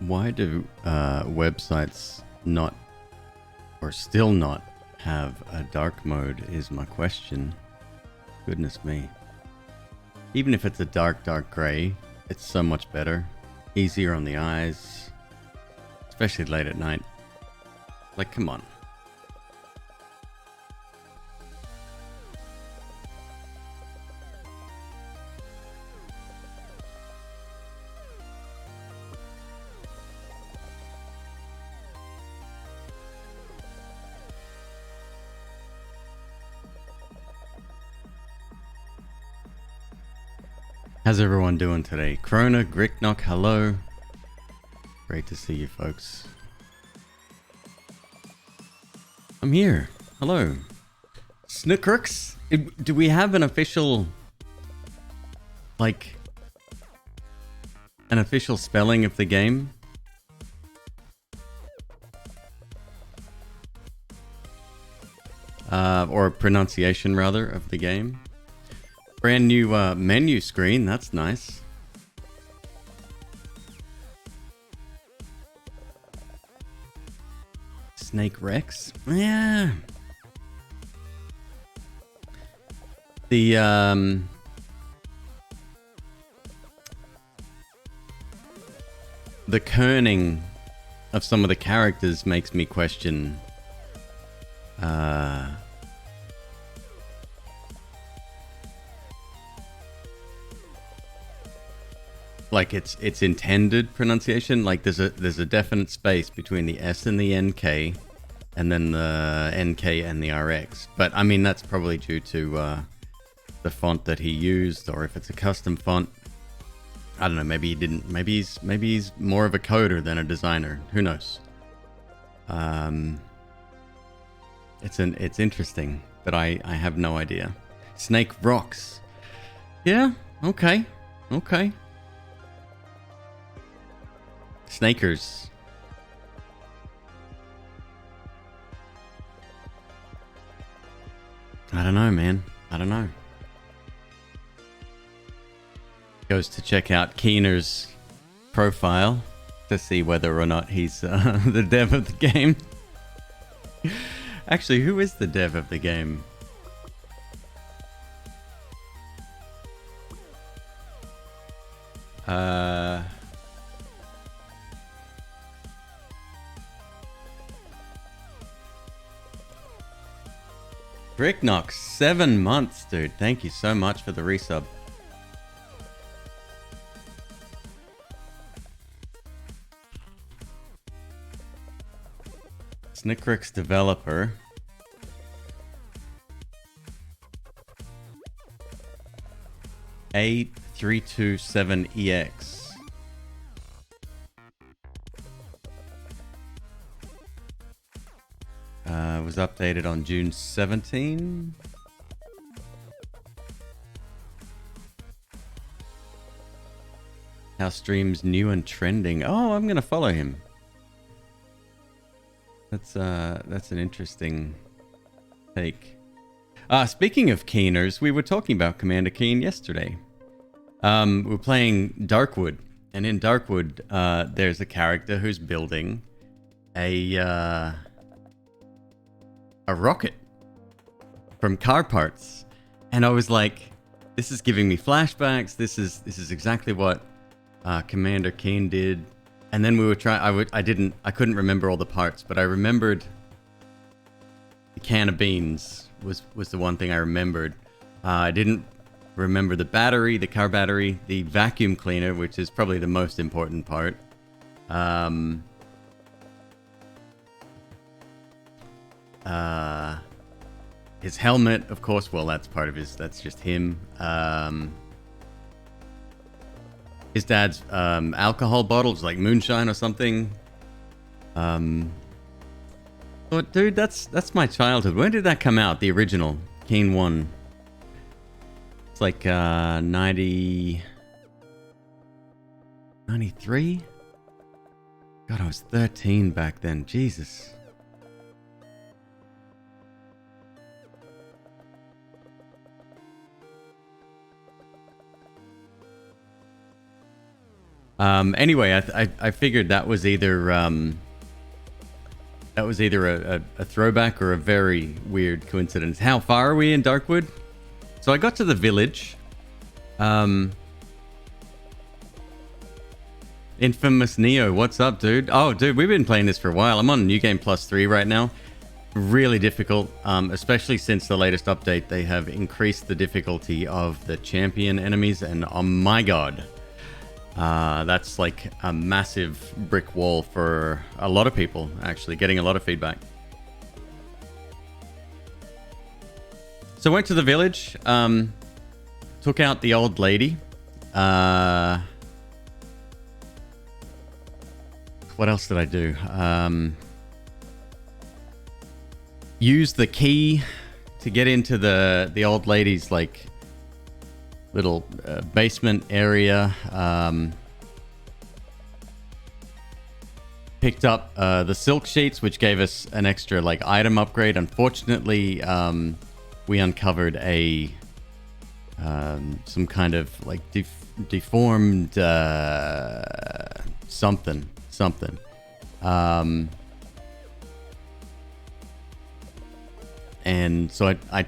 Why do websites not, or still not, have a dark mode is my question. Goodness me. Even if it's a dark gray, it's so much better. Easier on the eyes. Especially late at night. Like, come on. How's everyone doing today? Krona, Gricknock, hello. Great to see you folks. I'm here. Hello. SNKRX? Do we have an official, like, an official spelling of the game? Or pronunciation, rather, of the game? Brand new menu screen, that's nice. SNKRX? Yeah. The kerning of some of the characters makes me question like its intended pronunciation. Like there's a definite space between the S and the NK, and then the NK and the RX. But I mean that's probably due to the font that he used, or if it's a custom font. I don't know. Maybe he didn't. Maybe he's more of a coder than a designer. Who knows? It's interesting, but I have no idea. Snake rocks. Yeah. Okay. Snakers. I don't know, man. I don't know. Goes to check out Keener's profile to see whether or not he's the dev of the game. Actually, who is the dev of the game? Gricknock, 7 months, dude. Thank you so much for the resub. SNKRX developer. A327EX. Was updated on June 17. How streams new and trending. Oh, I'm gonna follow him. That's an interesting take. Speaking of Keeners, we were talking about Commander Keen yesterday. We were playing Darkwood, and in Darkwood, there's a character who's building a rocket from car parts, and I was like, "This is giving me flashbacks. This is exactly what Commander Keen did." And then we were trying. I couldn't remember all the parts, but I remembered the can of beans was the one thing I remembered. I didn't remember the battery, the car battery, the vacuum cleaner, which is probably the most important part. His helmet, of course. Well, that's part of his. That's just him. His dad's alcohol bottles, like moonshine or something. But dude, that's my childhood. When did that come out? The original Keen 1. It's like 93? God, I was 13 back then. Jesus. Anyway, I figured that was either a throwback or a very weird coincidence. How far are we in Darkwood? So I got to the village. Infamous Neo, what's up, dude? Oh, dude, we've been playing this for a while. I'm on New Game Plus 3 right now. Really difficult, especially since the latest update. They have increased the difficulty of the champion enemies, and oh my god. That's like a massive brick wall for a lot of people, actually, getting a lot of feedback. So I went to the village, took out the old lady. What else did I do? Used the key to get into the old lady's like little basement area. Picked up the silk sheets, which gave us an extra like item upgrade. Unfortunately, we uncovered a some kind of like deformed something. And so I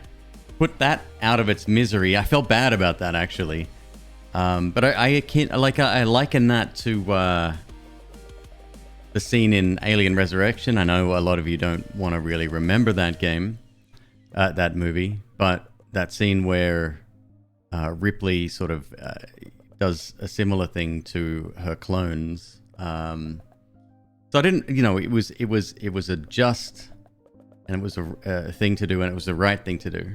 put that out of its misery. I felt bad about that, actually. But I can't, like, I liken that to the scene in Alien Resurrection. I know a lot of you don't want to really remember that game, that movie, but that scene where Ripley sort of does a similar thing to her clones. So I didn't, you know, it was a just, and it was a thing to do, and it was the right thing to do.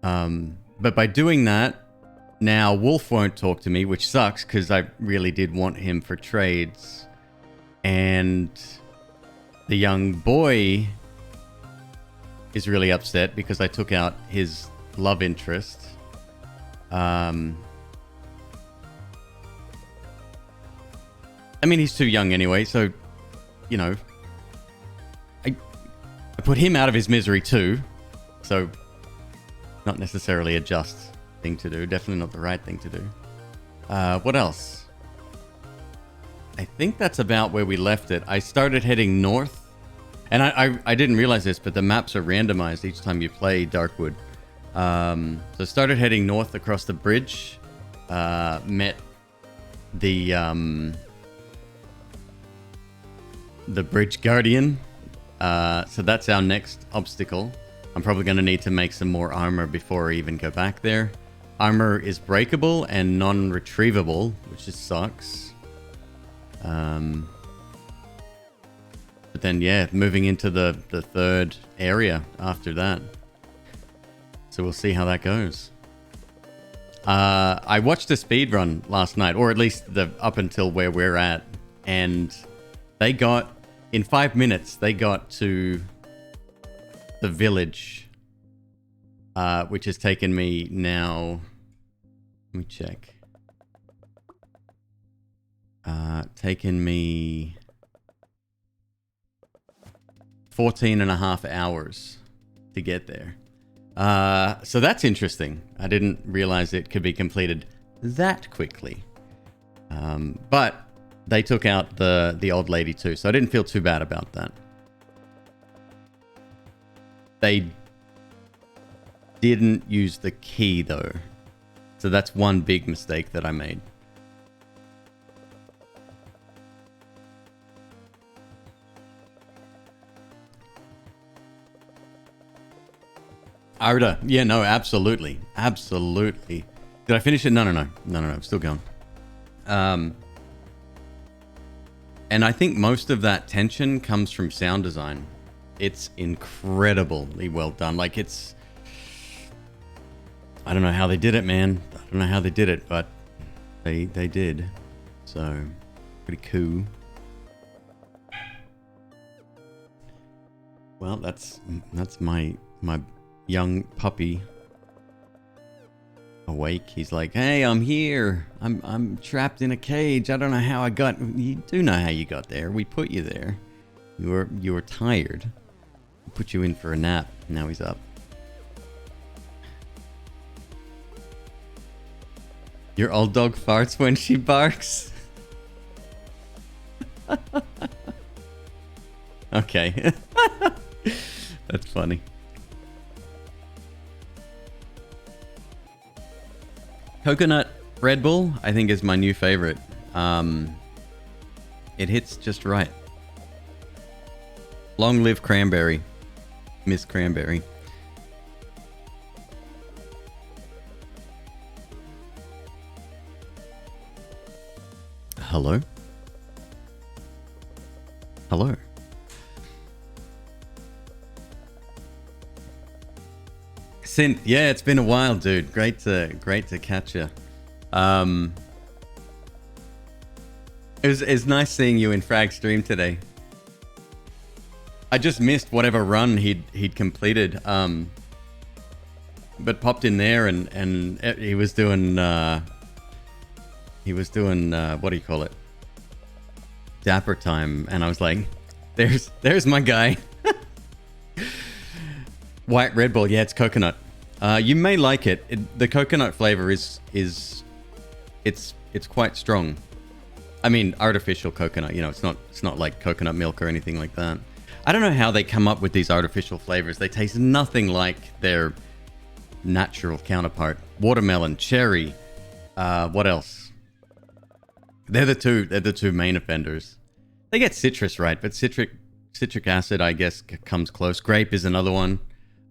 But by doing that, now Wolf won't talk to me, which sucks because I really did want him for trades. And the young boy is really upset because I took out his love interest. I mean, he's too young anyway, so, you know, I put him out of his misery too. So, not necessarily a just thing to do. Definitely not the right thing to do. What else? I think that's about where we left it. I started heading north. And I didn't realize this, but the maps are randomized each time you play Darkwood. So I started heading north across the bridge. Met the Bridge Guardian. So that's our next obstacle. I'm probably going to need to make some more armor before I even go back there. Armor is breakable and non-retrievable, which just sucks. But then, yeah, moving into the third area after that. So we'll see how that goes. I watched a speedrun last night, or at least up until where we're at, and they got, in 5 minutes, they got to the village, which has taken me now, let me check. Taken me 14 and a half hours to get there. So that's interesting. I didn't realize it could be completed that quickly. But they took out the old lady too, so I didn't feel too bad about that. They didn't use the key though. So that's one big mistake that I made. Arda, yeah, no, absolutely. Absolutely. Did I finish it? No, I'm still going. And I think most of that tension comes from sound design. It's incredibly well done. Like, it's... I don't know how they did it, man. I don't know how they did it, but they did. So, pretty cool. Well, that's my young puppy awake. He's like, "Hey, I'm here. I'm trapped in a cage. I don't know how I got." You do know how you got there. We put you there. You were tired. We put you in for a nap. Now he's up. Your old dog farts when she barks. Okay. That's funny. Coconut Red Bull, I think, is my new favorite. It hits just right. Long live Cranberry. Miss Cranberry. Hello? Hello? Synth, yeah, it's been a while, dude. Great to catch you. It's nice seeing you in Frag's stream today. I just missed whatever run he'd completed. But popped in there and he was doing what do you call it? Dapper time, and I was like, there's my guy. White Red Bull, yeah, it's coconut. You may like it. The coconut flavor is it's quite strong. I mean, artificial coconut. You know, it's not like coconut milk or anything like that. I don't know how they come up with these artificial flavors. They taste nothing like their natural counterpart. Watermelon, cherry. What else? They're the two main offenders. They get citrus right, but citric acid, I guess, comes close. Grape is another one.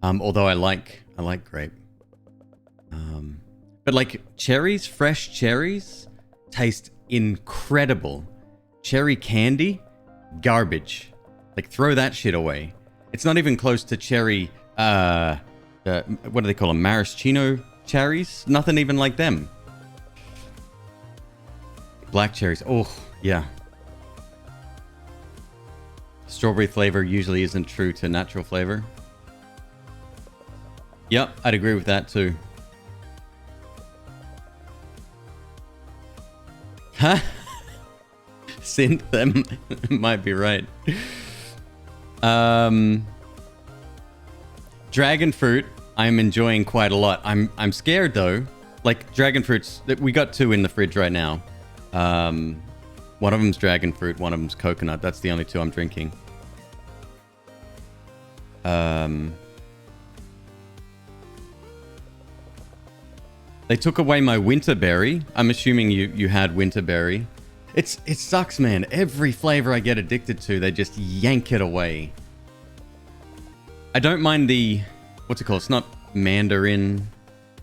Although I like grape. But like cherries, fresh cherries, taste incredible. Cherry candy, garbage. Like, throw that shit away. It's not even close to cherry. What do they call them? Maraschino cherries? Nothing even like them. Black cherries. Oh, yeah. Strawberry flavor usually isn't true to natural flavor. Yep, I'd agree with that too. Huh? Synth them might be right. Dragon fruit, I'm enjoying quite a lot. I'm scared though. Like dragon fruits, we got two in the fridge right now. One of them's dragon fruit, one of them's coconut. That's the only two I'm drinking. They took away my winterberry. I'm assuming you had winterberry. It sucks, man. Every flavor I get addicted to, they just yank it away. I don't mind the... What's it called? It's not mandarin.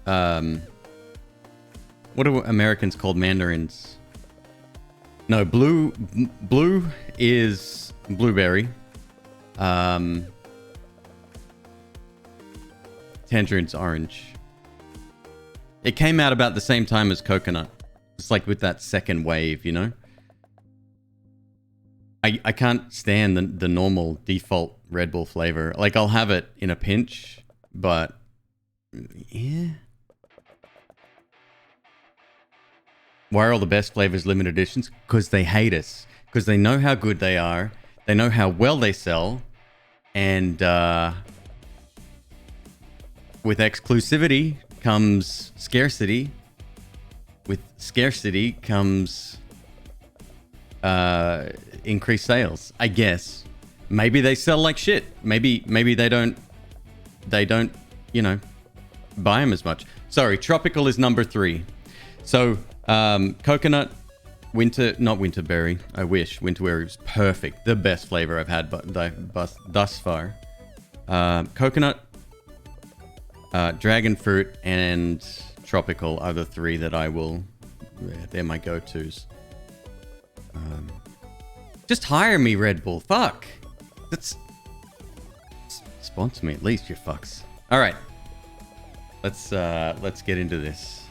What are Americans called mandarins? No, blue is blueberry. Tangerine's orange. It came out about the same time as coconut. It's like with that second wave, you know? I can't stand the normal default Red Bull flavor. Like, I'll have it in a pinch, but... yeah. Why are all the best flavors limited editions? Because they hate us. Because they know how good they are. They know how well they sell. And with exclusivity comes scarcity. With scarcity comes increased sales, I guess. Maybe they sell like shit. Maybe they don't, you know, buy them as much. Sorry, tropical is number 3. So, coconut, not winterberry. I wish. Winterberry was perfect. The best flavor I've had thus far. Coconut, dragon fruit, and tropical are the 3 that I will... they're my go-tos. Just hire me, Red Bull. Fuck. Sponsor me at least, you fucks. All right. Let's get into this.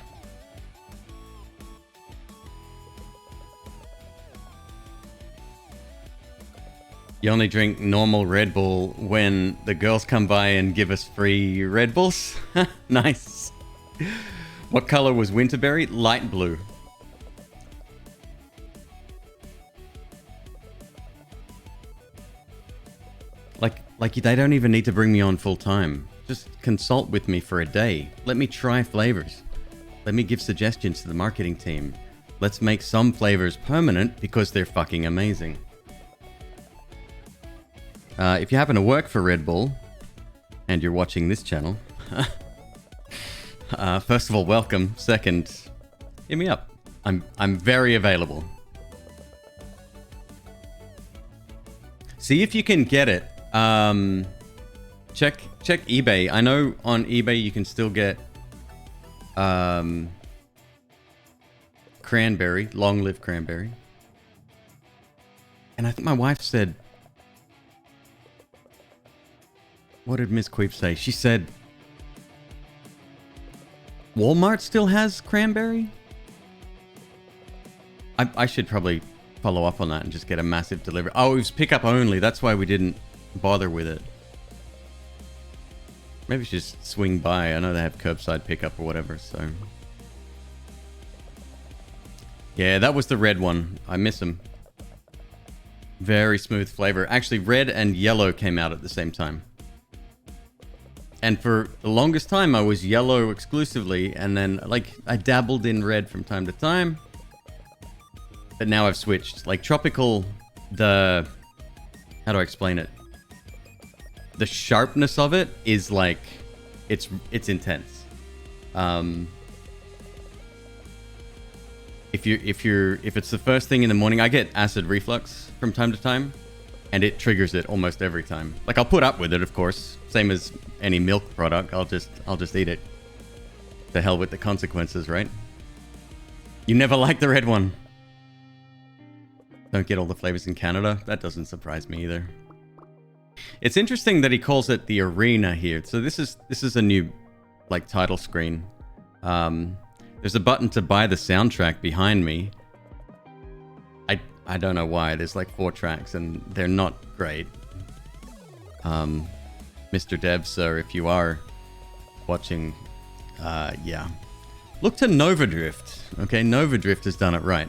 You only drink normal Red Bull when the girls come by and give us free Red Bulls? Nice. What color was Winterberry? Light blue. Like they don't even need to bring me on full time. Just consult with me for a day. Let me try flavors. Let me give suggestions to the marketing team. Let's make some flavors permanent because they're fucking amazing. If you happen to work for Red Bull and you're watching this channel, first of all, welcome. Second, hit me up. I'm very available. See if you can get it. Check eBay. I know on eBay you can still get cranberry, long-lived cranberry. And I think my wife said, what did Miss Queeb say? She said Walmart still has cranberry? I should probably follow up on that and just get a massive delivery. Oh, it was pickup only. That's why we didn't bother with it. Maybe we should just swing by. I know they have curbside pickup or whatever, so. Yeah, that was the red one. I miss them. Very smooth flavor. Actually, red and yellow came out at the same time. And for the longest time, I was yellow exclusively, and then, like, I dabbled in red from time to time. But now I've switched. Like, tropical, how do I explain it? The sharpness of it is, like, it's intense. If it's the first thing in the morning, I get acid reflux from time to time, and it triggers it almost every time. Like, I'll put up with it, of course, same as any milk product. I'll just eat it. To hell with the consequences, right? You never liked the red one. Don't get all the flavors in Canada. That doesn't surprise me either. It's interesting that he calls it the arena here. So this is a new, like, title screen. There's a button to buy the soundtrack behind me. I don't know why. There's like 4 tracks and they're not great. Mr. Dev, sir, if you are watching, yeah. Look to Nova Drift. Okay, Nova Drift has done it right.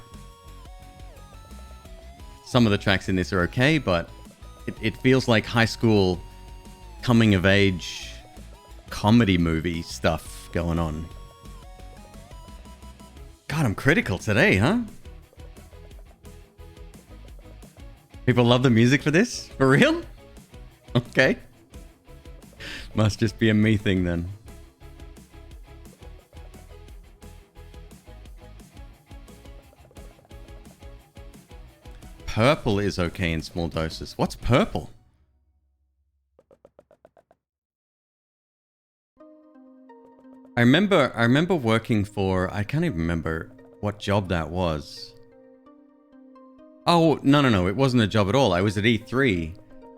Some of the tracks in this are okay, but it feels like high school coming of age comedy movie stuff going on. God, I'm critical today, huh? People love the music for this? For real? Okay. Must just be a me thing then. Purple is okay in small doses. What's purple? I remember working for, I can't even remember what job that was. Oh, no, it wasn't a job at all. I was at E3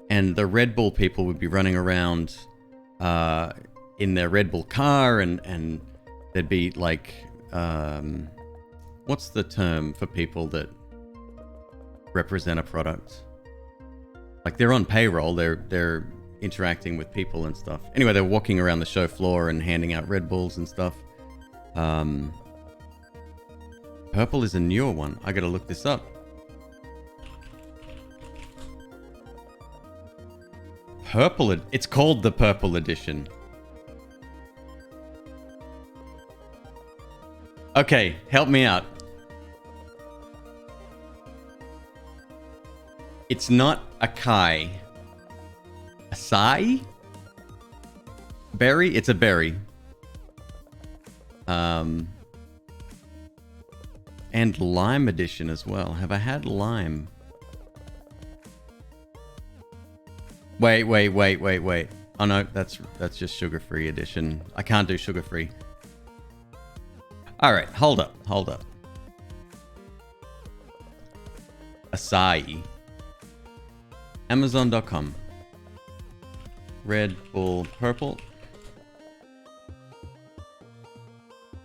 and the Red Bull people would be running around in their Red Bull car and there'd be like, what's the term for people that represent a product? Like, they're on payroll, they're interacting with people and stuff. Anyway, they're walking around the show floor and handing out Red Bulls and stuff. Purple is a newer one. I gotta look this up. Purple, it's called the Purple Edition. Okay, help me out. It's not acai. Acai? Berry? It's a berry. And lime edition as well. Have I had lime? Wait. Oh no, that's just sugar-free edition. I can't do sugar-free. All right, hold up. Acai. Amazon.com. Red Bull Purple.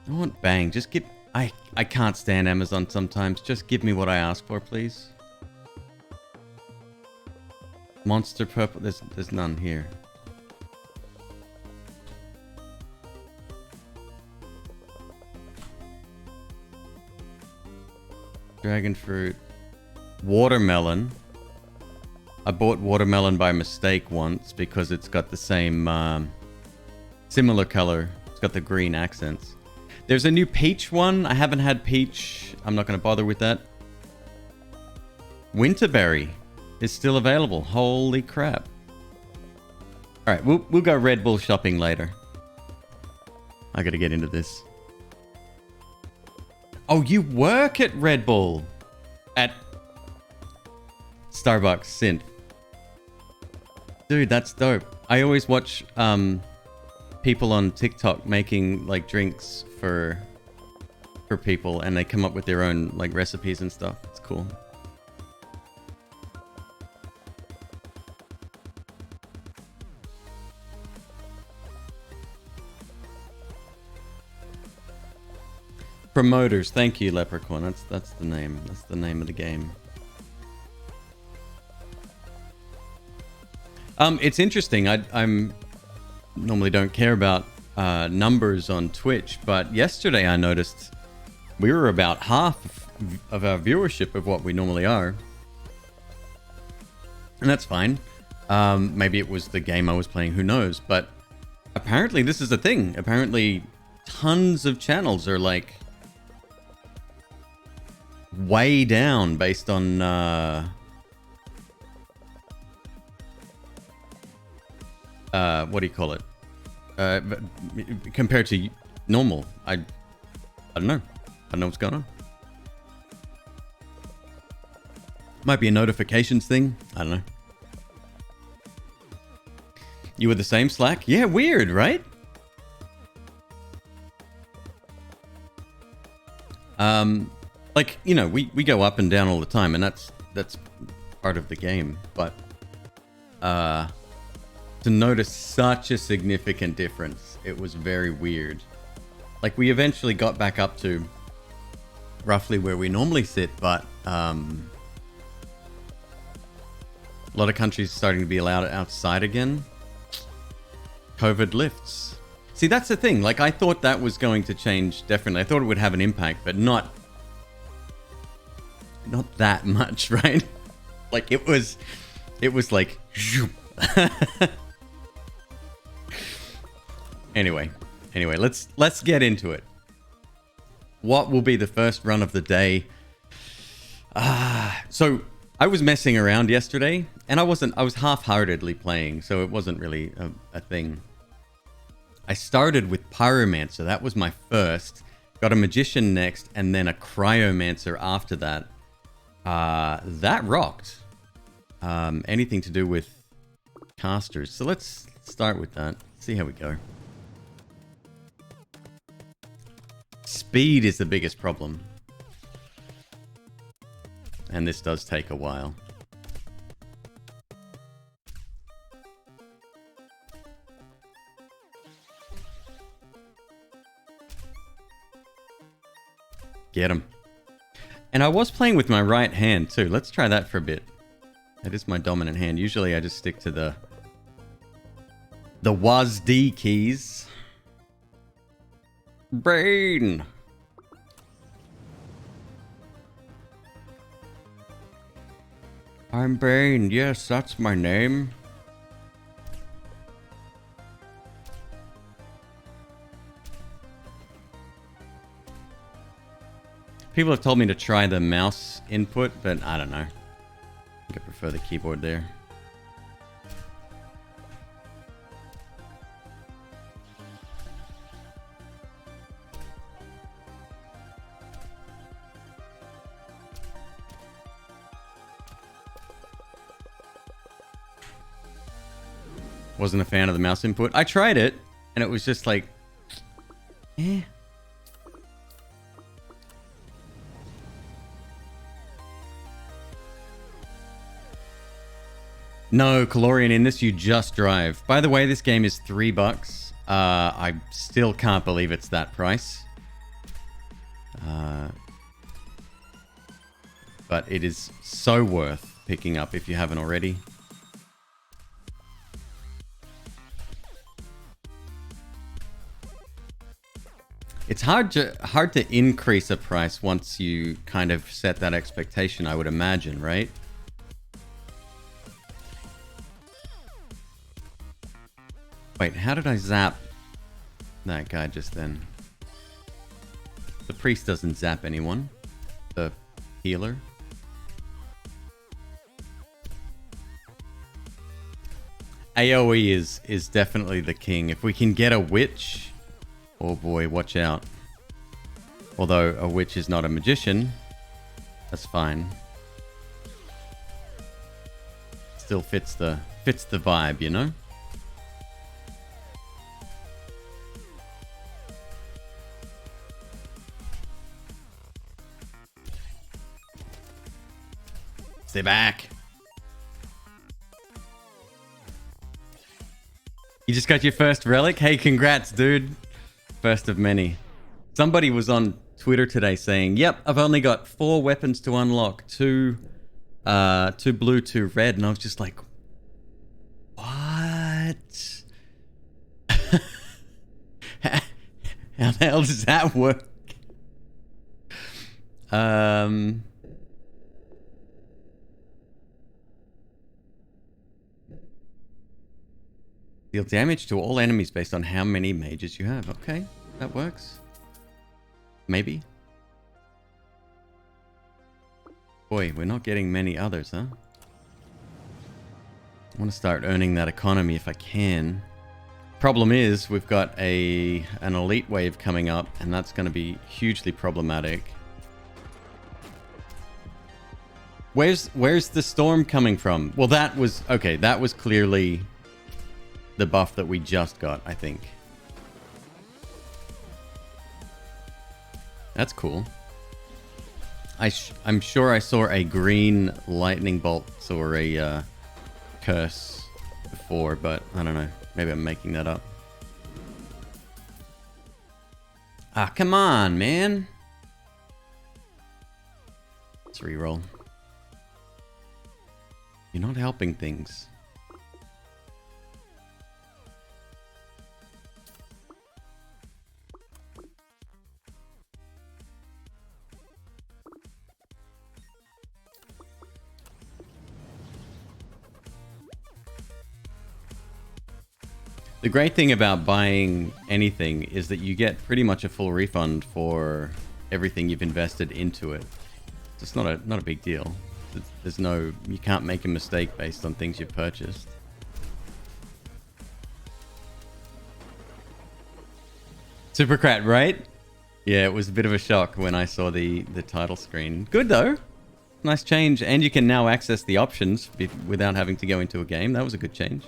I want Bang. Just give... I can't stand Amazon sometimes. Just give me what I ask for, please. Monster Purple. There's none here. Dragon fruit. Watermelon. I bought watermelon by mistake once because it's got the same similar color. It's got the green accents. There's a new peach one. I haven't had peach. I'm not going to bother with that. Winterberry is still available. Holy crap. All right, we'll go Red Bull shopping later. I got to get into this. Oh, you work at Red Bull at Starbucks, Synth. Dude, that's dope. I always watch people on TikTok making like drinks for people, and they come up with their own like recipes and stuff. It's cool. Promoters, thank you, Leprechaun. That's the name. That's the name of the game. It's interesting. I'm normally don't care about numbers on Twitch, but yesterday I noticed we were about half of our viewership of what we normally are, and that's fine. Maybe it was the game I was playing. Who knows? But apparently this is a thing. Apparently, tons of channels are like way down based on what do you call it, compared to normal. I don't know what's going on. Might be a notifications thing, I don't know. You were the same, Slack? Yeah, weird, right? Like, you know, we go up and down all the time, and that's part of the game. But to notice such a significant difference, it was very weird. Like, we eventually got back up to roughly where we normally sit, but a lot of countries starting to be allowed outside again. COVID lifts. See, that's the thing. Like, I thought that was going to change, definitely. I thought it would have an impact, but not that much, right? Like, it was like... Anyway, let's get into it. What will be the first run of the day? So I was messing around yesterday, and I was half-heartedly playing, so it wasn't really a thing. I started with Pyromancer. That was my first. Got a Magician next, and then a Cryomancer after that. That rocked. Anything to do with casters. So let's start with that. See how we go. Speed is the biggest problem. And this does take a while. Get him. And I was playing with my right hand too. Let's try that for a bit. That is my dominant hand. Usually I just stick to the WASD keys. Brain. I'm Brain. Yes, that's my name. People have told me to try the mouse input, but I don't know. I think I prefer the keyboard there. Wasn't a fan of the mouse input. I tried it, and it was just like, eh. No, Calorian, in this you just drive. By the way, this game is $3. I still can't believe it's that price. But it is so worth picking up if you haven't already. It's hard to increase a price once you kind of set that expectation, I would imagine, right? Wait, how did I zap that guy just then? The priest doesn't zap anyone. The healer. AoE is definitely the king. If we can get a witch, oh boy, watch out. Although a witch is not a magician, that's fine. Still fits the vibe, you know? Stay back. You just got your first relic? Hey, congrats, dude. First of many. Somebody was on Twitter today saying, yep, I've only got 4 weapons to unlock. 2 blue, 2 red. And I was just like, what? How the hell does that work? Deal damage to all enemies based on how many mages you have. Okay, that works. Maybe. Boy, we're not getting many others, huh? I want to start earning that economy if I can. Problem is, we've got an elite wave coming up, and that's going to be hugely problematic. Where's the storm coming from? Well, that was clearly the buff that we just got, I think. That's cool. I'm sure I saw a green lightning bolt or a curse before, but I don't know. Maybe I'm making that up. Ah, come on, man. Let's reroll. You're not helping things. The great thing about buying anything is that you get pretty much a full refund for everything you've invested into it. It's not a big deal. You can't make a mistake based on things you've purchased. Supercrat, right? Yeah, it was a bit of a shock when I saw the title screen. Good though. Nice change, and you can now access the options without having to go into a game. That was a good change.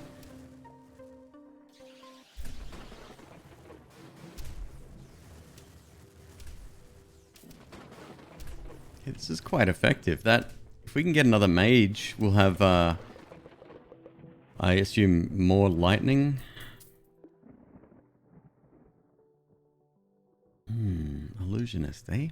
This is quite effective. If we can get another mage, we'll have, I assume, more lightning. Illusionist, eh?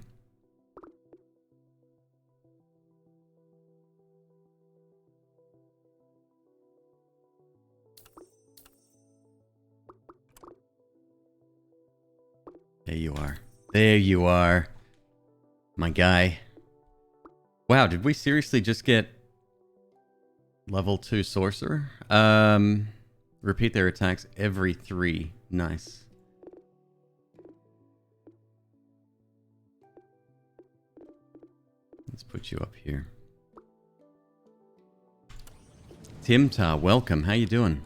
There you are. There you are. My guy. Wow, did we seriously just get level 2 sorcerer? Repeat their attacks every 3. Nice. Let's put you up here. Timtar, welcome. How you doing?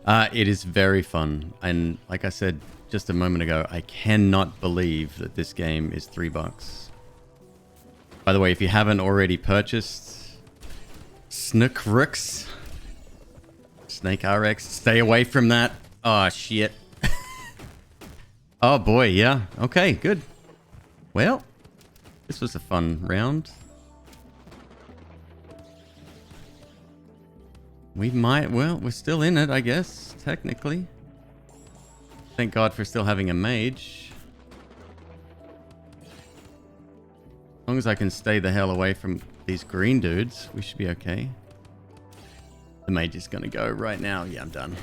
It is very fun. And like I said just a moment ago, I cannot believe that this game is $3. By the way, if you haven't already purchased SNKRX, stay away from that. Oh, shit. Oh, boy, yeah. Okay, good. Well, this was a fun round. We're still in it, I guess, technically. Thank God for still having a mage. As long as I can stay the hell away from these green dudes, we should be okay. The mage is going to go right now. Yeah, I'm done.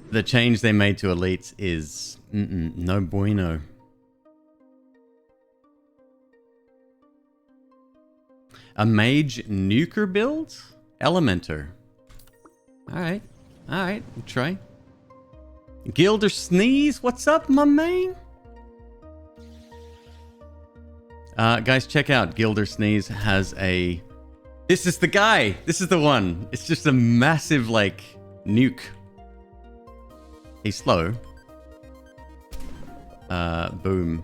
The change they made to elites is no bueno. A mage nuker build? Elementer. Alright. Alright, we'll try. Gilder Sneeze, what's up, my man? Guys, check out Gilder Sneeze has a This is the guy. This is the one. It's just a massive, like, nuke. He's slow. Boom.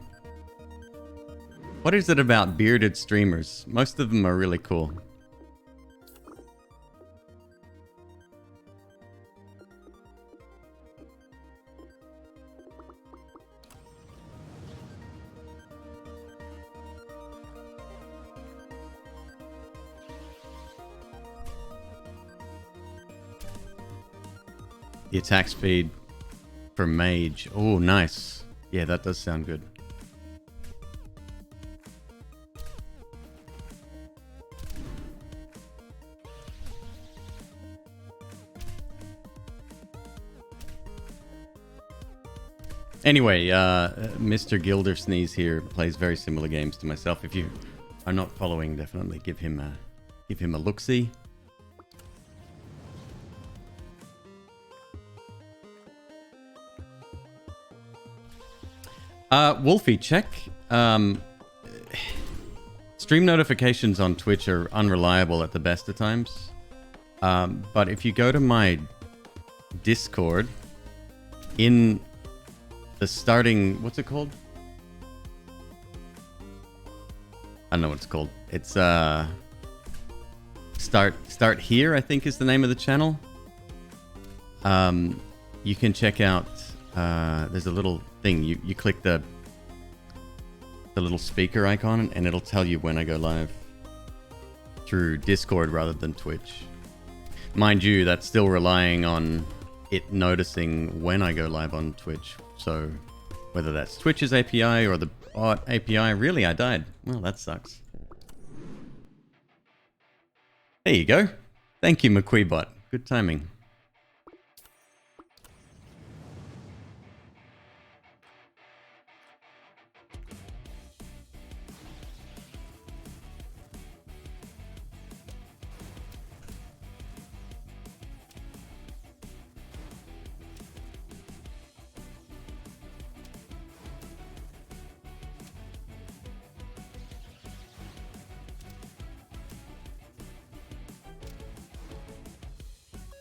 What is it about bearded streamers? Most of them are really cool. The attack speed for mage. Oh, nice. Yeah, that does sound good. Anyway, Mr. Gildersneeze here plays very similar games to myself. If you are not following, definitely give him a look-see. Wolfie, check. Stream notifications on Twitch are unreliable at the best of times. But if you go to my Discord, in the starting... What's it called? I don't know what it's called. It's, Start Here, I think is the name of the channel. You can check out... there's a little thing. You click the little speaker icon and it'll tell you when I go live through Discord rather than Twitch. Mind you, that's still relying on it noticing when I go live on Twitch. So whether that's Twitch's API or the bot API, really, I died. Well, that sucks. There you go. Thank you, McQueeb bot. Good timing.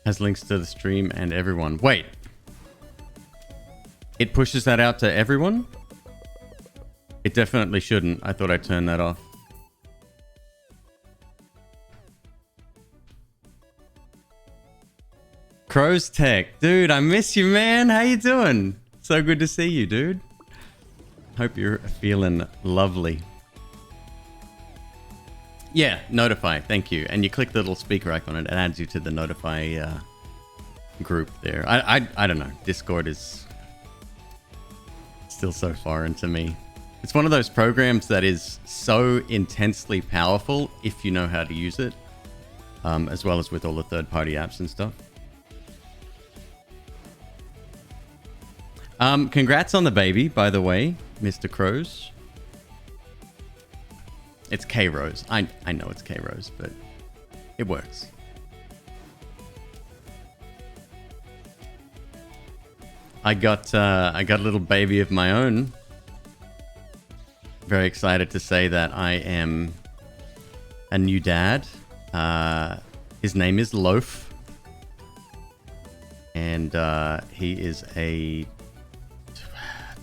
Has links to the stream and everyone. Wait. It pushes that out to everyone? It definitely shouldn't. I thought I turned that off. Crow's Tech. Dude, I miss you, man. How you doing? So good to see you, dude. Hope you're feeling lovely. Yeah, notify. Thank you. And you click the little speaker icon and it adds you to the notify group there. I don't know. Discord is still so foreign to me. It's one of those programs that is so intensely powerful if you know how to use it, as well as with all the third-party apps and stuff. Congrats on the baby, by the way, Mr. Crows. It's K-Rose. I know it's K-Rose, but it works. I got a little baby of my own. Very excited to say that I am a new dad. His name is Loaf. And he is a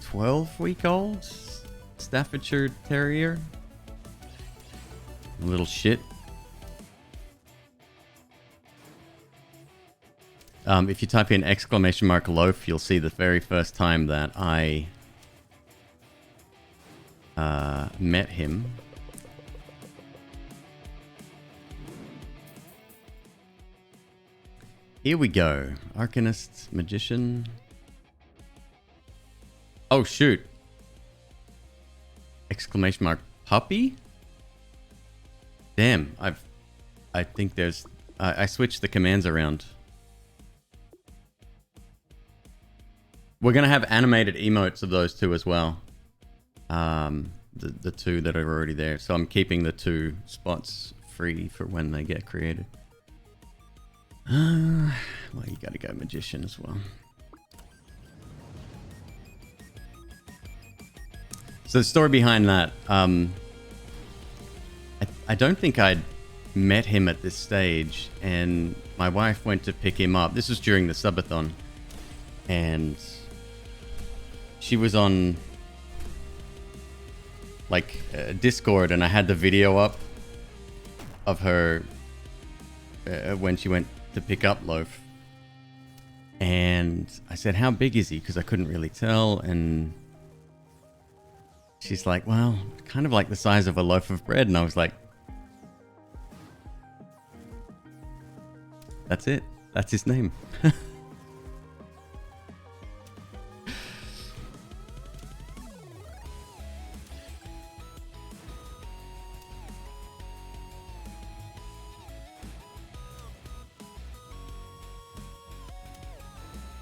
12-week-old Staffordshire Terrier. Little shit. If you type in !loaf, you'll see the very first time that I met him. Here we go. Arcanist, Magician. Oh, shoot. Puppy? Damn, I think there's... I switched the commands around. We're going to have animated emotes of those two as well. The two that are already there. So I'm keeping the 2 spots free for when they get created. Well, you got to go Magician as well. So the story behind that... I don't think I'd met him at this stage, and my wife went to pick him up. This was during the subathon, and she was on like Discord, and I had the video up of her when she went to pick up Loaf. And I said, how big is he? Because I couldn't really tell. And she's like, well, kind of like the size of a loaf of bread. And I was like, that's it. That's his name.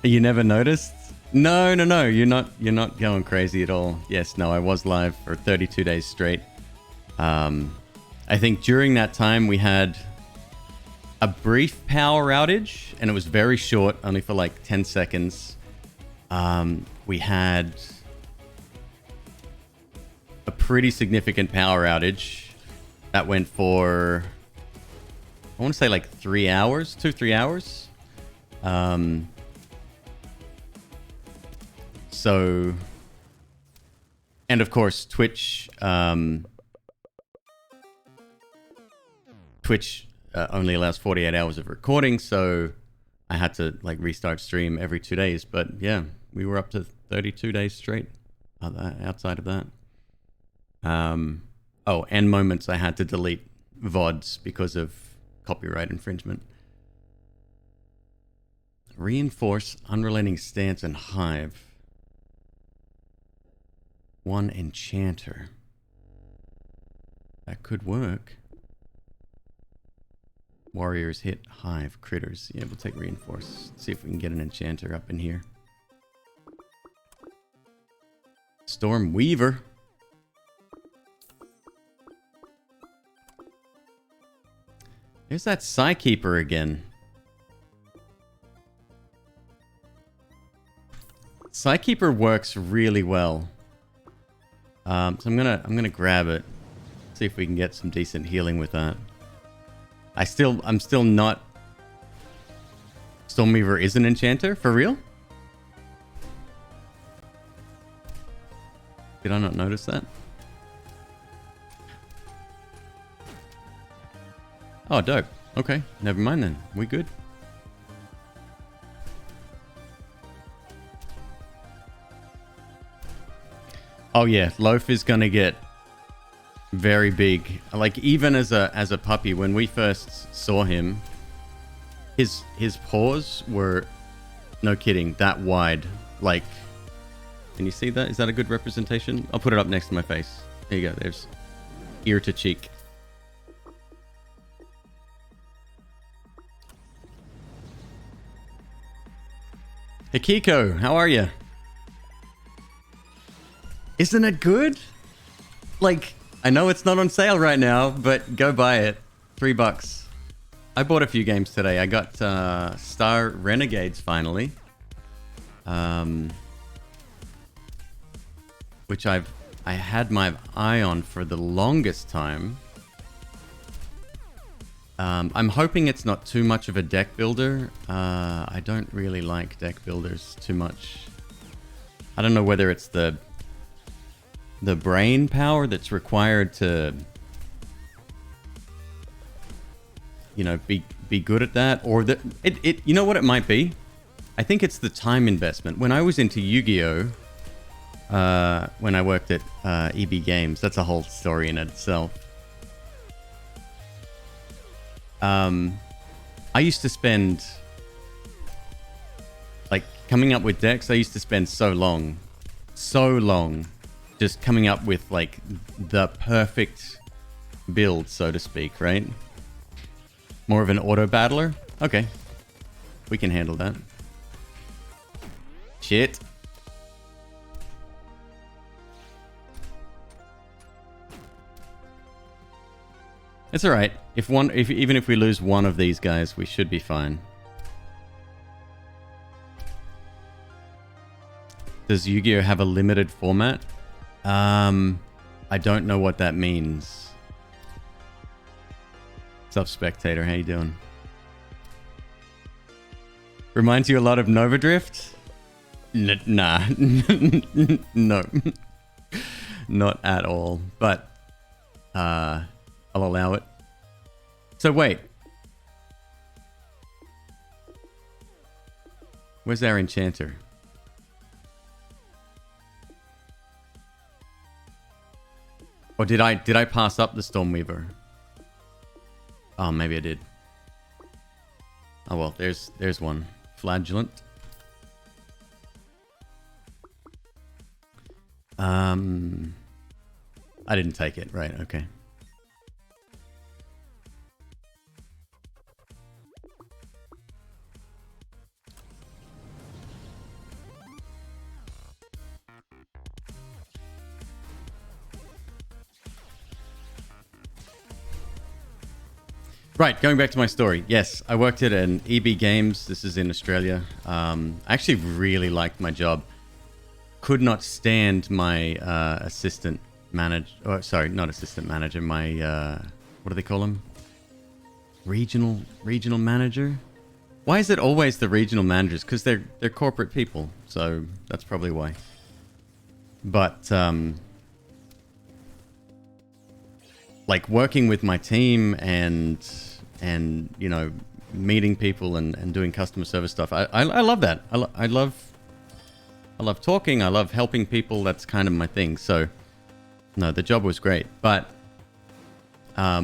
You never noticed? No. You're not going crazy at all. Yes, no, I was live for 32 days straight. I think during that time we had a brief power outage, and it was very short, only for like 10 seconds. We had a pretty significant power outage that went for, I want to say like 3 hours, 2-3 hours. So, and of course, Twitch only allows 48 hours of recording, so I had to like restart stream every 2 days. But yeah, we were up to 32 days straight outside of that. Oh, and moments I had to delete VODs because of copyright infringement. Reinforce, unrelenting stance, and hive. One enchanter. That could work. Warriors hit hive critters. Yeah, we'll take reinforce. See if we can get an enchanter up in here. Storm Weaver. There's that Psykeeper again. Psykeeper works really well. So I'm gonna grab it. See if we can get some decent healing with that. I'm still not. Stormweaver is an enchanter for real? Did I not notice that? Oh, dope. Okay, never mind then. We good. Oh yeah, Loaf is gonna get very big. Like even as a puppy, when we first saw him, his paws were, no kidding, that wide. Like, can you see that? Is that a good representation? I'll put it up next to my face. There you go. There's ear to cheek. Hikiko, how are you? Isn't it good? Like, I know it's not on sale right now, but go buy it. $3. I bought a few games today. I got Star Renegades finally. Which I had my eye on for the longest time. I'm hoping it's not too much of a deck builder. I don't really like deck builders too much. I don't know whether it's the brain power that's required to, you know, be good at that, or you know what it might be? I think it's the time investment. When I was into Yu-Gi-Oh, when I worked at EB Games, that's a whole story in itself. I used to spend, like, coming up with decks, I used to spend so long just coming up with, like, the perfect build, so to speak, right? More of an auto battler? Okay. We can handle that. Shit. It's alright. Even if we lose one of these guys, we should be fine. Does Yu-Gi-Oh have a limited format? I don't know what that means. What's up, Spectator? How you doing? Reminds you a lot of Nova Drift? Nah. No. Not at all. But I'll allow it. So wait. Where's our enchanter? Or did I pass up the Stormweaver? Oh, maybe I did. Oh well, there's one. Flagellant. I didn't take it. Right, okay. Right, going back to my story. Yes, I worked at an EB Games. This is in Australia. I actually really liked my job. Could not stand my assistant manager. Oh, sorry, not assistant manager. My what do they call him? Regional manager. Why is it always the regional managers? Because they're corporate people. So that's probably why. But like working with my team and you know, meeting people and doing customer service stuff. I love that. I love talking. I love helping people. That's kind of my thing. So no, the job was great. But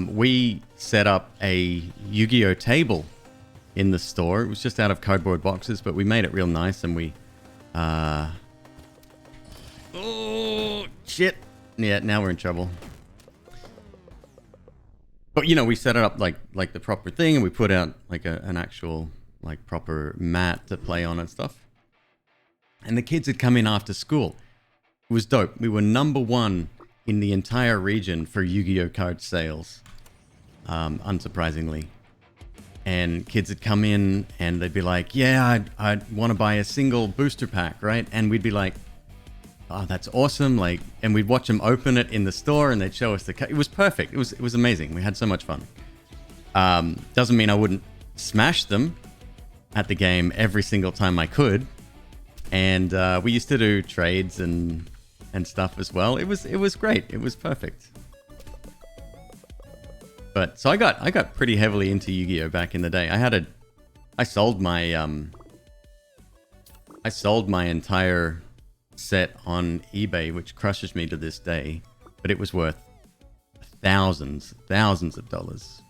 we set up a Yu-Gi-Oh table in the store. It was just out of cardboard boxes, but we made it real nice, and we oh shit. Yeah, now we're in trouble. But you know, we set it up like the proper thing, and we put out like an actual like proper mat to play on and stuff. And the kids had come in after school. It was dope. We were #1 in the entire region for Yu-Gi-Oh card sales, unsurprisingly. And kids would come in and they'd be like, "Yeah, I'd want to buy a single booster pack, right?" And we'd be like, "Oh, that's awesome!" Like, and we'd watch them open it in the store, and they'd show us the. It was perfect. It was amazing. We had so much fun. Doesn't mean I wouldn't smash them at the game every single time I could. And we used to do trades and stuff as well. It was great. It was perfect. But so I got pretty heavily into Yu-Gi-Oh back in the day. I sold my entire set on eBay, which crushes me to this day, but it was worth thousands of dollars.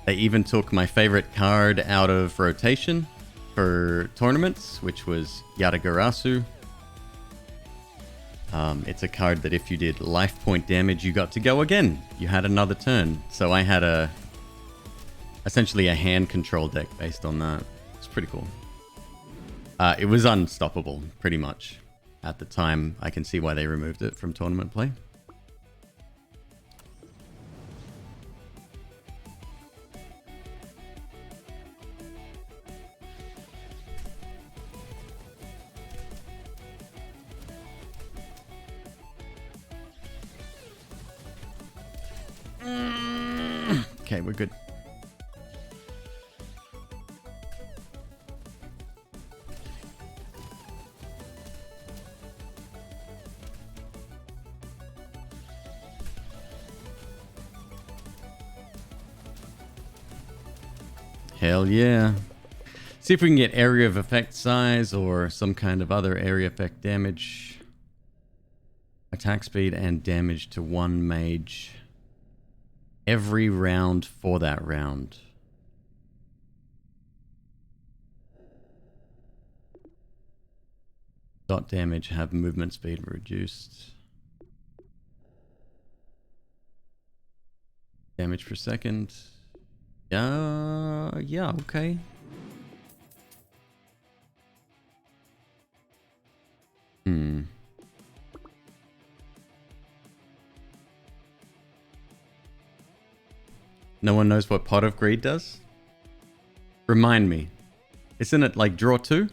They even took my favorite card out of rotation for tournaments, which was Yatagarasu. It's a card that if you did life point damage, you got to go again. You had another turn. So I had essentially a hand control deck based on that. It's pretty cool. It was unstoppable, pretty much. At the time, I can see why they removed it from tournament play. Okay, we're good. Hell yeah. See if we can get area of effect size or some kind of other area effect damage. Attack speed and damage to 1 mage every round for that round. Dot damage, have movement speed reduced. Damage per second. Yeah, okay. No one knows what Pot of Greed does? Remind me. Isn't it like draw 2?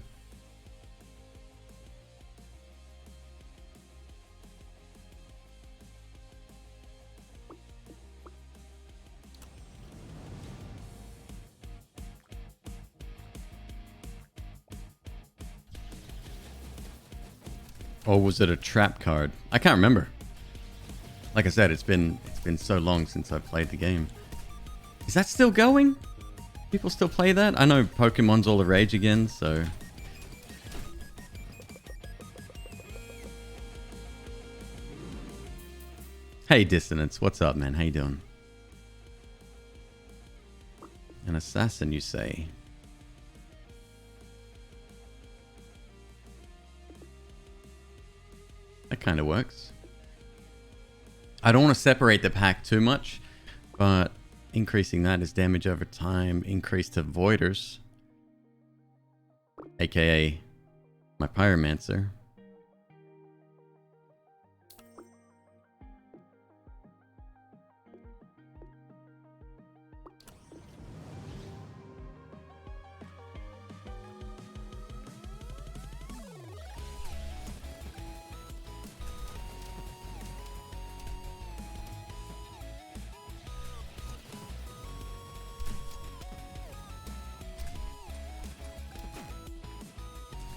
Or was it a trap card? I can't remember. Like I said, it's been so long since I've played the game. Is that still going? People still play that? I know Pokemon's all the rage again, so... Hey, Dissonance. What's up, man? How you doing? An assassin, you say? That kind of works. I don't want to separate the pack too much, but increasing that is damage over time, increase to Voiders, aka my Pyromancer.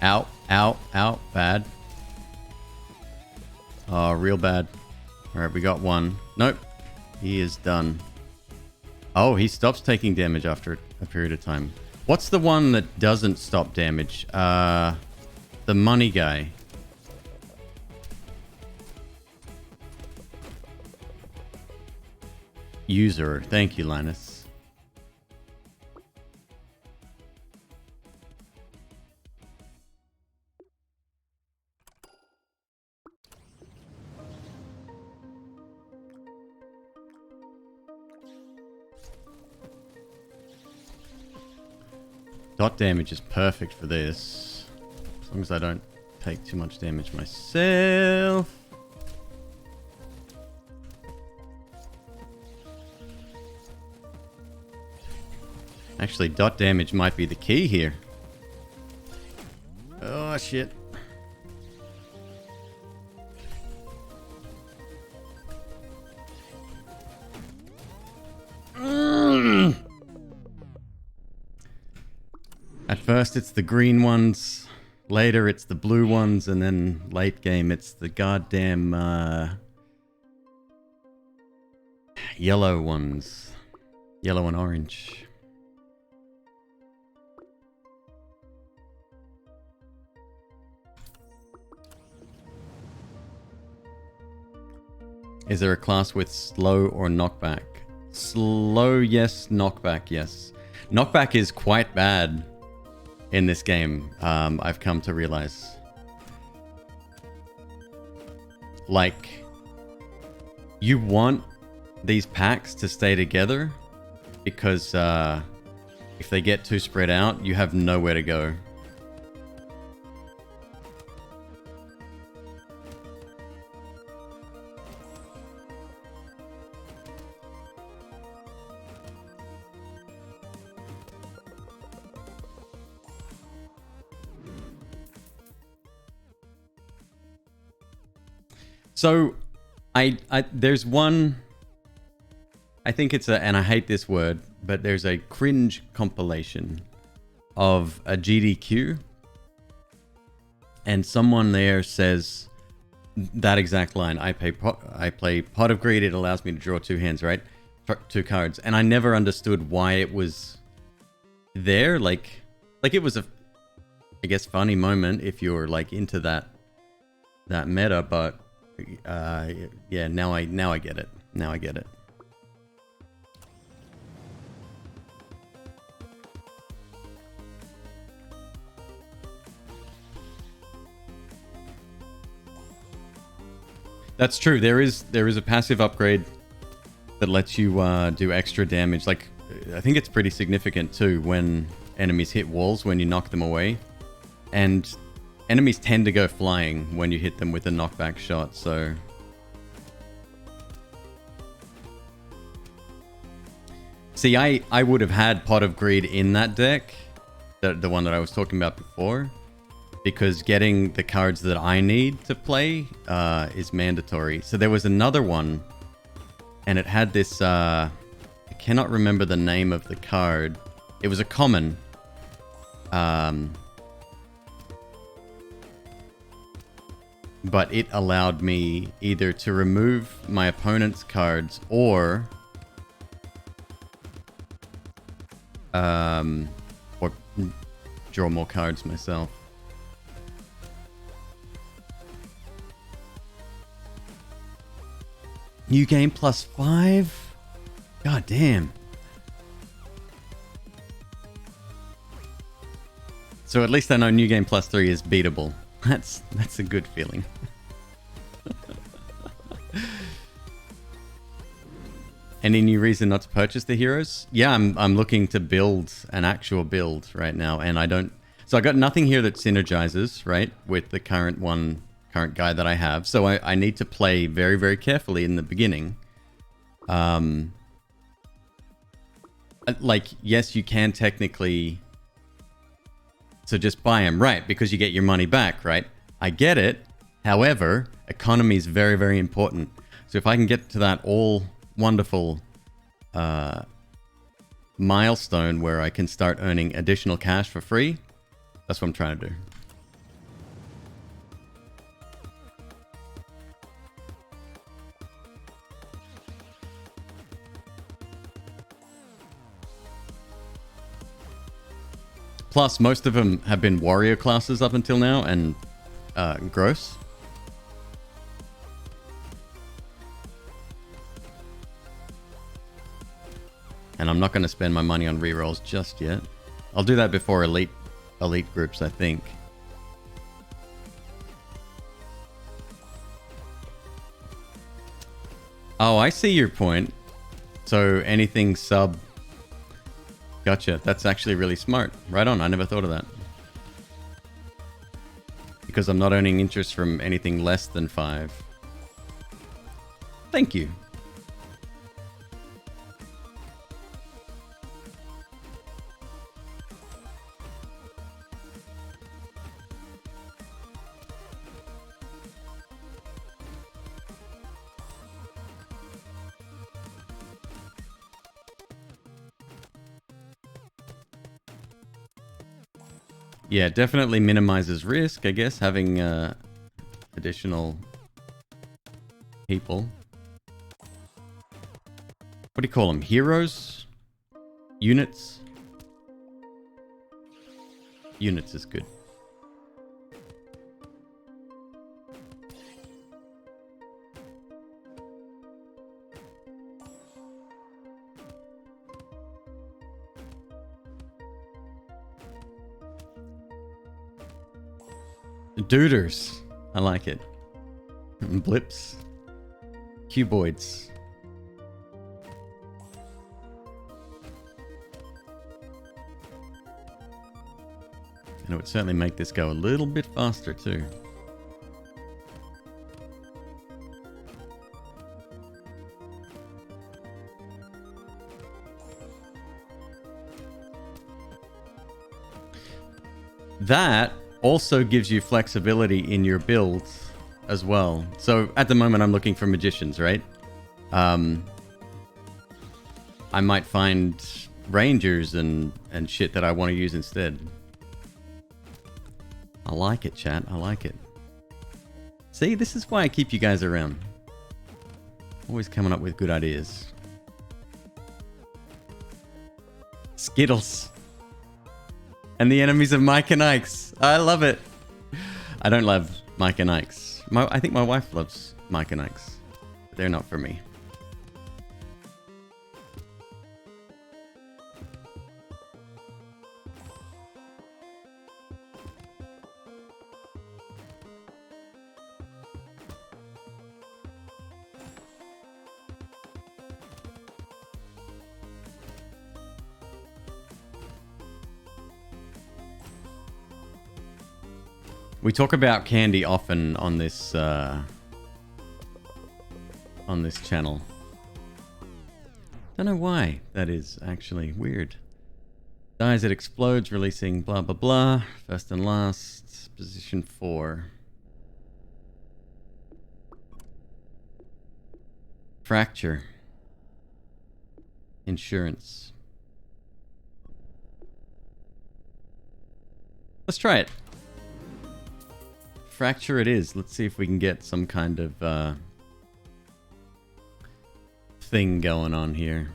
Ow, ow, ow, bad. Oh, real bad. Alright, we got one. Nope. He is done. Oh, he stops taking damage after a period of time. What's the one that doesn't stop damage? The money guy. User. Thank you, Linus. Dot damage is perfect for this. As long as I don't take too much damage myself. Actually, dot damage might be the key here. Oh, shit. At first it's the green ones, later it's the blue ones, and then late game it's the goddamn yellow ones. Yellow and orange. Is there a class with slow or knockback? Slow, yes. Knockback, yes. Knockback is quite bad in this game, I've come to realize. Like, you want these packs to stay together because if they get too spread out, you have nowhere to go. So, there's one, I think it's a, and I hate this word, but there's a cringe compilation of a GDQ, and someone there says that exact line. I play Pot of Greed, it allows me to draw two hands, right? Two cards. And I never understood why it was there. Like it was a, I guess, funny moment if you're like into that meta, but yeah, now I get it. Now I get it. That's true. There is a passive upgrade that lets you do extra damage. Like, I think it's pretty significant too when enemies hit walls when you knock them away. And enemies tend to go flying when you hit them with a knockback shot, so... See, I would have had Pot of Greed in that deck, the one that I was talking about before, because getting the cards that I need to play is mandatory. So there was another one, and it had this... I cannot remember the name of the card. It was a common. but it allowed me either to remove my opponent's cards or draw more cards myself. New game +5? God damn. So at least I know New Game +3 is beatable. That's a good feeling. Any new reason not to purchase the heroes? Yeah, I'm looking to build an actual build right now, and I don't. So I got nothing here that synergizes, right, with the current guy that I have. So I need to play very, very carefully in the beginning. Like, yes, you can technically. So just buy him, right? Because you get your money back, right? I get it. However, economy is very, very important. So if I can get to that all wonderful milestone where I can start earning additional cash for free, that's what I'm trying to do. Plus, most of them have been warrior classes up until now, and gross. And I'm not going to spend my money on rerolls just yet. I'll do that before elite groups, I think. Oh, I see your point. So anything sub... Gotcha. That's actually really smart. Right on. I never thought of that. Because I'm not earning interest from anything less than 5. Thank you. Yeah, definitely minimizes risk, I guess, having additional people. What do you call them? Heroes? Units? Units is good. Duders. I like it. Blips. Cuboids. And it would certainly make this go a little bit faster too. That also gives you flexibility in your builds as well. So at the moment I'm looking for magicians, right? I might find rangers and shit that I want to use instead. I like it, chat. I like it. See, this is why I keep you guys around. Always coming up with good ideas. Skittles. And the enemies of Mike and Ike's. I love it. I don't love Mike and Ike's. I think my wife loves Mike and Ike's. They're not for me. We talk about candy often on this channel. Don't know why that is actually weird. Dies, it explodes, releasing blah blah blah. First and last, position 4. Fracture. Insurance. Let's try it. fracture it is. Let's see if we can get some kind of thing going on here.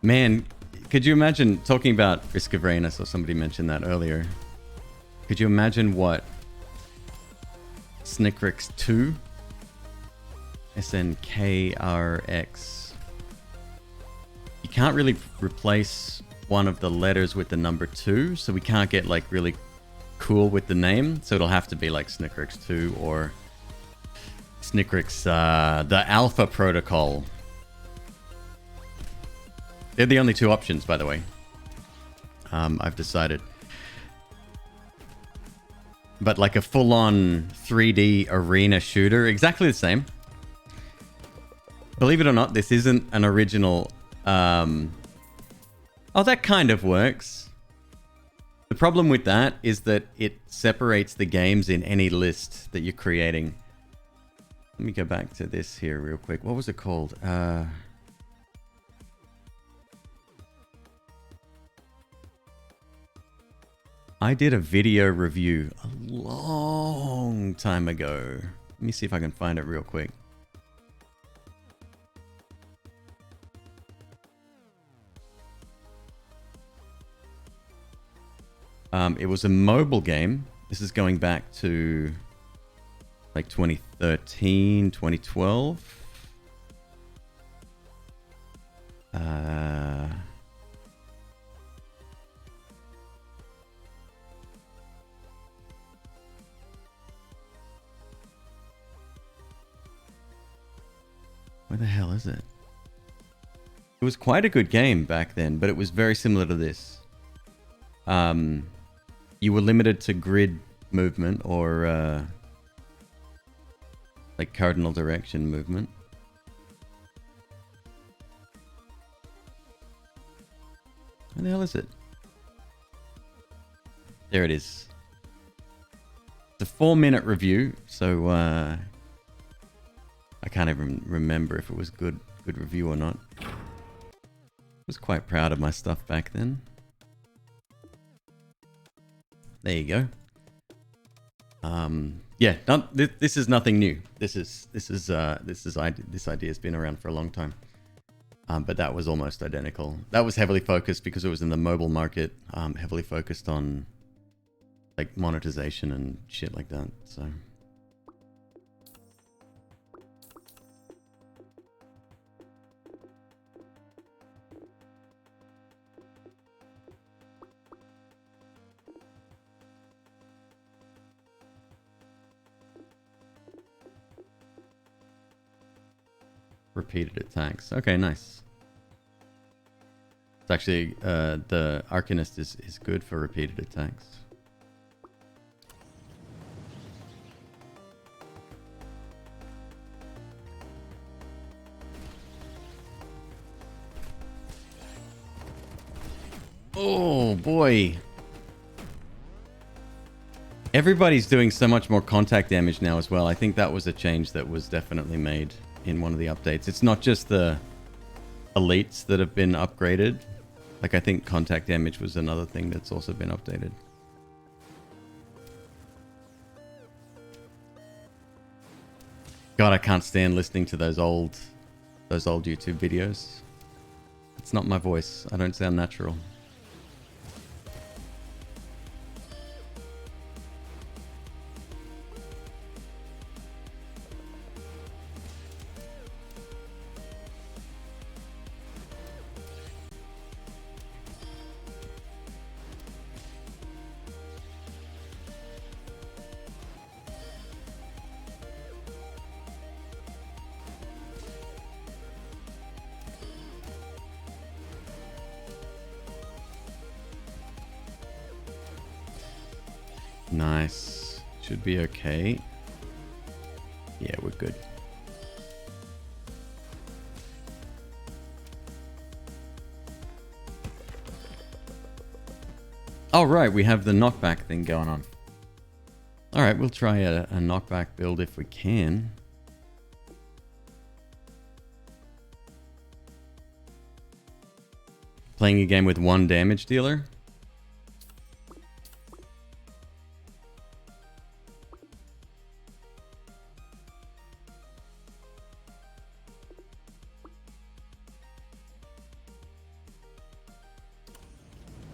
Man, could you imagine talking about Risk of Rain? I saw somebody mention that earlier. Could you imagine what SNKRX 2, SNKRX, you can't really replace one of the letters with the number 2, so we can't get like really cool with the name, so it'll have to be like SNKRX 2 or SNKRX, the Alpha Protocol. They're the only two options, by the way. I've decided. But like a full-on 3D arena shooter, exactly the same. Believe it or not, this isn't an original... Oh, that kind of works. The problem with that is that it separates the games in any list that you're creating. Let me go back to this here real quick. What was it called? I did a video review a long time ago. Let me see if I can find it real quick. It was a mobile game. This is going back to like 2013, 2012. Where the hell is it? It was quite a good game back then, but it was very similar to this. You were limited to grid movement or like cardinal direction movement. Where the hell is it? There it is. It's a 4-minute review, so I can't even remember if it was good review or not. I was quite proud of my stuff back then. There you go. Yeah, this is nothing new. This idea has been around for a long time. But that was almost identical. That was heavily focused because it was in the mobile market, heavily focused on like monetization and shit like that. So repeated attacks. Okay, nice. It's actually the Arcanist is good for repeated attacks. Oh boy. Everybody's doing so much more contact damage now as well. I think that was a change that was definitely made in one of the updates. It's not just the elites that have been upgraded. Like I think contact damage was another thing that's also been updated. God, I can't stand listening to those old YouTube videos. It's not my voice. I don't sound natural. Nice. Should be okay. Yeah, we're good. Oh, right, we have the knockback thing going on. Alright, we'll try a knockback build if we can. Playing a game with one damage dealer.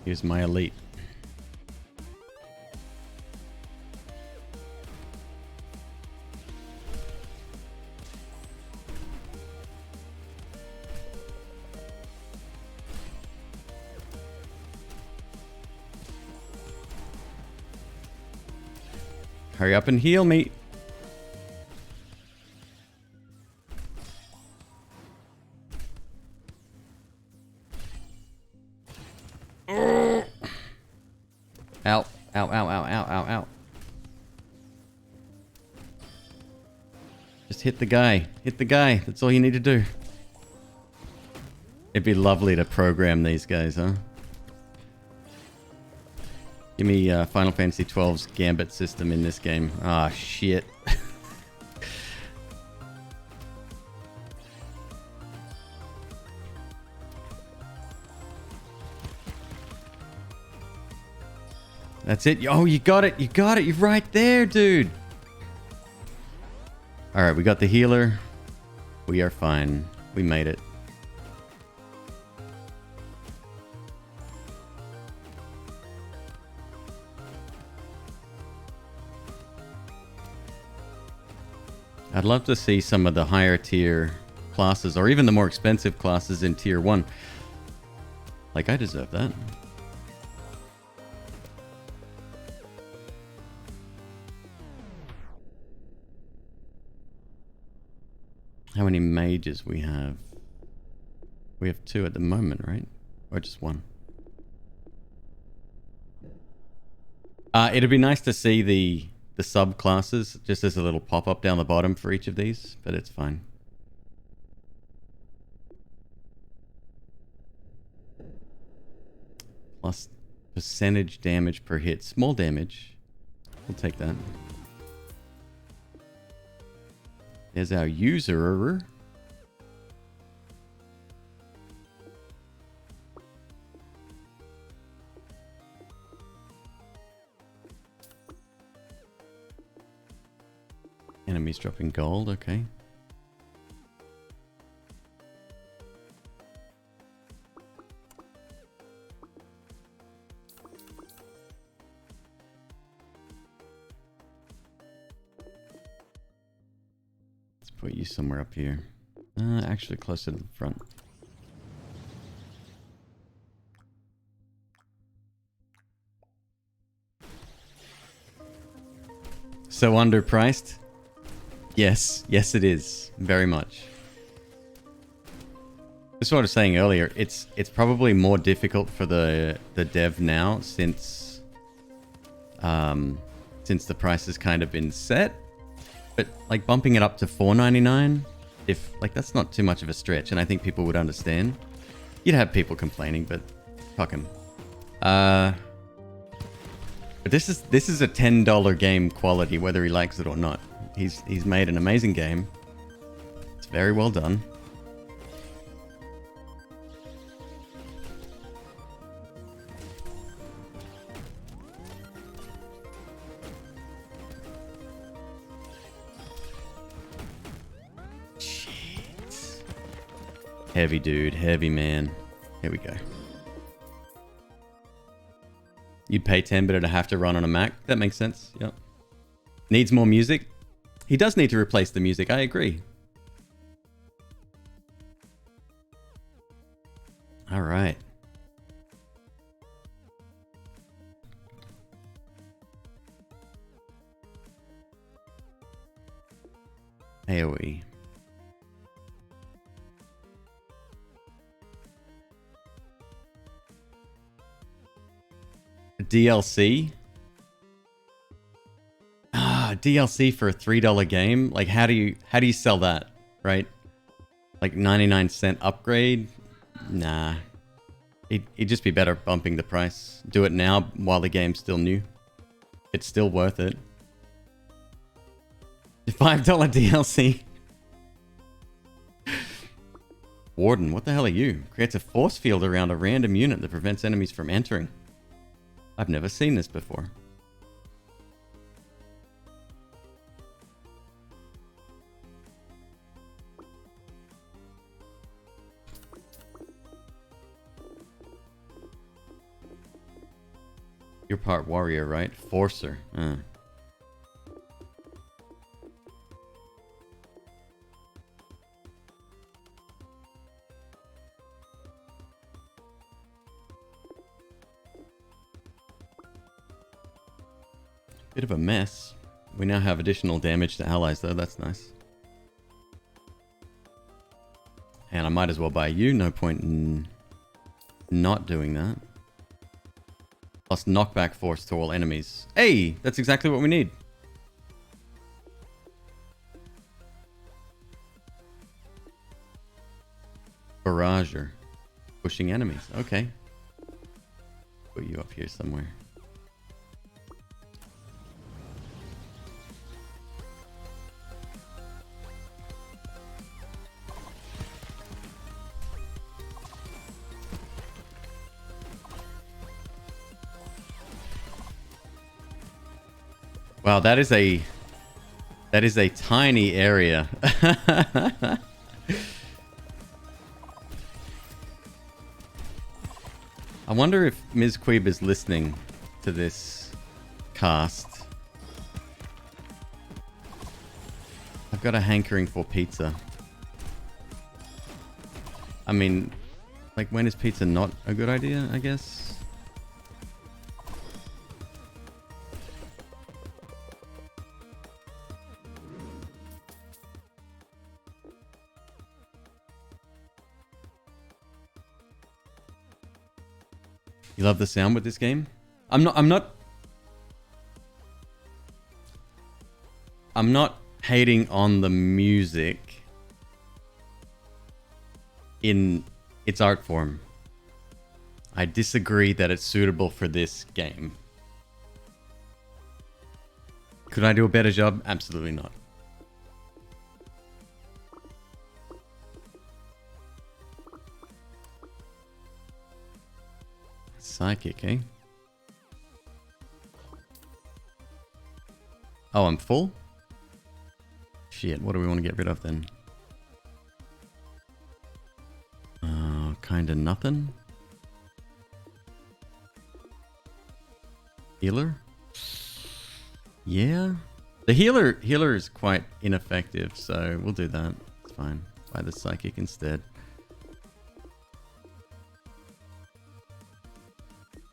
Here's my elite. Hurry up and heal me. Ow. Ow, ow, ow, ow, ow, ow. Just hit the guy. Hit the guy. That's all you need to do. It'd be lovely to program these guys, huh? Give me Final Fantasy XII's Gambit system in this game. Ah, shit. That's it. Oh, you got it. You got it. You're right there, dude. All right, we got the healer. We are fine. We made it. I'd love to see some of the higher tier classes, or even the more expensive classes in tier 1. Like, I deserve that. How many mages we have? We have 2 at the moment, right? Or just 1? It'd be nice to see the subclasses just as a little pop-up down the bottom for each of these, but it's fine. Plus percentage damage per hit. Small damage. We'll take that. There's our user. Enemies dropping gold, okay. Let's put you somewhere up here. Actually closer to the front. So underpriced? Yes, yes it is. Very much. That's what I was saying earlier. It's probably more difficult for the dev now since the price has kind of been set. But like bumping it up to $4.99, if like that's not too much of a stretch, and I think people would understand. You'd have people complaining, but fuck 'em. But this is a $10 game quality, whether he likes it or not. He's made an amazing game. It's very well done. Shit. Heavy dude, heavy man. Here we go. You'd pay 10, but it'd have to run on a Mac. That makes sense. Yep. Needs more music. He does need to replace the music. I agree. All right. AoE. DLC? DLC for a $3 game? Like, how do you sell that, right? Like 99-cent upgrade? Nah. It'd just be better bumping the price. Do it now while the game's still new. It's still worth it. $5 DLC. Warden, what the hell are you? Creates a force field around a random unit that prevents enemies from entering. I've never seen this before. You're part warrior, right? Forcer. Bit of a mess. We now have additional damage to allies though, that's nice. And I might as well buy you, no point in not doing that. Plus knockback force to all enemies. Hey, that's exactly what we need. Barrager. Pushing enemies, okay. Put you up here somewhere. Wow, that is a tiny area. I wonder if McQueeb is listening to this cast. I've got a hankering for pizza. I mean, like, when is pizza not a good idea, I guess? You love the sound with this game? I'm not hating on the music in its art form. I disagree that it's suitable for this game. Could I do a better job? Absolutely not. Psychic, eh? Oh, I'm full? Shit, what do we want to get rid of then? Kinda nothing. Healer? Yeah. The healer is quite ineffective, so we'll do that. It's fine. Buy the psychic instead.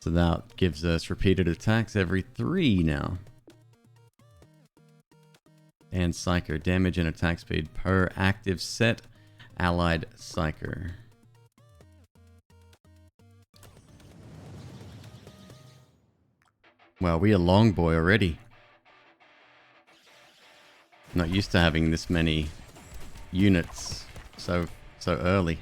So that gives us repeated attacks every 3 now. And Psyker. Damage and attack speed per active set allied Psyker. Wow, we are long boy already. Not used to having this many units so early.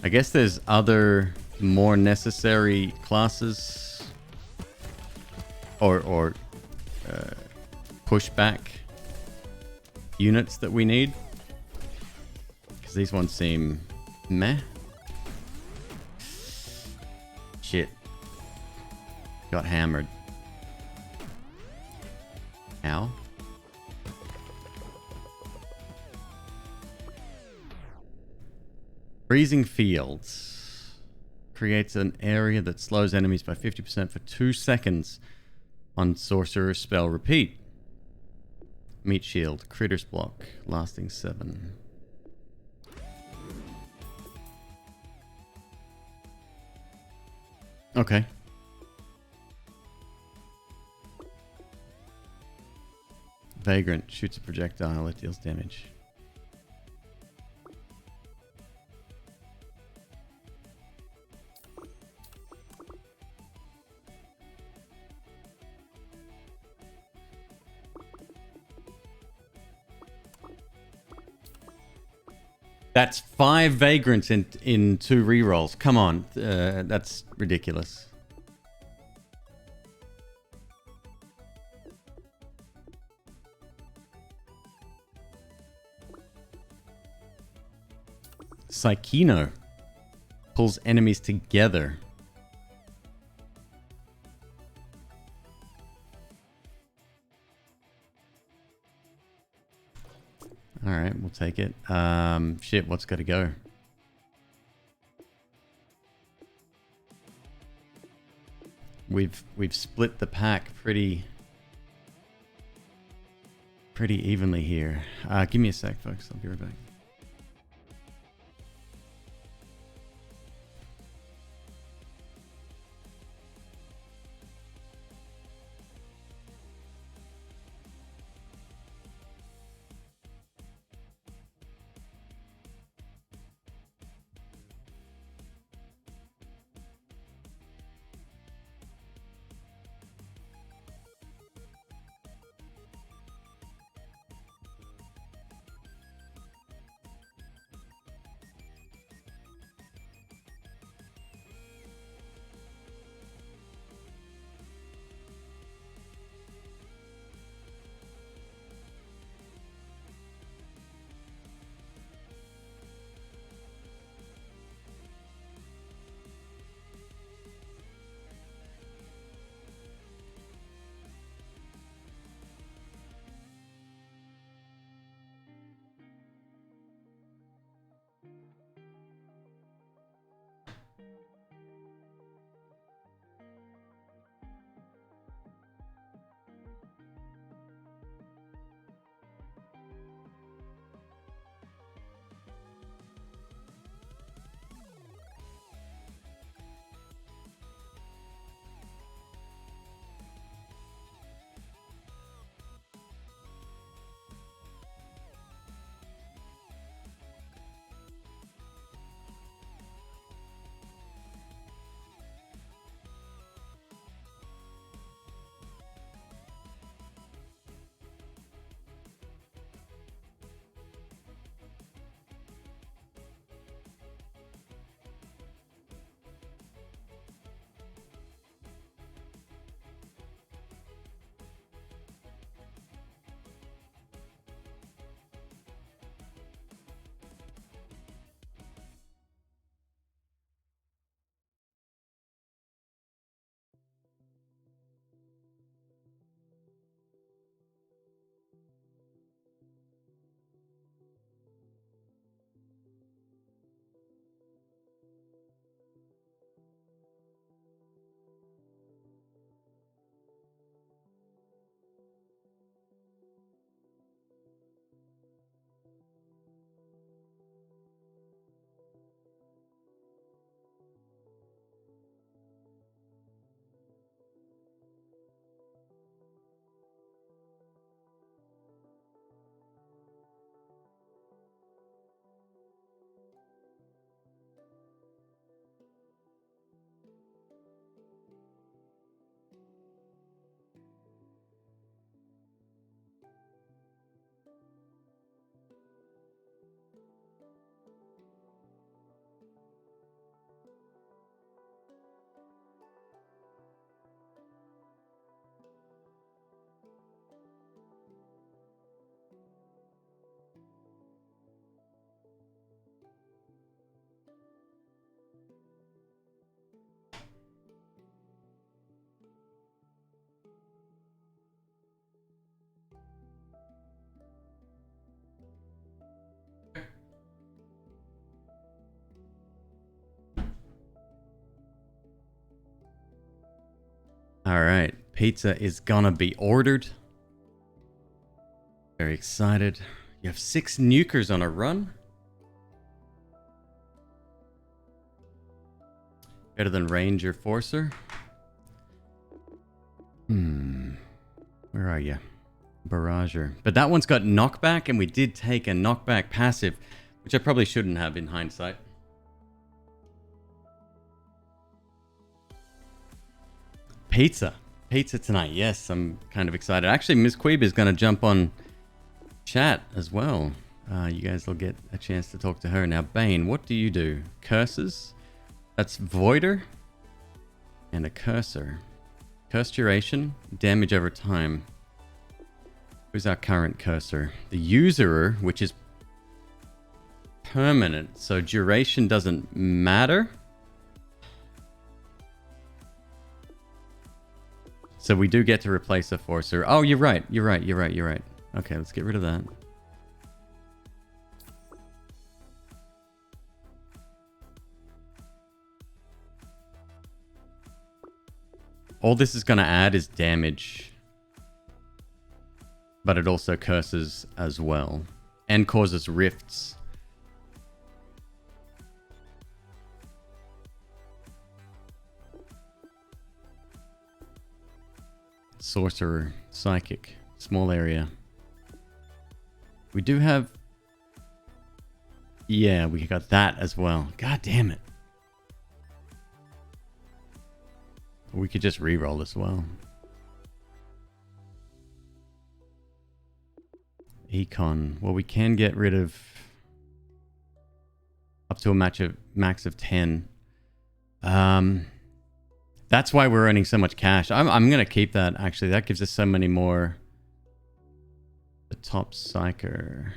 I guess there's other more necessary classes or pushback units that we need, because these ones seem meh. Shit. Got hammered. Ow. Freezing Fields creates an area that slows enemies by 50% for 2 seconds On sorcerer spell repeat. Meat shield, critters block, lasting 7. Okay. Vagrant shoots a projectile, it deals damage. That's 5 vagrants in 2 rerolls. Come on, that's ridiculous. Psychino pulls enemies together. All right, we'll take it. Shit, what's got to go? We've split the pack pretty evenly here. Give me a sec, folks. I'll be right back. All right. pizza is gonna be ordered. Very excited. You have 6 nukers on a run. Better than Ranger Forcer. Where are you? Barrager. But that one's got knockback, and we did take a knockback passive, which I probably shouldn't have in hindsight. Pizza. Pizza tonight. Yes, I'm kind of excited. Actually, McQueeb is going to jump on chat as well. You guys will get a chance to talk to her. Now, Bane, what do you do? Curses? That's Voider and a Cursor. Curse duration, damage over time. Who's our current Cursor? The Usurer, which is permanent, so duration doesn't matter. So we do get to replace a Forcer. Oh, you're right. You're right. Okay, let's get rid of that. All this is going to add is damage. But it also curses as well. And causes rifts. Sorcerer, Psychic, small area. We do have... Yeah, we got that as well. God damn it. We could just reroll as well. Econ. Well, we can get rid of up to a max of 10. That's why we're earning so much cash. I'm going to keep that, actually. That gives us so many more. The top psyker.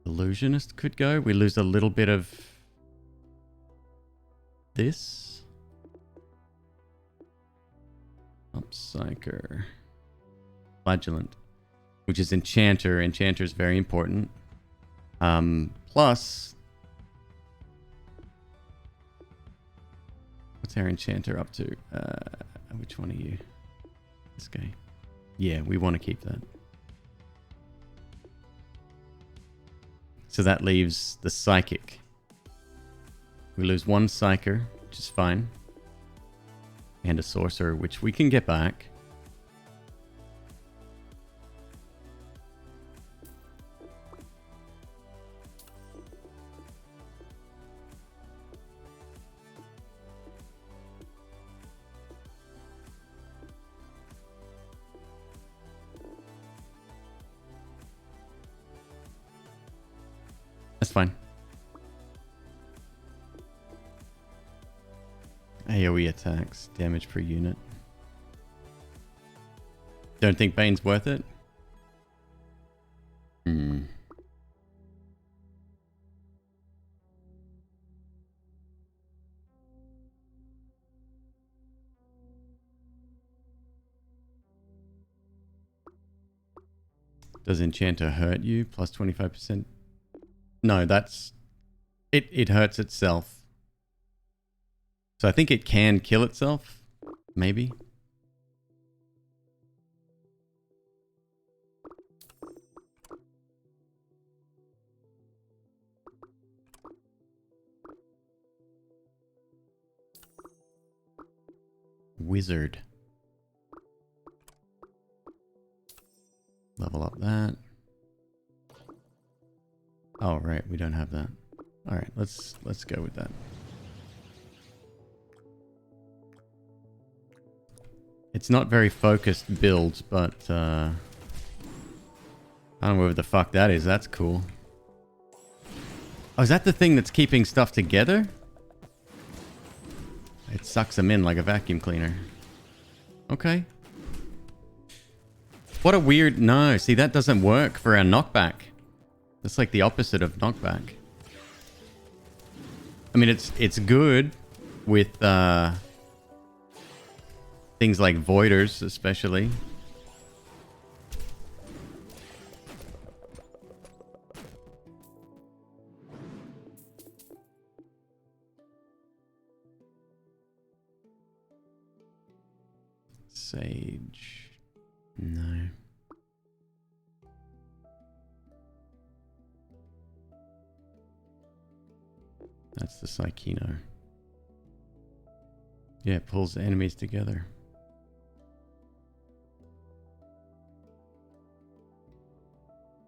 Illusionist could go. We lose a little bit of this. Top psyker. Flagellant. Which is Enchanter. Enchanter is very important. Plus... What's our Enchanter up to? Which one are you? This guy. Yeah, we want to keep that. So that leaves the Psychic. We lose one Psyker, which is fine. And a Sorcerer, which we can get back. That's fine. AoE attacks, damage per unit. Don't think Bane's worth it? Does Enchanter hurt you? Plus 25%? No, that's... It hurts itself. So I think it can kill itself. Maybe. Wizard. Level up that. Oh, right, we don't have that. All right, let's go with that. It's not very focused build, but I don't know what the fuck that is. That's cool. Oh, is that the thing that's keeping stuff together? It sucks them in like a vacuum cleaner. Okay. What a weird... No, see, that doesn't work for our knockback. That's like the opposite of knockback. I mean, it's good with things like Voiders, especially. damage. No. That's the Psychino. Yeah, it pulls the enemies together.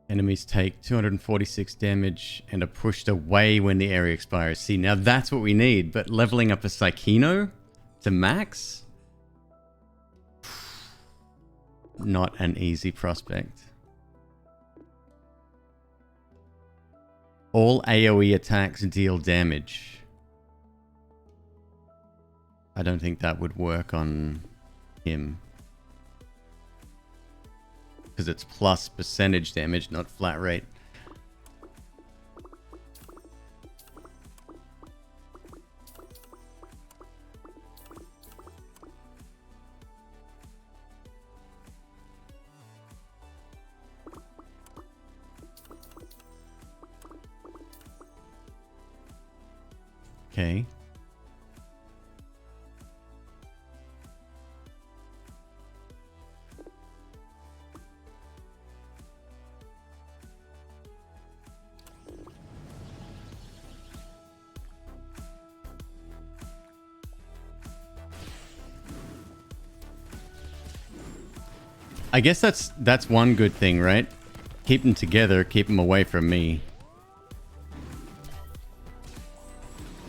Enemies take 246 damage and are pushed away when the area expires. See, now that's what we need, but leveling up a Psychino to max? Not an easy prospect. All AoE attacks deal damage. I don't think that would work on him. Because it's plus percentage damage, not flat rate. Okay. I guess that's one good thing, right? Keep them together, keep them away from me.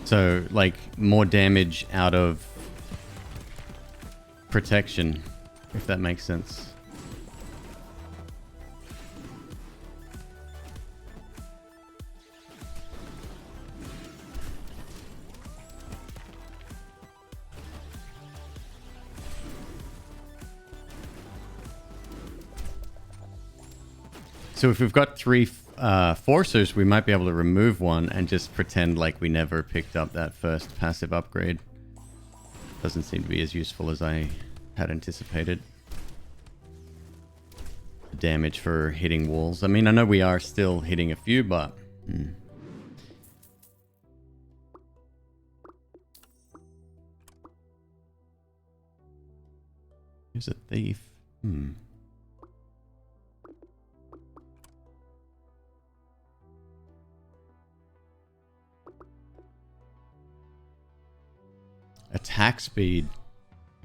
So, like, more damage out of protection, if that makes sense. So if we've got three forcers, we might be able to remove one and just pretend like we never picked up that first passive upgrade. Doesn't seem to be as useful as I had anticipated. Damage for hitting walls. I mean, I know we are still hitting a few, but... Here's a thief. Attack speed.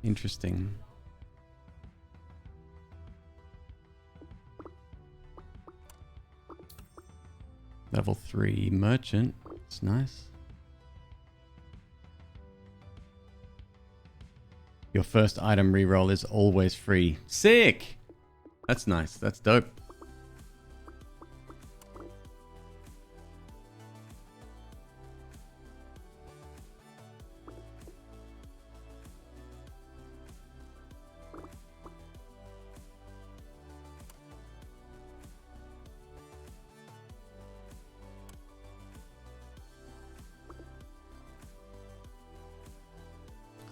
Interesting. Level 3 merchant. It's nice. Your first item reroll is always free. Sick! That's nice. That's dope.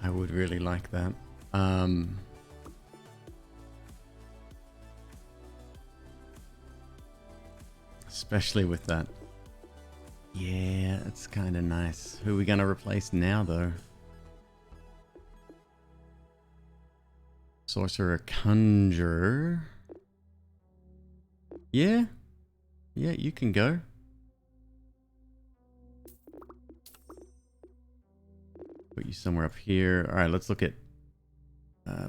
I would really like that. Especially with that. Yeah, it's kind of nice. Who are we going to replace now, though? Sorcerer, Conjurer. Yeah. Yeah, you can go. Put you somewhere up here. All right, let's look at...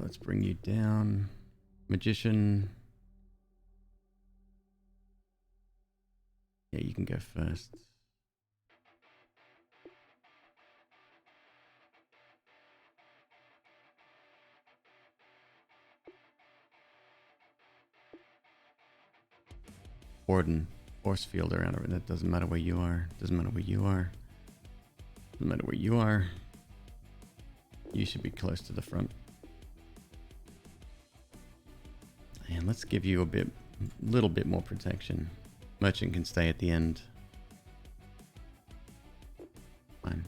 let's bring you down. Magician. Yeah, you can go first. Warden. Force field around it. That doesn't matter where you are. Doesn't matter where you are. Doesn't matter where you are. You should be close to the front. And let's give you a little bit more protection. Merchant can stay at the end. Fine.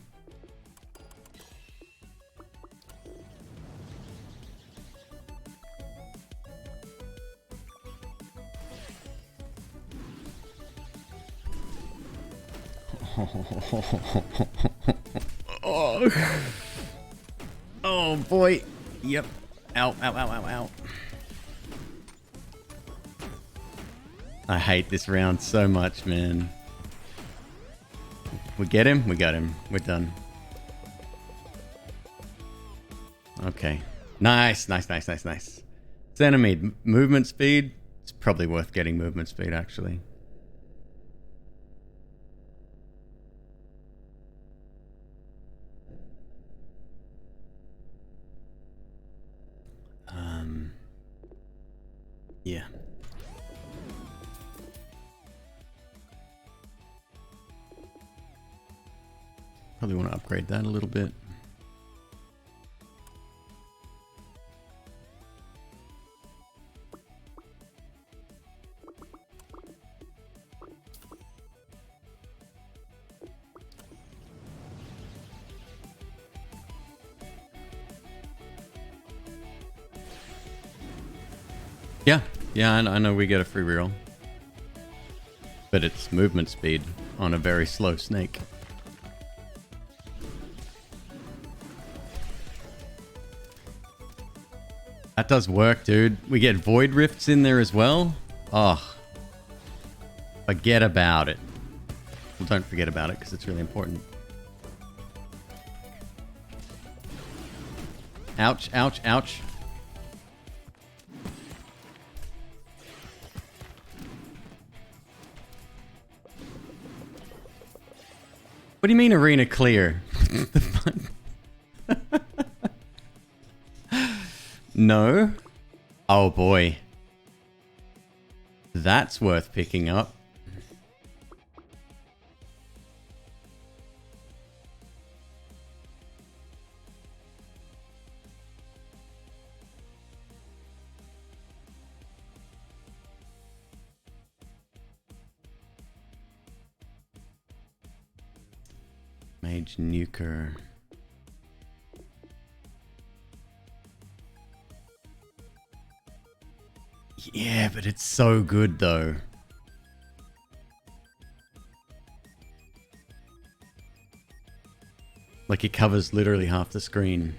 Oh boy. Yep. Ow, ow, ow, ow, ow. I hate this round so much, man. We get him? We got him. We're done. Okay. Nice, nice, nice, nice, nice. Centimede. Movement speed. It's probably worth getting movement speed, actually. Yeah. Probably want to upgrade that a little bit. Yeah, yeah, I know we get a free reroll. But it's movement speed on a very slow snake. That does work, dude. We get void rifts in there as well. Oh. Forget about it. Well, don't forget about it because it's really important. Ouch, ouch, ouch. What do you mean arena clear? No. Oh boy. That's worth picking up. Mage Nuker. Yeah, but it's so good though. Like it covers literally half the screen.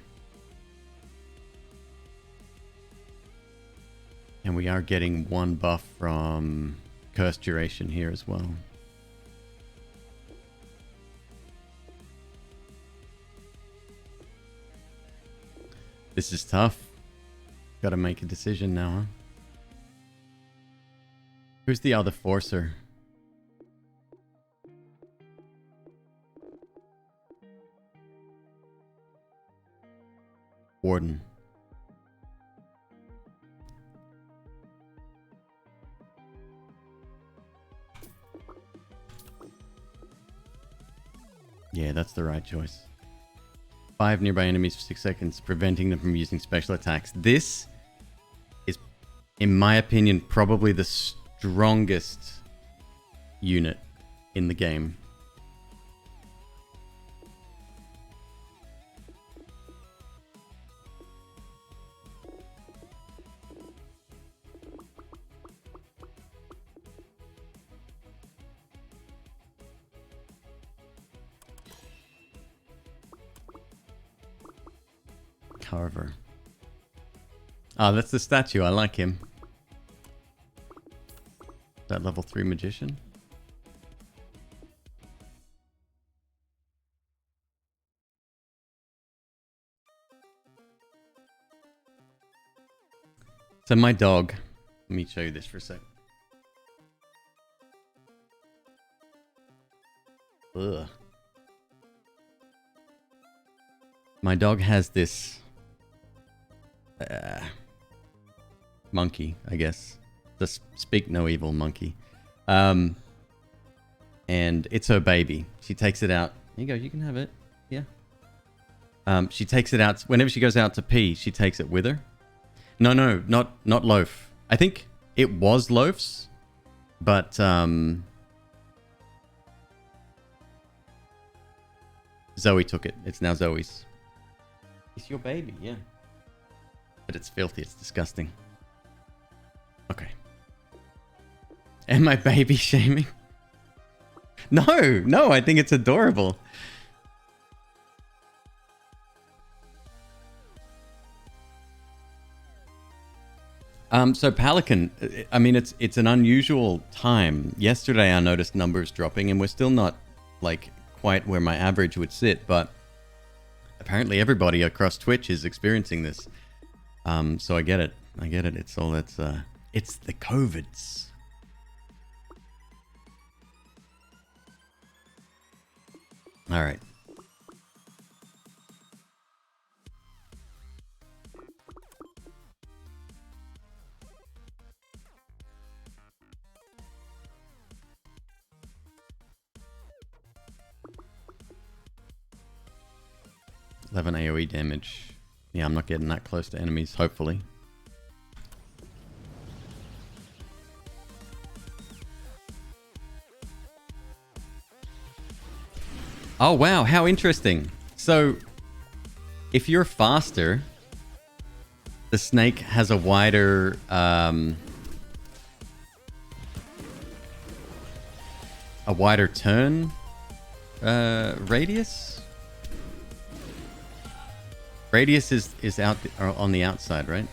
And we are getting one buff from Curse Duration here as well. This is tough. Gotta make a decision now, huh? Who's the other Forcer? Warden. Yeah, that's the right choice. 5 nearby enemies for 6 seconds, preventing them from using special attacks. This is, in my opinion, probably the strongest unit in the game. Carver. Ah, that's the statue. I like him. That level 3 magician. So my dog. Let me show you this for a sec. Ugh. My dog has this monkey, I guess. The speak no evil monkey. And it's her baby. She takes it out. Here you go, you can have it. Yeah. She takes it out. Whenever she goes out to pee, she takes it with her. No, not Loaf. I think it was Loaf's, but Zoe took it. It's now Zoe's. It's your baby, yeah. But it's filthy. It's disgusting. Okay. Am I baby shaming? No, I think it's adorable. So Pelican, I mean, it's an unusual time. Yesterday I noticed numbers dropping, and we're still not like quite where my average would sit, but apparently everybody across Twitch is experiencing this. So I get it. I get it. It's all it's the COVIDs. All right. $11 AoE damage. Yeah, I'm not getting that close to enemies, hopefully. Oh, wow. How interesting. So, if you're faster, the snake has a wider... a wider turn radius? Radius is out on the outside, right?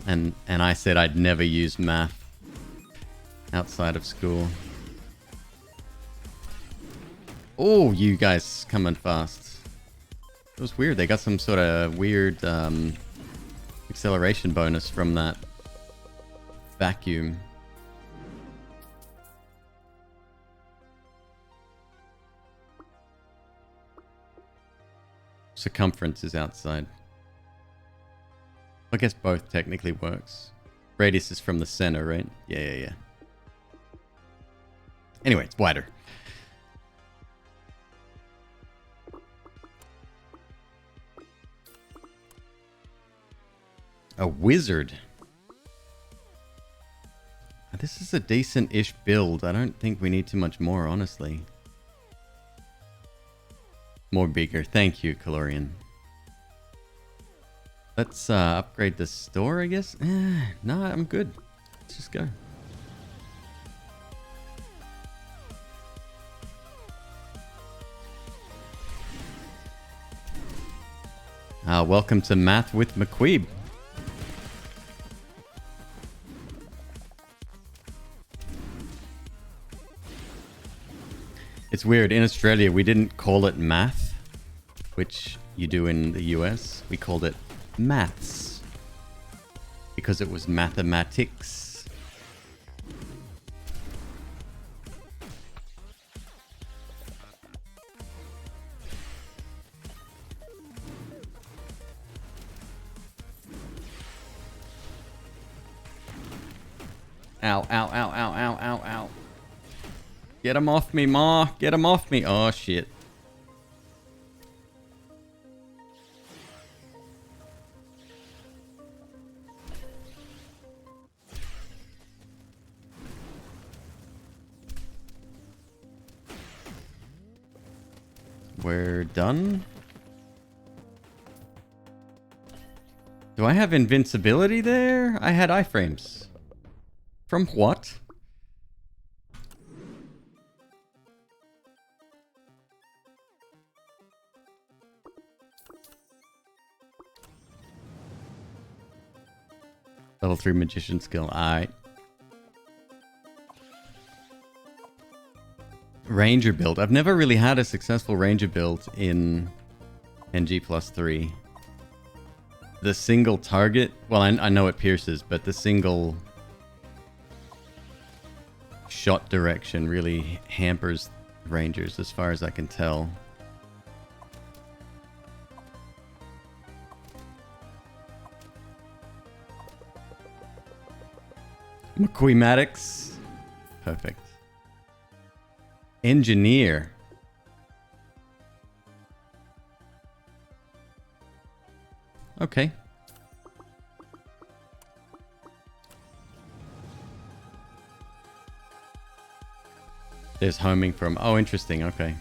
And I said I'd never use math outside of school. Oh, you guys coming fast. It was weird. They got some sort of weird acceleration bonus from that vacuum. Circumference is outside. I guess both technically works. Radius is from the center, right? Yeah. Anyway, it's wider. A wizard. This is a decent-ish build. I don't think we need too much more, honestly. More bigger. Thank you, Calorian. Let's upgrade the store, I guess? No, I'm good. Let's just go. Welcome to Math with McQueeb. It's weird. In Australia, we didn't call it math, which you do in the US. We called it maths because it was mathematics. Ow, ow, ow, ow, ow, ow, ow. Get him off me, Ma. Get him off me. Oh, shit. We're done. Do I have invincibility there? I had iframes. From what? Level 3 magician skill. Alright. Ranger build. I've never really had a successful ranger build in NG+3. The single target... Well, I know it pierces, but the single shot direction really hampers rangers as far as I can tell. McQueematics. Perfect. Engineer. Okay. There's homing from... Oh, interesting. Okay.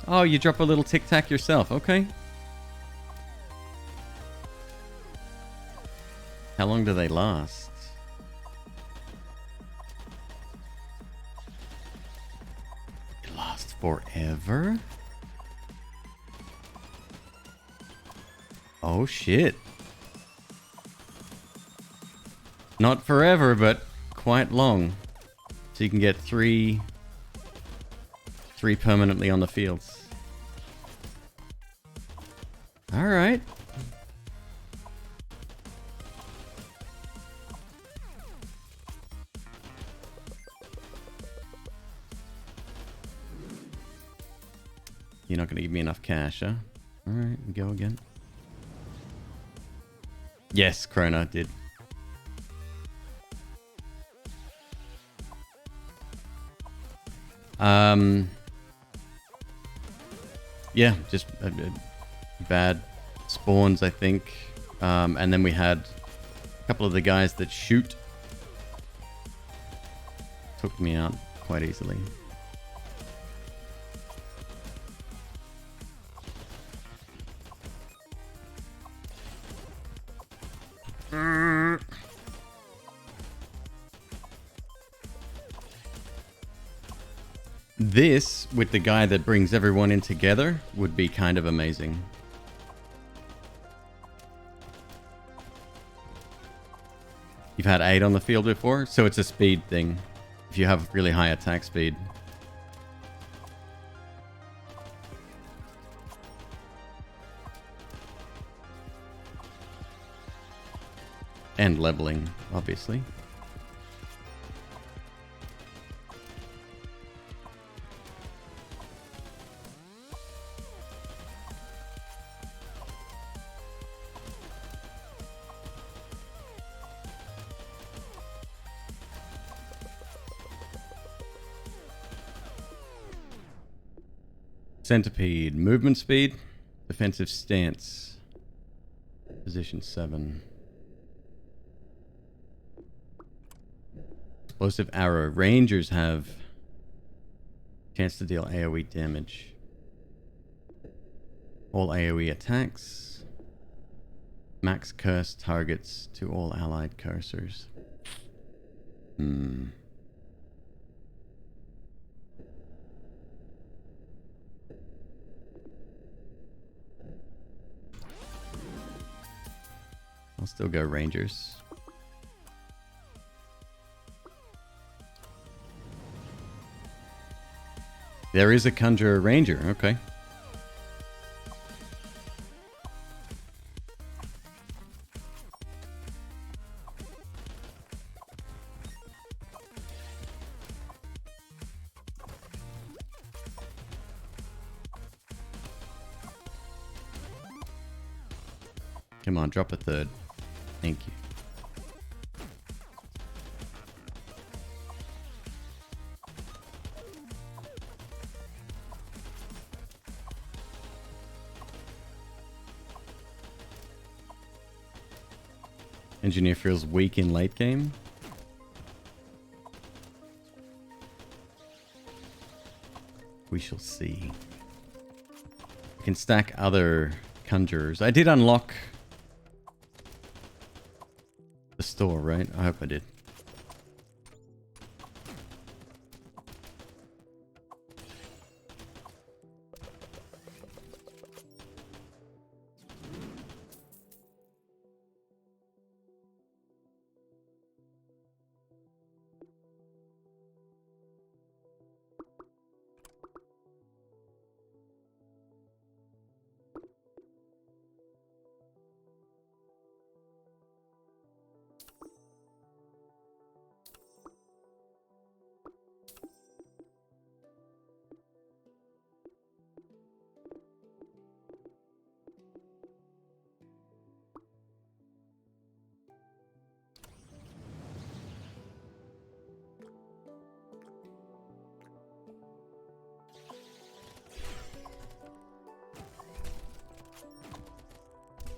Oh, you drop a little tic-tac yourself. Okay. How long do they last? They last forever? Oh shit. Not forever, but quite long. So you can get three permanently on the fields. Alright. You're not going to give me enough cash, huh? Alright, go again. Yes, Krona did. Yeah, just bad spawns, I think. And then we had a couple of the guys that shoot. Took me out quite easily. This, with the guy that brings everyone in together, would be kind of amazing. You've had 8 on the field before, so it's a speed thing. If you have really high attack speed. And leveling, obviously. Centipede, movement speed, defensive stance, position 7. Explosive arrow. Rangers have chance to deal AoE damage. All AoE attacks. Max curse targets to all allied cursors. I'll still go Rangers. There is a Conjurer Ranger, okay. Come on, drop a third. Thank you. Engineer feels weak in late game. We shall see. We can stack other conjurers. I did unlock the store, right? I hope I did.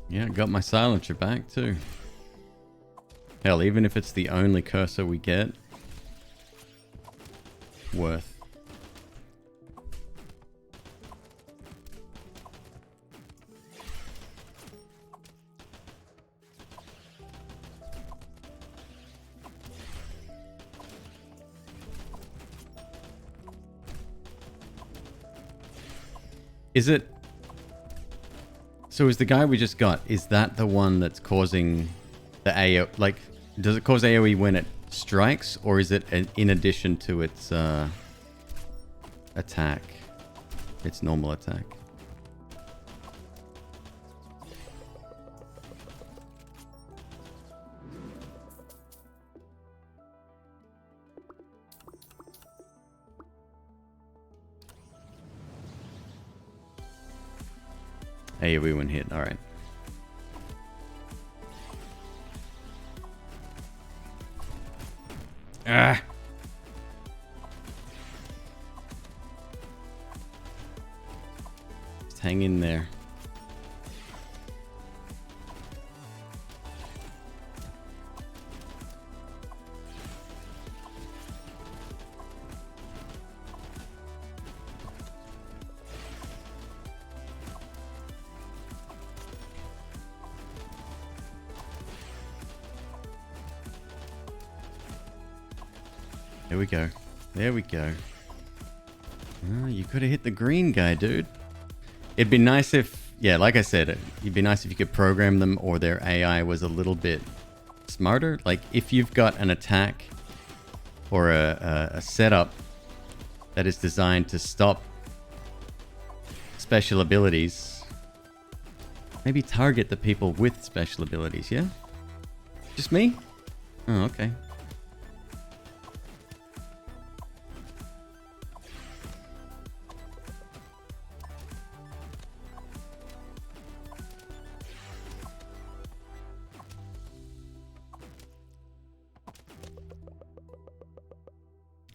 Yeah, got my silencer back too. Hell, even if it's the only cursor we get, worth. Is it... So is the guy we just got, is that the one that's causing the AO... Like, does it cause AoE when it strikes, or is it in addition to its attack? Its normal attack? AoE when hit, alright. Ah! Just hang in there. There we go. There we go. Oh, you could have hit the green guy, dude. It'd be nice if, yeah, like I said, it'd be nice if you could program them or their AI was a little bit smarter. Like if you've got an attack or a setup that is designed to stop special abilities, maybe target the people with special abilities, yeah? Just me? Oh, okay.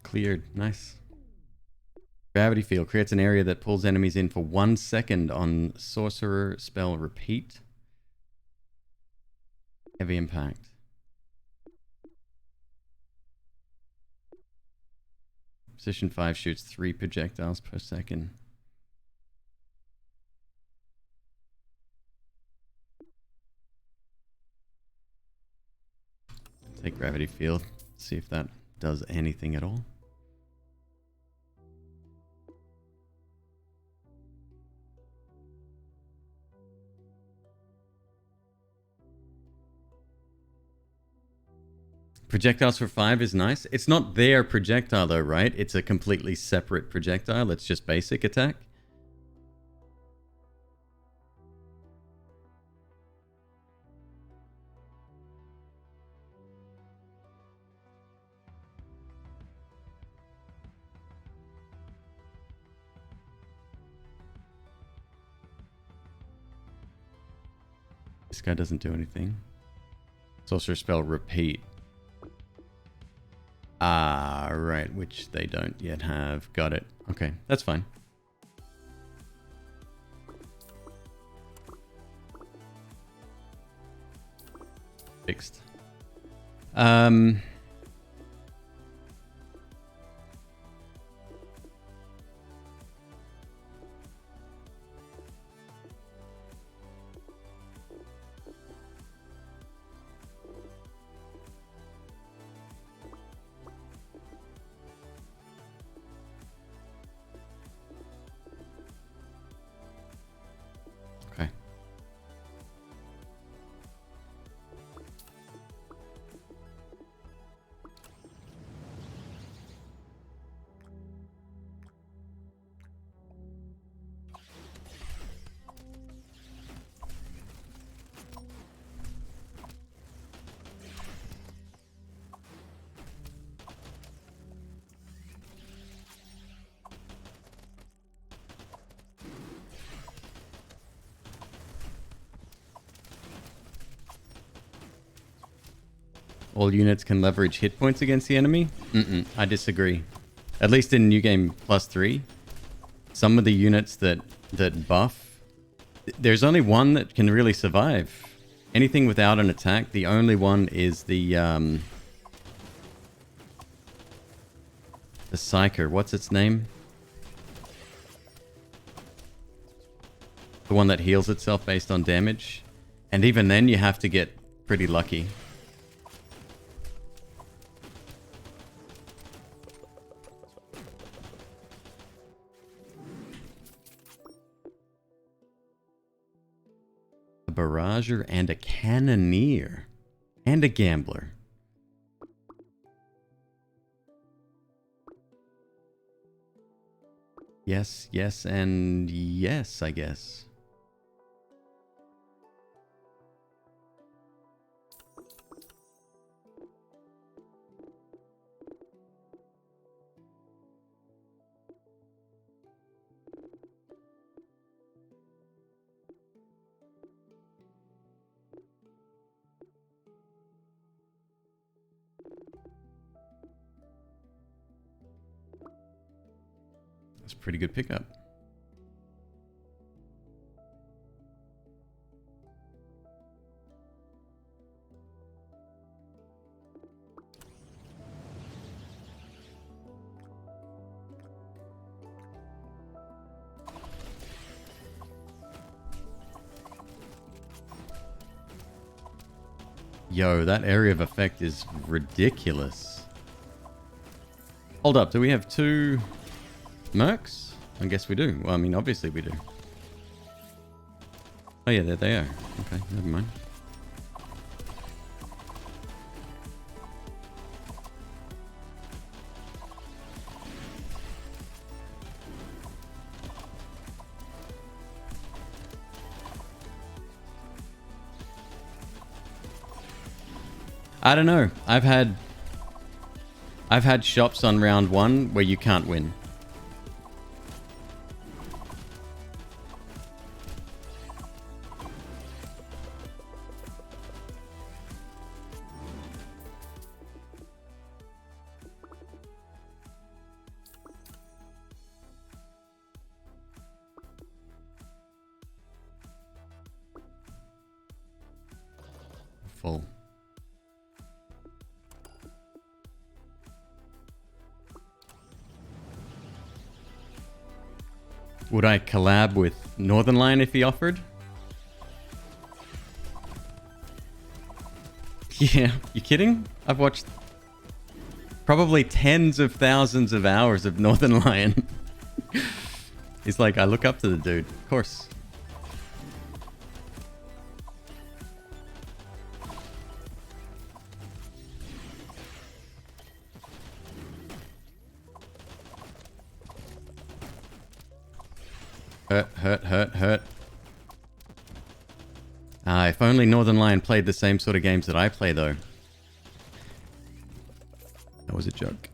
Cleared. Nice. Gravity field creates an area that pulls enemies in for 1 second on sorcerer spell repeat. Heavy impact. Position 5 shoots 3 projectiles per second. Take gravity field. See if that does anything at all. Projectiles for 5 is nice. It's not their projectile though, right? It's a completely separate projectile. It's just basic attack. This guy doesn't do anything. Sorcerer spell repeat. Ah, right, which they don't yet have. Got it. Okay, that's fine. Fixed. All units can leverage hit points against the enemy? I disagree. At least in New Game +3, some of the units that buff, there's only one that can really survive. Anything without an attack, the only one is the Psyker. What's its name? The one that heals itself based on damage. And even then, you have to get pretty lucky. A barrager and a cannoneer. And a gambler. Yes, yes, and yes, I guess. That's a pretty good pickup. Yo, that area of effect is ridiculous. Hold up, do we have 2 mercs? I guess we do. Well, I mean, obviously we do. Oh yeah, there they are. Okay, never mind. I don't know. I've had shops on round 1 where you can't win. Full. Would I collab with Northern Lion if he offered? Yeah, you kidding? I've watched probably tens of thousands of hours of Northern Lion. He's like, I look up to the dude. Of course. Hurt. If only Northern Lion played the same sort of games that I play, though. That was a joke.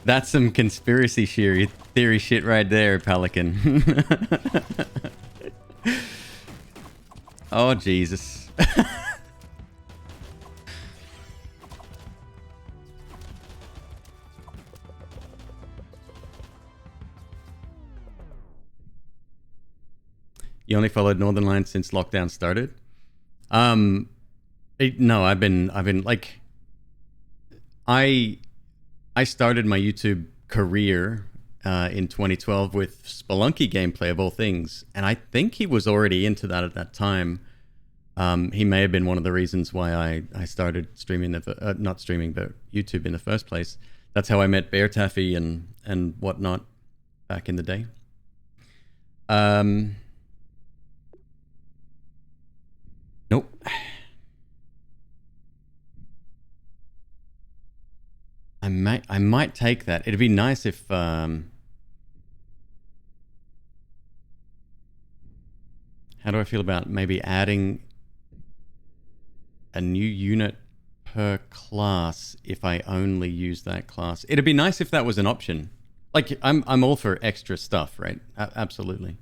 That's some conspiracy theory shit right there, Pelican. Oh, Jesus. You only followed Northern Lion since lockdown started? No, I've been like, I started my YouTube career in 2012 with Spelunky gameplay of all things, and I think he was already into that at that time. He may have been one of the reasons why I started streaming, not streaming, but YouTube in the first place. That's how I met Bear Taffy and whatnot back in the day. Nope. I might take that. It'd be nice if how do I feel about maybe adding a new unit per class if I only use that class? It'd be nice if that was an option. Like, I'm all for extra stuff, right? Absolutely.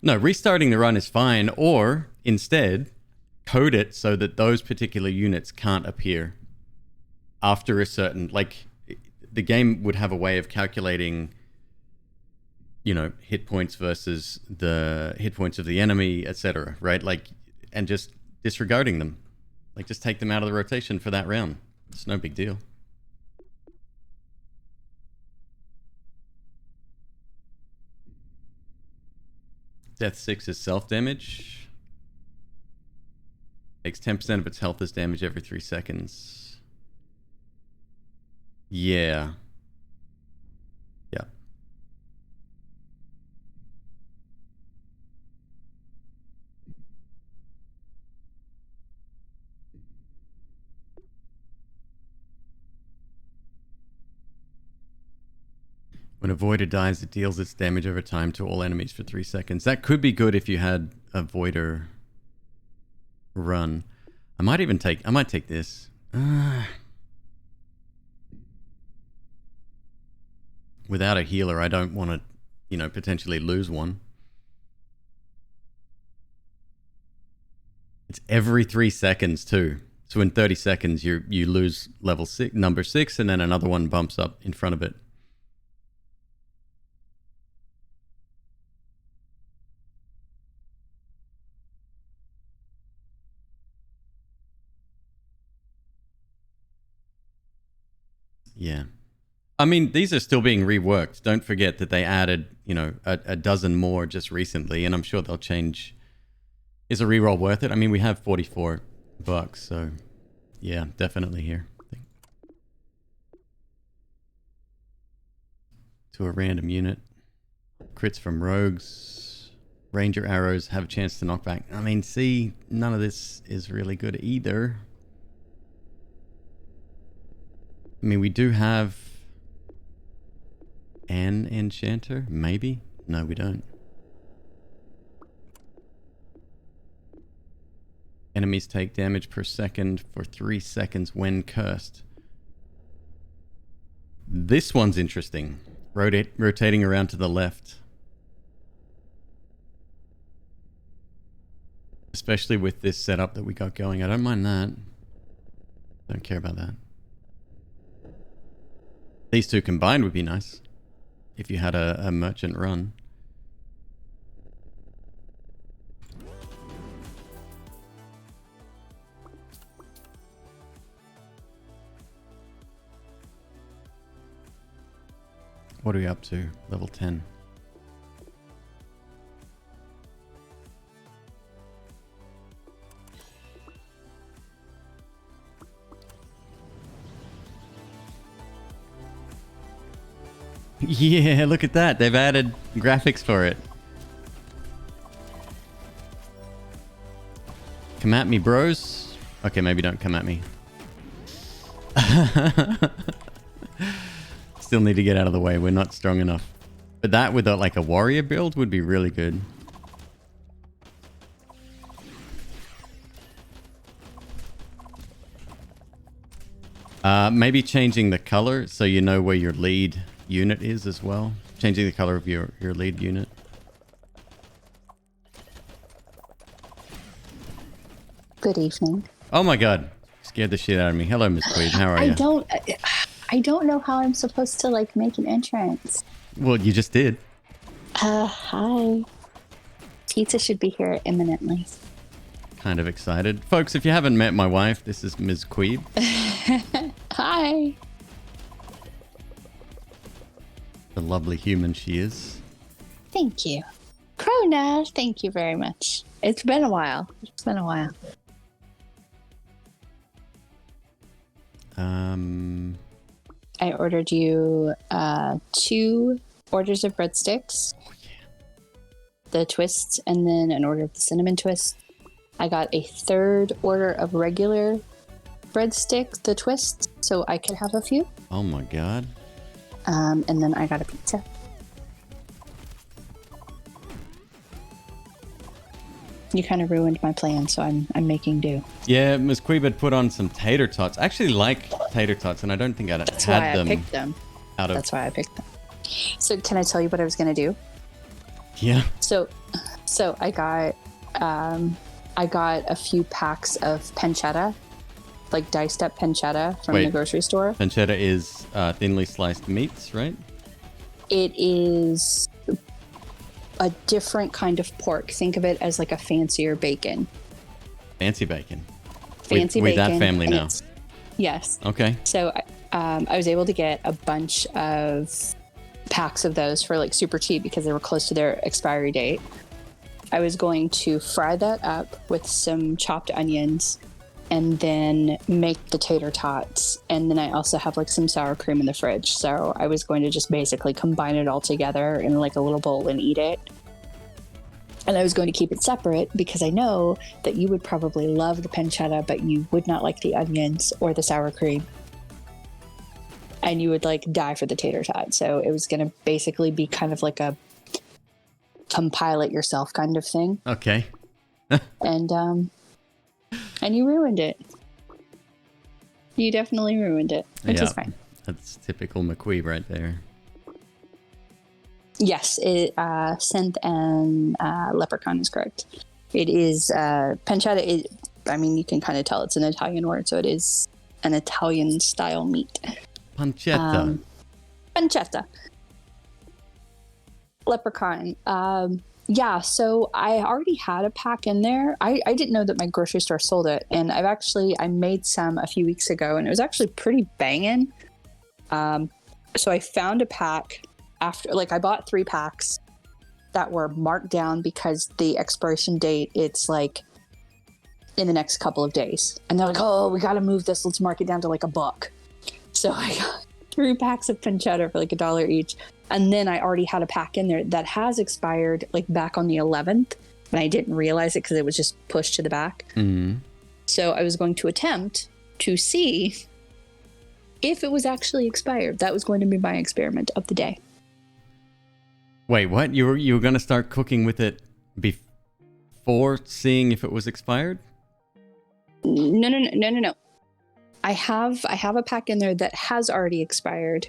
No, restarting the run is fine, or instead code it so that those particular units can't appear after a certain, like, the game would have a way of calculating, you know, hit points versus the hit points of the enemy, etc., right? Like, and just disregarding them. Like, just take them out of the rotation for that round. It's no big deal. Death 6 is self-damage. Takes 10% of its health as damage every 3 seconds. Yeah. Yeah. When a Voider dies, it deals its damage over time to all enemies for 3 seconds. That could be good if you had a Voider run. I might take this. Without a healer, I don't want to, you know, potentially lose one. It's every 3 seconds too. So in 30 seconds, you lose level 6, number 6, and then another one bumps up in front of it. Yeah. I mean, these are still being reworked. Don't forget that they added, you know, a dozen more just recently, and I'm sure they'll change. Is a reroll worth it? I mean, we have $44, so yeah, definitely here. To a random unit. Crits from rogues. Ranger arrows have a chance to knock back. I mean, see, none of this is really good either. I mean, we do have an enchanter, maybe? No, we don't. Enemies take damage per second for 3 seconds when cursed. This one's interesting. Rotating around to the left. Especially with this setup that we got going. I don't mind that. Don't care about that. These two combined would be nice. If you had a merchant run. What are we up to? Level 10. Yeah, look at that. They've added graphics for it. Come at me, bros. Okay, maybe don't come at me. Still need to get out of the way. We're not strong enough. But that with like a warrior build would be really good. Maybe changing the color so you know where your lead unit is as well. Changing the color of your lead unit. Good evening. Oh my god. Scared the shit out of me. Hello, Miss Queen. How are you? I don't know how I'm supposed to like make an entrance. Well, you just did. Hi. Pizza should be here imminently. Kind of excited. Folks, if you haven't met my wife, this is Ms. Queeb. Hi. The lovely human she is. Thank you. Krona, thank you very much. It's been a while. I ordered you 2 orders of breadsticks. Oh, yeah. The twists, and then an order of the cinnamon twist. I got a 3rd order of regular breadsticks, the twists, so I could have a few. Oh my god. And then I got a pizza. You kind of ruined my plan, so I'm making do. Yeah, Ms. Queeb had put on some tater tots. I actually like tater tots, and I don't think I'd That's had why them. I picked them. That's why I picked them. So can I tell you what I was going to do? Yeah. So I got a few packs of pancetta, like diced up pancetta from the grocery store. Pancetta is thinly sliced meats, right? It is a different kind of pork. Think of it as like a fancier bacon. Fancy bacon. Fancy with bacon. That family now. Yes. Okay. So I was able to get a bunch of packs of those for like super cheap because they were close to their expiry date. I was going to fry that up with some chopped onions and then make the tater tots. And then I also have like some sour cream in the fridge. So I was going to just basically combine it all together in like a little bowl and eat it. And I was going to keep it separate because I know that you would probably love the pancetta, but you would not like the onions or the sour cream. And you would like die for the tater tot. So it was going to basically be kind of like a compile it yourself kind of thing. Okay. And you ruined it. You definitely ruined it, which is fine. That's typical McQueeb right there. Yes, synth and leprechaun is correct. It is pancetta. I mean, you can kind of tell it's an Italian word, so it is an Italian style meat. Pancetta. Pancetta. Leprechaun. Yeah, so I already had a pack in there. I didn't know that my grocery store sold it, and I made some a few weeks ago, and it was actually pretty banging. So I found a pack after, like, I bought 3 packs that were marked down because the expiration date, it's like in the next couple of days, and they're like, oh, we got to move this. Let's mark it down to like $1. So I got 3 packs of pancetta for like $1 each. And then I already had a pack in there that has expired like back on the 11th. And I didn't realize it because it was just pushed to the back. Mm-hmm. So I was going to attempt to see if it was actually expired. That was going to be my experiment of the day. Wait, what? You were going to start cooking with it before seeing if it was expired? No. I have a pack in there that has already expired.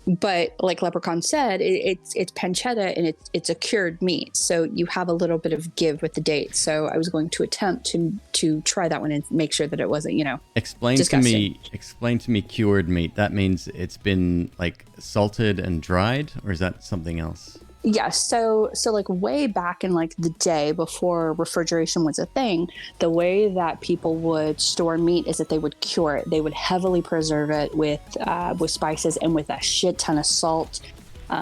But like Leprechaun said, it's pancetta and it's a cured meat, so you have a little bit of give with the date. So I was going to attempt to try that one and make sure that it wasn't, disgusting. Explain to me cured meat. That means it's been like salted and dried, or is that something else? Yeah, so like way back in like the day before refrigeration was a thing, the way that people would store meat is that they would cure it. They would heavily preserve it with spices and with a shit ton of salt.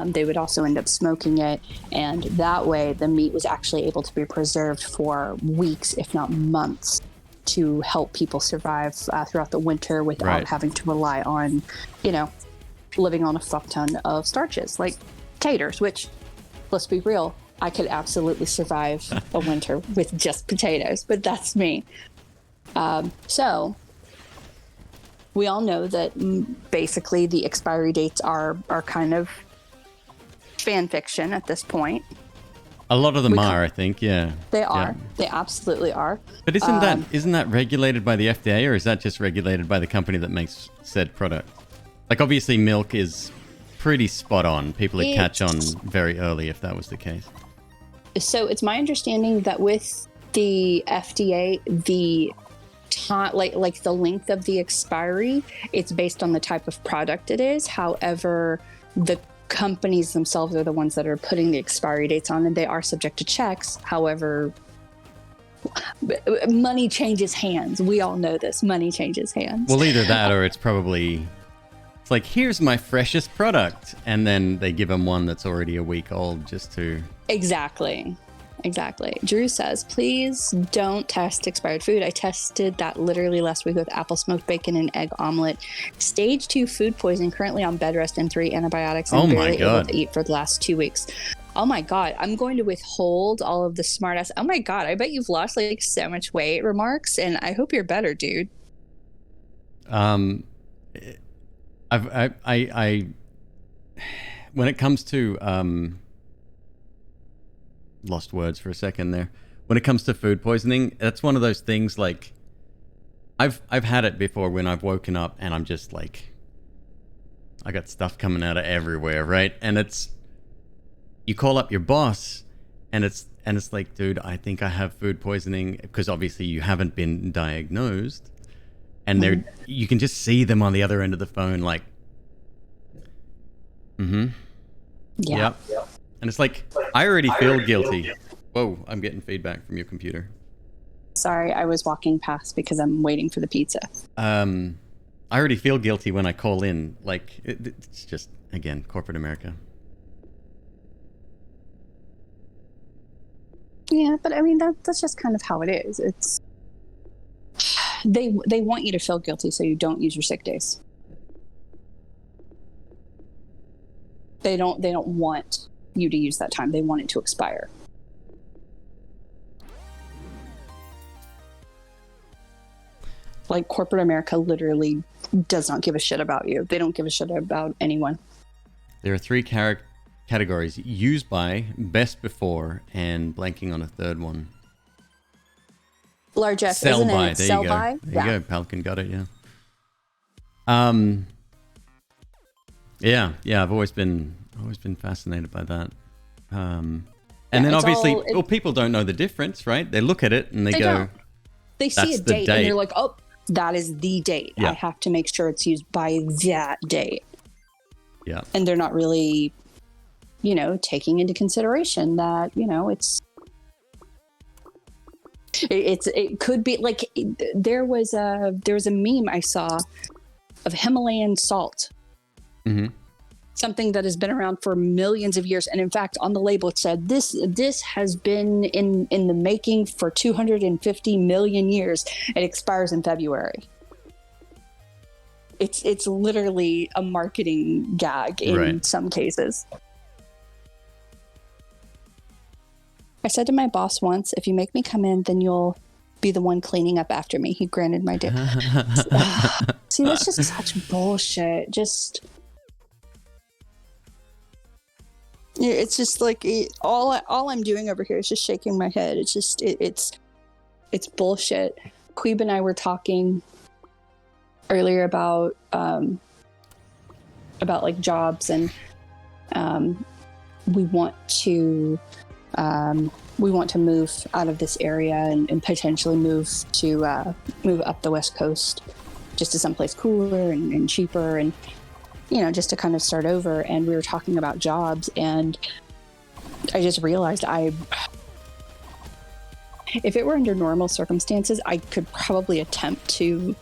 They would also end up smoking it, and that way the meat was actually able to be preserved for weeks, if not months, to help people survive throughout the winter without having to rely on, living on a fuck ton of starches like taters, which, let's be real, I could absolutely survive a winter with just potatoes, but that's me. So we all know that basically the expiry dates are kind of fan fiction at this point. A lot of them are, I think, yeah. They are. Yeah. They absolutely are. But isn't that regulated by the FDA, or is that just regulated by the company that makes said product? Like, obviously milk is pretty spot on. People would catch on very early if that was the case. So it's my understanding that with the FDA, the time, like the length of the expiry, it's based on the type of product it is. However, the companies themselves are the ones that are putting the expiry dates on, and they are subject to checks. However, money changes hands. We all know this. Money changes hands. Well, either that or it's like, here's my freshest product, and then they give them one that's already a week old just to... Exactly. Drew says, please don't test expired food. I tested that literally last week with apple smoked bacon and egg omelet. Stage 2 food poisoning, currently on bed rest and 3 antibiotics, and barely able to eat for the last 2 weeks. Oh my God, I'm going to withhold all of the smart ass. Oh my God, I bet you've lost like so much weight remarks, and I hope you're better, dude. I when it comes to lost words for a second there. When it comes to food poisoning, that's one of those things, like, I've had it before when I've woken up and I'm just like, I got stuff coming out of everywhere, right? And you call up your boss and it's like, dude, I think I have food poisoning, because obviously you haven't been diagnosed. And you can just see them on the other end of the phone, like, yeah. Yep. And it's like, I already feel guilty. Whoa, I'm getting feedback from your computer. Sorry, I was walking past because I'm waiting for the pizza. I already feel guilty when I call in. Like, it's just, again, corporate America. Yeah, but I mean that's just kind of how it is. It's they want you to feel guilty so you don't use your sick days. They don't want you to use that time. They want it to expire. Like corporate America literally does not give a shit about you. They don't give a shit about anyone. There are three categories: used by, best before, and blanking on a third one. Largesse, Sell isn't by. it? There Sell you go. by? There you go. Pelican got it. Yeah. Yeah. I've always been fascinated by that. And then obviously, people don't know the difference, right? They look at it and they go, don't. They see a date and they're like, oh, that is the date. Yeah. I have to make sure it's used by that date. Yeah. And they're not really, taking into consideration that, it could be like there was a meme I saw of Himalayan salt. Mm-hmm. Something that has been around for millions of years. And in fact, on the label, it said, this has been in the making for 250 million years. It expires in February. It's literally a marketing gag in some cases. I said to my boss once, if you make me come in, then you'll be the one cleaning up after me. He granted my due. See, that's just such bullshit. It's just like all I'm doing over here is just shaking my head. It's just it's bullshit. McQueeb and I were talking earlier about like jobs, and we want to move out of this area and potentially move up the West Coast, just to someplace cooler and cheaper, and just to kind of start over. And we were talking about jobs, and I just realized if it were under normal circumstances, I could probably attempt to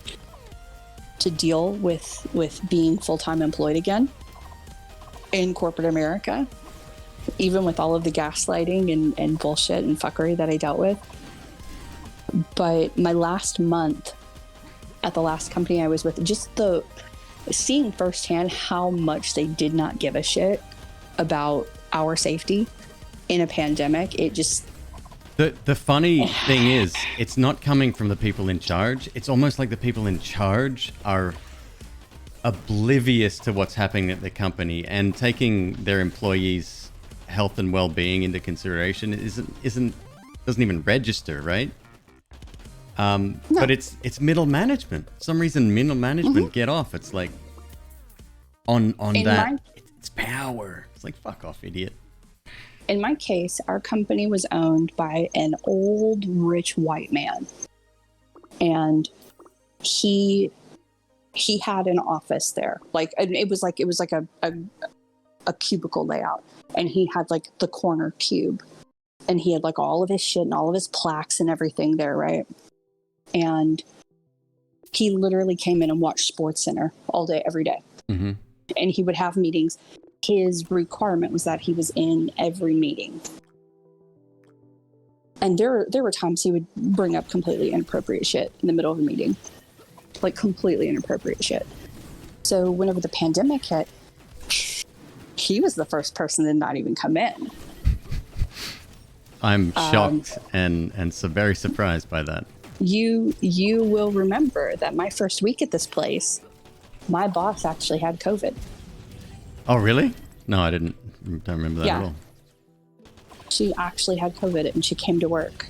deal with being full-time employed again in corporate America, even with all of the gaslighting and bullshit and fuckery that I dealt with. But my last month at the last company I was with, just seeing firsthand how much they did not give a shit about our safety in a pandemic, it just... The funny thing is, it's not coming from the people in charge. It's almost like the people in charge are oblivious to what's happening at the company, and taking their employees' health and well-being into consideration doesn't even register, right? No. But it's middle management. For some reason, middle management get off. It's like on that. It's power. It's like, fuck off, idiot. In my case, our company was owned by an old rich white man, and he had an office there. Like it was like a cubicle layout, and he had like the corner cube, and he had like all of his shit and all of his plaques and everything there, right? And he literally came in and watched SportsCenter all day, every day. Mm-hmm. And he would have meetings. His requirement was that he was in every meeting. And there were times he would bring up completely inappropriate shit in the middle of a meeting. Like completely inappropriate shit. So whenever the pandemic hit, he was the first person to not even come in. I'm shocked and so very surprised by that. You will remember that my first week at this place, my boss actually had COVID. Oh, really? No, I don't remember that at all. She actually had COVID, and she came to work.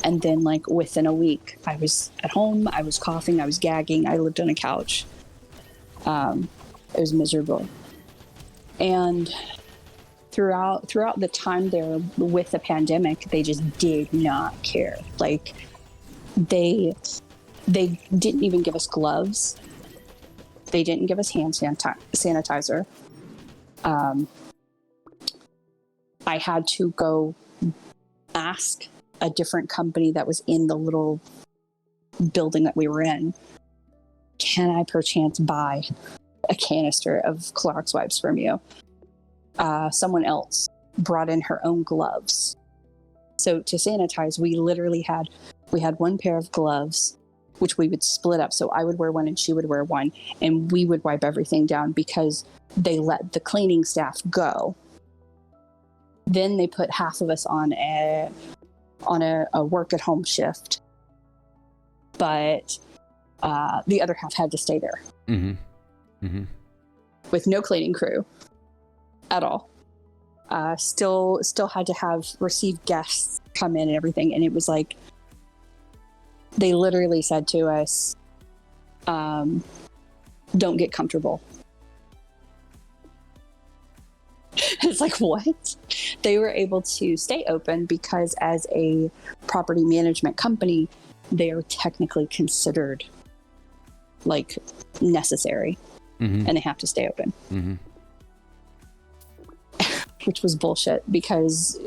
And then, like, within a week, I was at home, I was coughing, I was gagging, I lived on a couch. It was miserable. And throughout the time there with the pandemic, they just did not care. Like, they didn't even give us gloves. They didn't give us hand sanitizer. I had to go ask a different company that was in the little building that we were in, can I perchance buy a canister of Clorox wipes from you? Someone else brought in her own gloves So to sanitize, we had one pair of gloves, which we would split up. So I would wear one and she would wear one, and we would wipe everything down because they let the cleaning staff go. Then they put half of us on a work at home shift, but the other half had to stay there with no cleaning crew at all. Still had to receive guests come in and everything, and it was like they literally said to us, "Don't get comfortable." It's like, what? They were able to stay open because as a property management company, they are technically considered like necessary, and they have to stay open. Which was bullshit, because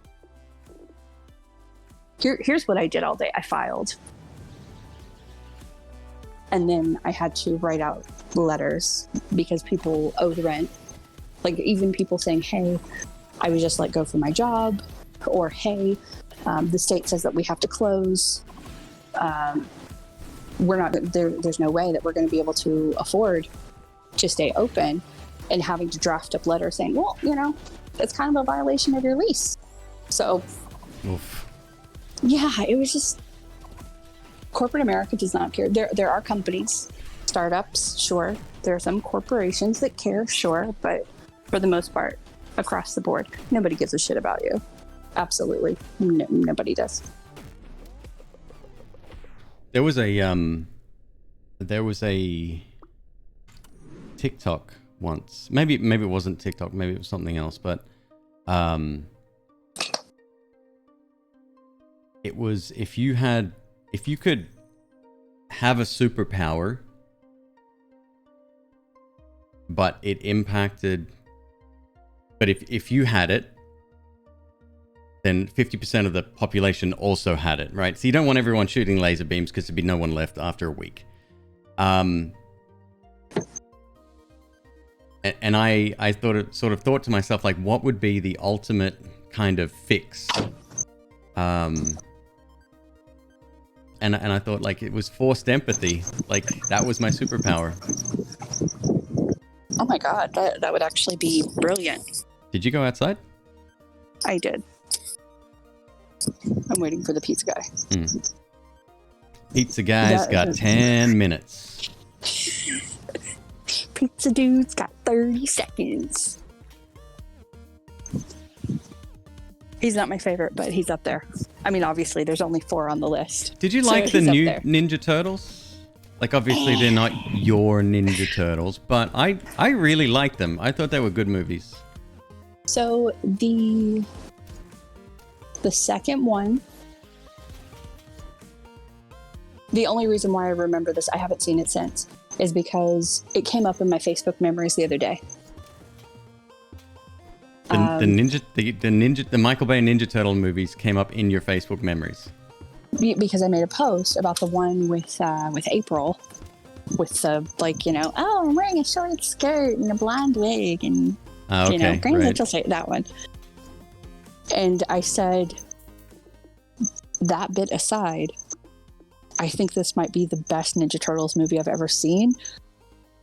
here's what I did all day. I filed. And then I had to write out letters because people owed rent. Like even people saying, hey, I was just let go from my job, or hey, the state says that we have to close. We're not there's no way that we're going to be able to afford to stay open, and having to draft up letters saying, well, it's kind of a violation of your lease. So, oof. Yeah, it was just, corporate America does not care. There are companies, startups, sure. There are some corporations that care, sure. But for the most part, across the board, nobody gives a shit about you. Absolutely. No, nobody does. There was a TikTok once. Maybe it wasn't TikTok, maybe it was something else, but it was if you could have a superpower, but if you had it, then 50% of the population also had it, right? So you don't want everyone shooting laser beams because there'd be no one left after a week. And I thought to myself, like, what would be the ultimate kind of fix? And I thought, like, it was forced empathy. Like, that was my superpower. Oh my God, that would actually be brilliant. Did you go outside? I did. I'm waiting for the pizza guy. Pizza guy's got 10 minutes. Pizza dude's got 30 seconds. He's not my favorite, but he's up there. I mean, obviously, there's only 4 on the list. Did you like the new Ninja Turtles? Like, obviously, they're not your Ninja Turtles, but I really liked them. I thought they were good movies. So, the second one, the only reason why I remember this, I haven't seen it since, is because it came up in my Facebook memories the other day. The Michael Bay Ninja Turtle movies came up in your Facebook memories. Because I made a post about the one with April, with the, like, oh, I'm wearing a short skirt and a blonde wig, and green little shirt, that one. And I said, that bit aside, I think this might be the best Ninja Turtles movie I've ever seen.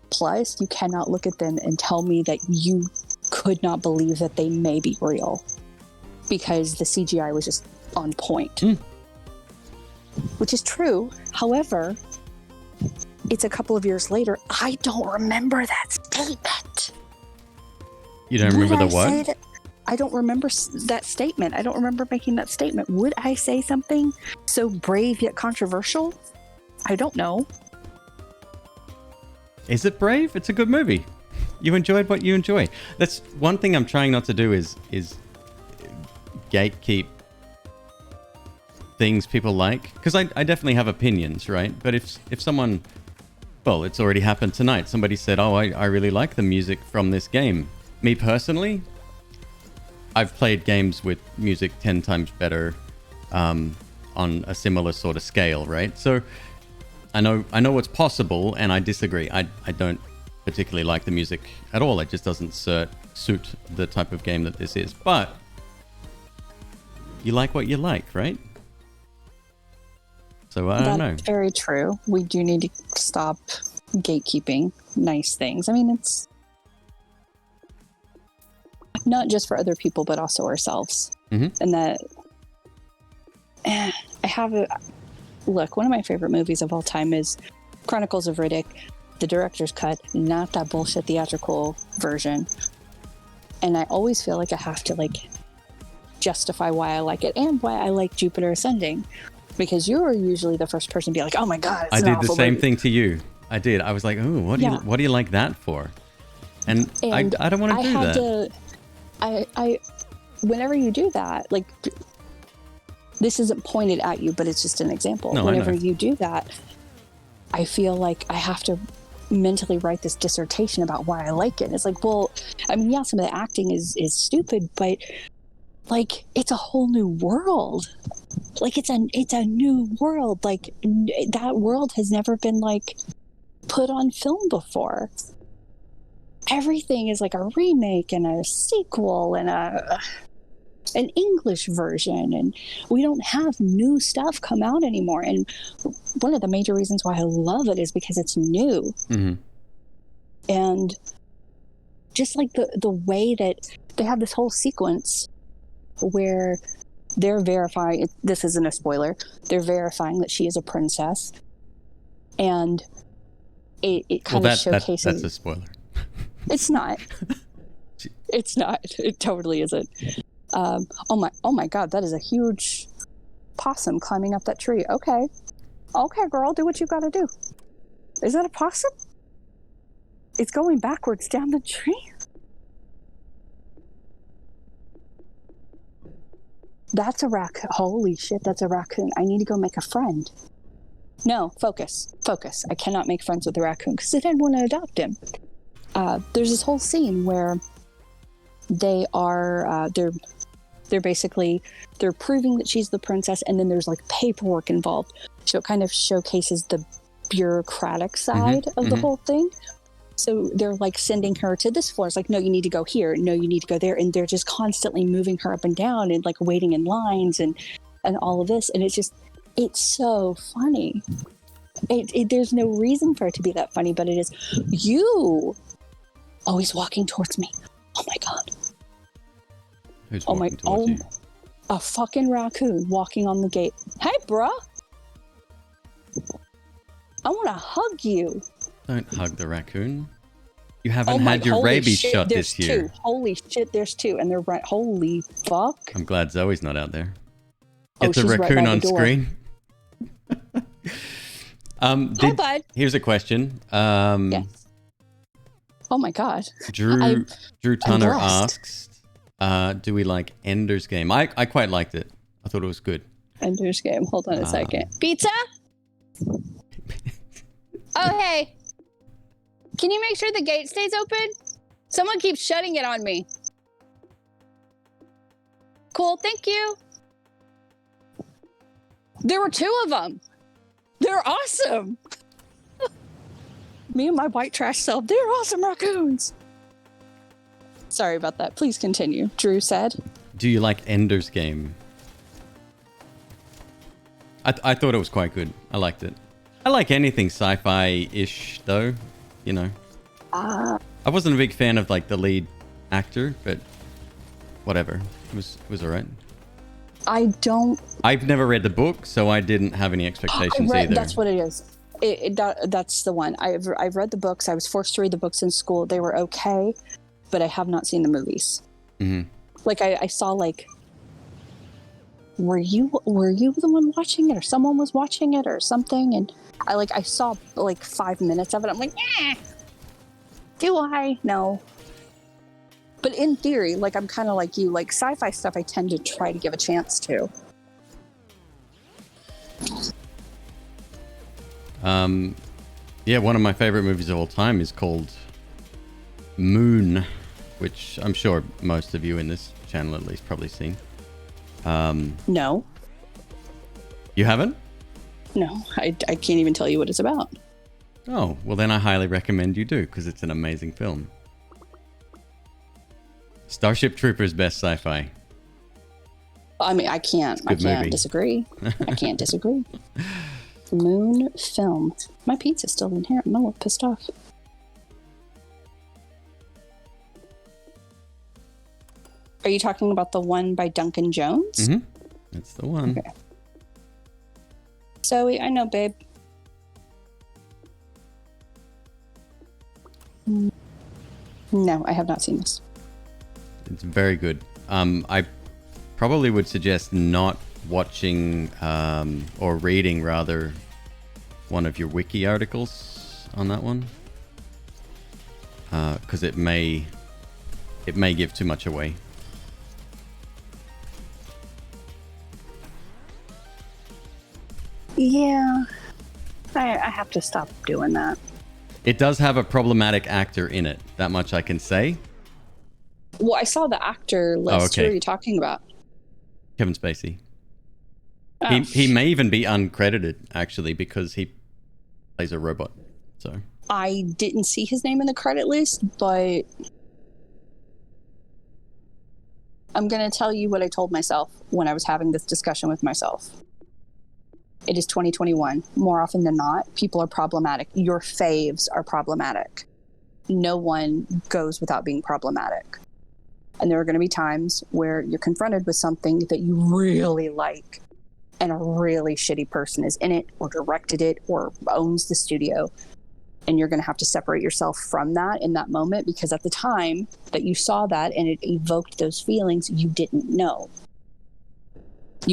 Plus, you cannot look at them and tell me that you could not believe that they may be real, because the CGI was just on point. Which is true. However, it's a couple of years later. I don't remember that statement. You don't remember the what? I don't remember that statement. I don't remember making that statement. Would I say something so brave yet controversial? I don't know. Is it brave? It's a good movie. You enjoyed what you enjoy. That's one thing I'm trying not to do is gatekeep things people like. Because I definitely have opinions, right? But if someone... Well, it's already happened tonight. Somebody said, oh, I really like the music from this game. Me personally... I've played games with music 10 times better on a similar sort of scale, right? So I know what's possible, and I disagree. I don't particularly like the music at all. It just doesn't suit the type of game that this is. But you like what you like, right? So I don't know. That's very true. We do need to stop gatekeeping nice things. I mean, it's not just for other people, but also ourselves. And that I have a look. One of my favorite movies of all time is Chronicles of Riddick, the director's cut, not that bullshit theatrical version. And I always feel like I have to like justify why I like it and why I like Jupiter Ascending, because you're usually the first person to be like, "Oh my god, it's I an did awful the same movie." thing to you. I did. I was like, "Oh, what do you like that for?" And I don't want to do that. I whenever you do that, like, this isn't pointed at you, but it's just an example. No, whenever you do that, I feel like I have to mentally write this dissertation about why I like it. It's like, well, I mean, yeah, some of the acting is stupid, but like, it's a whole new world. Like, it's a new world. Like, that world has never been like put on film before. Everything is like a remake and a sequel and an English version, and we don't have new stuff come out anymore. And one of the major reasons why I love it is because it's new. And just like the way that they have this whole sequence where they're verifying, this isn't a spoiler, they're verifying that she is a princess, and it kind of showcases that's a spoiler. It's not. It's not. It totally isn't. Oh my god, that is a huge possum climbing up that tree. Okay, girl, do what you gotta do. Is that a possum? It's going backwards down the tree. That's a raccoon. Holy shit, that's a raccoon. I need to go make a friend. No, focus. I cannot make friends with the raccoon because I didn't want to adopt him. There's this whole scene where they are they're basically proving that she's the princess, and then there's like paperwork involved, so it kind of showcases the bureaucratic side of the whole thing. So they're like sending her to this floor. It's like, no, you need to go here, no, you need to go there, and they're just constantly moving her up and down and like waiting in lines and all of this, and it's so funny. There's no reason for it to be that funny, but it is. You always walking towards me. Oh my god. Who's walking towards you? A fucking raccoon walking on the gate. Hey, bruh. I want to hug you. Don't hug the raccoon. You haven't had your rabies shot this year. Holy shit, there's two, and they're right. Holy fuck. I'm glad Zoe's not out there. Get the she's raccoon right by on the door. screen. Hi, bud. Here's a question. Yes. Oh my god. Drew Tunner asks, do we like Ender's Game? I quite liked it. I thought it was good. Ender's Game. Hold on a second. Pizza? Oh, hey. Can you make sure the gate stays open? Someone keeps shutting it on me. Cool, thank you. There were two of them. They're awesome. Me and my white trash self, they're awesome raccoons. Sorry about that. Please continue. Drew said. Do you like Ender's Game? I thought it was quite good. I liked it. I like anything sci-fi-ish, though. You know. I wasn't a big fan of like the lead actor, but whatever. It was alright. I've never read the book, so I didn't have any expectations either. That's what it is. That's the one. I've read the books. I was forced to read the books in school. They were okay, but I have not seen the movies. Like I saw like. Were you the one watching it, or someone was watching it, or something? And I saw like 5 minutes of it. I'm like, do I? No. But in theory, like I'm kind of like you. Like sci-fi stuff, I tend to try to give a chance to. Yeah, one of my favorite movies of all time is called Moon, which I'm sure most of you in this channel at least probably seen. No. You haven't? No, I can't even tell you what it's about. Oh, well then I highly recommend you do, because it's an amazing film. Starship Troopers best sci-fi. I mean, I can't movie. disagree. I can't disagree. Moon Film. My pizza's still in here. I'm a little pissed off. Are you talking about the one by Duncan Jones? Mm-hmm. That's the one. Okay. Zoe, I know, babe. No, I have not seen this. It's very good. I probably would suggest not watching or reading rather one of your wiki articles on that one, because it may give too much away. Yeah, I have to stop doing that. It does have a problematic actor in it. That much I can say. Well, I saw the actor list. okay. Who are you talking about? Kevin Spacey. Oh. He may even be uncredited, actually, because he plays a robot. So I didn't see his name in the credit list, but I'm going to tell you what I told myself when I was having this discussion with myself. It is 2021. More often than not, people are problematic. Your faves are problematic. No one goes without being problematic. And there are going to be times where you're confronted with something that you really like, and a really shitty person is in it or directed it or owns the studio. And you're going to have to separate yourself from that in that moment, because at the time that you saw that and it evoked those feelings, you didn't know.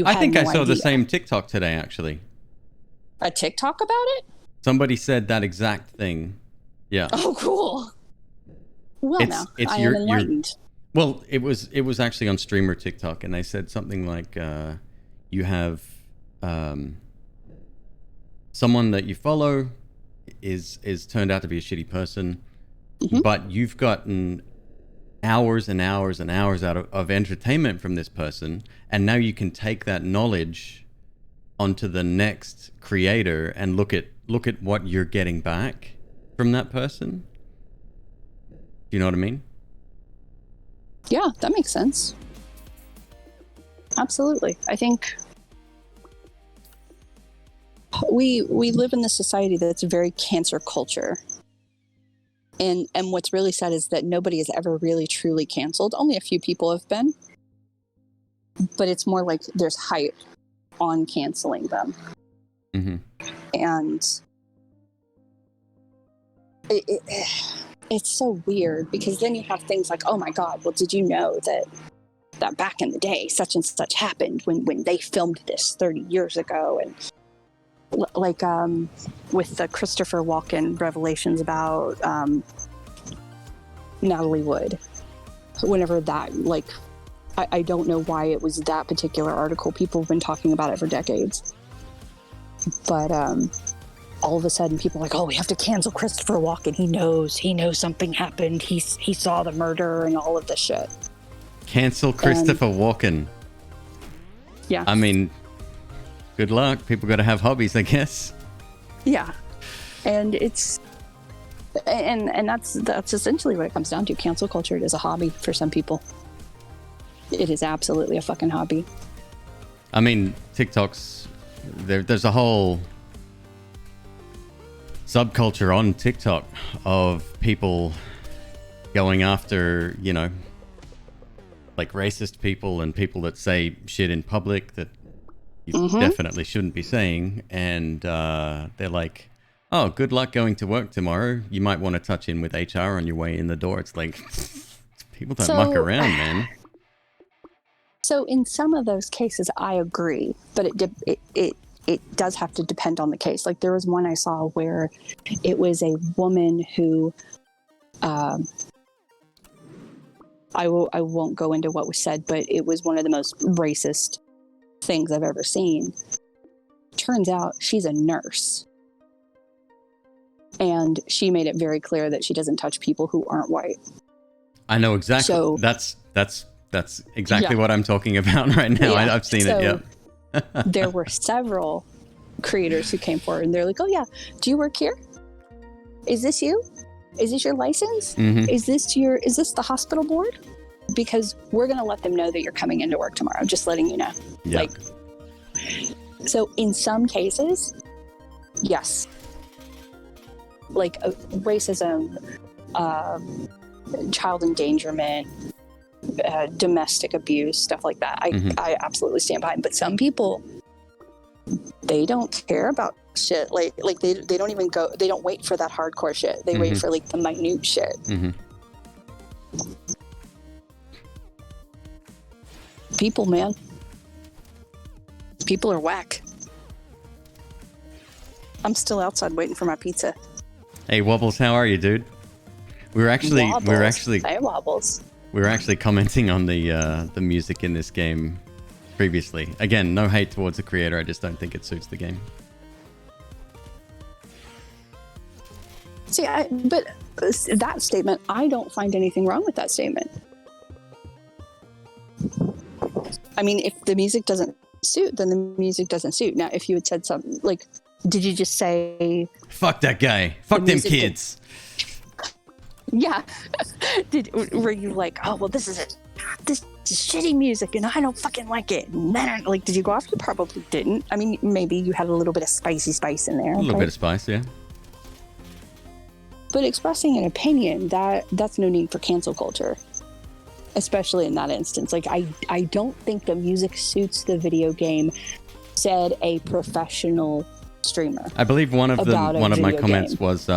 I think I saw idea. the same TikTok today, actually. A TikTok about it? Somebody said that exact thing. Yeah. Oh, cool. Well, now I am enlightened. Well, it was actually on streamer TikTok, and they said something like, you have someone that you follow is turned out to be a shitty person, mm-hmm. but you've gotten hours and hours and hours out of entertainment from this person, and now you can take that knowledge onto the next creator and look at what you're getting back from that person. Do you know what I mean? Yeah, that makes sense. Absolutely. I think we live in this society that's very cancer culture. And what's really sad is that nobody has ever really truly canceled. Only a few people have been. But it's more like there's hype on canceling them. Mm-hmm. And it's so weird, because then you have things like, oh my God, well, did you know that back in the day, such and such happened when they filmed this 30 years ago? And like with the Christopher Walken revelations about Natalie Wood, whenever that, like, I don't know why it was that particular article. People have been talking about it for decades. But all of a sudden people are like, oh, we have to cancel Christopher Walken. He knows something happened. He saw the murder and all of this shit. Cancel Christopher Walken. Yeah. I mean, good luck. People got to have hobbies, I guess. Yeah. And it's and that's essentially what it comes down to. Cancel culture is a hobby for some people. It is absolutely a fucking hobby. I mean, TikTok's there's a whole subculture on TikTok of people going after, you know, like racist people and people that say shit in public that you mm-hmm. definitely shouldn't be saying. And they're like, oh, good luck going to work tomorrow. You might want to touch in with HR on your way in the door. It's like, people don't muck around, man. So in some of those cases, I agree, but it does have to depend on the case. Like there was one I saw where it was a woman who, I won't go into what was said, but it was one of the most racist things I've ever seen. Turns out she's a nurse. And she made it very clear that she doesn't touch people who aren't white. I know exactly. So, that's exactly what I'm talking about right now. Yeah. I've seen it. Yeah. There were several creators who came forward and they're like, oh yeah, do you work here? Is this you? Is this your license? Mm-hmm. Is this the hospital board? because we're going to let them know that you're coming into work tomorrow, just letting you know. Yeah. Like, so in some cases, yes, like racism, child endangerment, domestic abuse, stuff like that, I absolutely stand behind. But some people, they don't care about shit. Like they don't even go, they don't wait for that hardcore shit. They wait for like the minute shit. People, man. People are whack. I'm still outside waiting for my pizza. Hey Wobbles, how are you, dude? We were actually Hey, Wobbles. we were actually commenting on the music in this game previously. Again, no hate towards the creator, I just don't think it suits the game. See, but that statement, I don't find anything wrong with that statement. I mean, if the music doesn't suit, then the music doesn't suit. Now, if you had said something like, did you just say, fuck that guy, fuck them kids? Yeah. Were you like, oh, well, this is shitty music and I don't fucking like it? And then, like, did you go off? You probably didn't. I mean, maybe you had a little bit of spicy spice in there. A little bit of spice, yeah. But expressing an opinion, that's no need for cancel culture. Especially in that instance. Like, I don't think the music suits the video game, said a professional streamer. I believe one of my comments game. was,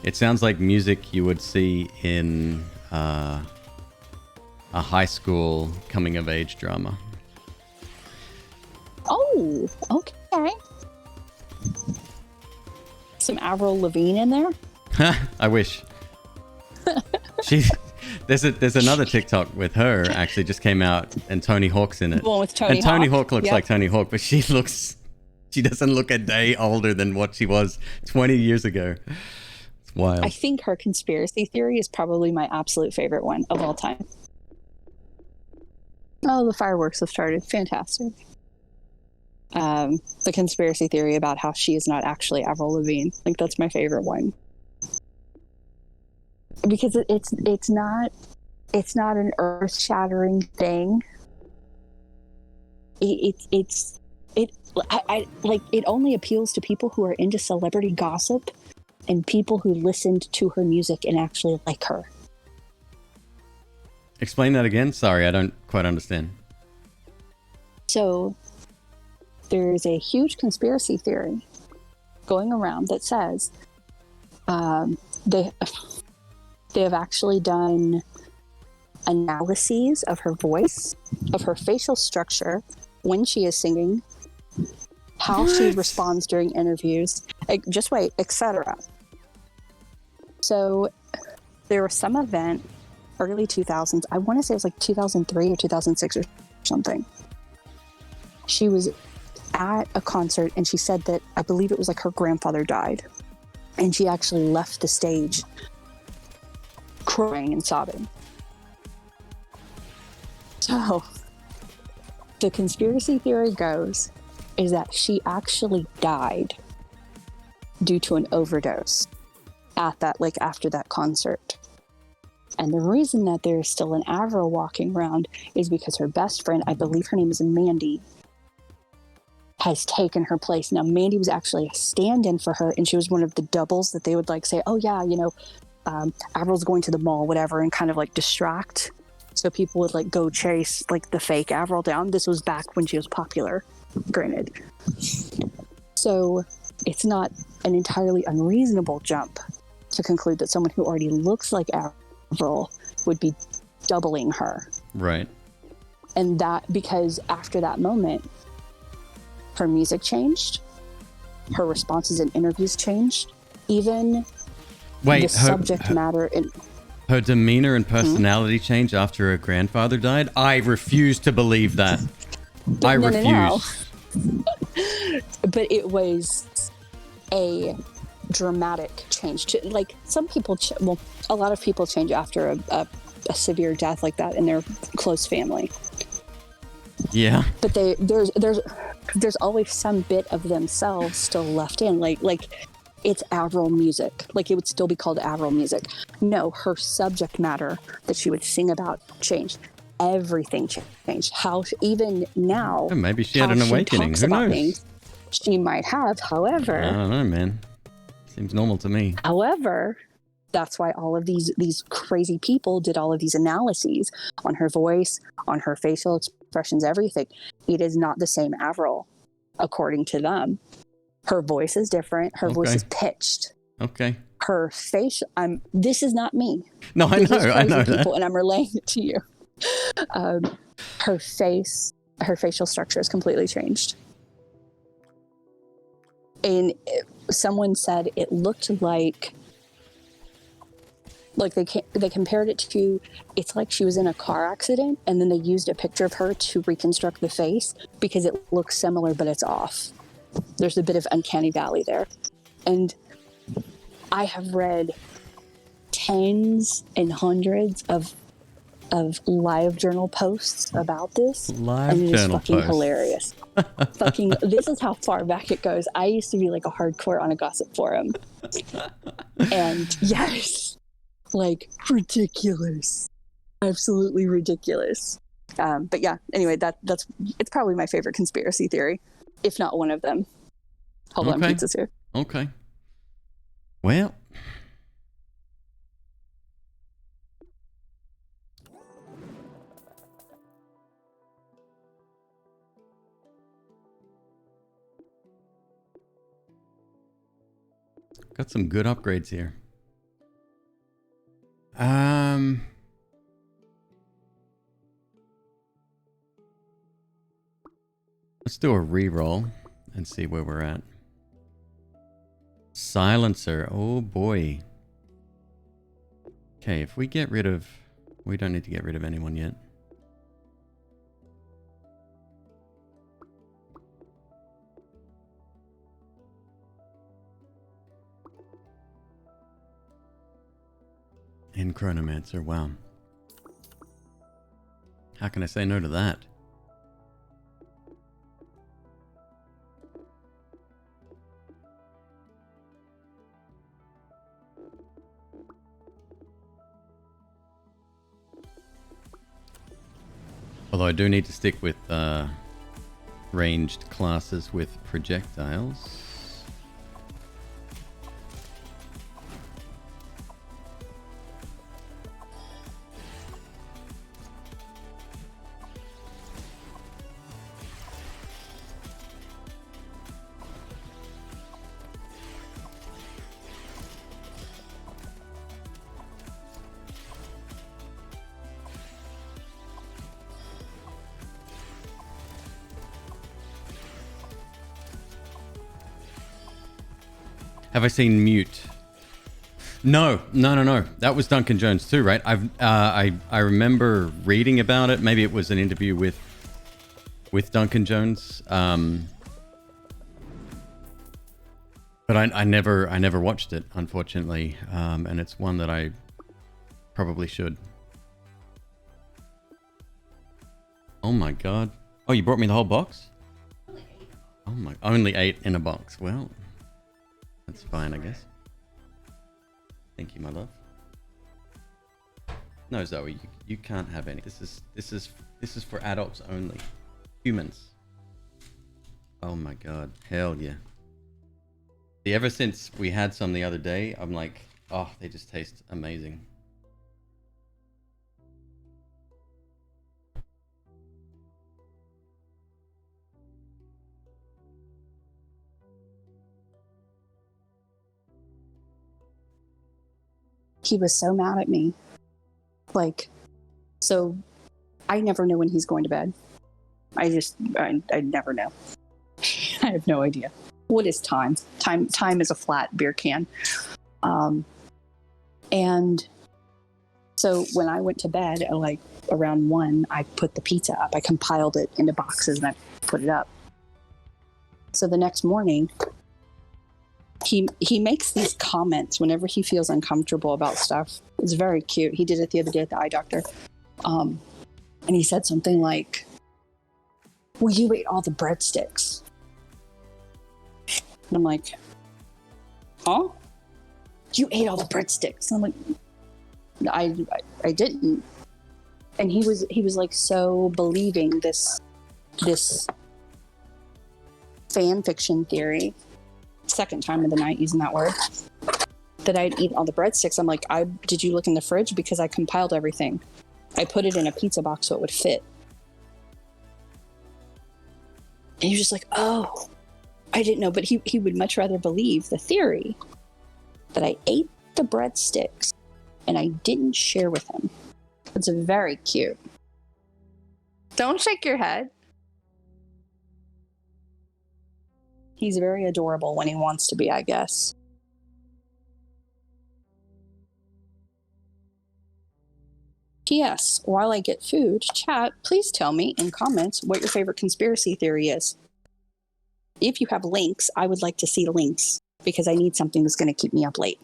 it sounds like music you would see in a high school coming of age drama. Oh, okay. Some Avril Lavigne in there? I wish. There's another TikTok with her actually just came out, and Tony Hawk's in it. The one with Tony and Tony Hawk. Hawk looks like Tony Hawk, but she doesn't look a day older than what she was 20 years ago. It's wild. I think her conspiracy theory is probably my absolute favorite one of all time. Oh, the fireworks have started. Fantastic. The conspiracy theory about how she is not actually Avril Lavigne. Like, that's my favorite one. Because it's not an earth-shattering thing. It only appeals to people who are into celebrity gossip and people who listened to her music and actually like her. Explain that again. Sorry, I don't quite understand. So there's a huge conspiracy theory going around that says they have actually done analyses of her voice, of her facial structure when she is singing, how she responds during interviews, just wait, etc. So there was some event, early 2000s, I want to say it was like 2003 or 2006 or something. She was at a concert and she said that, I believe it was like her grandfather died. And she actually left the stage crying and sobbing. So the conspiracy theory goes is that she actually died due to an overdose at that, like, after that concert. And the reason that there's still an Avril walking around is because her best friend, I believe her name is Mandy, has taken her place. Now, Mandy was actually a stand-in for her, and she was one of the doubles that they would, like, say, oh yeah, you know, Avril's going to the mall, whatever, and kind of like distract. So people would like go chase like the fake Avril down. This was back when she was popular, granted. So it's not an entirely unreasonable jump to conclude that someone who already looks like Avril would be doubling her. Right. And that because after that moment, her music changed, her responses in interviews changed, even the subject matter in her demeanor and personality changed after her grandfather died. I refuse to believe that. I refuse. But it was a dramatic change. Like, some people, a lot of people change after a severe death like that in their close family. Yeah. But there's always some bit of themselves still left in. Like it's Avril music. Like it would still be called Avril music. No, her subject matter that she would sing about changed. Everything changed. How even now, Oh, maybe she had an awakening. Who knows? Things, she might have. However, I don't know, man. Seems normal to me. However, that's why all of these crazy people did all of these analyses on her voice, on her facial expressions, everything. It is not the same Avril, according to them. Her voice is different. Her voice is pitched. Okay. Her face. This is not me. No, I know people, that. and I'm relaying it to you. Her facial structure is completely changed. And someone said it looked like they compared it to, it's like she was in a car accident and then they used a picture of her to reconstruct the face because it looks similar, but it's off. There's a bit of uncanny valley there. And I have read tens and hundreds of live journal posts about this. And it is fucking hilarious. This is how far back it goes. I used to be like a hardcore on a gossip forum. And yes, like ridiculous. Absolutely ridiculous. But yeah, anyway, it's probably my favorite conspiracy theory, if not one of them. Hold on, pizza's here. Okay. Well, got some good upgrades here. Let's do a re-roll and see where we're at. Silencer. Oh boy. Okay, if we get rid of... We don't need to get rid of anyone yet. And Chronomancer, wow. How can I say no to that? Although I do need to stick with ranged classes with projectiles. Have I seen Mute? No. That was Duncan Jones too, right? I remember reading about it. Maybe it was an interview with Duncan Jones. But I never watched it, unfortunately. And it's one that I probably should. Oh my god. Oh, you brought me the whole box? Oh my, only 8 in a box. Well, that's fine, I guess. Thank you, my love. No, Zoe, you can't have any. This is for adults only. Humans. Oh my god. Hell yeah. See, ever since we had some the other day, I'm like, oh, they just taste amazing. He was so mad at me. Like, so I never know when he's going to bed. I never know. I have no idea. What is time? Time is a flat beer can. And so when I went to bed at like around 1, I put the pizza up. I compiled it into boxes and I put it up. So the next morning, he makes these comments whenever he feels uncomfortable about stuff. It's very cute. He did it the other day at the eye doctor. And he said something like, well, you ate all the breadsticks. And I'm like, huh? You ate all the breadsticks. And I'm like, I didn't. And he was like so believing this fan fiction theory, second time of the night using that word, that I'd eaten all the breadsticks. I'm like, did you look in the fridge? Because I compiled everything. I put it in a pizza box so it would fit. And he was just like, oh, I didn't know. But he would much rather believe the theory that I ate the breadsticks and I didn't share with him. It's very cute. Don't shake your head. He's very adorable when he wants to be, I guess. P.S. While I get food, chat, please tell me in comments what your favorite conspiracy theory is. If you have links, I would like to see links because I need something that's going to keep me up late.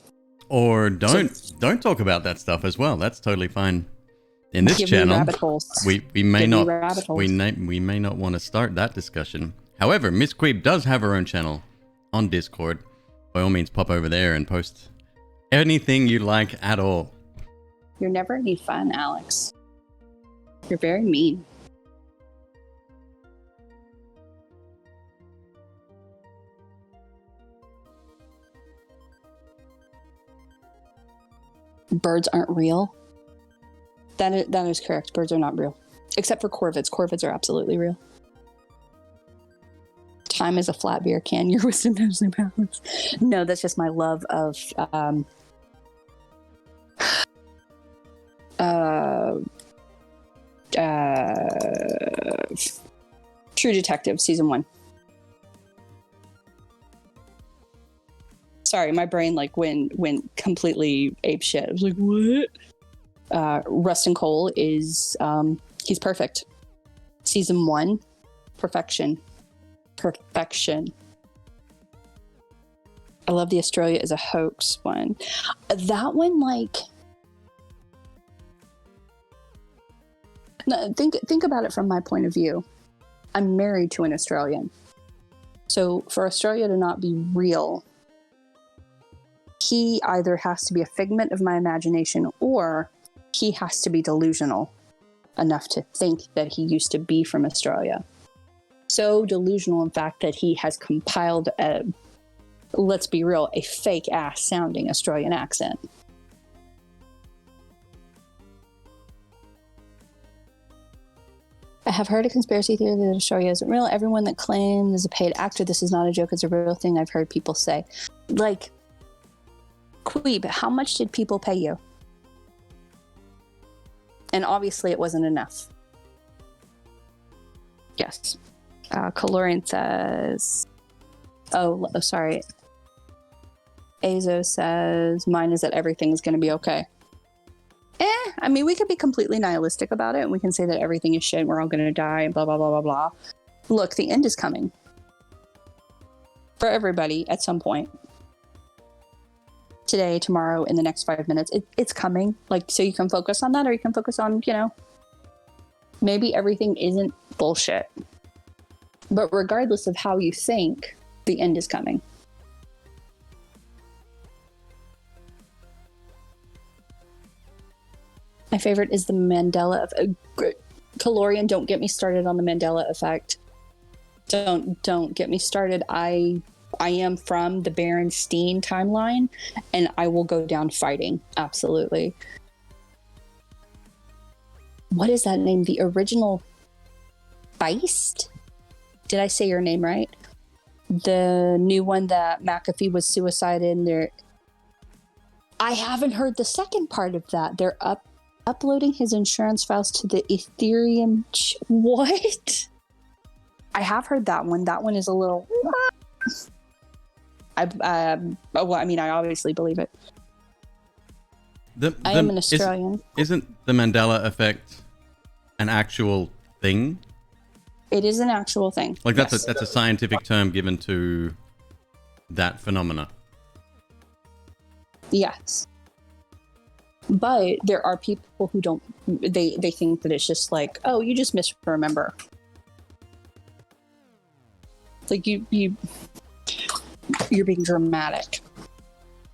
Or don't talk about that stuff as well. That's totally fine. In this channel, we may not want to start that discussion. However, Miss Queeb does have her own channel on Discord. By all means, pop over there and post anything you like at all. You're never any fun, Alex. You're very mean. Birds aren't real. That is correct. Birds are not real. Except for corvids. Corvids are absolutely real. Time is a flat beer can. Your wisdom knows no bounds. No, that's just my love of True Detective season 1. Sorry, my brain went completely apeshit. I was like, what? Rustin Cole is he's perfect. Season 1, perfection. I love the Australia is a hoax one. That one, no, think about it from my point of view. I'm married to an Australian. So for Australia to not be real, he either has to be a figment of my imagination or he has to be delusional enough to think that he used to be from Australia. So delusional, in fact, that he has compiled let's be real, a fake ass sounding Australian accent. I have heard a conspiracy theory that Australia isn't real. Everyone that claims is a paid actor. This is not a joke. It's a real thing. I've heard people say. Like, Queeb, how much did people pay you? And obviously it wasn't enough. Yes. Calorian says... Oh, sorry. Azo says, mine is that everything's going to be okay. I mean, we could be completely nihilistic about it, and we can say that everything is shit, we're all going to die, and blah, blah, blah, blah, blah. Look, the end is coming. For everybody, at some point. Today, tomorrow, in the next 5 minutes. It's coming. So you can focus on that, or you can focus on, maybe everything isn't bullshit. But regardless of how you think, the end is coming. My favorite is the Mandela effect. Calorian, don't get me started on the Mandela effect. Don't get me started. I am from the Berenstein timeline, and I will go down fighting. Absolutely. What is that name? The original Feist? Did I say your name right? The new one that McAfee was suicided in there. I haven't heard the second part of that. They're uploading his insurance files to the Ethereum. What? I have heard that one. That one is a little. I obviously believe it. I am an Australian. Isn't the Mandela effect an actual thing? It is an actual thing. That's a scientific term given to that phenomena. Yes. But there are people who don't, they think that it's just like, oh, you just misremember. Like you're being dramatic.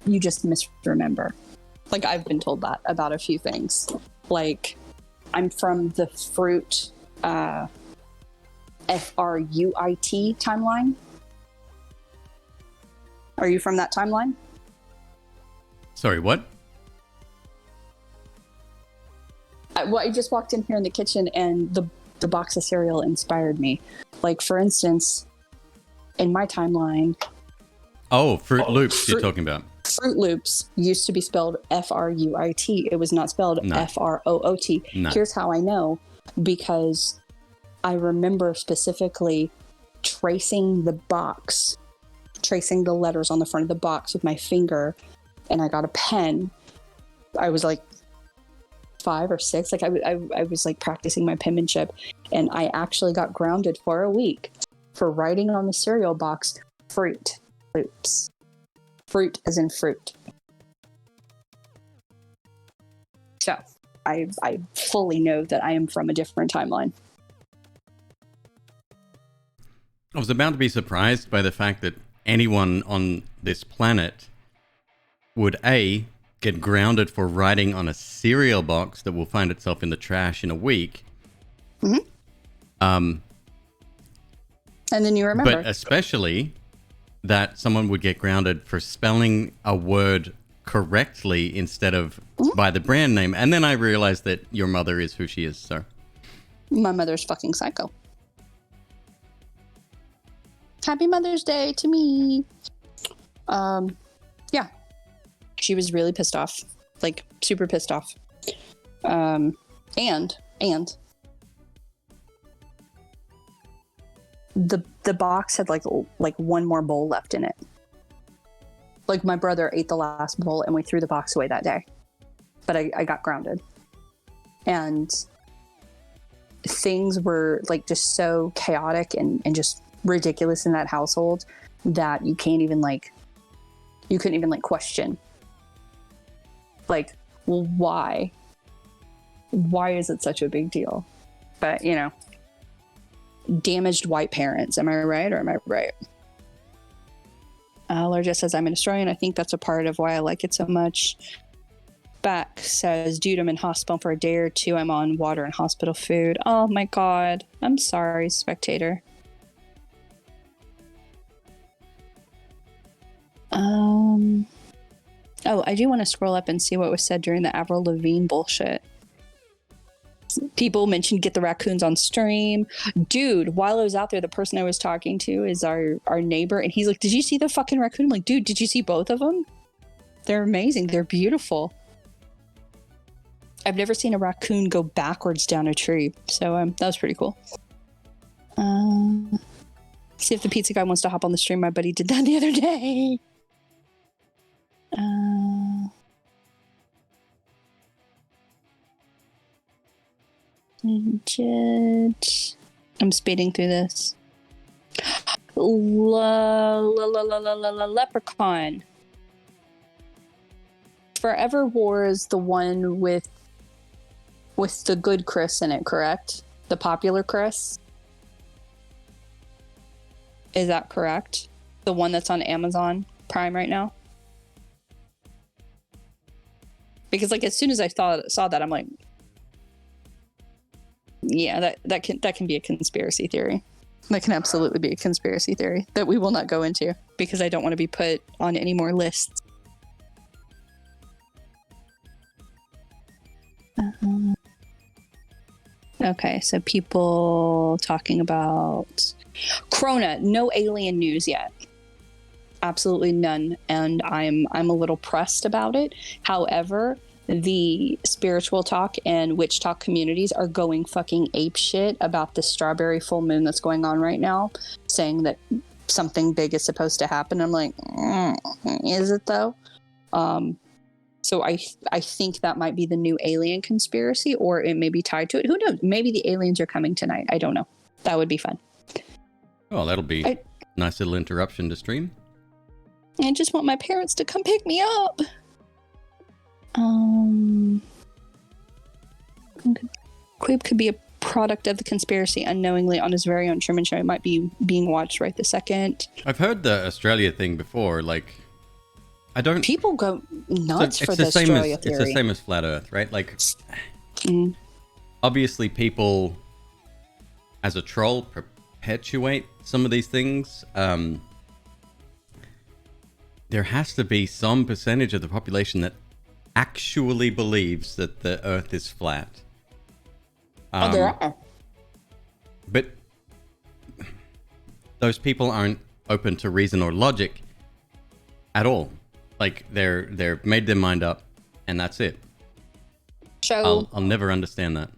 you just misremember. Like, I've been told that about a few things. Like, I'm from the fruit, FRUIT timeline. Are you from that timeline? Sorry, what? I just walked in here in the kitchen and the box of cereal inspired me. Like, for instance, in my timeline... Oh, Fruit Loops you're talking about. Fruit Loops used to be spelled FRUIT. It was not spelled FROOT. No. Here's how I know. Because I remember specifically tracing the letters on the front of the box with my finger, and I got a pen. I was like 5 or 6. Like, I was like practicing my penmanship, and I actually got grounded for a week for writing on the cereal box, Fruit Loops. Fruit as in fruit. So I fully know that I am from a different timeline. I was about to be surprised by the fact that anyone on this planet would A, get grounded for writing on a cereal box that will find itself in the trash in a week. Mm-hmm. And then you remember. But especially that someone would get grounded for spelling a word correctly instead of by the brand name. And then I realized that your mother is who she is, so. My mother's fucking psycho. Happy Mother's Day to me. Yeah. She was really pissed off. Like, super pissed off. And the box had like one more bowl left in it. Like, my brother ate the last bowl and we threw the box away that day. But I got grounded. And things were like just so chaotic and just ridiculous in that household that you couldn't even question. Like, well, why? Why is it such a big deal? But, you know, damaged white parents. Am I right or am I right? Laura just says, I'm an historian. I think that's a part of why I like it so much. Beck says, dude, I'm in hospital for a day or two. I'm on water and hospital food. Oh my God. I'm sorry, spectator. Oh, I do want to scroll up and see what was said during the Avril Lavigne bullshit. People mentioned get the raccoons on stream. Dude, while I was out there, the person I was talking to is our neighbor, and he's like, did you see the fucking raccoon? I'm like, dude, did you see both of them? They're amazing. They're beautiful. I've never seen a raccoon go backwards down a tree, so that was pretty cool. See if the pizza guy wants to hop on the stream. My buddy did that the other day. I'm speeding through this. Leprechaun. Forever War is the one with the good Chris in it, correct? The popular Chris? Is that correct? The one that's on Amazon Prime right now? Because, like, as soon as I saw that, I'm like, yeah, that can be a conspiracy theory. That can absolutely be a conspiracy theory that we will not go into because I don't want to be put on any more lists. Okay, so people talking about Corona, no alien news yet. Absolutely none, and I'm a little pressed about it. However, the spiritual talk and witch talk communities are going fucking ape shit about the strawberry full moon that's going on right now, saying that something big is supposed to happen. I'm like, is it though? So I think that might be the new alien conspiracy, or it may be tied to it. Who knows? Maybe the aliens are coming tonight. I don't know. That would be fun. Oh, that'll be a nice little interruption to stream. I just want my parents to come pick me up. McQueeb could be a product of the conspiracy unknowingly on his very own Truman Show. It might be being watched right this second. I've heard the Australia thing before. Like, I don't. People go nuts So for it's the the same as Australia it's the theory. same as flat Earth, right? Like, Mm. obviously, people as a troll perpetuate some of these things. There has to be some percentage of the population that actually believes that the Earth is flat. Oh, there are. But those people aren't open to reason or logic at all. Like they're made their mind up, and that's it. So I'll never understand that.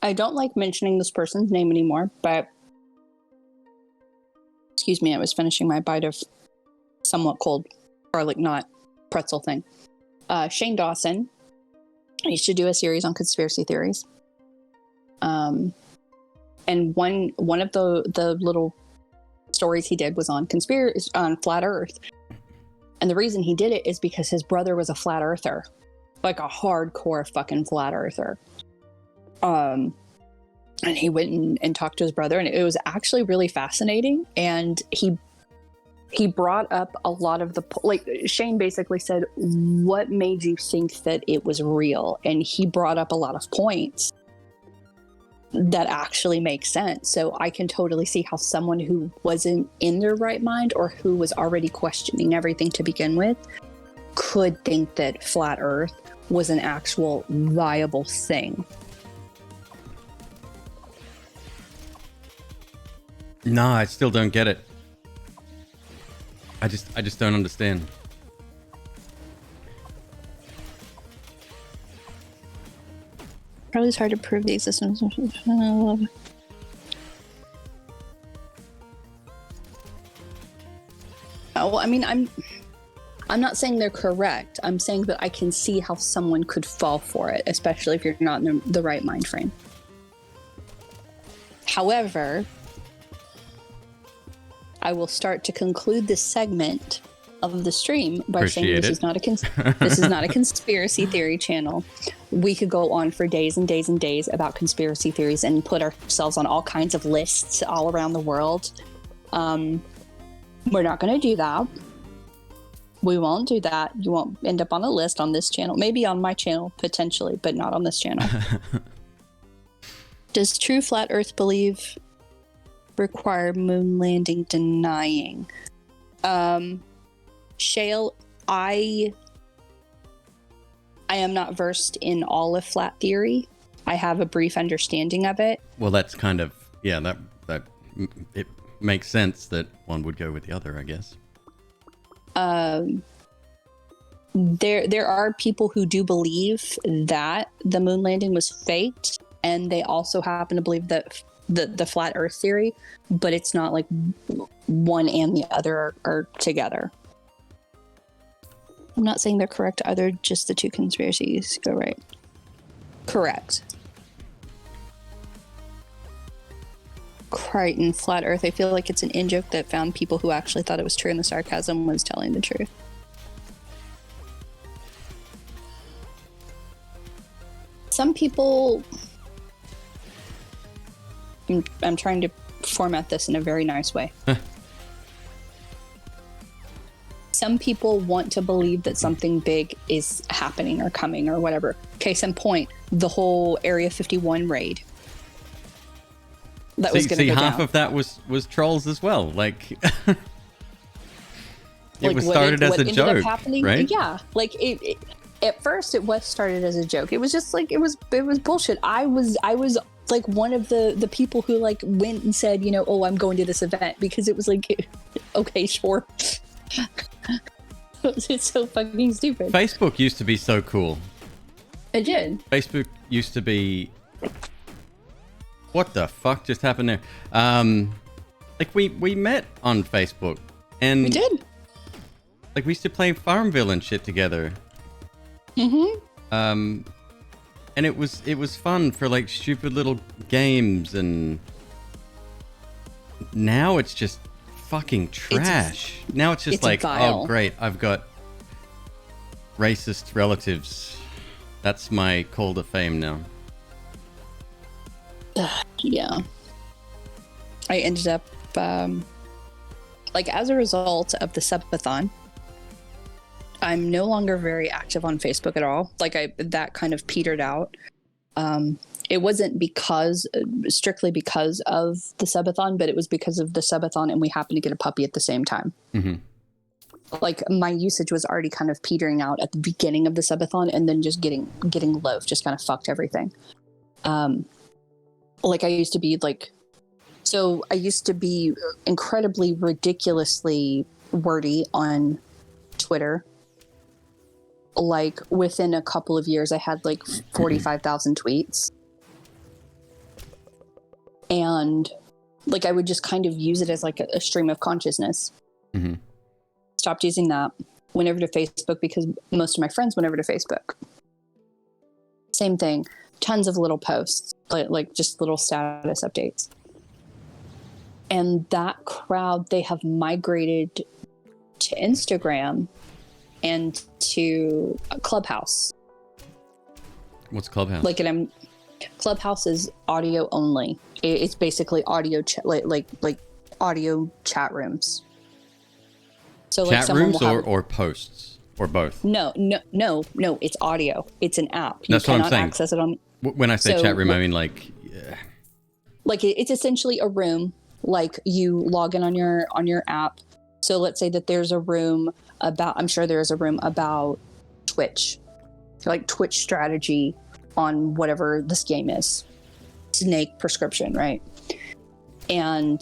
I don't like mentioning this person's name anymore, but excuse me, I was finishing my bite of somewhat cold garlic knot pretzel thing. Shane Dawson used to do a series on conspiracy theories. And one of the little stories he did was on flat Earth. And the reason he did it is because his brother was a flat earther, like a hardcore fucking flat earther. And he went and talked to his brother, and it was actually really fascinating. And he brought up a lot of Shane basically said, what made you think that it was real? And he brought up a lot of points that actually make sense. So I can totally see how someone who wasn't in their right mind, or who was already questioning everything to begin with, could think that flat Earth was an actual viable thing. No, I still don't get it. I just don't understand. Probably it's hard to prove the existence of. Oh, I mean, I'm not saying they're correct. I'm saying that I can see how someone could fall for it, especially if you're not in the right mind frame. However, I will start to conclude this segment of the stream by saying this is not a conspiracy theory channel. We could go on for days and days and days about conspiracy theories and put ourselves on all kinds of lists all around the world. We're not going to do that. We won't do that. You won't end up on a list on this channel. Maybe on my channel, potentially, but not on this channel. Does true flat Earth belief require moon landing denying? Shale, I am not versed in all of flat theory. I have a brief understanding of it. Well, that's kind of, yeah, that it makes sense that one would go with the other, I guess. There are people who do believe that the moon landing was faked, and they also happen to believe that the flat Earth theory, but it's not like one and the other are together. I'm not saying they're correct either, just the two conspiracies go right. Correct. Crichton, flat Earth. I feel like it's an in-joke that found people who actually thought it was true, and the sarcasm was telling the truth. Some people... I'm trying to format this in a very nice way. Some people want to believe that something big is happening or coming or whatever. Case in point, the whole Area 51 raid. That was going to go half down. of that was trolls as well. Like, it like was started as a joke, right? Yeah, like it. At first, it was started as a joke. It was just like it was bullshit. I was like one of the people who like went and said, you know, oh, I'm going to this event, because it was like, okay, sure. It's so fucking stupid. Facebook used to be so cool. It did. Facebook used to be... What the fuck just happened there? Like we met on Facebook, and We did. like we used to play Farmville and shit together. Mm-hmm. And it was fun for like stupid little games, and now it's just fucking trash. Now it's just it's like, vile. oh great, I've got racist relatives. That's my call to fame now. Yeah. I ended up, like, as a result of the subathon, I'm no longer very active on Facebook at all. Like that kind of petered out. It wasn't strictly because of the subathon, but it was because of the subathon and we happened to get a puppy at the same time. Mm-hmm. Like my usage was already kind of petering out at the beginning of the subathon, and then just getting low just kind of fucked everything. Like I used to be incredibly ridiculously wordy on Twitter. Like within a couple of years, I had like 45,000 tweets. And like I would just kind of use it as like a stream of consciousness. Mm-hmm. Stopped using that. Went over to Facebook because most of my friends went over to Facebook. Same thing. Tons of little posts, like just little status updates. And that crowd, they have migrated to Instagram and to Clubhouse. What's Clubhouse? Clubhouse is audio only. It's basically audio like audio chat rooms. So like chat rooms or posts or both? No. It's audio. It's an app. That's what I'm saying. Access it on. When I say chat room, I mean like. Like it's essentially a room. Like you log in on your app. So let's say that there's a room about. I'm sure there is a room about Twitch, like Twitch strategy on whatever this game is. Snake prescription, right? And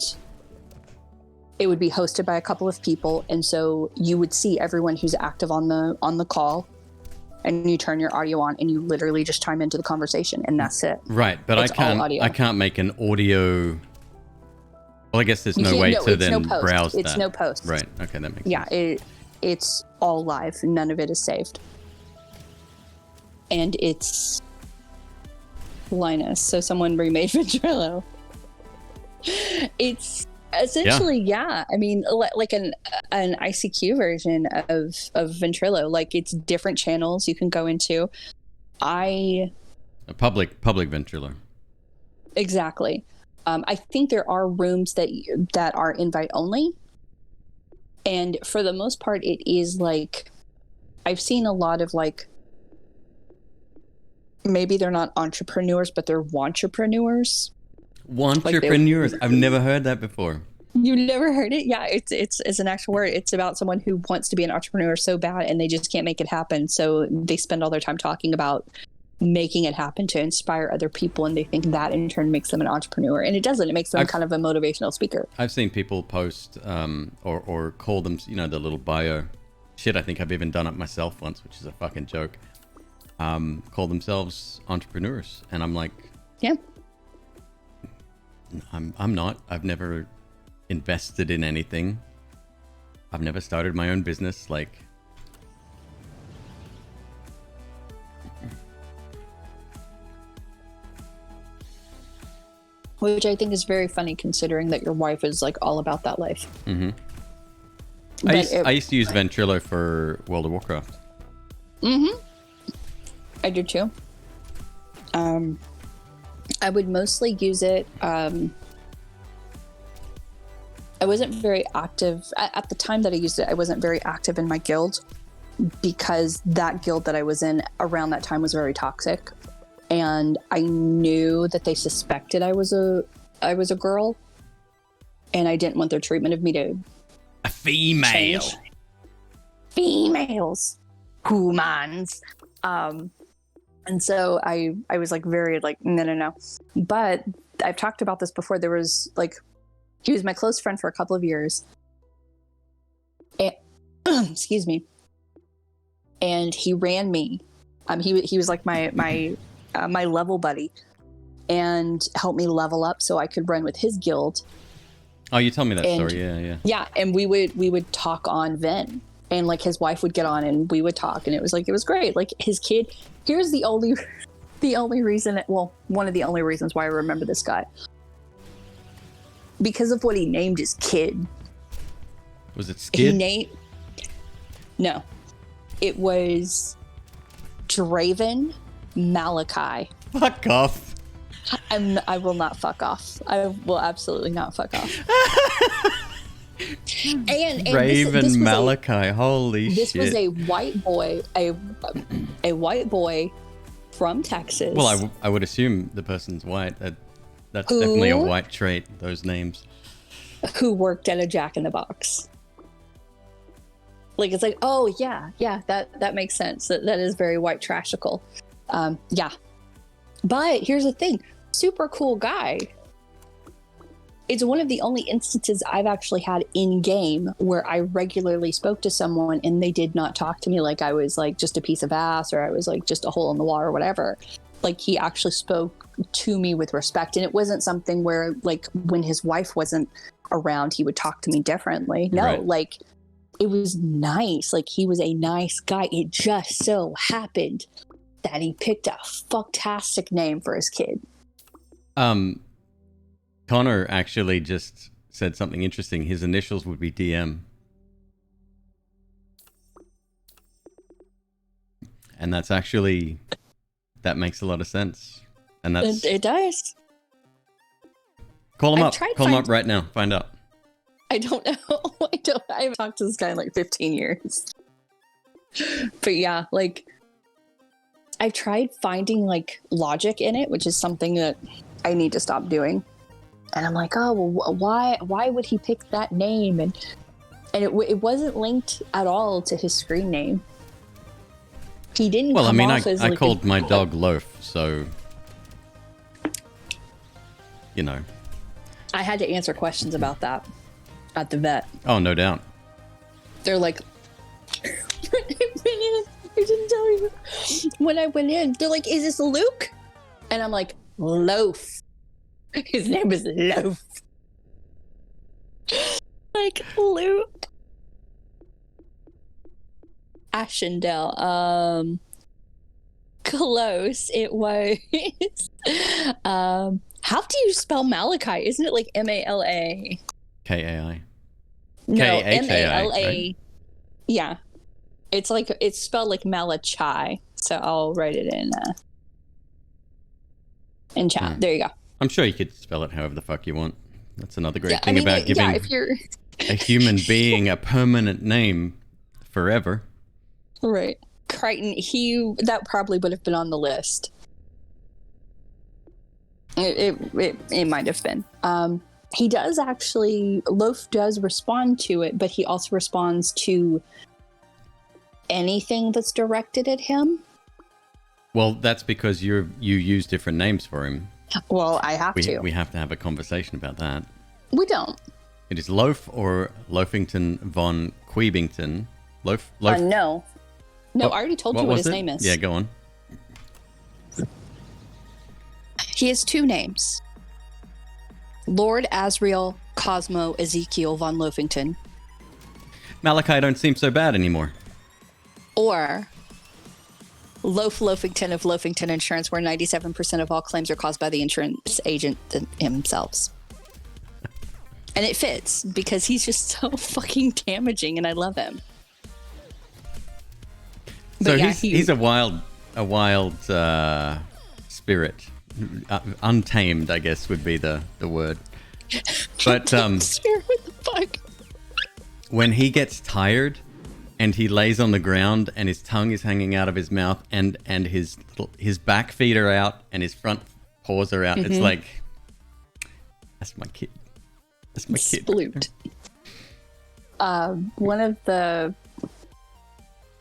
it would be hosted by a couple of people, and so you would see everyone who's active on the call, and you turn your audio on and you literally just chime into the conversation, and that's it. Right, but I can't make an audio. Well, I guess there's no way to then browse that. It's no post. Right. Okay, that makes sense. Yeah, it's all live. None of it is saved. And it's Linus. So someone remade Ventrilo. It's essentially, yeah. I mean, like an ICQ version of Ventrilo. Like it's different channels you can go into. A public Ventrilo. Exactly. I think there are rooms that are invite only. And for the most part, it is like, I've seen a lot of like, maybe they're not entrepreneurs, but they're wantrepreneurs. Wantrepreneurs. Like I've never heard that before. You've never heard it? Yeah, it's an actual word. It's about someone who wants to be an entrepreneur so bad and they just can't make it happen. So they spend all their time talking about making it happen to inspire other people, and they think that in turn makes them an entrepreneur, and it doesn't. It makes them kind of a motivational speaker. I've seen people post or call them, the little bio. Shit, I think I've even done it myself once, which is a fucking joke. Call themselves entrepreneurs, and I'm like, yeah, I'm not. I've never invested in anything. I've never started my own business. Like, which I think is very funny, considering that your wife is like all about that life. Mm-hmm. I used to use Ventrilo for World of Warcraft. Mm-hmm. I do too. I would mostly use it. I wasn't very active at the time that I used it. I wasn't very active in my guild because that guild that I was in around that time was very toxic. And I knew that they suspected I was a girl, and I didn't want their treatment of me to a female change. Females, humans, and so I was like very like no. But I've talked about this before. There was like, he was my close friend for a couple of years, and, excuse me, and he ran me. He was like my level buddy, and helped me level up so I could run with his guild. Oh, you tell me that story. Yeah. And we would talk on Ven, and like his wife would get on and we would talk, and it was great. Like his kid. Here's the only reason. Well, one of the only reasons why I remember this guy, because of what he named his kid. Was it Skid? No, it was Draven Malachi. Fuck off. I will not fuck off. I will absolutely not fuck off. And Raven this was Malachi, holy this shit. was a white boy, a white boy from Texas. Well, I would assume the person's white. That's definitely a white trait, those names. Who worked at a Jack in the Box. Like, it's like, oh, yeah, that makes sense. That is very white trashical. Yeah. But here's the thing. Super cool guy. It's one of the only instances I've actually had in game where I regularly spoke to someone and they did not talk to me like I was like just a piece of ass or I was like just a hole in the wall or whatever. Like, he actually spoke to me with respect. And it wasn't something where, like, when his wife wasn't around, he would talk to me differently. No, Right. like, it was nice. Like, he was a nice guy. It just so happened that he picked a fucktastic name for his kid. Connor actually just said something interesting. His initials would be DM. And that's actually, that makes a lot of sense. And that's... It does. Call him up. Call him up right now. Find out. I don't know. I haven't talked to this guy in like 15 years. But yeah, like, I've tried finding like logic in it, which is something that I need to stop doing. And I'm like, oh, well, why would he pick that name? And it wasn't linked at all to his screen name. He didn't. Well, I mean, I like called my dog Loaf, so you know. I had to answer questions about that at the vet. Oh, no doubt. They're like, I didn't tell you. When I went in, they're like, is this Luke? And I'm like, Loaf. His name is Loaf. Like, Luke. Ashendale. Close. It was. How do you spell Malachi? Isn't it like M-A-L-A? K-A-I. No, K-H-A-I, M-A-L-A. right? Yeah. It's like, it's spelled like Malachi. So I'll write it in chat. There you go. I'm sure you could spell it however the fuck you want. That's another great thing I mean, about giving if you're... a human being a permanent name forever. Right. Crichton, that probably would have been on the list. It might have been. He does actually, Loaf does respond to it, but he also responds to anything that's directed at him. Well, that's because you use different names for him. Well, I have to. We have to have a conversation about that. We don't. It is Loaf or Loafington von Queebington. Loaf? No. No, I already told you what his name is. Yeah, go on. He has two names. Lord Asriel Cosmo Ezekiel von Loafington. Malachi don't seem so bad anymore. Or Loaf Loafington of Loafington Insurance, where 97% of all claims are caused by the insurance agent themselves. And it fits because he's just so fucking damaging, and I love him. So yeah, he's a wild spirit. Untamed, I guess, would be the word. But spirit, what the fuck? When he gets tired and he lays on the ground and his tongue is hanging out of his mouth and his back feet are out and his front paws are out, it's like, that's my kid. That's my kid. Sploot.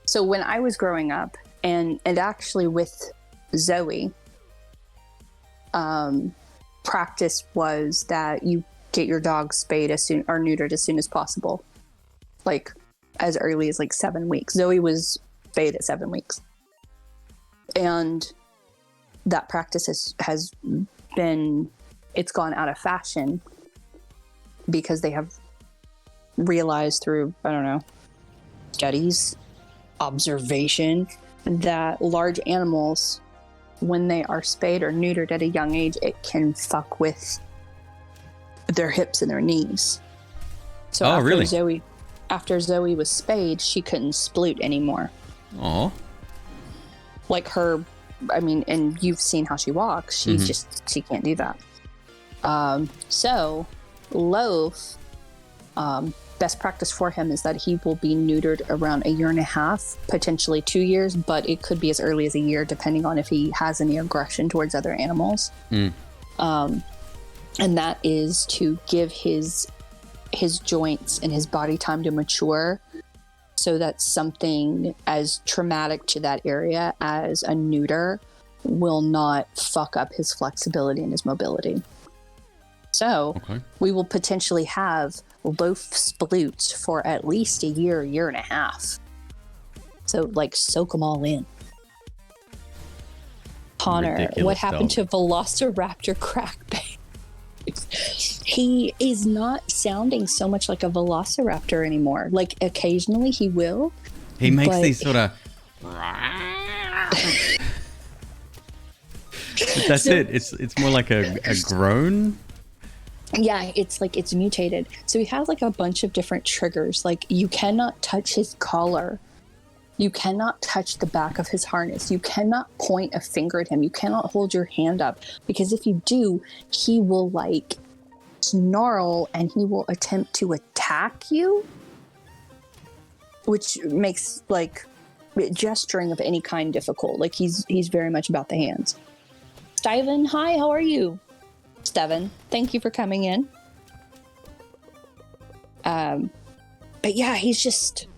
So when I was growing up, and actually with Zoe, practice was that you get your dog spayed or neutered as soon as possible, like as early as like 7 weeks. Zoe was spayed at 7 weeks, and that practice has been, it's gone out of fashion because they have realized through, I don't know, studies, observation, that large animals, when they are spayed or neutered at a young age, it can fuck with their hips and their knees. So after Zoe was spayed, she couldn't sploot anymore. Aw. Like her, I mean, and you've seen how she walks. She can't do that. So Loaf best practice for him is that he will be neutered around 1.5 years, potentially 2 years, but it could be as early as a year, depending on if he has any aggression towards other animals. And that is to give his joints and his body time to mature, so that something as traumatic to that area as a neuter will not fuck up his flexibility and his mobility. So we will potentially have loaf sploots for at least a year, 1.5 years. So like soak them all in. Connor, ridiculous what happened to Velociraptor Crackbait? He is not sounding so much like a Velociraptor anymore. Like occasionally he will. He makes these sort of... That's so, it. It's more like a groan. Yeah, it's like it's mutated. So he has like a bunch of different triggers. Like you cannot touch his collar. You cannot touch the back of his harness. You cannot point a finger at him. You cannot hold your hand up, because if you do, he will like snarl and he will attempt to attack you, which makes like gesturing of any kind difficult. Like he's very much about the hands. Steven, hi, how are you? Steven, thank you for coming in. But yeah, he's just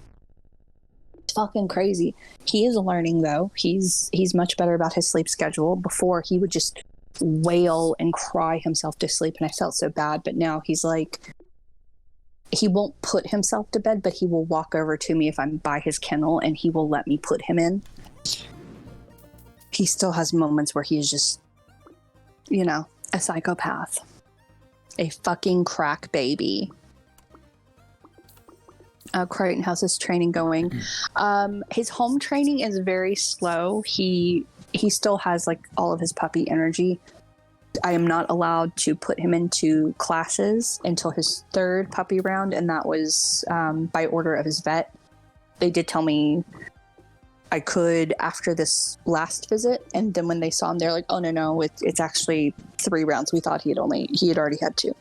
fucking crazy. He is learning though. He's much better about his sleep schedule. Before he would just wail and cry himself to sleep, and I felt so bad. But now he's like, he won't put himself to bed, but he will walk over to me if I'm by his kennel and he will let me put him in. He still has moments where he's just, you know, a psychopath, a fucking crack baby. Crichton, how's his training going? His home training is very slow. He still has like all of his puppy energy. I am not allowed to put him into classes until his 3rd puppy round, and that was by order of his vet. They did tell me I could after this last visit, and then when they saw him, they're like, "Oh no, it's actually 3 rounds. We thought he had already had 2."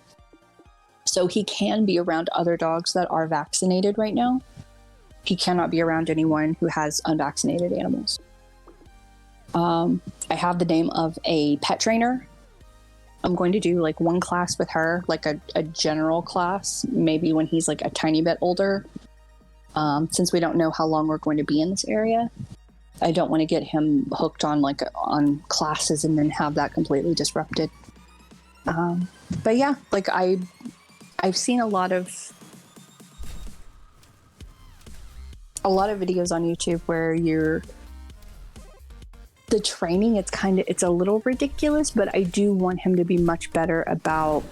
So he can be around other dogs that are vaccinated right now. He cannot be around anyone who has unvaccinated animals. I have the name of a pet trainer. I'm going to do like 1 class with her, like a general class, maybe when he's like a tiny bit older. Since we don't know how long we're going to be in this area, I don't want to get him hooked on classes and then have that completely disrupted. But yeah, like I've seen a lot of videos on YouTube where the training, it's a little ridiculous, but I do want him to be much better about,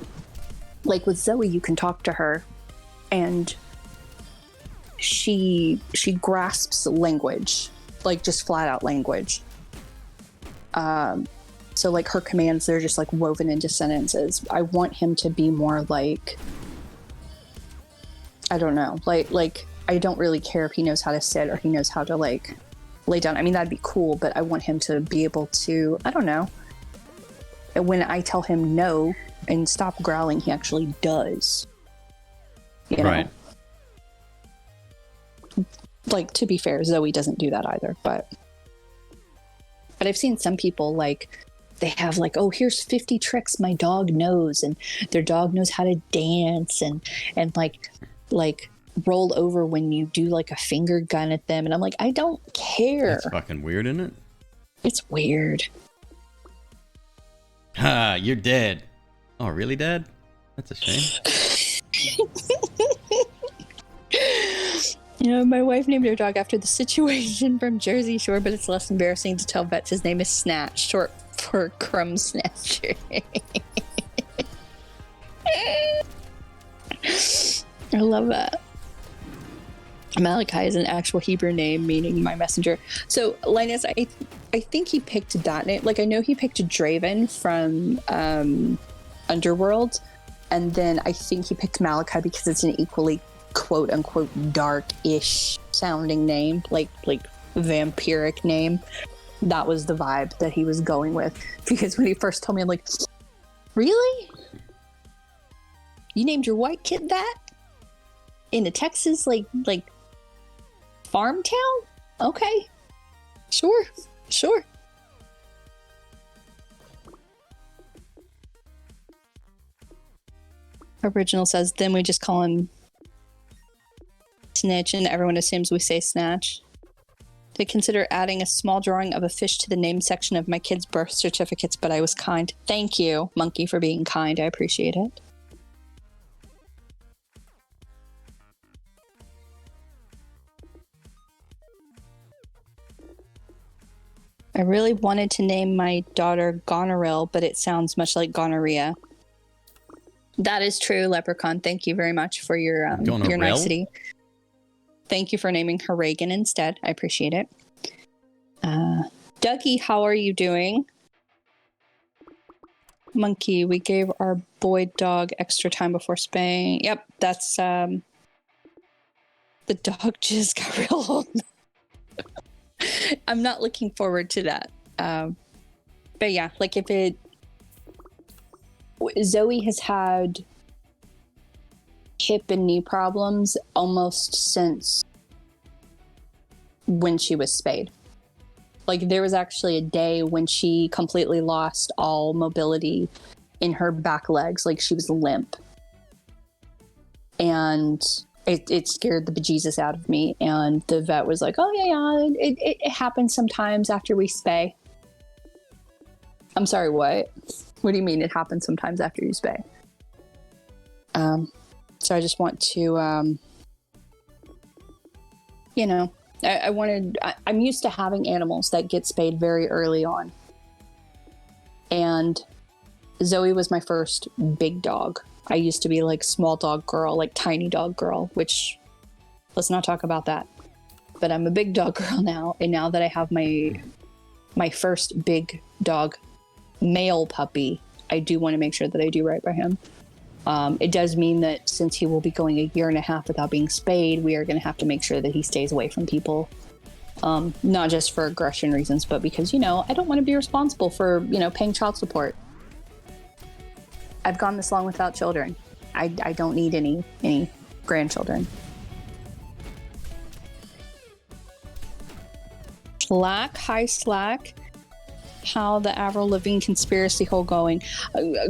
like with Zoe, you can talk to her and she grasps language, like just flat out language. So like her commands, they're just like woven into sentences. I want him to be more like, I don't know, like I don't really care if he knows how to sit or he knows how to like lay down. I mean, that'd be cool, but I want him to be able to, I don't know, when I tell him no and stop growling, he actually does. You know? Right. Like, to be fair, Zoe doesn't do that either, but I've seen some people like, they have like, oh, here's 50 tricks my dog knows, and their dog knows how to dance and like roll over when you do like a finger gun at them. And I'm like, I don't care. That's fucking weird, isn't it? It's weird. Ha, you're dead. Oh, really, Dad? That's a shame. You know, my wife named her dog after the situation from Jersey Shore, but it's less embarrassing to tell vets his name is Snatch, short for Crumb Snatcher. I love that. Malachi is an actual Hebrew name, meaning my messenger. So, Linus, I think he picked that name. Like, I know he picked Draven from Underworld, and then I think he picked Malachi because it's an equally quote-unquote dark-ish sounding name, like vampiric name. That was the vibe that he was going with. Because when he first told me, I'm like, really? You named your white kid that? in a Texas like farm town? Okay. Sure. Original says, then we just call him Snitch and everyone assumes we say Snatch. They consider adding a small drawing of a fish to the name section of my kids' birth certificates, but I was kind. Thank you, Monkey, for being kind. I appreciate it. I really wanted to name my daughter Goneril, but it sounds much like gonorrhea. That is true, Leprechaun. Thank you very much for your nicety. Thank you for naming her Reagan instead. I appreciate it. Dougie, how are you doing? Monkey, we gave our boy dog extra time before spaying. Yep, that's the dog just got real old. I'm not looking forward to that. But yeah, like if it... Zoe has had hip and knee problems almost since when she was spayed. Like there was actually a day when she completely lost all mobility in her back legs. Like she was limp. And it scared the bejesus out of me. And the vet was like, oh yeah, it happens sometimes after we spay. I'm sorry, what? What do you mean it happens sometimes after you spay? So I just want to, I'm used to having animals that get spayed very early on. And Zoe was my first big dog. I used to be like small dog girl, like tiny dog girl, which let's not talk about that. But I'm a big dog girl now. And now that I have my first big dog male puppy, I do want to make sure that I do right by him. It does mean that since he will be going 1.5 years without being spayed, we are going to have to make sure that he stays away from people. Not just for aggression reasons, but because, I don't want to be responsible for, paying child support. I've gone this long without children. I don't need any grandchildren. Slack, hi Slack. How the Avril Lavigne conspiracy hole going?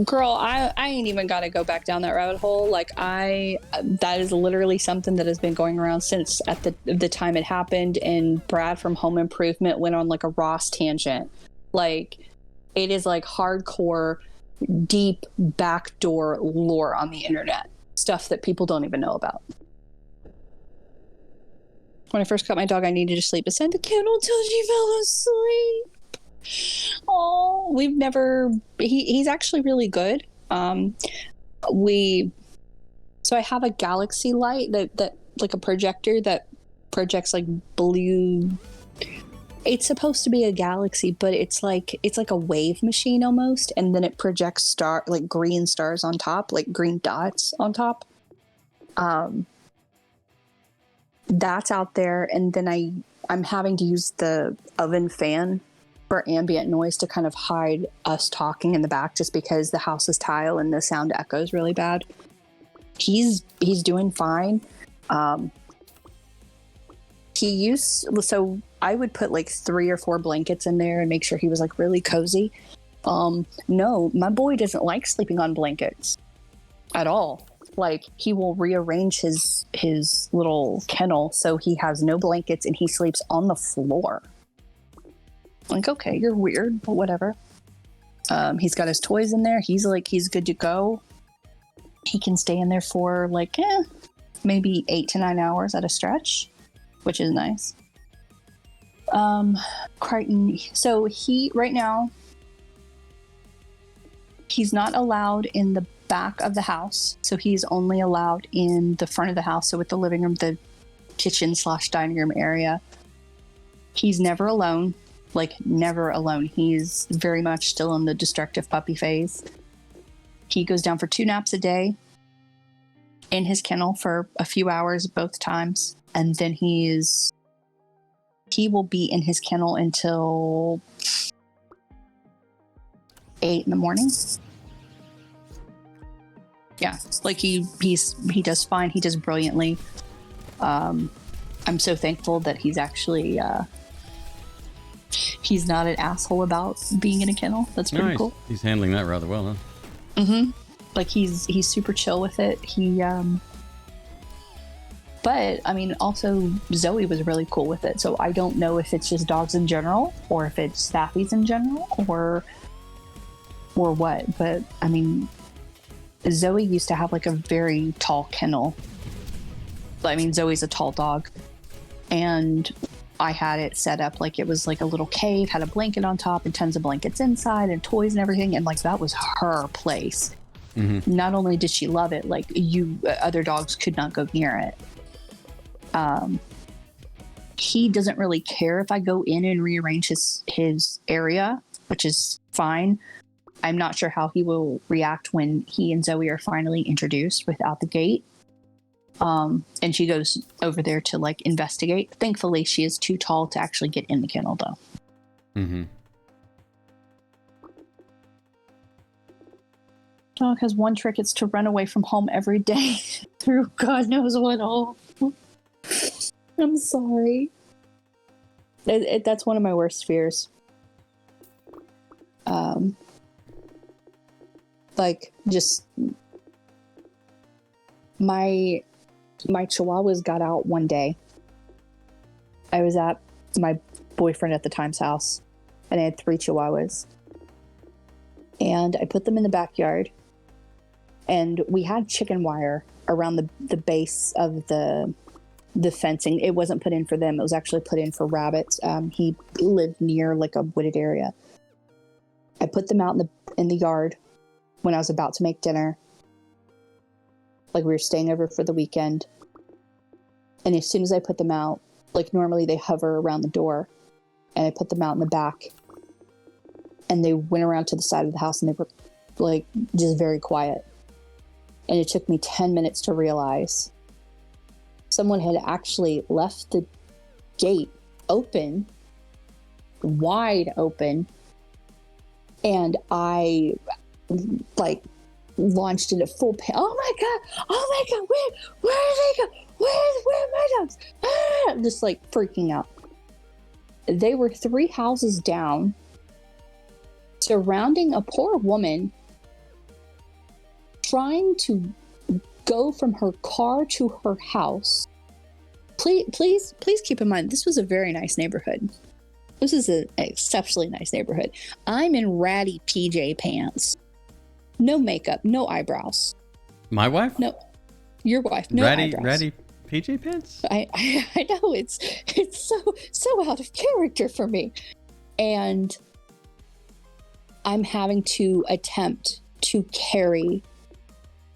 Girl, I ain't even got to go back down that rabbit hole. Like that is literally something that has been going around since at the time it happened, and Brad from Home Improvement went on like a Ross tangent. Like it is like hardcore, deep backdoor lore on the internet. Stuff that people don't even know about. When I first got my dog, I needed to sleep. I sent the kennel till she fell asleep. Oh, we've never... He's actually really good. So I have a galaxy light that like a projector that projects like blue... It's supposed to be a galaxy, but it's like a wave machine almost, and then it projects green stars on top, like green dots on top. That's out there, and then I'm having to use the oven fan for ambient noise to kind of hide us talking in the back, just because the house is tile and the sound echoes really bad. He's doing fine. So I would put like 3 or 4 blankets in there and make sure he was like really cozy. No, my boy doesn't like sleeping on blankets at all. Like he will rearrange his little kennel so he has no blankets and he sleeps on the floor. Like, okay, you're weird, but whatever. He's got his toys in there. He's good to go. He can stay in there for like maybe 8 to 9 hours at a stretch, which is nice. Crichton. So right now, he's not allowed in the back of the house. So he's only allowed in the front of the house. So with the living room, the kitchen / dining room area. He's never alone. Like never alone. He's very much still in the destructive puppy phase. He goes down for 2 naps a day in his kennel for a few hours both times. And then he will be in his kennel until 8 in the morning. Yeah, like he does fine. He does brilliantly. I'm so thankful that he's actually he's not an asshole about being in a kennel. That's pretty cool. He's handling that rather well, huh? Like he's super chill with it. But I mean, also Zoe was really cool with it. So I don't know if it's just dogs in general, or if it's staffies in general, or what. But I mean, Zoe used to have like a very tall kennel. I mean, Zoe's a tall dog, and I had it set up like it was like a little cave, had a blanket on top and tons of blankets inside and toys and everything. And like that was her place. Not only did she love it, like other dogs could not go near it. He doesn't really care if I go in and rearrange his area, which is fine. I'm not sure how he will react when he and Zoe are finally introduced without the gate. And she goes over there to like investigate. Thankfully, she is too tall to actually get in the kennel, though. Dog has one trick. It's to run away from home every day through God knows what hole. I'm sorry. That's one of my worst fears. Like just my chihuahuas got out one day. I was at my boyfriend at the time's house, and I had 3 chihuahuas, and I put them in the backyard, and we had chicken wire around the base of the fencing. It wasn't put in for them. It was actually put in for rabbits. He lived near like a wooded area. I put them out in the yard when I was about to make dinner. Like we were staying over for the weekend. And as soon as I put them out, like normally they hover around the door, and I put them out in the back, and they went around to the side of the house, and they were like just very quiet. And it took me 10 minutes to realize someone had actually left the gate open, wide open, and I like launched into full panic. Oh my god, where are they go? Where are my dogs? Ah! Just like freaking out. They were 3 houses down, surrounding a poor woman, trying to go from her car to her house. Please keep in mind, this was a very nice neighborhood. This is an exceptionally nice neighborhood. I'm in ratty PJ pants. No makeup, no eyebrows. My wife? No, your wife. No eyebrows. Ratty PJ pants? I know it's so out of character for me, and I'm having to attempt to carry,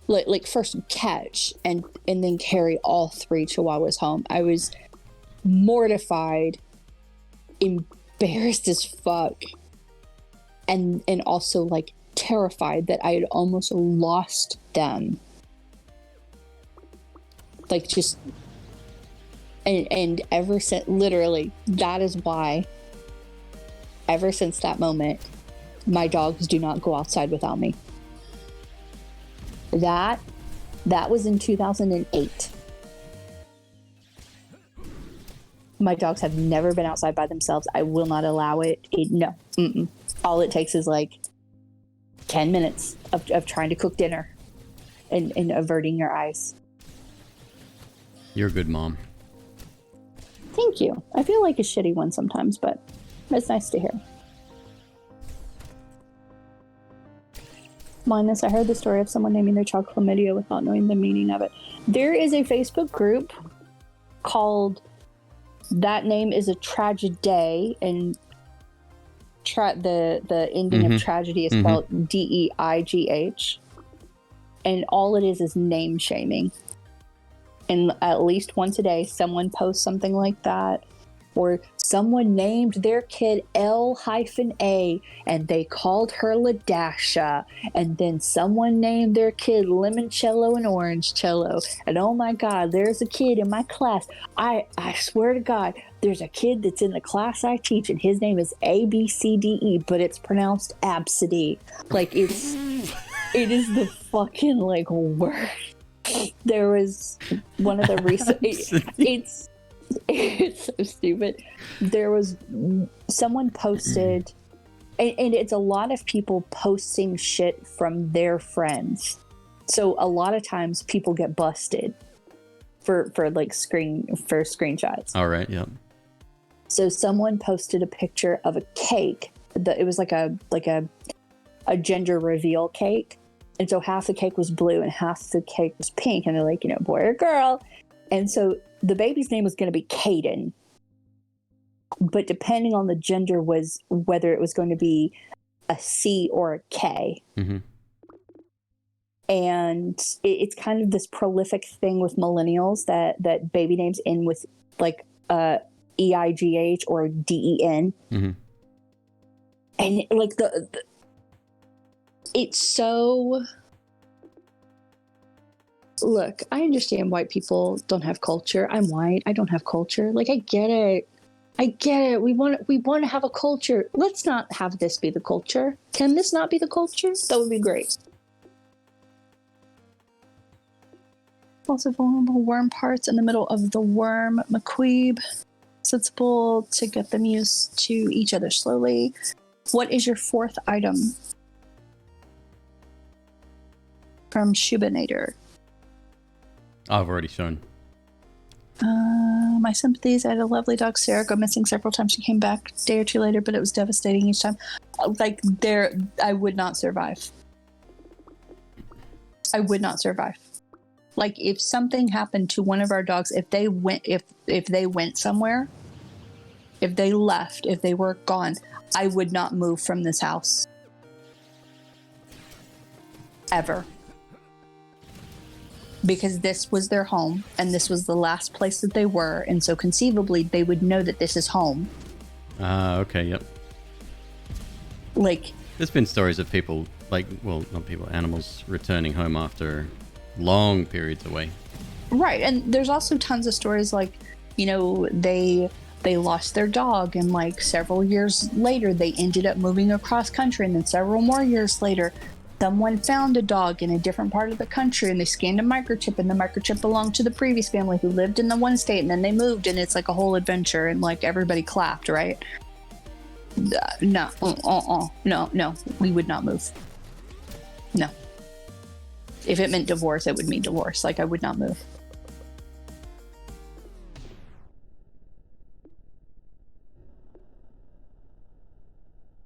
like first catch and then carry all 3 chihuahuas home. I was mortified, embarrassed as fuck, and also like terrified that I had almost lost them. Like just and ever since, literally, that is why ever since that moment, my dogs do not go outside without me. That was in 2008. My dogs have never been outside by themselves. I will not allow it. No. Mm-mm. All it takes is like 10 minutes of trying to cook dinner and averting your eyes. You're a good mom. Thank you. I feel like a shitty one sometimes, but it's nice to hear. Minus, I heard the story of someone naming their child chlamydia without knowing the meaning of it. There is a Facebook group called That Name is a Tragedy, and the ending of tragedy is spelled DEIGH, and all it is name shaming. And at least once a day, someone posts something like that, or someone named their kid L-A, and they called her Ladasha, and then someone named their kid Limoncello and Orangecello, and oh my God, there's a kid in my class. I swear to God, there's a kid that's in the class I teach, and his name is ABCDE, but it's pronounced Absidy. Like, it's It is the fucking like worst. There was one of the recent. It's so stupid. There was someone posted, and it's a lot of people posting shit from their friends. So a lot of times people get busted for screenshots. All right. Yep. So someone posted a picture of a cake. It was like a gender reveal cake. And so half the cake was blue and half the cake was pink. And they're like, boy or girl. And so the baby's name was going to be Caden. But depending on the gender was whether it was going to be a C or a K. Mm-hmm. And it's kind of this prolific thing with millennials that baby names end with like EIGH or DEN. Mm-hmm. And like it's so... Look, I understand white people don't have culture. I'm white. I don't have culture. Like, I get it. We want to have a culture. Let's not have this be the culture. Can this not be the culture? That would be great. Also vulnerable worm parts in the middle of the worm. McQueeb. Sensible to get them used to each other slowly. What is your fourth item? From Shubinator. I've already shown. My sympathies. I had a lovely dog, Sarah, go missing several times. She came back a day or two later, but it was devastating each time. I would not survive. I would not survive. Like, if something happened to one of our dogs, if they went somewhere, if they left, if they were gone, I would not move from this house. Ever. Because this was their home, and this was the last place that they were, and so conceivably they would know that this is home. Okay, yep. Like, there's been stories of people, not people, animals returning home after long periods away. Right, and there's also tons of stories like, they lost their dog, and like several years later they ended up moving across country, and then several more years later someone found a dog in a different part of the country, and they scanned a microchip, and the microchip belonged to the previous family who lived in the one state, and then they moved, and it's like a whole adventure, and like everybody clapped, right? No, we would not move. No. If it meant divorce, it would mean divorce. Like, I would not move.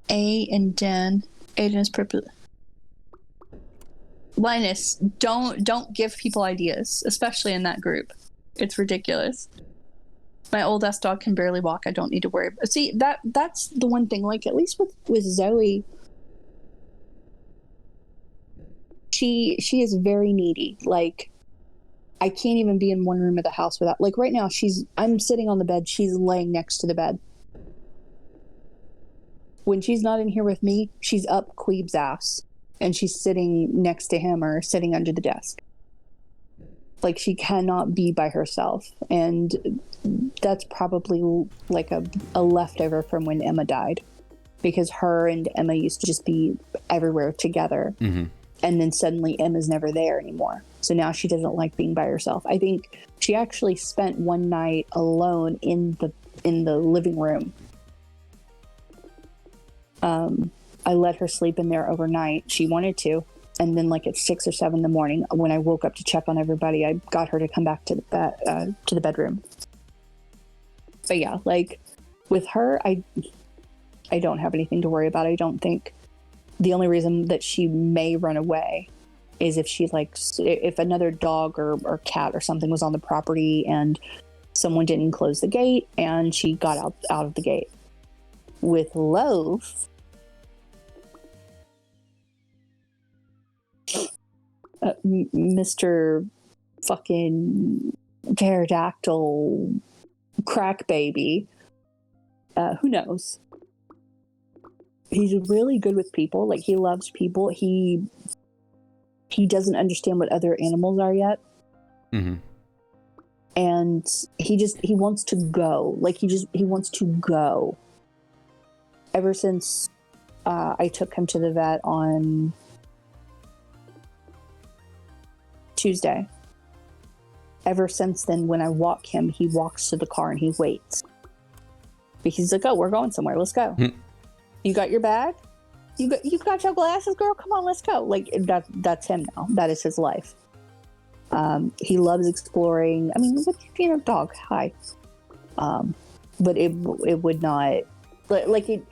A and Den. Aiden is purple. Linus, don't give people ideas, especially in that group. It's ridiculous. My old ass dog can barely walk. I don't need to worry. See, that's the one thing. Like, at least with Zoe, she is very needy. Like, I can't even be in one room of the house without. Like, right now, I'm sitting on the bed. She's laying next to the bed. When she's not in here with me, she's up Queeb's ass. And she's sitting next to him or sitting under the desk. Like, she cannot be by herself. And that's probably like a leftover from when Emma died. Because her and Emma used to just be everywhere together. Mm-hmm. And then suddenly Emma's never there anymore. So now she doesn't like being by herself. I think she actually spent one night alone in the living room. I let her sleep in there overnight. She wanted to. And then like at 6 or 7 in the morning, when I woke up to check on everybody, I got her to come back to the bedroom. But yeah, like with her, I don't have anything to worry about. I don't think. The only reason that she may run away is if another dog or cat or something was on the property and someone didn't close the gate and she got out of the gate. With Loaf, Mr. fucking pterodactyl crack baby, who knows? He's really good with people. Like, he loves people. He doesn't understand what other animals are yet. Mm-hmm. And he wants to go. Like, he wants to go. Ever since I took him to the vet on Tuesday. Ever since then, when I walk him, he walks to the car and he waits. Because he's like, oh, we're going somewhere. Let's go. You got your bag? You got your glasses, girl? Come on, let's go. Like, that's him now. That is his life. He loves exploring. I mean, dog. Hi. But it would not, like, it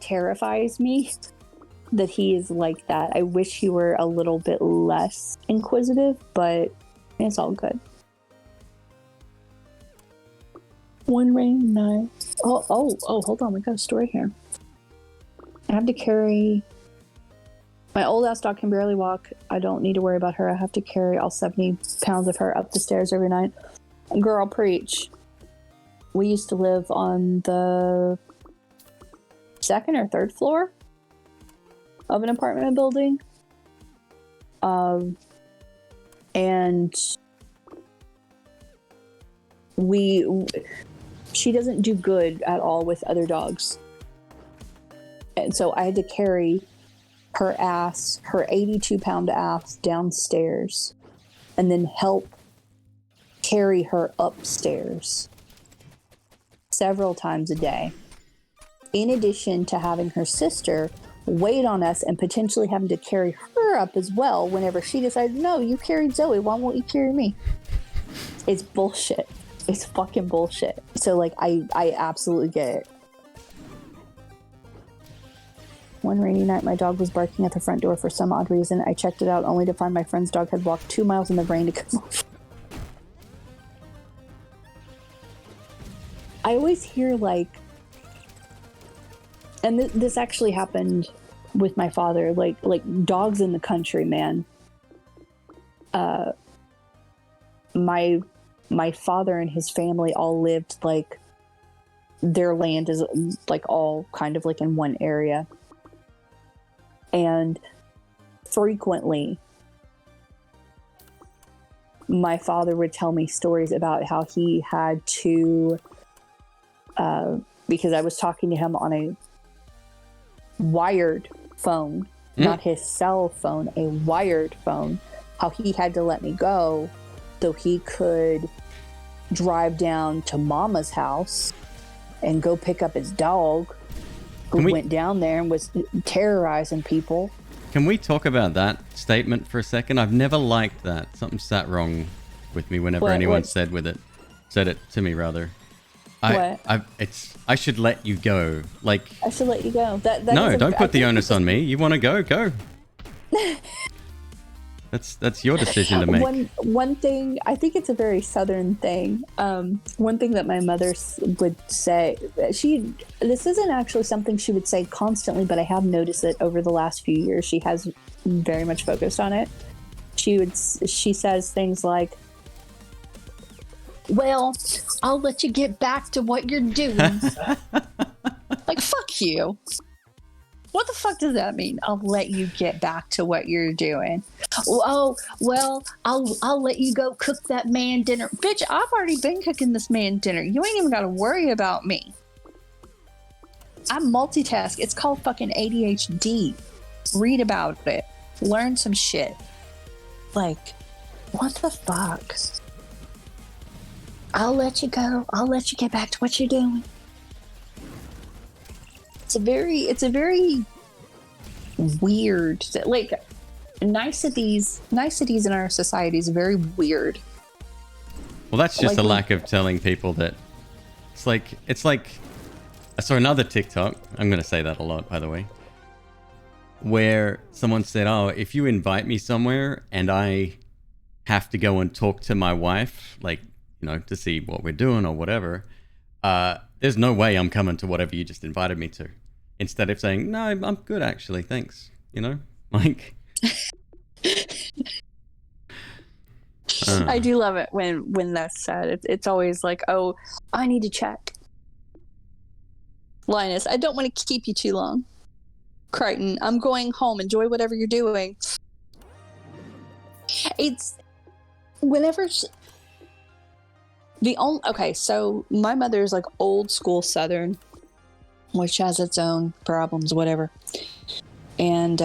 terrifies me that he is like that. I wish he were a little bit less inquisitive, but it's all good. One rainy night. Oh, hold on. We got a story here. I have to carry... My old ass dog can barely walk. I don't need to worry about her. I have to carry all 70 pounds of her up the stairs every night. Girl, preach. We used to live on the second or third floor of an apartment building. And she doesn't do good at all with other dogs. And so I had to carry her 82-pound ass downstairs and then help carry her upstairs several times a day. In addition to having her sister wait on us and potentially having to carry her up as well whenever she decided, no, you carried Zoe, why won't you carry me? It's bullshit. It's fucking bullshit. So, like, I absolutely get it. One rainy night, my dog was barking at the front door for some odd reason. I checked it out only to find my friend's dog had walked 2 miles in the rain to come over. I always hear, like, and this actually happened with my father, like dogs in the country, man. My father and his family all lived, like, their land is, like, all kind of, like, in one area. And frequently, my father would tell me stories about how he had to, because I was talking to him on a wired phone, not his cell phone, a wired phone, how he had to let me go so he could drive down to Mama's house and go pick up his dog, who went down there and was terrorizing people. Can we talk about that statement for a second? I've never liked that. Something sat wrong with me whenever anyone said it to me, rather. I should let you go. Like, I should let you go. No, don't put the onus on me. You want to go. That's your decision to make. One thing, I think it's a very Southern thing. One thing that my mother would say, this isn't actually something she would say constantly, but I have noticed it over the last few years. She has very much focused on it. She says things like, well, I'll let you get back to what you're doing. Like, fuck you. What the fuck does that mean? I'll let you get back to what you're doing. Oh, well, I'll let you go cook that man dinner. Bitch, I've already been cooking this man dinner. You ain't even got to worry about me. I multitask. It's called fucking ADHD. Read about it. Learn some shit. Like, what the fuck? I'll let you go. I'll let you get back to what you're doing. It's a very weird, like, niceties in our society is very weird. Well, that's just a lack of telling people that it's like I saw another TikTok, I'm going to say that a lot, by the way, where someone said, oh, if you invite me somewhere and I have to go and talk to my wife, like, you know, to see what we're doing or whatever, there's no way I'm coming to whatever you just invited me to. Instead of saying, no, I'm good, actually, thanks. You know? Like... I do love it when that's said. It's always like, oh, I need to check. Linus, I don't want to keep you too long. Crichton, I'm going home. Enjoy whatever you're doing. It's... Whenever... Okay, so my mother's like old school Southern, which has its own problems, whatever. And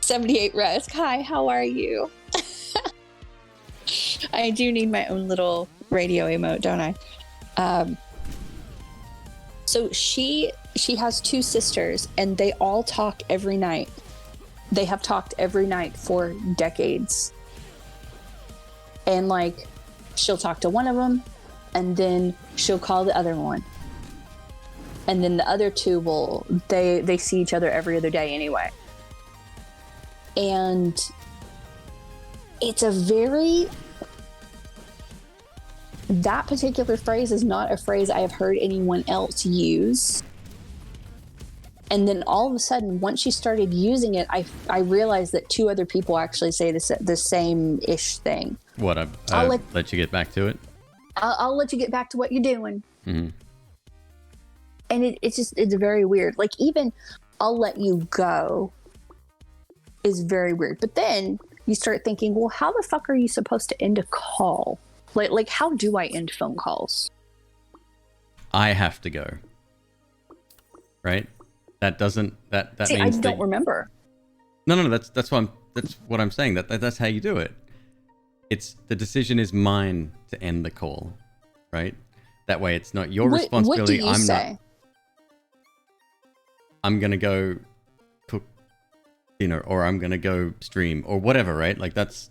78 Risk. Hi, how are you? I do need my own little radio emote, don't I? So she has two sisters, and they all talk every night. They have talked every night for decades. And like, she'll talk to one of them, and then she'll call the other one. And then the other two they see each other every other day anyway. And it's that particular phrase is not a phrase I have heard anyone else use. And then all of a sudden, once she started using it, I realized that two other people actually say the same-ish thing. What? I'll let you get back to it? I'll let you get back to what you're doing. Mm-hmm. And it's very weird. Like, even I'll let you go is very weird. But then you start thinking, well, how the fuck are you supposed to end a call? Like how do I end phone calls? I have to go. Right? That doesn't that See, means I don't remember. No, that's what I'm saying. That's how you do it. It's the decision is mine to end the call, right? That way it's not your responsibility. What do you say? I'm gonna go cook dinner, or I'm gonna go stream, or whatever, right? Like that's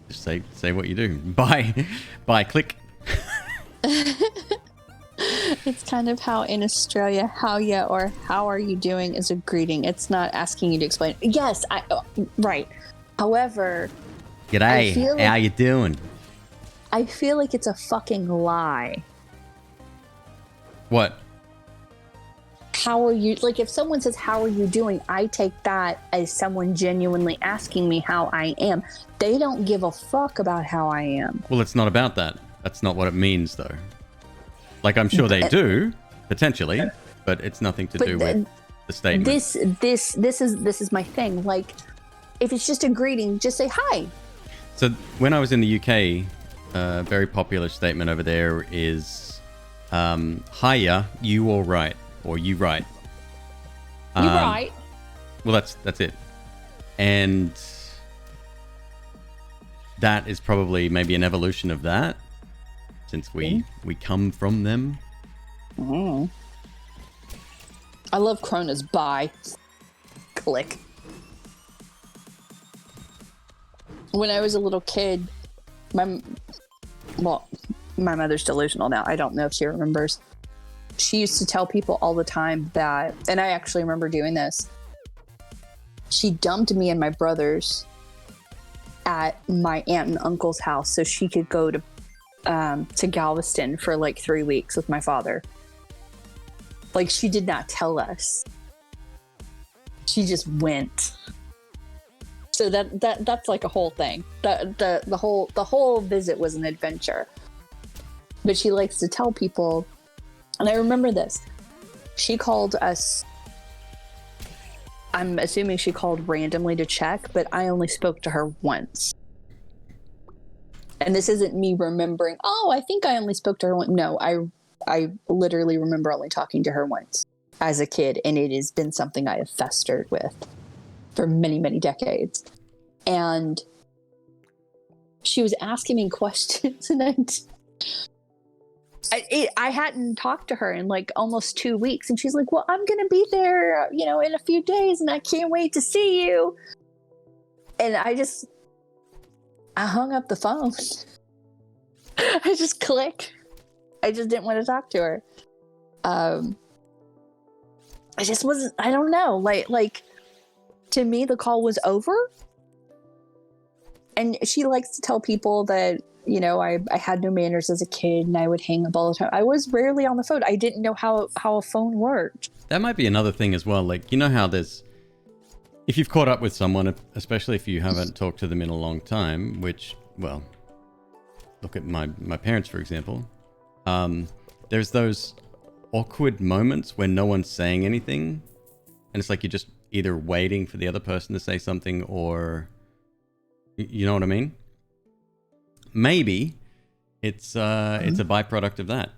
just say what you do. Bye, click. It's kind of how in Australia, how ya or how are you doing is a greeting. It's not asking you to explain. Yes, right. However, g'day, how you doing? I feel like it's a fucking lie. What? How are you? Like, if someone says, how are you doing? I take that as someone genuinely asking me how I am. They don't give a fuck about how I am. Well, it's not about that. That's not what it means, though. Like, I'm sure they do, potentially, but it's nothing to do with the statement. This is my thing. Like, if it's just a greeting, just say hi. So when I was in the UK, a very popular statement over there is, hiya, you all right? Or you right? You right. Well, that's it. And that is probably maybe an evolution of that, since we come from them. Mm. I love Krona's bye. Click. When I was a little kid, my mother's delusional now. I don't know if she remembers. She used to tell people all the time that, and I actually remember doing this. She dumped me and my brothers at my aunt and uncle's house so she could go to Galveston for like 3 weeks with my father. Like, she did not tell us. She just went. So that's like a whole thing. The whole visit was an adventure. But she likes to tell people, and I remember this. She called us. I'm assuming she called randomly to check, but I only spoke to her once. And this isn't me remembering, oh, I think I only spoke to her once. No, I literally remember only talking to her once as a kid, and it has been something I have festered with for many, many decades. And she was asking me questions, and I hadn't talked to her in like almost 2 weeks, and she's like, well, I'm going to be there, in a few days, and I can't wait to see you. And I hung up the phone. I just click. I just didn't want to talk to her. I just wasn't, I don't know. Like to me, the call was over. And she likes to tell people that, I had no manners as a kid and I would hang up all the time. I was rarely on the phone. I didn't know how a phone worked. That might be another thing as well. Like, how there's, if you've caught up with someone, especially if you haven't talked to them in a long time, which, well, look at my parents, for example. There's those awkward moments when no one's saying anything. And it's like you're just either waiting for the other person to say something or, you know what I mean? Maybe it's a byproduct of that.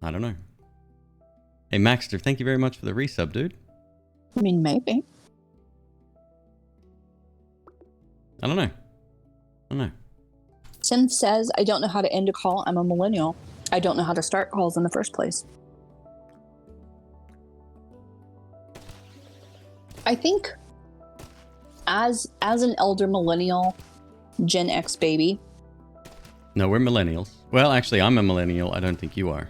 I don't know. Hey, Maxter, thank you very much for the resub, dude. I mean, maybe. I don't know. Sim says, I don't know how to end a call. I'm a millennial. I don't know how to start calls in the first place. I think as an elder millennial, Gen X baby. No, we're millennials. Well, actually, I'm a millennial. I don't think you are.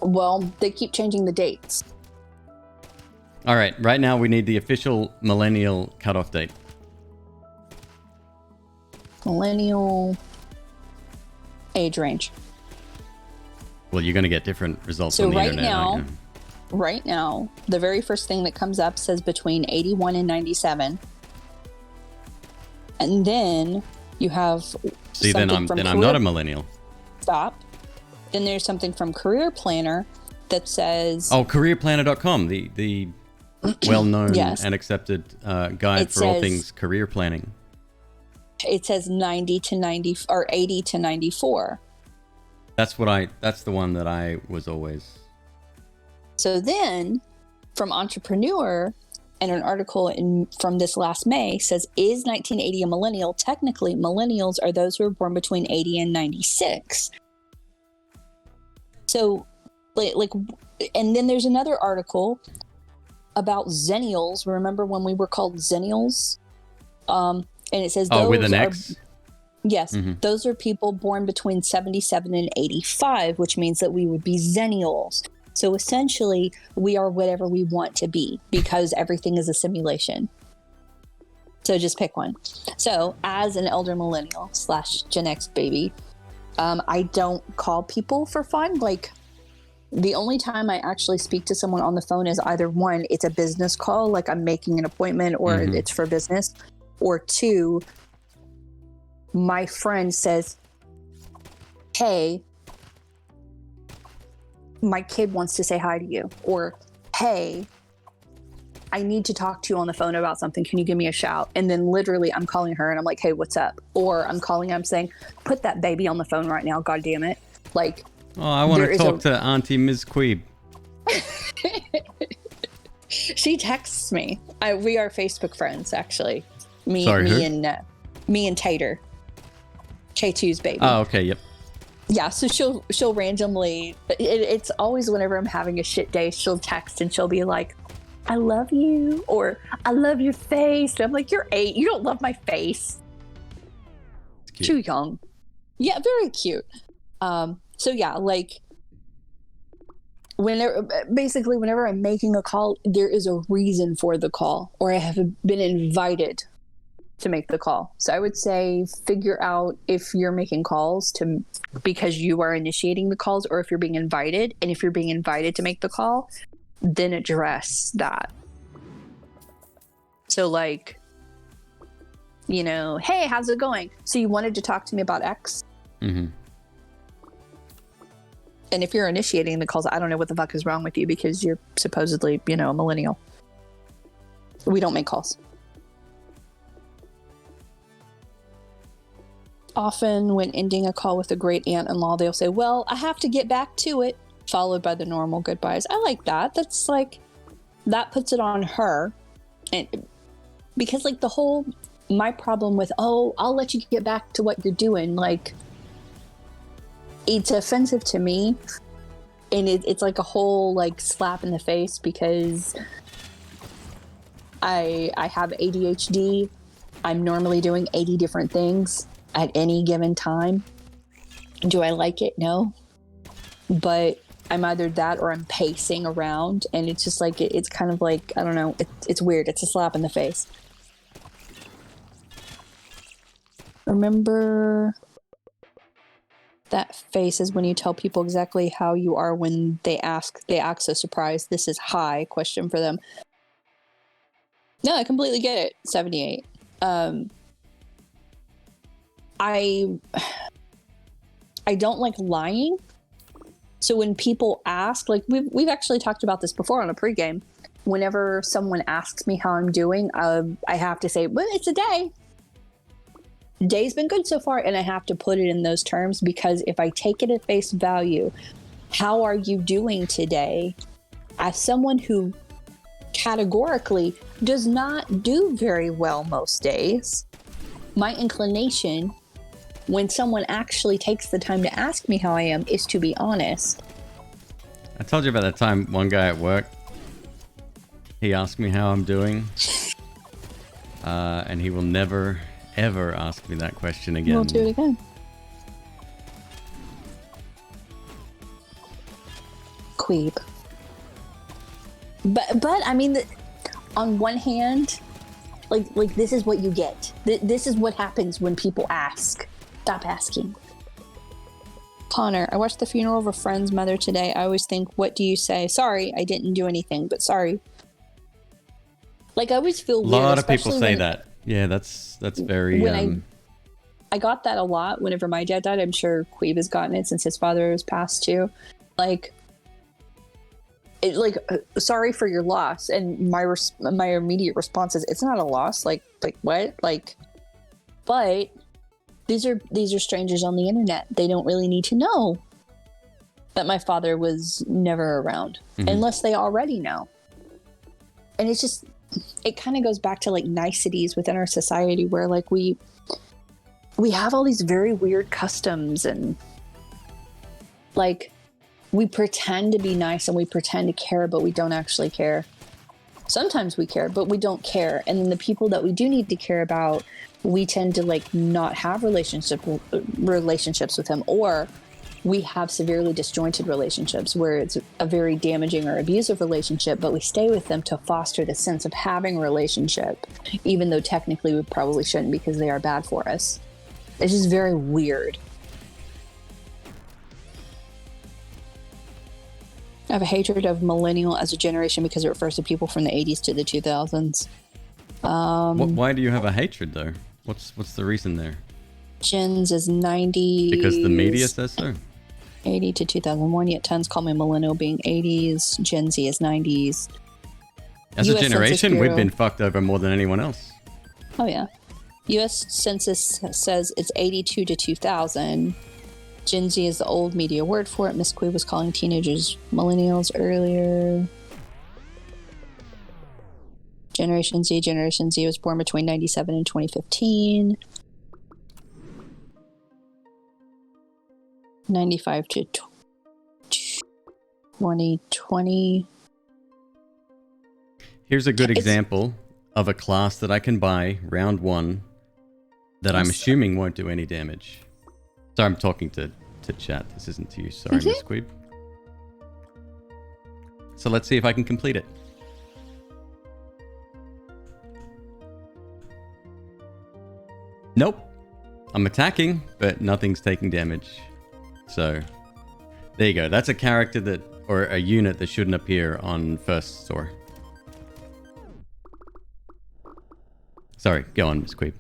Well, they keep changing the dates. All right. Right now, we need the official millennial cutoff date. Millennial age range. Well, you're going to get different results So on the right internet. now, aren't you? right now, the very first thing that comes up says between 81 and 97. And then you have See, then I'm not a millennial. Stop. Then there's something from Career Planner that says... Oh, careerplanner.com, the well-known Yes. and accepted guide for all things career planning. It says 90 to 90 or 80 to 94. That's the one that I was always. So then from Entrepreneur and an article from this last May says, is 1980 a millennial? Technically, millennials are those who were born between 80 and 96. So like, and then there's another article about Zennials. Remember when we were called Zennials? And it says, with an X? Yes, those are people born between 77 and 85, which means that we would be Zennials. So essentially, we are whatever we want to be because everything is a simulation. So just pick one. So as an elder millennial / Gen X baby, I don't call people for fun. Like, the only time I actually speak to someone on the phone is either one, it's a business call, like I'm making an appointment or it's for business, or two, my friend says, hey, my kid wants to say hi to you, or hey, I need to talk to you on the phone about something. Can you give me a shout? And then literally I'm calling her and I'm like, hey, what's up? Or I'm calling, I'm saying, put that baby on the phone right now. God damn it. Like, oh, I want to talk to Auntie McQueeb. She texts me. We are Facebook friends, actually. Me and Tater. K2's baby. Oh, okay, yep. Yeah, so she'll randomly, it's always whenever I'm having a shit day, she'll text and she'll be like, I love you, or I love your face. And I'm like, you're 8, you don't love my face. Too young. Yeah, very cute. So yeah, like, whenever I'm making a call, there is a reason for the call, or I have been invited to make the call. So I would say figure out if you're making calls because you are initiating the calls, or if you're being invited. And if you're being invited to make the call, then address that. So like, hey, how's it going? So you wanted to talk to me about X? Mm-hmm. And if you're initiating the calls, I don't know what the fuck is wrong with you, because you're supposedly, a millennial. We don't make calls. Often when ending a call with a great aunt-in-law, they'll say, well, I have to get back to it, followed by the normal goodbyes. I like that. That's like, that puts it on her. And because like my problem with, I'll let you get back to what you're doing. Like, it's offensive to me. And it's like a whole like slap in the face, because I have ADHD. I'm normally doing 80 different things at any given time. Do I like it? No. But I'm either that or I'm pacing around, and it's just like, it's kind of like, I don't know, it's weird. It's a slap in the face. Remember that face is when you tell people exactly how you are when they act so surprised. This is high question for them. No, I completely get it. 78. I don't like lying. So when people ask, like we've actually talked about this before on a pregame. Whenever someone asks me how I'm doing, I have to say, well, it's a day. Day's been good so far, and I have to put it in those terms, because if I take it at face value, how are you doing today? As someone who categorically does not do very well most days, my inclination when someone actually takes the time to ask me how I am is to be honest. I told you about that time one guy at work, he asked me how I'm doing. And he will never, ever ask me that question again. We'll do it again. McQueeb. But I mean, on one hand, like this is what you get. This is what happens when people ask. Stop asking. Connor, I watched the funeral of a friend's mother today. I always think, what do you say? Sorry, I didn't do anything, but sorry. Like, I always feel weird. A lot of people say that. Yeah, that's very... When I got that a lot whenever my dad died. I'm sure Queeb has gotten it since his father was passed too. Like, sorry for your loss. And my immediate response is, it's not a loss. Like what? Like, but these are strangers on the internet. They don't really need to know that my father was never around, unless they already know. And it's just, it kind of goes back to like niceties within our society where like we have all these very weird customs and like we pretend to be nice and we pretend to care, but we don't actually care. Sometimes we care, but we don't care. And then the people that we do need to care about, we tend to like not have relationships with them, or we have severely disjointed relationships where it's a very damaging or abusive relationship, but we stay with them to foster the sense of having a relationship, even though technically we probably shouldn't because they are bad for us. It's just very weird. I have a hatred of millennial as a generation because it refers to people from the 80s to the 2000s. Why do you have a hatred though? What's the reason there? Gens is 90s. Because the media says so? 80 to 2001, yet tons call me millennial being 80s. Gen Z is 90s. As a generation, we've been fucked over more than anyone else. Oh, yeah. U.S. Census says it's 82 to 2000. Gen Z is the old media word for it. Miss McQueeb was calling teenagers millennials earlier. Generation Z was born between 97 and 2015. 95 to 2020. Here's a good example of a class that I can buy round one that I'm assuming won't do any damage. Sorry, I'm talking to chat. This isn't to you. Sorry, Miss McQueeb. So let's see if I can complete it. Nope. I'm attacking, but nothing's taking damage. So, there you go. That's a character that, or a unit that shouldn't appear on first store. Sorry, go on, Miss McQueeb.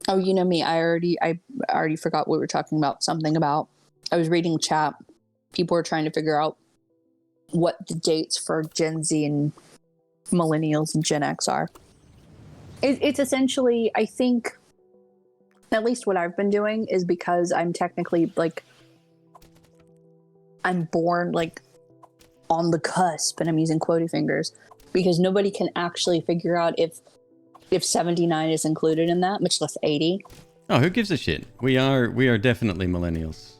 Oh, you know me. I already forgot what we were talking about. Something about, I was reading chat. People were trying to figure out what the dates for Gen Z and millennials and Gen X are. It's essentially, I think, at least what I've been doing is because I'm technically like, I'm born like on the cusp, and I'm using quotey fingers because nobody can actually figure out if 79 is included in that, much less 80. Oh, who gives a shit? We are definitely millennials.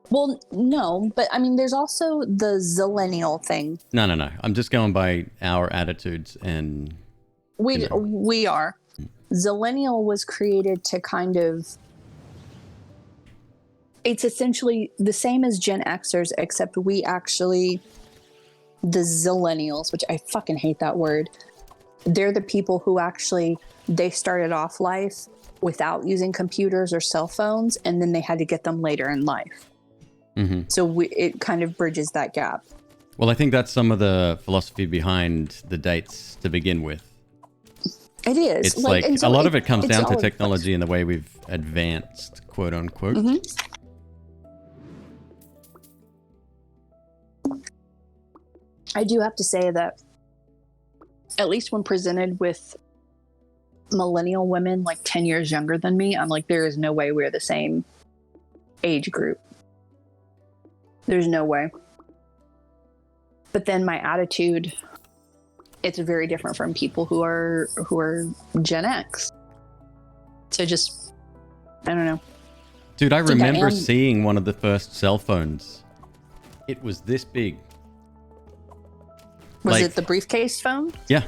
Well, no, but I mean, there's also the zillennial thing. No. I'm just going by our attitudes and... We are. Zillennial was created to kind of... It's essentially the same as Gen Xers, except we actually... The zillennials, which I fucking hate that word. They're the people who actually... They started off life without using computers or cell phones, and then they had to get them later in life. Mm-hmm. So it kind of bridges that gap. Well, I think that's some of the philosophy behind the dates to begin with. It is. It's like so a lot of it comes down to technology and the way we've advanced, quote unquote. Mm-hmm. I do have to say that at least when presented with millennial women like 10 years younger than me, I'm like, there is no way we're the same age group. There's no way. But then my attitude, it's very different from people who are Gen X. So just, I don't know. Dude, I remember seeing one of the first cell phones. It was this big. Was it the briefcase phone? Yeah.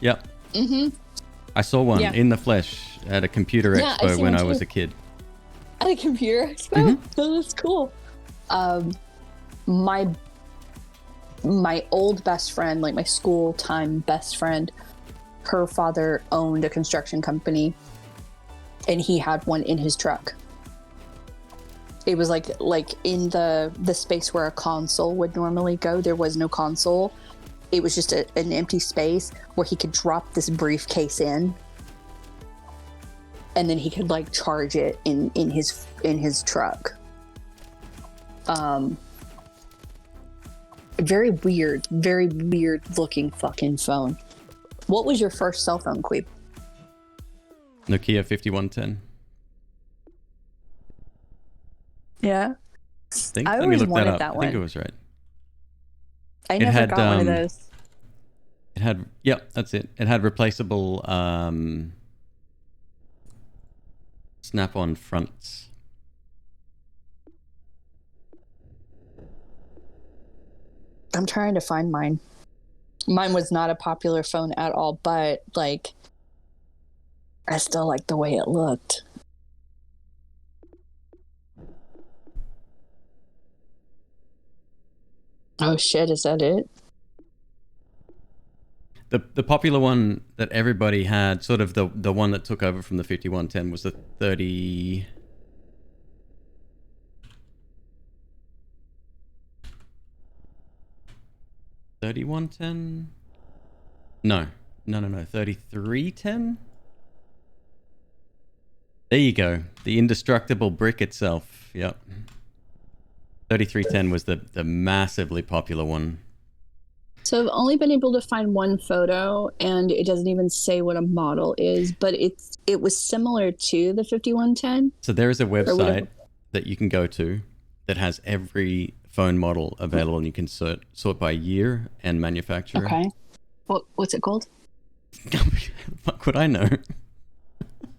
Yep. Mm-hmm. I saw one in the flesh at a computer expo when I was a kid. At a computer expo? Mm-hmm. Oh, that's cool. My old best friend, like my school time best friend, her father owned a construction company, and he had one in his truck. It was like in the space where a console would normally go. There was no console. It was just an empty space where he could drop this briefcase in, and then he could like charge it in his truck. Very weird looking fucking phone. What was your first cell phone, Queeb? Nokia 5110. Yeah. I always wanted that one. I think it was right. I never got one of those. It had, that's it. It had replaceable snap-on fronts. I'm trying to find mine. Mine was not a popular phone at all, but like, I still like the way it looked. Oh shit, is that it? The popular one that everybody had, sort of the one that took over from the 5110, was the 30... 3110? No. 3310? There you go. The indestructible brick itself. Yep. 3310 was the massively popular one. So I've only been able to find one photo, and it doesn't even say what a model is, but it was similar to the 5110. So there is a website that you can go to that has every phone model available, and you can sort by year and manufacturer. Okay. What's it called? Fuck would I know?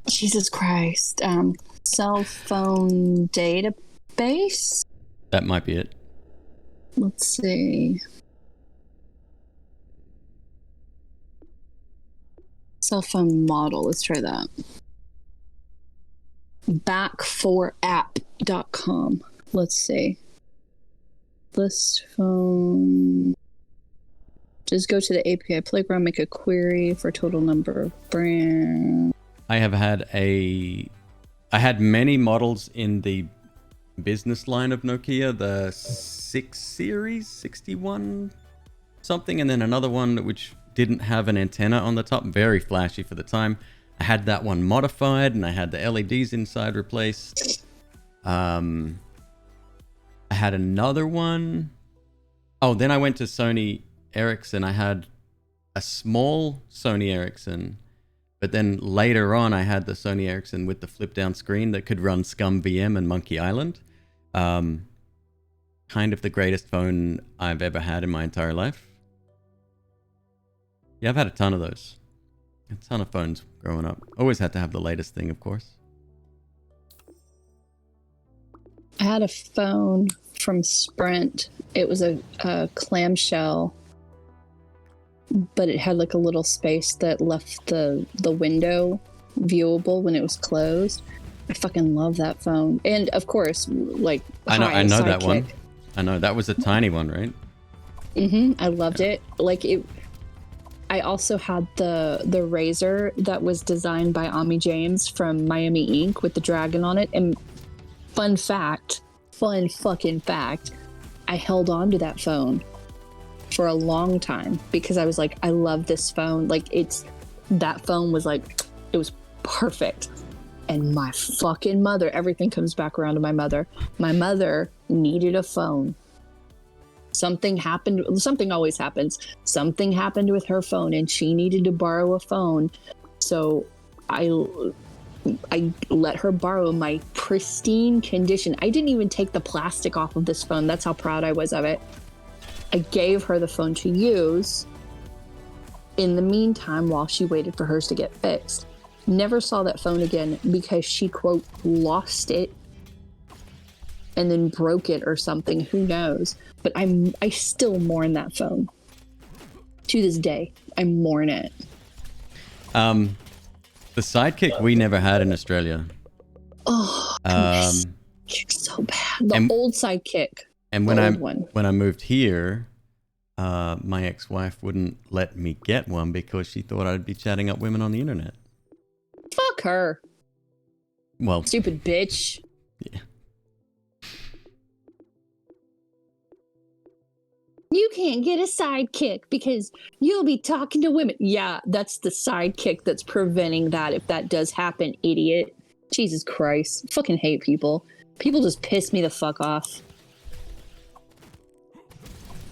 Jesus Christ. Cell phone database? That might be it. Let's see. Cell phone model. Let's try that. Back4app.com. Let's see. List phone. Just go to the API playground, make a query for total number of brands. I had many models in the business line of Nokia, the 6 series, 61 something, and then another one which didn't have an antenna on the top, very flashy for the time. I had that one modified, and I had the LEDs inside replaced. I had another one. Oh, then I went to Sony Ericsson. I had a small Sony Ericsson, but then later on I had the Sony Ericsson with the flip down screen that could run Scum VM and Monkey Island. Kind of the greatest phone I've ever had in my entire life. Yeah, I've had a ton of those. A ton of phones growing up. Always had to have the latest thing, of course. I had a phone from Sprint. It was a clamshell, but it had like a little space that left the window viewable when it was closed. I fucking love that phone. And of course, like, I know that one. I know that was a tiny one, right? I loved it. Like it. I also had the Razor that was designed by Ami James from Miami Ink with the dragon on it. And fun fucking fact, I held on to that phone for a long time because I was like, I love this phone. Like that phone was like, it was perfect. And my fucking mother, everything comes back around to my mother. My mother needed a phone. Something happened. Something always happens. Something happened with her phone and she needed to borrow a phone. So I I let her borrow my pristine condition. I didn't even take the plastic off of this phone. That's how proud I was of it. I gave her the phone to use in the meantime while she waited for hers to get fixed. Never saw that phone again because she, quote, lost it and then broke it or something. Who knows? But I still mourn that phone. To this day, I mourn it. The Sidekick we never had in Australia. Oh, Sidekick's so bad. The old Sidekick. And when I moved here, my ex-wife wouldn't let me get one because she thought I'd be chatting up women on the internet. Fuck her. Well, stupid bitch. Yeah. You can't get a sidekick because you'll be talking to women. Yeah, that's the sidekick that's preventing that if that does happen, idiot. Jesus Christ. I fucking hate people. People just piss me the fuck off.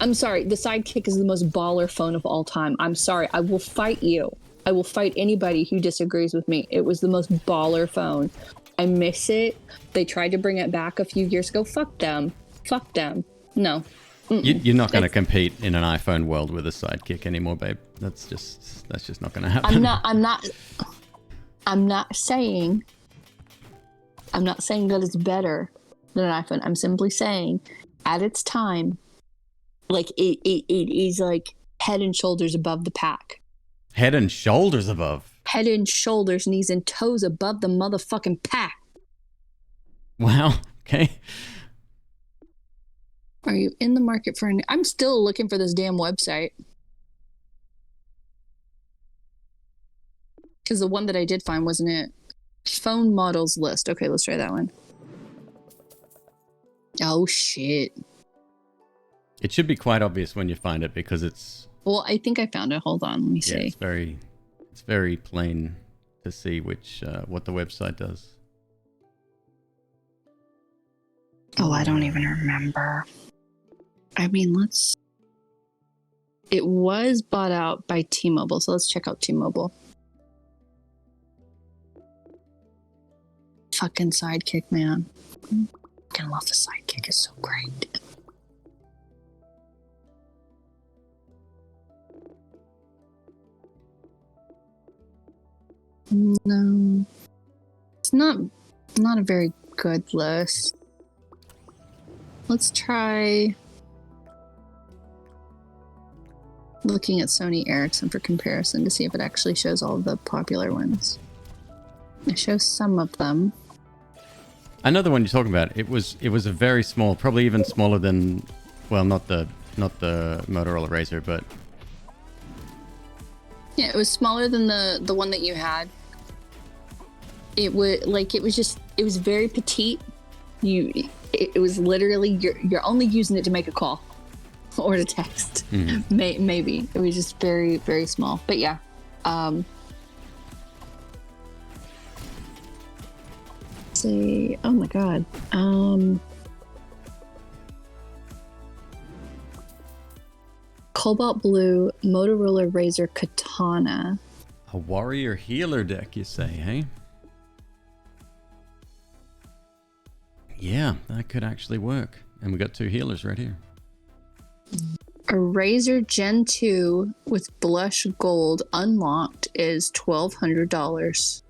I'm sorry, the Sidekick is the most baller phone of all time. I'm sorry, I will fight you. I will fight anybody who disagrees with me. It was the most baller phone. I miss it. They tried to bring it back a few years ago. Fuck them. Fuck them. No. You're not going to compete in an iPhone world with a Sidekick anymore, babe. That's just not going to happen. I'm not saying that it's better than an iPhone. I'm simply saying at its time, like it is like head and shoulders above the pack. Head and shoulders above. Head and shoulders, knees and toes above the motherfucking pack. Wow. Okay. Are you in the market for an... I'm still looking for this damn website. Because the one that I did find wasn't it. Phone models list. Okay, let's try that one. Oh, shit. It should be quite obvious when you find it because it's... Well, I think I found it. Hold on. Let me see. It's very plain to see what the website does. Oh, I don't even remember. I mean, it was bought out by T-Mobile, so let's check out T-Mobile. Fucking Sidekick, man. I fucking love the Sidekick. It's so great. No. It's not a very good list. Let's try looking at Sony Ericsson for comparison to see if it actually shows all of the popular ones. It shows some of them. I know the one you're talking about. It was a very small, probably even smaller than, well, not the Motorola Razr, but yeah, it was smaller than the one that you had. It was very petite. It was literally you're only using it to make a call or to text. Mm-hmm. Maybe it was just very, very small. But yeah. Let's see. Oh my god. Cobalt Blue Motorola Razr Katana. A warrior healer deck, you say, hey? Yeah, that could actually work. And we got 2 healers right here. A Razr Gen 2 with blush gold unlocked is $1,200.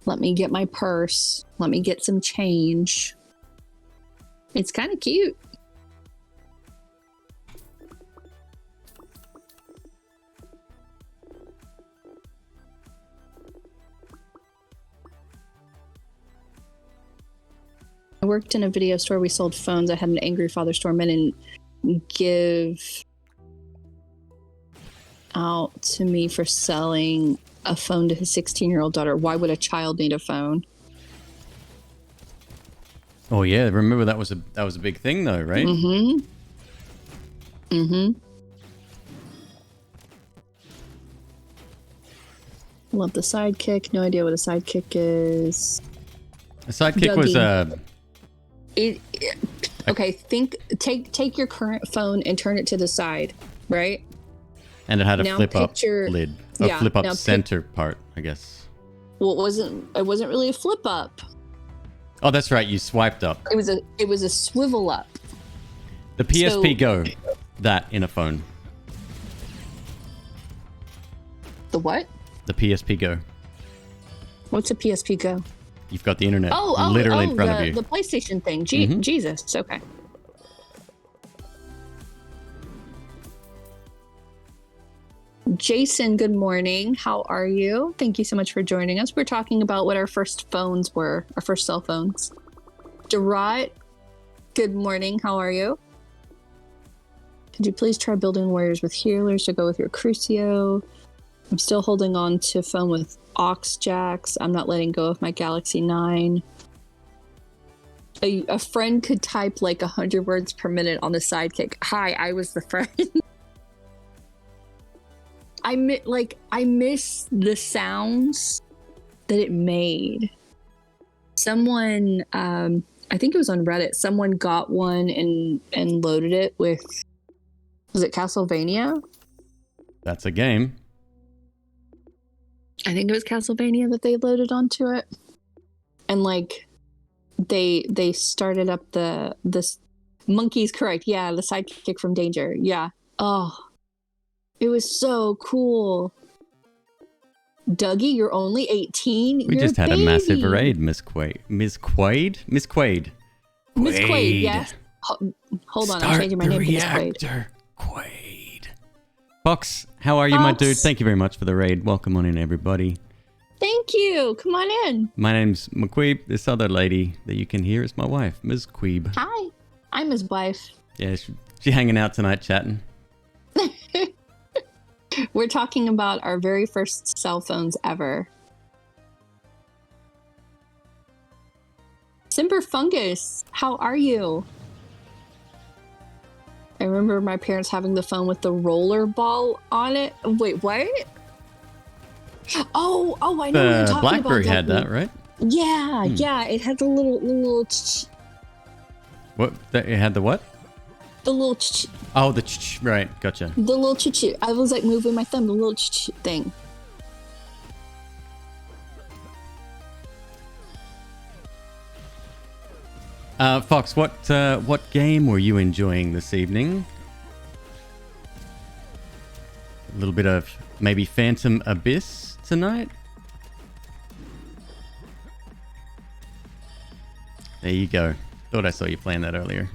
Let me get my purse. Let me get some change. It's kind of cute. I worked in a video store. We sold phones. I had an angry father storm in and give out to me for selling a phone to his 16-year-old daughter. Why would a child need a phone? Oh yeah, remember that was a big thing though, right? Mm-hmm. Mm-hmm. Love the Sidekick. No idea what a Sidekick is. A Sidekick was a... Okay, take your current phone and turn it to the side, right? And it had a Now flip up picture- lid. A yeah, flip up now center part, I guess. Well, it wasn't really a flip up. Oh, that's right. You swiped up. It was a swivel up. The PSP Go. That in a phone. The what? The PSP Go. What's a PSP Go? You've got the internet Oh, literally in front of you. The PlayStation thing. Jesus. Okay. Jason, good morning. How are you? Thank you so much for joining us. We're talking about what our first phones were, our first cell phones. Gerard, good morning. How are you? Could you please try building warriors with healers to go with your Crucio? I'm still holding on to phone with aux jacks. I'm not letting go of my Galaxy 9. A friend could type like 100 words per minute on the sidekick. Hi, I was the friend. I miss the sounds that it made. Someone, I think it was on Reddit, someone got one and loaded it with, was it Castlevania? That's a game. I think it was Castlevania that they loaded onto it. And like they started up this monkey's correct. Yeah, the sidekick from Danger. Yeah. Oh. It was so cool. Dougie, you're only 18. We You're just had a a massive baby. raid, Miss Quaid. Miss Quaid? Miss Quaid. Miss Quaid, yes. Hold on, I'm changing my name to Miss Quaid. Reactor, Quaid. Fox, how are you, my dude? Thank you very much for the raid. Welcome on in, everybody. Thank you. Come on in. My name's McQueeb. This other lady that you can hear is my wife, Ms. Queeb. Hi, I'm his wife. Yeah, she hanging out tonight chatting. We're talking about our very first cell phones ever. Simber Fungus, how are you? I remember my parents having the phone with the roller ball on it. Wait, what? Oh, I know what you're The talking BlackBerry about. had that, right? Yeah, yeah. It had the little What? It had the what? the little Oh, right. Gotcha. the little I was like moving my thumb, the little thing. Fox, what game were you enjoying this evening? A little bit of maybe Phantom Abyss tonight? There you go. Thought I saw you playing that earlier.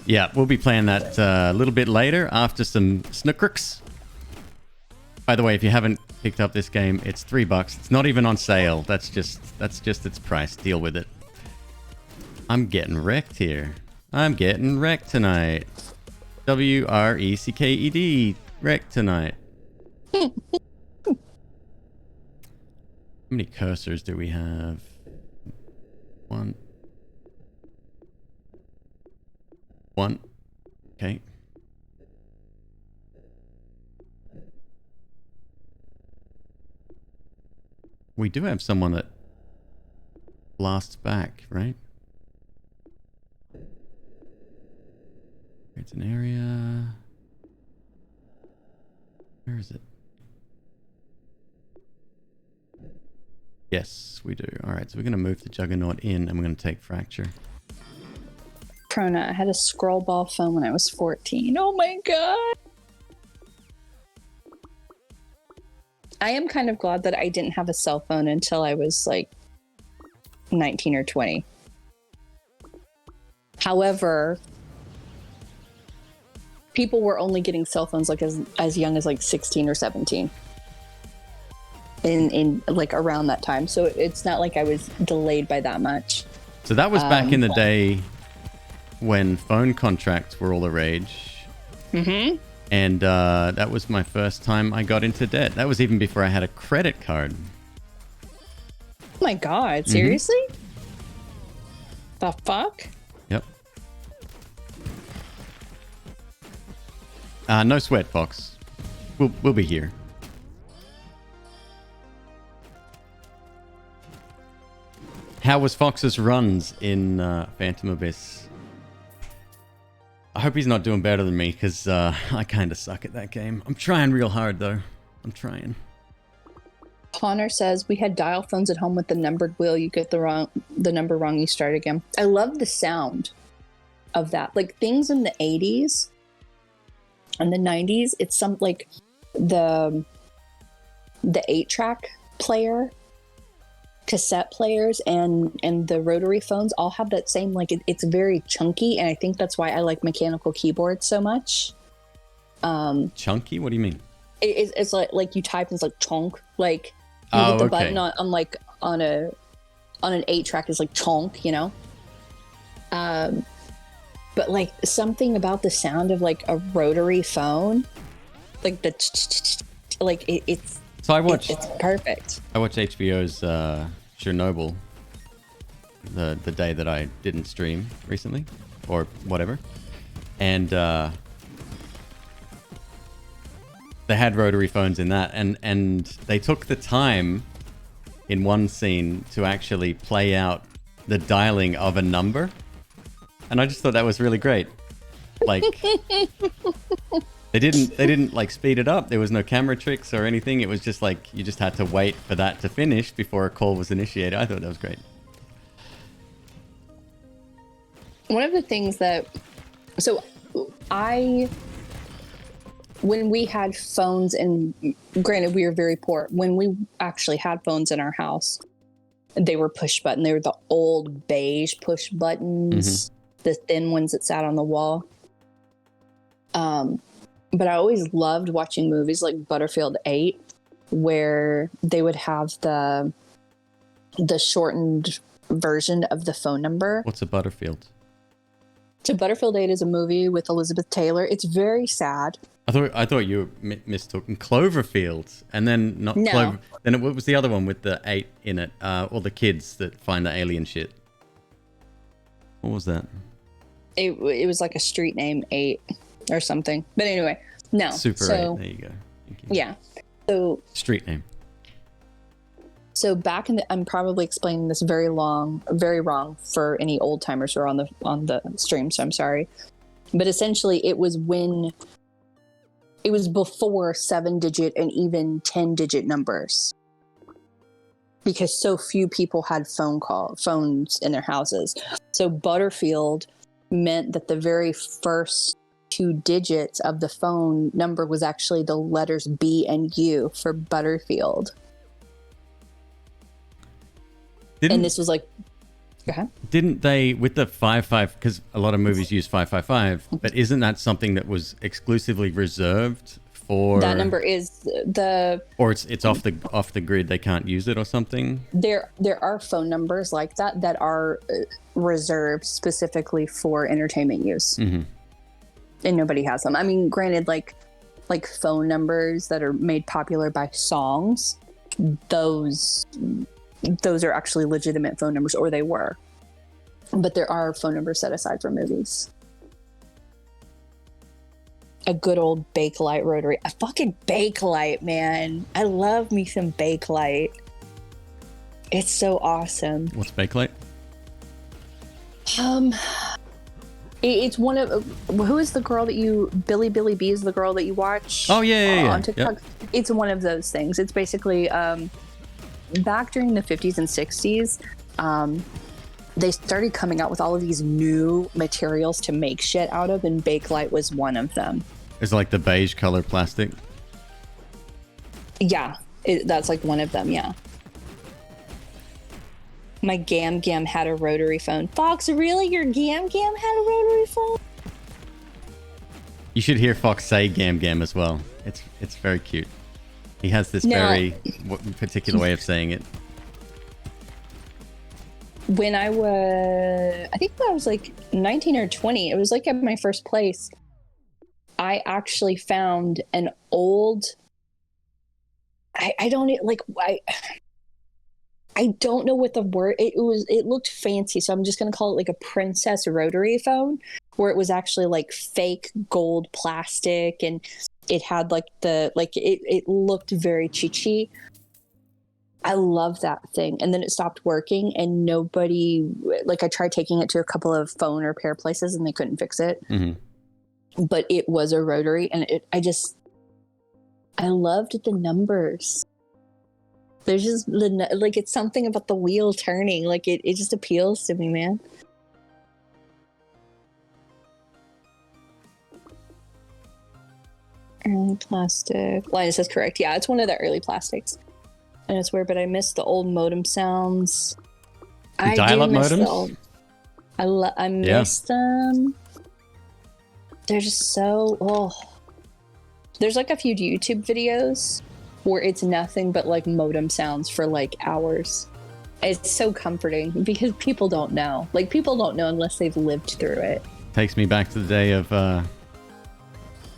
Yeah, we'll be playing that a little bit later after some Snookricks. By the way, if you haven't picked up this game, it's $3. It's not even on sale. That's just its price. Deal with it. I'm getting wrecked here. I'm getting wrecked tonight. WRECKED. Wrecked tonight. How many cursors do we have? One. Okay. We do have someone that blasts back, right? It's an area. Where is it? Yes, we do. All right, so we're going to move the Juggernaut in and we're going to take Fracture. Prona, I had a scroll ball phone when I was 14. Oh my god. I am kind of glad that I didn't have a cell phone until I was like 19 or 20. However, people were only getting cell phones like as young as like 16 or 17. In like around that time. So it's not like I was delayed by that much. So that was back in the day when phone contracts were all the rage. Mm-hmm. And that was my first time I got into debt. That was even before I had a credit card. Oh my god, seriously? The fuck? Yep. No sweat, Fox. We'll be here. How was Fox's runs in Phantom Abyss? hope he's not doing better than me, because I kind of suck at that game. I'm trying real hard, though. I'm trying. Connor says, we had dial phones at home with the numbered wheel. You get the number wrong, you start again. I love the sound of that. Like, things in the 80s and the 90s, it's some, like, the 8-track player, cassette players, and the rotary phones all have that same, like, it's very chunky, and I think that's why I like mechanical keyboards so much. Chunky? What do you mean? It's like you type and it's like chonk, like you hit the button on like on an 8-track is like chonk, you know. But like something about the sound of like a rotary phone, like the like it's. So I watched. It's perfect. I watched HBO's Chernobyl the day that I didn't stream recently, or whatever, and they had rotary phones in that, and they took the time in one scene to actually play out the dialing of a number, and I just thought that was really great. Like. They didn't like speed it up. There was no camera tricks or anything. It was just like you just had to wait for that to finish before a call was initiated. I thought that was great. One of the things that, so when we had phones, and granted we were very poor, when we actually had phones in our house, they were push button. They were the old beige push buttons, the thin ones that sat on the wall. But I always loved watching movies like Butterfield 8, where they would have the shortened version of the phone number. What's a Butterfield? So Butterfield 8 is a movie with Elizabeth Taylor. It's very sad. I thought you were mistalking Cloverfield, and then not No. Clover. Then what was the other one with the 8 in it? All the kids that find the alien shit. What was that? It was like a street name, 8 or something. But anyway, no. Super 8. There you go. Thank you. Yeah. So street name. So back in the, I'm probably explaining this very wrong for any old timers who are on the stream. So I'm sorry, but essentially it was before 7-digit and even 10-digit numbers, because so few people had phones in their houses. So Butterfield meant that the very first 2 digits of the phone number was actually the letters B and U for Butterfield. And this was like, didn't they, with the 55, because a lot of movies use 555, but isn't that something that was exclusively reserved for that number? Is the, or it's off the grid, they can't use it or something? There are phone numbers like that are reserved specifically for entertainment use. And nobody has them. I mean, granted, like phone numbers that are made popular by songs, those are actually legitimate phone numbers, or they were. But there are phone numbers set aside for movies. A good old Bakelite rotary. A fucking Bakelite, man. I love me some Bakelite. It's so awesome. What's Bakelite? It's one of, who is the girl that Billy B is the girl that you watch? Oh yeah. On TikTok. Yep. It's one of those things. It's basically back during the 50s and 60s, they started coming out with all of these new materials to make shit out of, and Bakelite was one of them. It's like the beige color plastic. Yeah, that's like one of them. Yeah. My Gam Gam had a rotary phone. Fox, really? Your Gam Gam had a rotary phone? You should hear Fox say Gam Gam as well. It's very cute. He has this very particular way of saying it. When I think when I was like 19 or 20, it was like at my first place, I actually found an old, I don't know what the word, it looked fancy, so I'm just going to call it like a princess rotary phone, where it was actually like fake gold plastic, and it had like it looked very chichi. I love that thing. And then it stopped working, and nobody, like, I tried taking it to a couple of phone repair places and they couldn't fix it. but it was a rotary, and I loved the numbers. There's just like, it's something about the wheel turning, like it just appeals to me, man. Early plastic. Linus is correct. Yeah, it's one of the early plastics. And it's weird, but I miss the old modem sounds. I dial-up do miss modems? the old. I miss them. They're just so. Oh. There's like a few YouTube videos where it's nothing but like modem sounds for like hours. It's so comforting because people don't know. Like, people don't know unless they've lived through it. Takes me back to the day of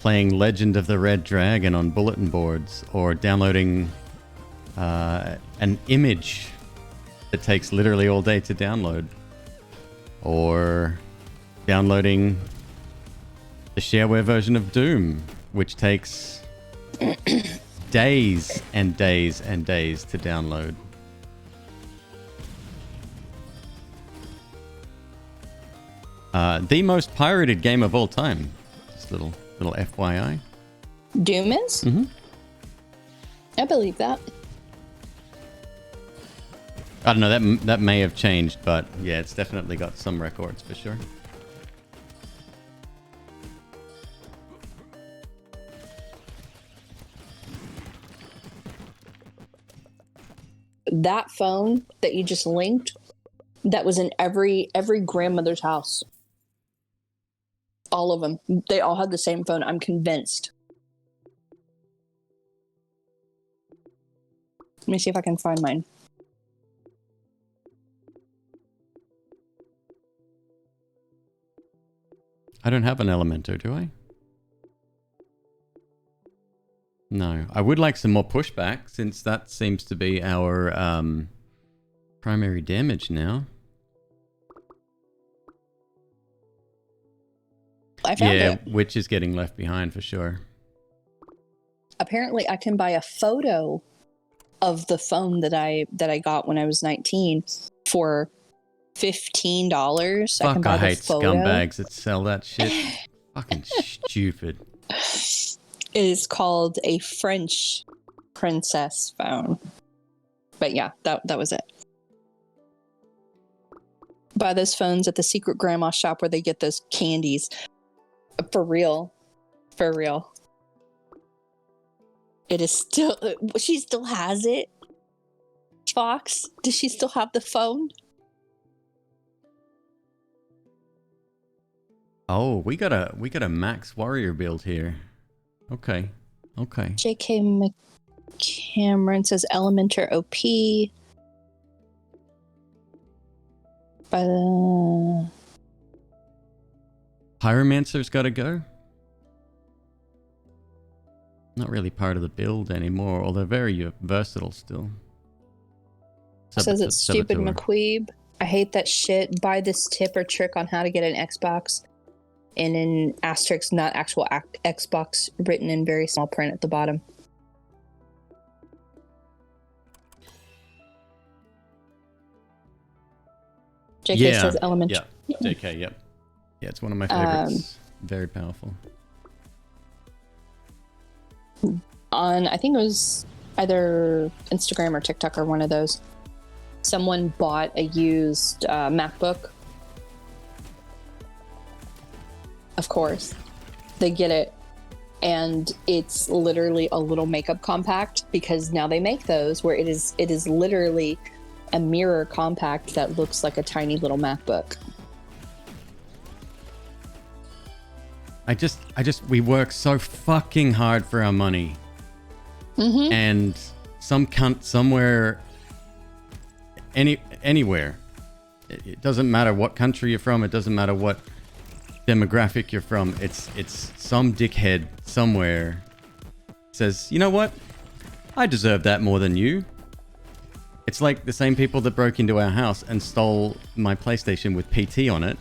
playing Legend of the Red Dragon on bulletin boards, or downloading an image that takes literally all day to download, or downloading the shareware version of Doom, which takes days and days and days to download. The most pirated game of all time. Just little FYI. Doom is? Mm-hmm. I believe that. I don't know, that may have changed, but yeah, it's definitely got some records for sure. That phone that you just linked, that was in every grandmother's house. All of them. They all had the same phone, I'm convinced. Let me see if I can find mine. I don't have an Elemento, do I? No. I would like some more pushback, since that seems to be our primary damage now. I found it. Witch is getting left behind for sure. Apparently I can buy a photo of the phone that I got when I was 19 for $15. Fuck, I hate scumbags that sell that shit. Fucking stupid. It is called a French princess phone. But yeah, that was it. Buy those phones at the secret grandma shop where they get those candies. For real. For real. It is still... She still has it? Fox? Does she still have the phone? Oh, we got a Max Warrior build here. Okay. J.K. McCameron says Elementor OP. By the... Pyromancer's gotta go. Not really part of the build anymore, although very versatile still. Says it's stupid McQueeb. I hate that shit. Buy this tip or trick on how to get an Xbox. And in asterisk, not actual Xbox, written in very small print at the bottom. JK says Element. Yeah, JK, yep. Yeah, it's one of my favorites. Very powerful. On, I think it was either Instagram or TikTok or one of those, someone bought a used MacBook. Of course, they get it, and it's literally a little makeup compact, because now they make those where it is literally a mirror compact that looks like a tiny little MacBook. We work so fucking hard for our money. Mm-hmm. And some cunt somewhere, anywhere, it doesn't matter what country you're from, it doesn't matter what demographic you're from, it's some dickhead somewhere says, you know what, I deserve that more than you. It's like the same people that broke into our house and stole my PlayStation with PT on it.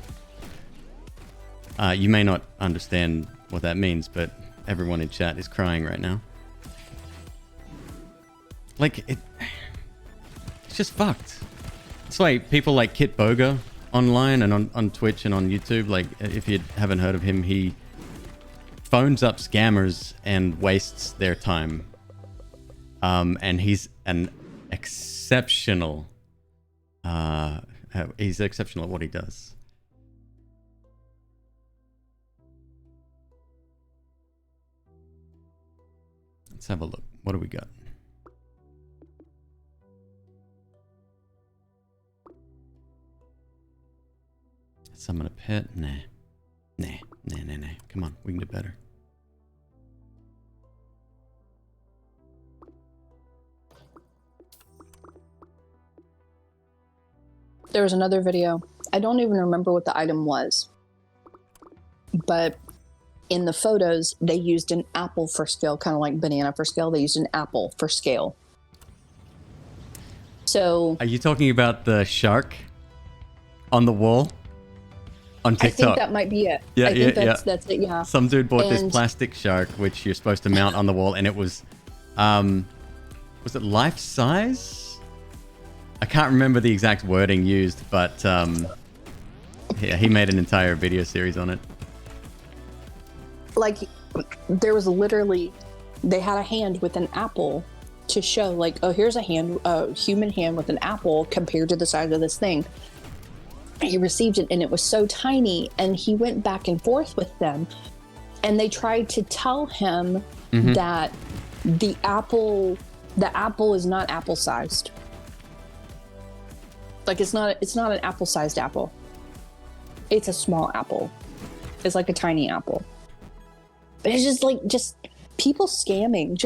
You may not understand what that means, but everyone in chat is crying right now. Like, it's just fucked. That's why people like Kit Boga online and on Twitch and on YouTube, like, if you haven't heard of him, he phones up scammers and wastes their time. And he's an exceptional. He's exceptional at what he does. Let's have a look. What do we got? Summon a pet? Nah. Come on, we can do better. There was another video. I don't even remember what the item was. But in the photos, they used an apple for scale, kind of like banana for scale. They used an apple for scale. So... Are you talking about the shark on the wall? On TikTok. I think that might be it. Yeah, I think that's it, yeah. Some dude bought this plastic shark, which you're supposed to mount on the wall, and it was it life size? I can't remember the exact wording used, but yeah, he made an entire video series on it. Like, there was literally, they had a hand with an apple to show, like, oh, here's a human hand with an apple compared to the size of this thing. He received it and it was so tiny, and he went back and forth with them, and they tried to tell him that the apple is not apple sized. Like, it's not an apple sized apple. It's a small apple. It's like a tiny apple. But it's just people scamming,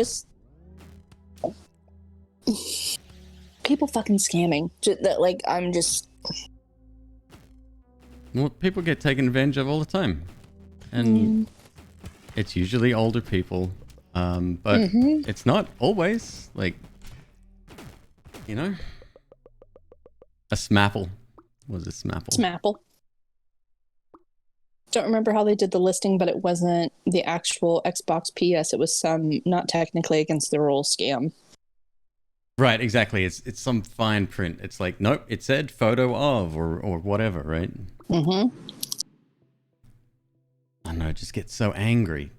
people fucking scamming. Well, people get taken advantage of all the time. And it's usually older people. But it's not always. Like, you know? A Smapple. What was a Smapple? Smapple. Don't remember how they did the listing, but it wasn't the actual Xbox PS. It was some not technically against the rules scam. Right, exactly. It's some fine print. It's like, nope, it said photo of or whatever, right? I know, it just gets so angry.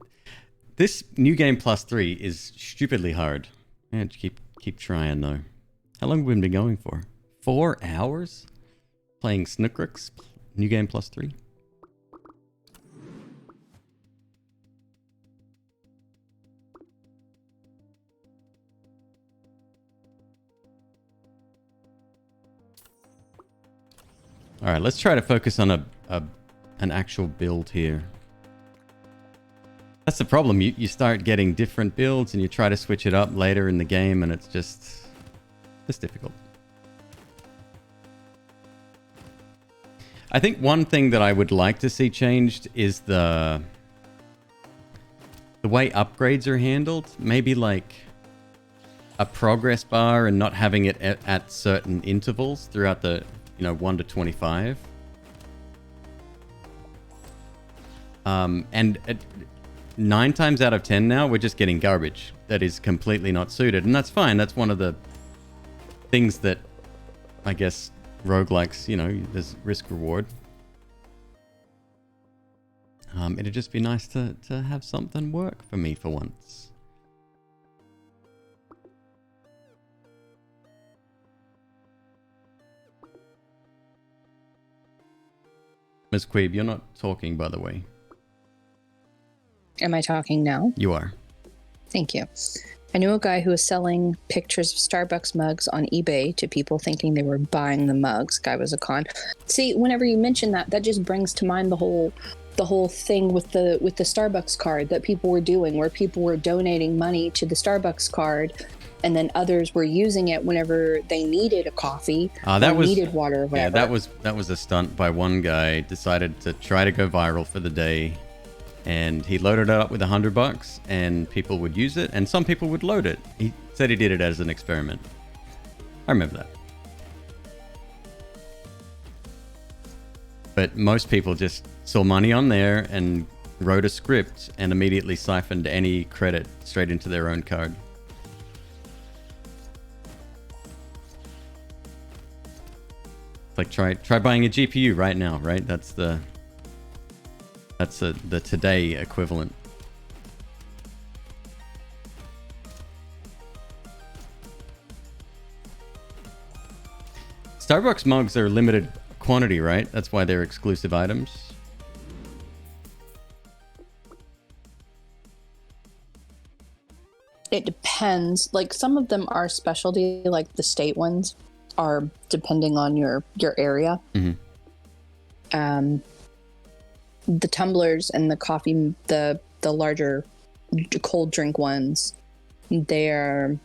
This New Game Plus 3 is stupidly hard. Yeah, keep trying though. How long have we been going for? 4 hours? Playing SNKRX New Game Plus 3? All right, let's try to focus on an actual build here. That's the problem. You start getting different builds and you try to switch it up later in the game, and it's difficult. I think one thing that I would like to see changed is the way upgrades are handled. Maybe like a progress bar and not having it at certain intervals throughout the 1 to 25. And 9 times out of 10 now, we're just getting garbage that is completely not suited. And that's fine. That's one of the things that, I guess, roguelikes, there's risk reward. It'd just be nice to have something work for me for once. McQueeb, you're not talking, by the way. Am I talking now? You are. Thank you. I knew a guy who was selling pictures of Starbucks mugs on eBay to people thinking they were buying the mugs. Guy was a con. See, whenever you mention that just brings to mind the whole thing with the Starbucks card that people were doing, where people were donating money to the Starbucks card, and then others were using it whenever they needed a coffee or needed water or whatever. Yeah, that was a stunt by one guy. Decided to try to go viral for the day, and he loaded it up with $100, and people would use it, and some people would load it. He said he did it as an experiment. I remember that. But most people just saw money on there and wrote a script and immediately siphoned any credit straight into their own card. Like try buying a GPU right now, right? That's the today equivalent. Starbucks mugs are limited quantity, right? That's why they're exclusive items. It depends. Like some of them are specialty, like the state ones are depending on your area. The tumblers and the coffee, the larger cold drink ones, they're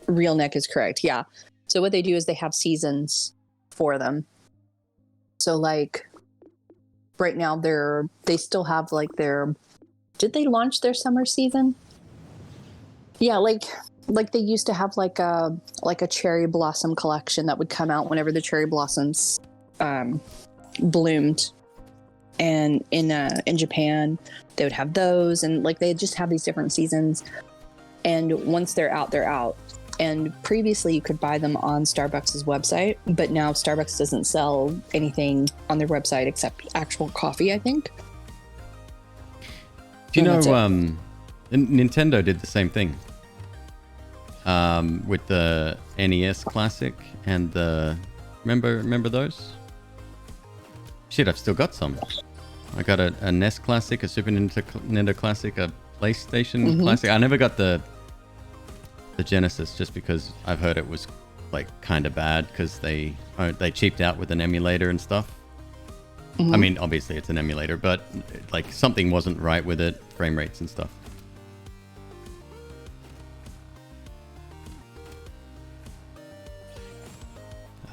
real neck is correct. Yeah. So what they do is they have seasons for them. So like right now they still have like did they launch their summer season? Yeah, like they used to have like a cherry blossom collection that would come out whenever the cherry blossoms bloomed. And in Japan, they would have those, and like they just have these different seasons. And once they're out, they're out. And previously, you could buy them on Starbucks' website, but now Starbucks doesn't sell anything on their website except actual coffee, I think. Do you know, Nintendo did the same thing with the NES Classic and the... Remember those? Shit, I've still got some. I got a NES Classic, a Super Nintendo Classic, a PlayStation Classic. I never got the Genesis just because I've heard it was like kind of bad because they cheaped out with an emulator and stuff. I mean, obviously it's an emulator, but like something wasn't right with it, frame rates and stuff.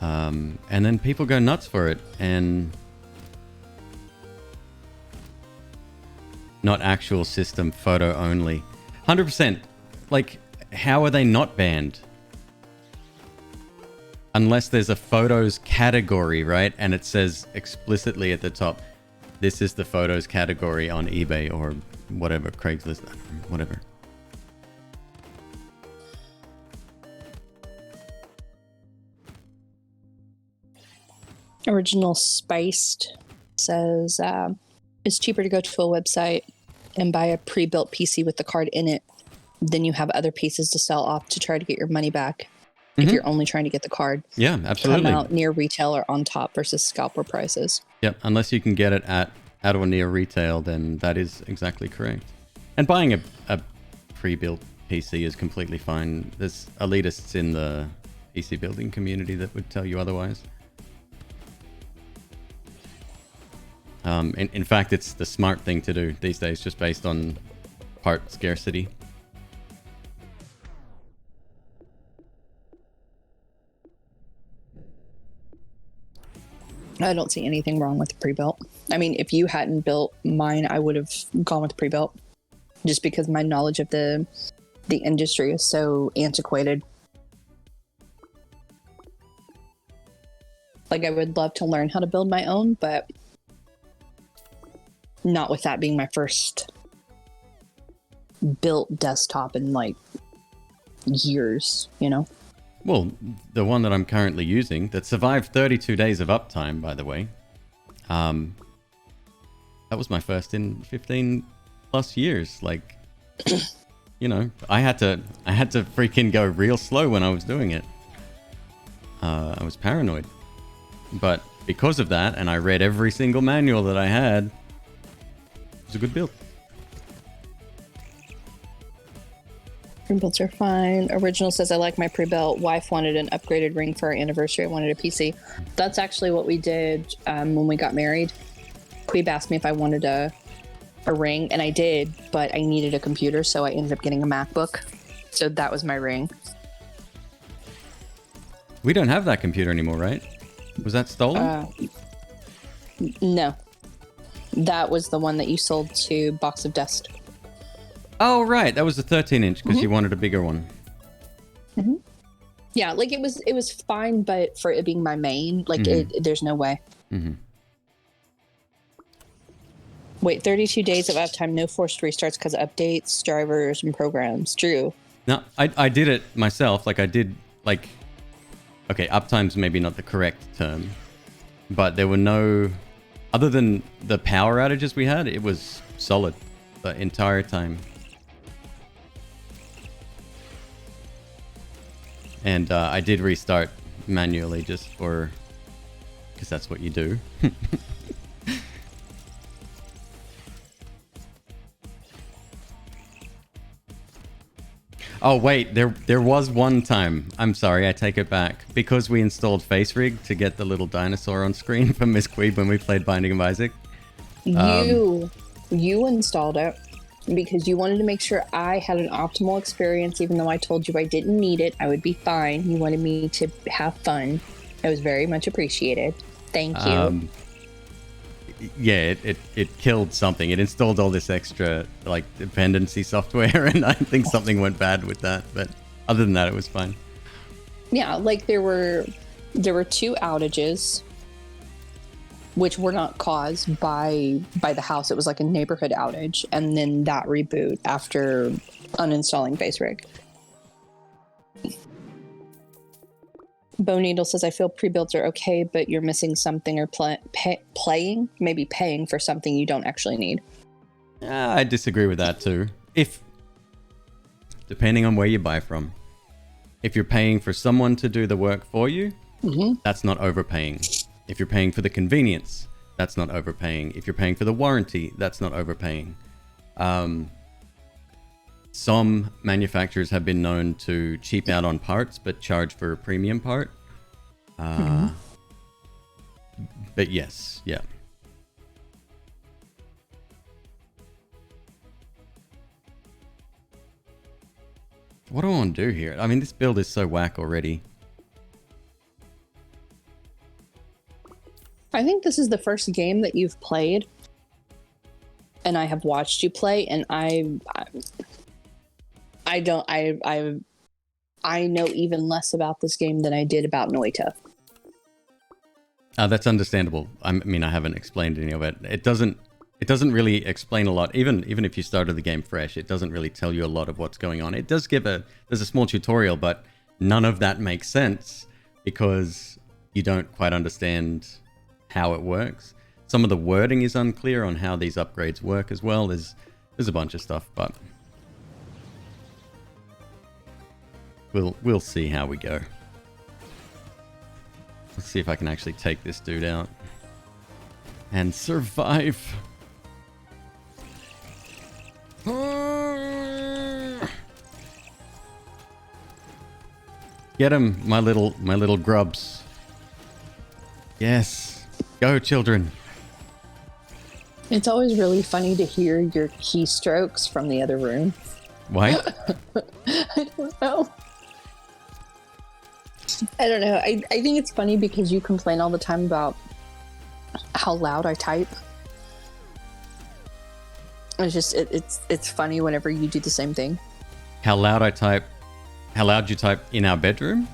And then people go nuts for it, and not actual system, photo only. 100%. Like, how are they not banned? Unless there's a photos category, right? And it says explicitly at the top, this is the photos category on eBay or whatever, Craigslist, whatever. Original Spiced says it's cheaper to go to a website and buy a pre-built PC with the card in it. Then you have other pieces to sell off to try to get your money back. If you're only trying to get the card. Yeah, absolutely. Come out near retail or on top versus scalper prices. Yep, unless you can get it at or near retail, then that is exactly correct. And buying a pre-built PC is completely fine. There's elitists in the PC building community that would tell you otherwise. In fact, it's the smart thing to do these days, just based on part scarcity. I don't see anything wrong with the pre-built. I mean, if you hadn't built mine, I would have gone with pre-built, just because my knowledge of the industry is so antiquated. Like, I would love to learn how to build my own, but not with that being my first built desktop in like years, you know? Well, the one that I'm currently using, that survived 32 days of uptime, by the way, that was my first in 15 plus years. Like, you know, I had to freaking go real slow when I was doing it. I was paranoid. But because of that, and I read every single manual that I had, it was a good build. Pre-builts are fine. Original says, I like my pre-built. Wife wanted an upgraded ring for our anniversary. I wanted a PC. That's actually what we did when we got married. McQueeb asked me if I wanted a ring, and I did, but I needed a computer, so I ended up getting a MacBook. So that was my ring. We don't have that computer anymore, right? Was that stolen? No. That was the one that you sold to Box of Dust. Oh, right. That was a 13-inch because you wanted a bigger one. Yeah, like it was fine, but for it being my main, like there's no way. Wait, 32 days of uptime, no forced restarts because of updates, drivers, and programs. Drew. No, I did it myself. Like I did, like, okay, uptime's maybe not the correct term, but there were no, other than the power outages we had, it was solid the entire time. And I did restart manually just for... because that's what you do. Oh wait, there was one time. I'm sorry, I take it back. Because we installed FaceRig to get the little dinosaur on screen from McQueeb when we played Binding of Isaac. You installed it because you wanted to make sure I had an optimal experience, even though I told you I didn't need it. I would be fine. You wanted me to have fun. It was very much appreciated. Thank you. Yeah, it killed something. It installed all this extra like dependency software, and I think something went bad with that. But other than that, it was fine. Yeah, like there were 2 outages, which were not caused by the house. It was like a neighborhood outage, and then that reboot after uninstalling FaceRig. Bo Needle says, I feel pre-builds are okay, but you're missing something or maybe paying for something you don't actually need. I disagree with that too. Depending on where you buy from. If you're paying for someone to do the work for you, that's not overpaying. If you're paying for the convenience, that's not overpaying. If you're paying for the warranty, that's not overpaying. Some manufacturers have been known to cheap out on parts, but charge for a premium part. But yes, yeah. What do I want to do here? I mean, this build is so whack already. I think this is the first game that you've played, and I have watched you play, and I know even less about this game than I did about Noita. That's understandable. I mean, I haven't explained any of it. It doesn't really explain a lot. Even if you started the game fresh, it doesn't really tell you a lot of what's going on. It does give there's a small tutorial, but none of that makes sense because you don't quite understand how it works. Some of the wording is unclear on how these upgrades work as well. There's a bunch of stuff, but we'll see how we go. Let's see if I can actually take this dude out and survive. Get him, my little grubs. Yes, go children. It's always really funny to hear your keystrokes from the other room. Why? I don't know. I think it's funny because you complain all the time about how loud I type. It's just it's funny whenever you do the same thing. How loud I type? How loud you type in our bedroom?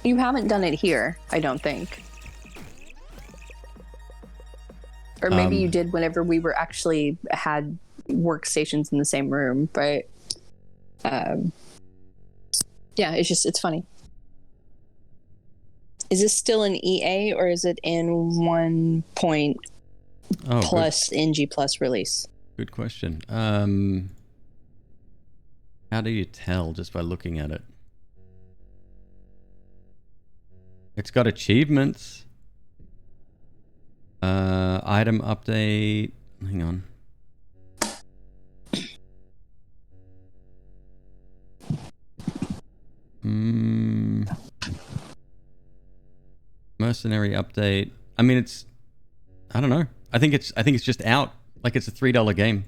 You haven't done it here, I don't think. Or maybe you did whenever we were actually had workstations in the same room, but yeah, it's funny. Is this still in EA or is it in 1 point plus NG plus release? Good question. How do you tell just by looking at it? It's got achievements. Item update. Hang on. Mercenary update. I mean, I don't know. I think it's just out. Like it's a $3 game.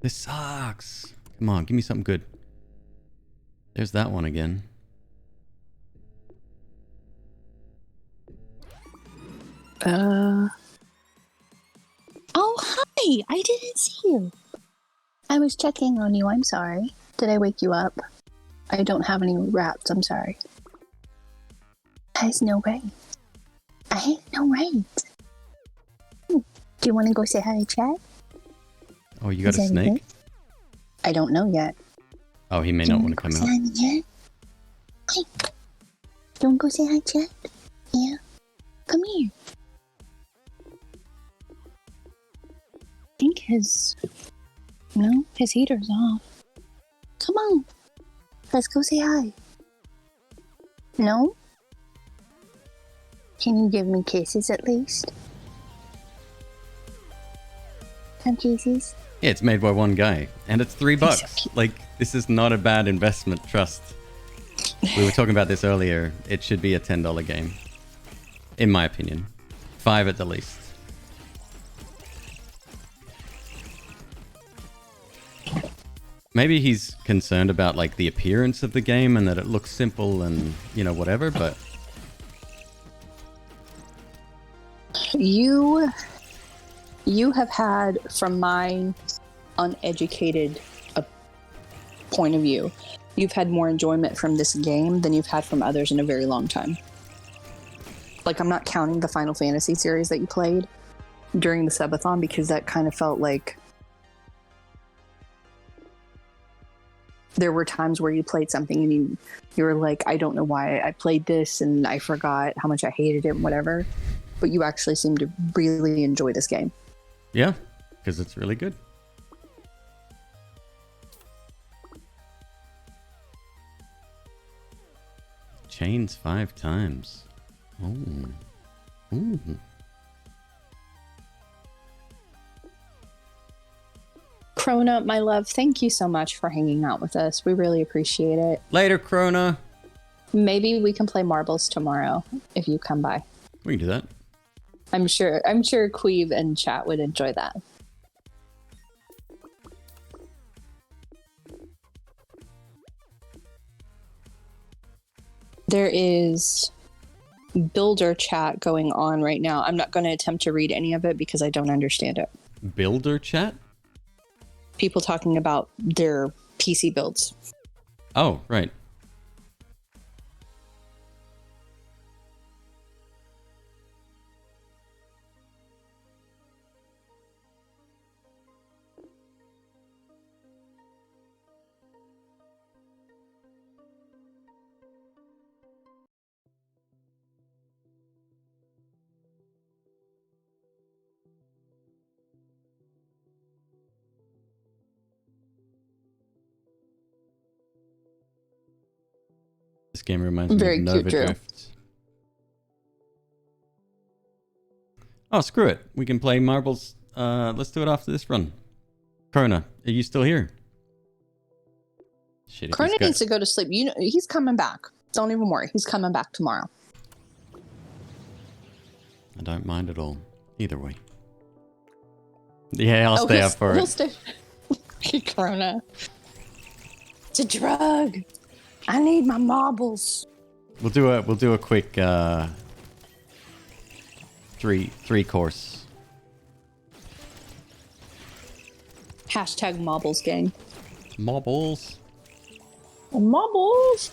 This sucks. Come on, give me something good. There's that one again. Oh, hi! I didn't see you. I was checking on you. I'm sorry. Did I wake you up? I don't have any wraps. I'm sorry. Has no right. I have no right. Do you want to go say hi to Chad? Oh, you got a snake? Good? I don't know yet. Oh, he may not want to come out. Hi. Do you want to go say hi, Chad? Yeah. Come here. I think his No, his heater's off. Come on. Let's go say hi. No? Can you give me kisses at least? Some kisses? Yeah, it's made by one guy, and it's $3. So like, this is not a bad investment, trust. We were talking about this earlier. It should be a $10 game. In my opinion. 5 at the least. Maybe he's concerned about, like, the appearance of the game and that it looks simple and, you know, whatever, but... You have had, from my uneducated point of view, you've had more enjoyment from this game than you've had from others in a very long time. Like, I'm not counting the Final Fantasy series that you played during the subathon, because that kind of felt like there were times where you played something and you were like, I don't know why I played this, and I forgot how much I hated it and whatever. But you actually seem to really enjoy this game. Yeah, because it's really good. Chains 5 times. Oh. Ooh. Krona, my love, thank you so much for hanging out with us. We really appreciate it. Later, Krona. Maybe we can play marbles tomorrow if you come by. We can do that. I'm sure McQueeb and chat would enjoy that. There is builder chat going on right now. I'm not going to attempt to read any of it because I don't understand it. Builder chat? People talking about their PC builds. Oh, right. This game reminds me Very of cute, Nova Drew. Drift. Oh, screw it. We can play marbles. Let's do it after this run. Krona, are you still here? Shit, Krona needs to go to sleep. You know, he's coming back. Don't even worry. He's coming back tomorrow. I don't mind at all. Either way. Yeah, I'll stay up for he'll it. Stay. Krona. It's a drug. I need my marbles. We'll do a quick three course. Hashtag marbles gang. Marbles. Marbles.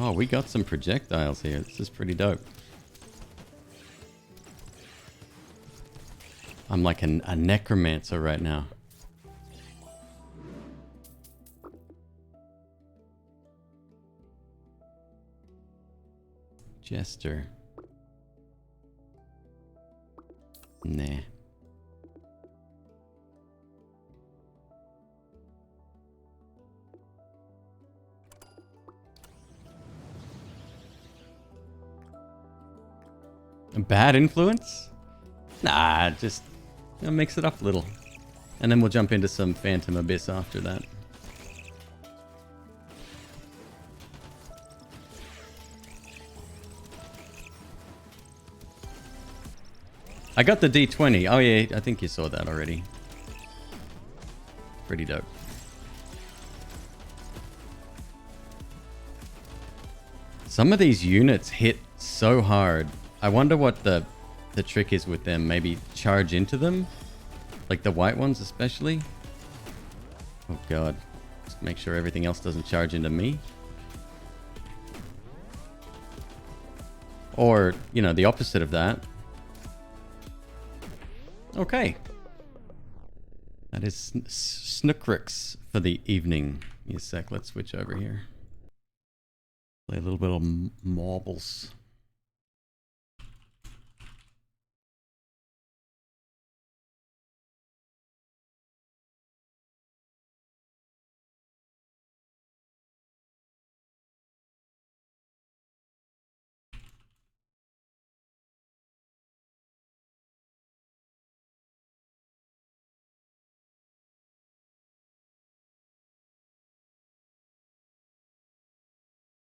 Oh, we got some projectiles here. This is pretty dope. I'm like a necromancer right now. Jester. Nah. A bad influence? Nah, just mix it up a little. And then we'll jump into some Phantom Abyss after that. I got the D20. Oh yeah, I think you saw that already. Pretty dope. Some of these units hit so hard. I wonder what the trick is with them. Maybe charge into them? Like the white ones especially? Oh god. Just make sure everything else doesn't charge into me. Or, you know, the opposite of that. Okay. That is SNKRX for the evening. Give me a sec. Let's switch over here. Play a little bit of marbles.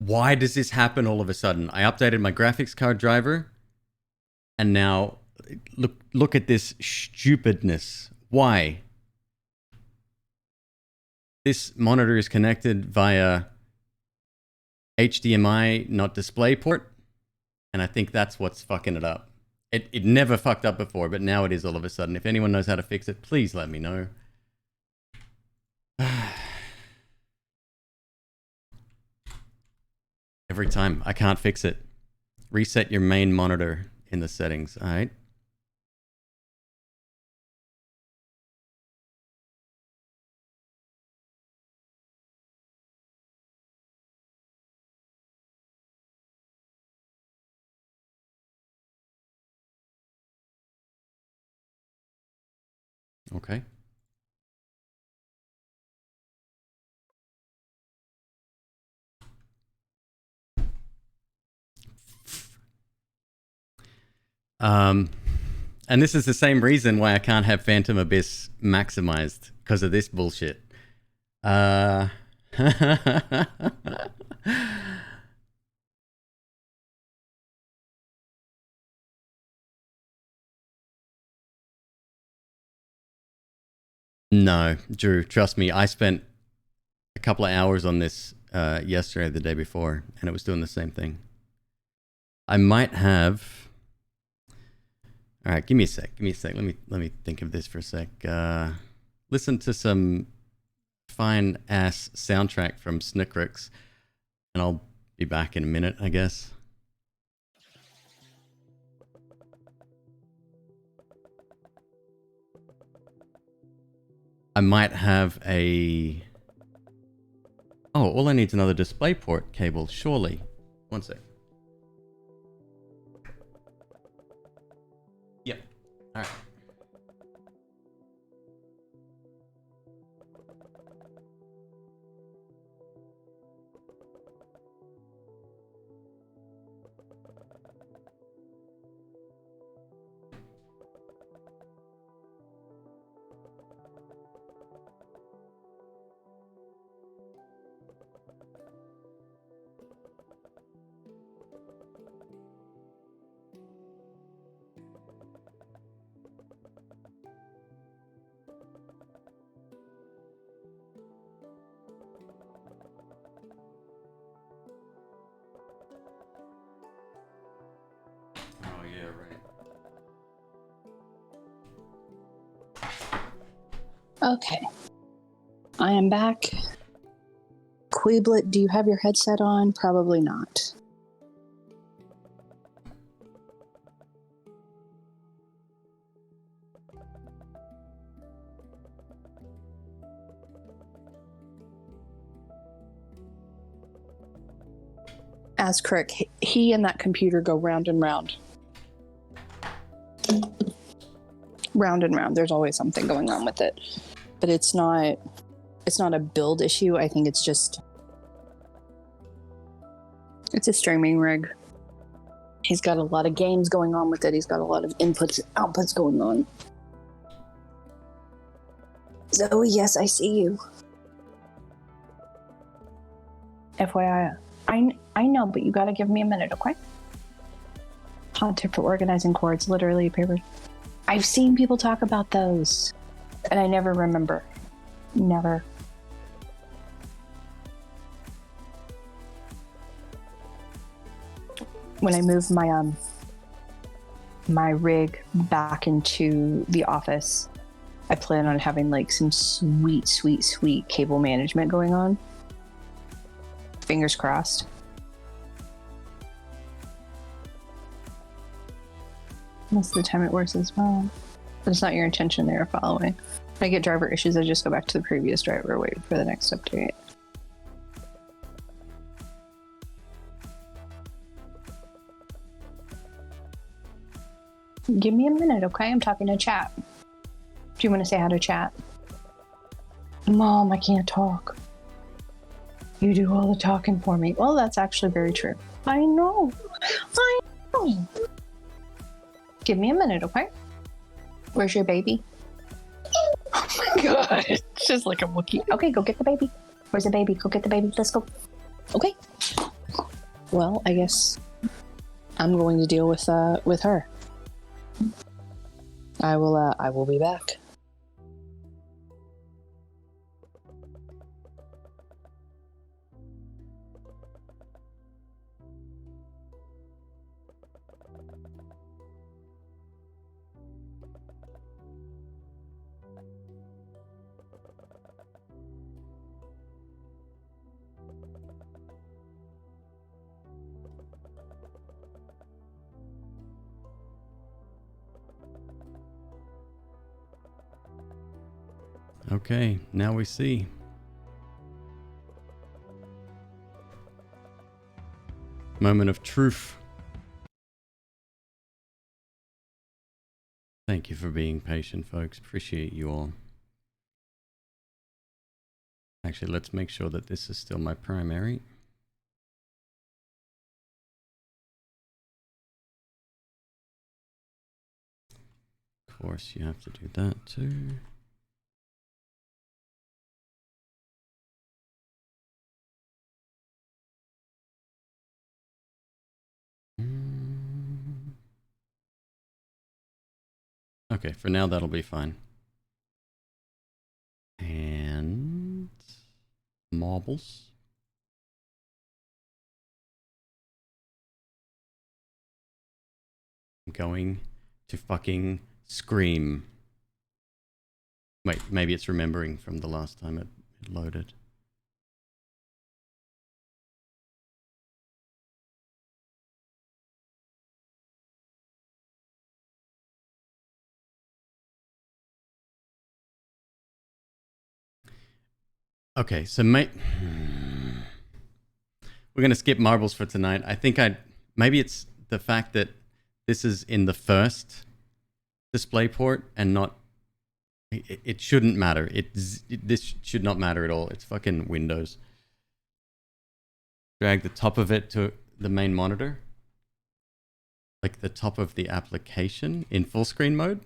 Why does this happen all of a sudden? I updated my graphics card driver, and now look at this stupidness. Why? This monitor is connected via HDMI, not DisplayPort, and I think that's what's fucking it up. It never fucked up before, but now it is all of a sudden. If anyone knows how to fix it, please let me know. Every time. I can't fix it. Reset your main monitor in the settings. All right. Okay. And this is the same reason why I can't have Phantom Abyss maximized, because of this bullshit. No, Drew, trust me, I spent a couple of hours on this yesterday, the day before, and it was doing the same thing. I might have... All right, give me a sec. Let me think of this for a sec. Listen to some fine ass soundtrack from SNKRX, and I'll be back in a minute, I guess. I might have a... Oh, all I need is another DisplayPort cable, surely. One sec. Yep. All right. Okay. I am back. Queeblet, do you have your headset on? Probably not. As correct, he and that computer go round and round. Round and round. There's always something going on with it. But it's not a build issue. I think it's a streaming rig. He's got a lot of games going on with it. He's got a lot of inputs, outputs going on. Zoe, yes, I see you. FYI, I know, but you gotta give me a minute, okay? Hot tip for organizing cords, literally paper. I've seen people talk about those, and I never remember. Never. When I moved my rig back into the office, I plan on having like some sweet cable management going on. Fingers crossed. Most of the time it works as well. But it's not your intention they are following. If I get driver issues, I just go back to the previous driver, wait for the next update. Give me a minute, okay? I'm talking to chat. Do you want to say hi to chat? Mom, I can't talk. You do all the talking for me. Well, that's actually very true. I know. I know. Give me a minute, okay? Where's your baby? Oh my god. It's just like a Wookiee. Okay, go get the baby. Where's the baby? Go get the baby. Let's go. Okay. Well, I guess I'm going to deal with her. I will be back. Okay, now we see. Moment of truth. Thank you for being patient, folks. Appreciate you all. Actually, let's make sure that this is still my primary. Of course, you have to do that too. Okay, for now that'll be fine. And marbles. I'm going to fucking scream. Wait, maybe it's remembering from the last time it loaded. Okay, so we're gonna skip marbles for tonight. I think maybe it's the fact that this is in the first display port and not. It shouldn't matter. This should not matter at all. It's fucking Windows. Drag the top of it to the main monitor, like the top of the application in full screen mode.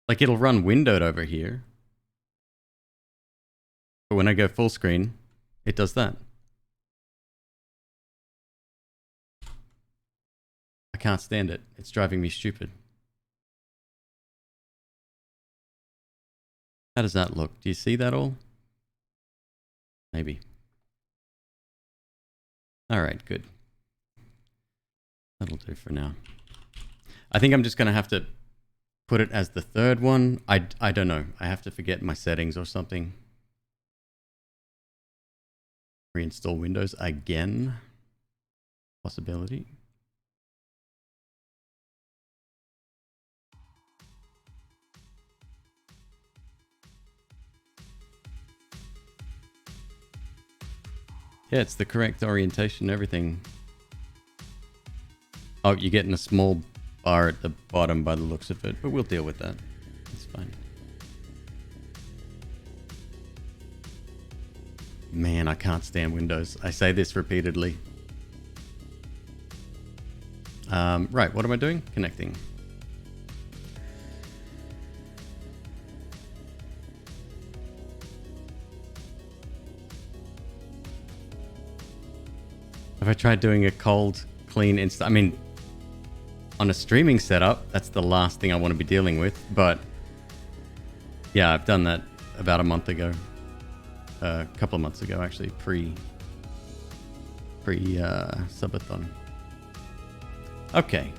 Like it'll run windowed over here. But when I go full screen, it does that. I can't stand it. It's driving me stupid. How does that look? Do you see that all? Maybe. Alright, good. That'll do for now. I think I'm just going to have to put it as the third one. I don't know. I have to forget my settings or something. Reinstall Windows again. Possibility. Yeah, it's the correct orientation and everything. Oh, you're getting a small bar at the bottom by the looks of it, but we'll deal with that. It's fine. Man, I can't stand Windows. I say this repeatedly. Right, what am I doing? Connecting. Have I tried doing a cold, clean I mean, on a streaming setup, that's the last thing I want to be dealing with. But yeah, I've done that about a month ago. A couple of months ago, actually, pre subathon. Okay,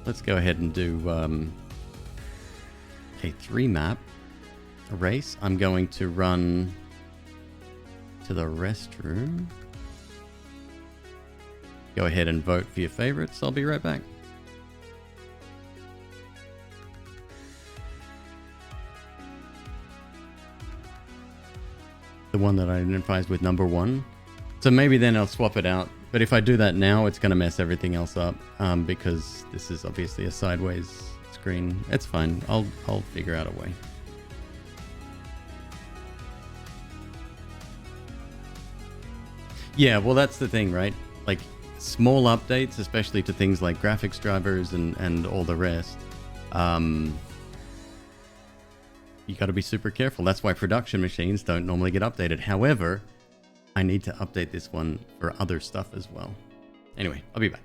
let's go ahead and do a 3 map race. I'm going to run to the restroom. Go ahead and vote for your favorites. I'll be right back. The one that identifies with number 1. So maybe then I'll swap it out But if I do that now, it's going to mess everything else up because this is obviously a sideways screen. It's fine. I'll figure out a way. Yeah, well, that's the thing, right? Like, small updates, especially to things like graphics drivers and all the rest, you got to be super careful. That's why production machines don't normally get updated. However, I need to update this one for other stuff as well. Anyway, I'll be back.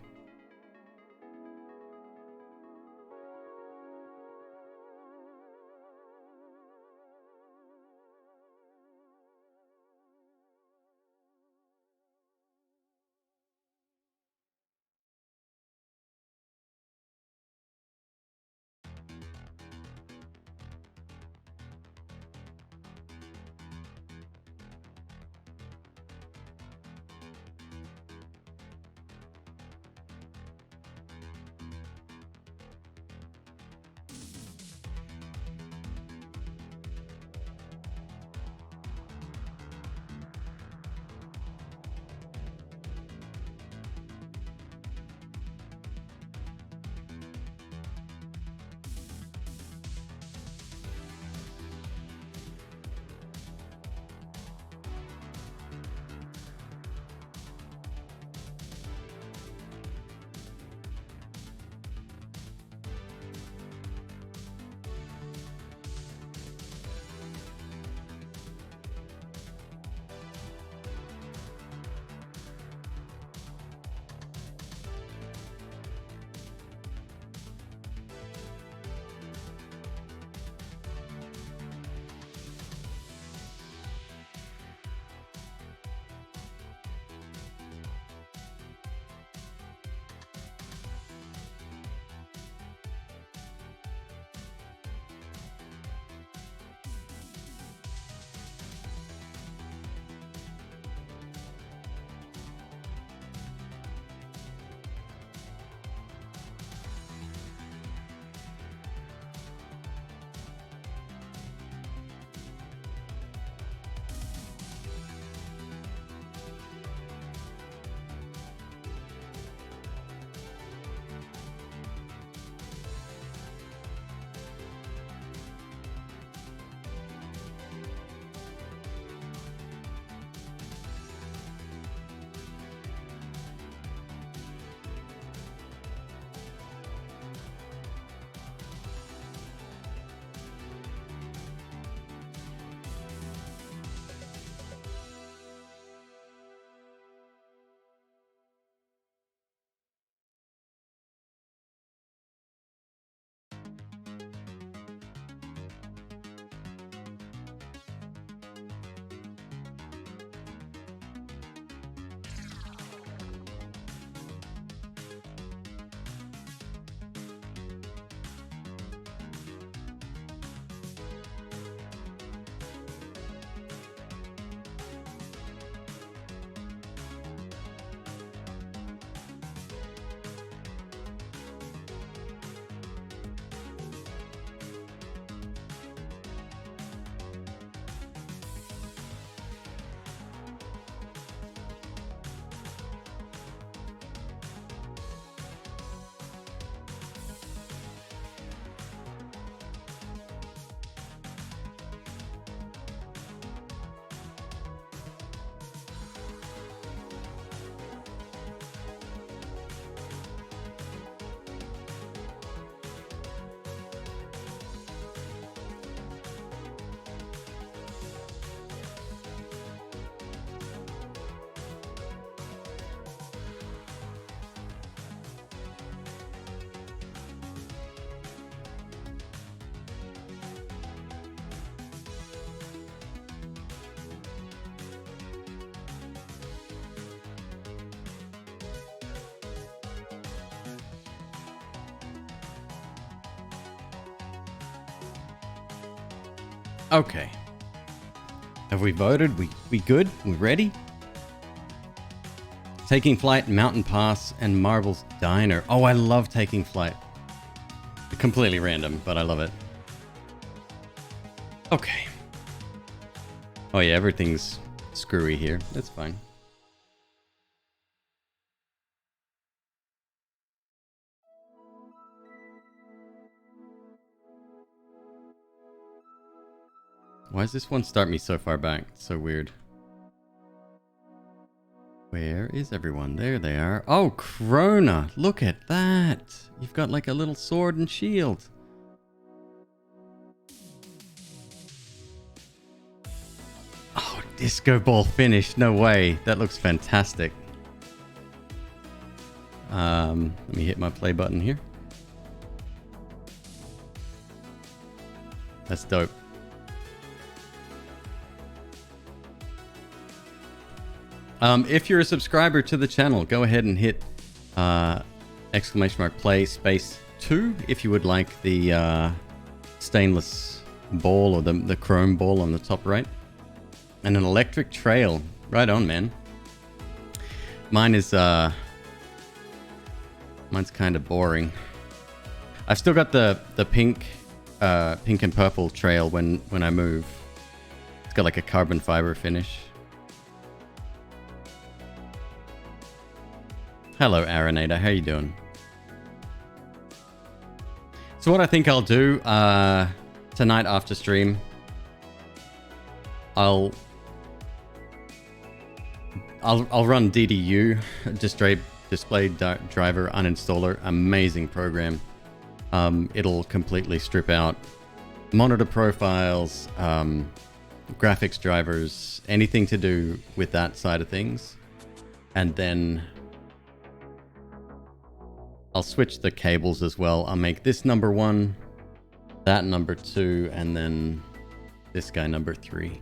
Okay. Have we voted? We good? We ready? Taking Flight, Mountain Pass, and Marvel's Diner. Oh, I love Taking Flight. Completely random, but I love it. Okay. Oh yeah, everything's screwy here. That's fine. Why does this one start me so far back? It's so weird. Where is everyone? There they are. Oh, Krona! Look at that! You've got like a little sword and shield. Oh, disco ball finish. No way. That looks fantastic. Let me hit my play button here. That's dope. If you're a subscriber to the channel, go ahead and hit !play space 2 if you would like the stainless ball or the chrome ball on the top right. And an electric trail. Right on, man. Mine is mine's kind of boring. I've still got the pink and purple trail when I move. It's got like a carbon fiber finish. Hello, Aronator. How you doing? So what I think I'll do tonight after stream, I'll run DDU, display driver uninstaller. Amazing program. It'll completely strip out monitor profiles, graphics drivers, anything to do with that side of things, and then I'll switch the cables as well. I'll make this number 1, that number 2, and then this guy number 3.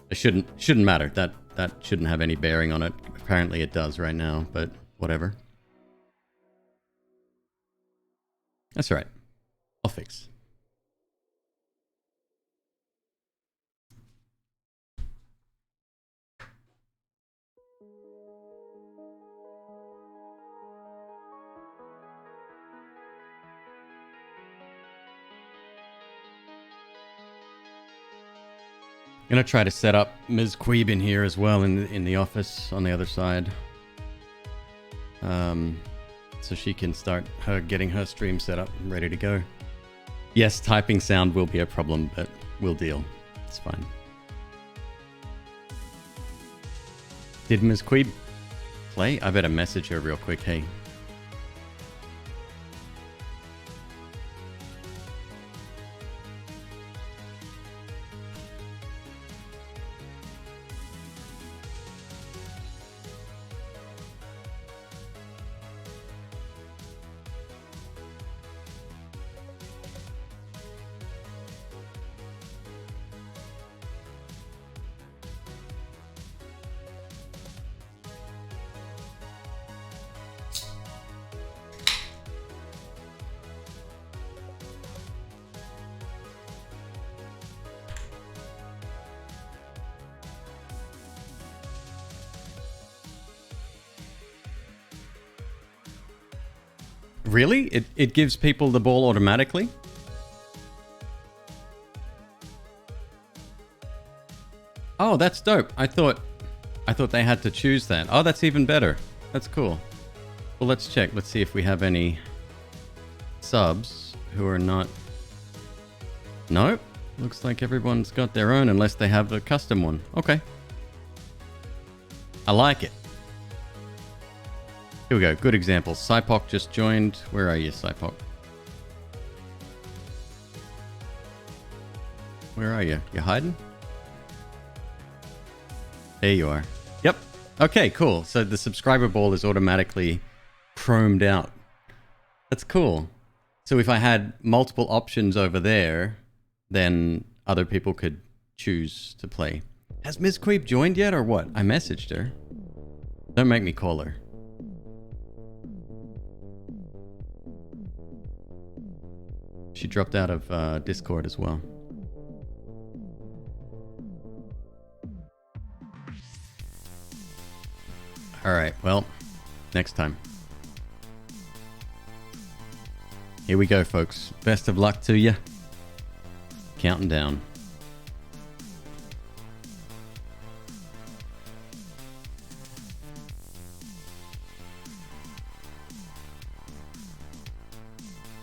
It shouldn't matter. That shouldn't have any bearing on it. Apparently it does right now, but whatever. That's all right. I'll fix. Gonna try to set up Ms. Queeb in here as well in the office on the other side, so she can start getting her stream set up and ready to go. Yes, typing sound will be a problem, but we'll deal. It's fine. Did Ms. Queeb play? I better message her real quick. Hey. Really? It gives people the ball automatically? Oh, that's dope. I thought they had to choose that. Oh, that's even better. That's cool. Well, let's check. Let's see if we have any subs who are not... Nope. Looks like everyone's got their own unless they have a custom one. Okay. I like it. Here we go. Good example. Cypok just joined. Where are you, Cypok? Where are you? You hiding? There you are. Yep. Okay, cool. So the subscriber ball is automatically chromed out. That's cool. So if I had multiple options over there, then other people could choose to play. Has Ms. Queeb joined yet or what? I messaged her. Don't make me call her. She dropped out of Discord as well. All right, well, next time. Here we go, folks. Best of luck to you. Counting down.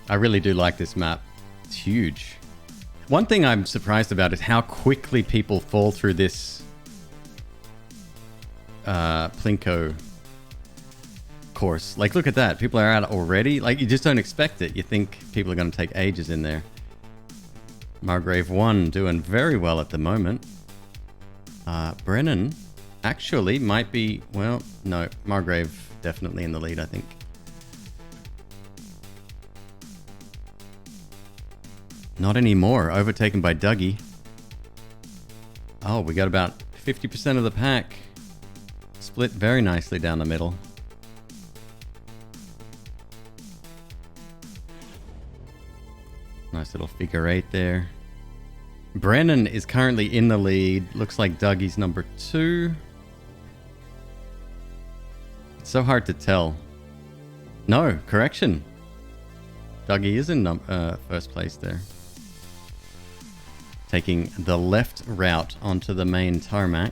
I really do like this map. It's huge. One thing I'm surprised about is how quickly people fall through this Plinko course. Like, look at that. People are out already. Like, you just don't expect it. You think people are going to take ages in there. Margrave 1 doing very well at the moment. Brennan actually might be... Well, no. Margrave definitely in the lead, I think. Not anymore. Overtaken by Dougie. Oh, we got about 50% of the pack. Split very nicely down the middle. Nice little figure eight there. Brennan is currently in the lead. Looks like Dougie's number 2. It's so hard to tell. No, correction. Dougie is in first place there. Taking the left route onto the main tarmac.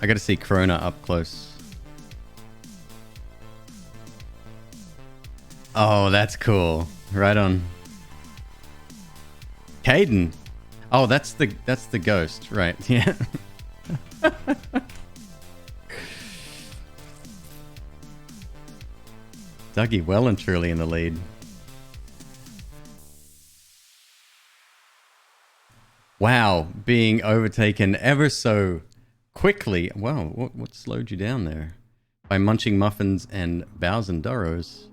I gotta see Corona up close. Oh, that's cool. Right on. Caden. Oh, that's the ghost, right? Yeah. Dougie well and truly in the lead. Wow, being overtaken ever so quickly. Wow, what slowed you down there? By Munching Muffins and Bows and Durrows.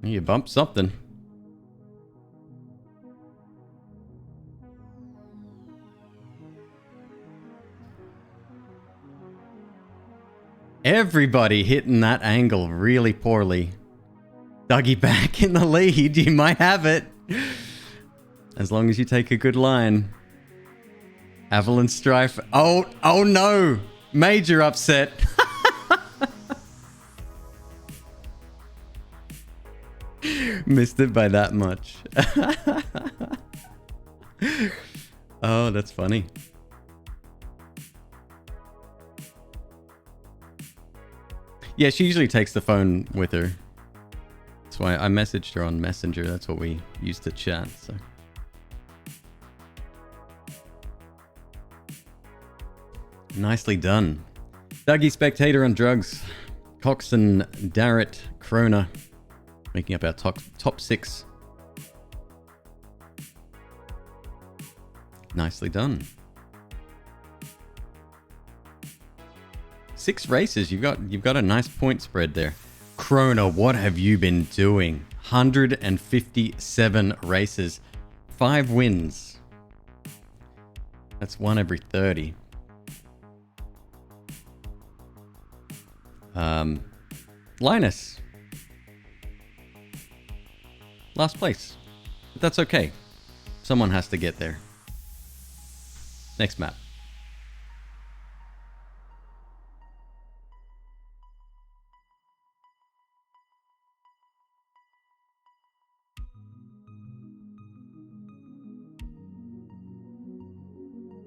You bumped something. Everybody hitting that angle really poorly. Dougie back in the lead. You might have it. As long as you take a good line. Avalon Strife. Oh no. Major upset. Missed it by that much. Oh, that's funny. Yeah, she usually takes the phone with her. That's why I messaged her on Messenger. That's what we used to chat. So. Nicely done. Dougie Spectator on drugs. Coxon, Darrett, Krona. Making up our top 6. Nicely done. 6 races. You've got a nice point spread there. Krona, what have you been doing? 157 races. 5 wins. That's 1 every 30. Linus. Last place. But that's okay. Someone has to get there. Next map.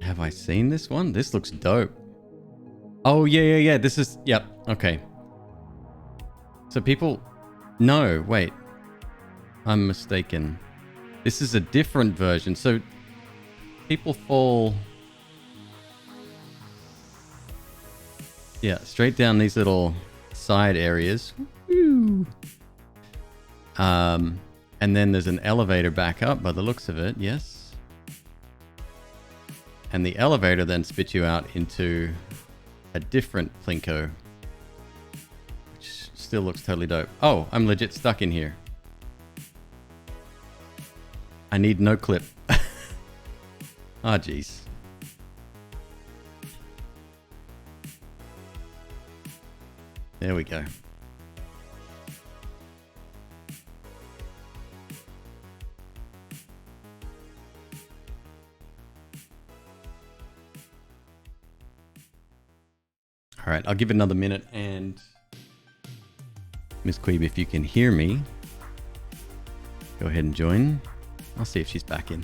Have I seen this one? This looks dope. Oh, yeah. This is... Yep. Okay. So people... No, wait. I'm mistaken. This is a different version. So people fall... Yeah, straight down these little side areas. Woo. And then there's an elevator back up by the looks of it. Yes. And the elevator then spits you out into a different Plinko. Which still looks totally dope. Oh, I'm legit stuck in here. I need no clip. Ah, jeez. There we go. All right, I'll give it another minute, and Miss Queeb, if you can hear me, go ahead and join. I'll see if she's back in.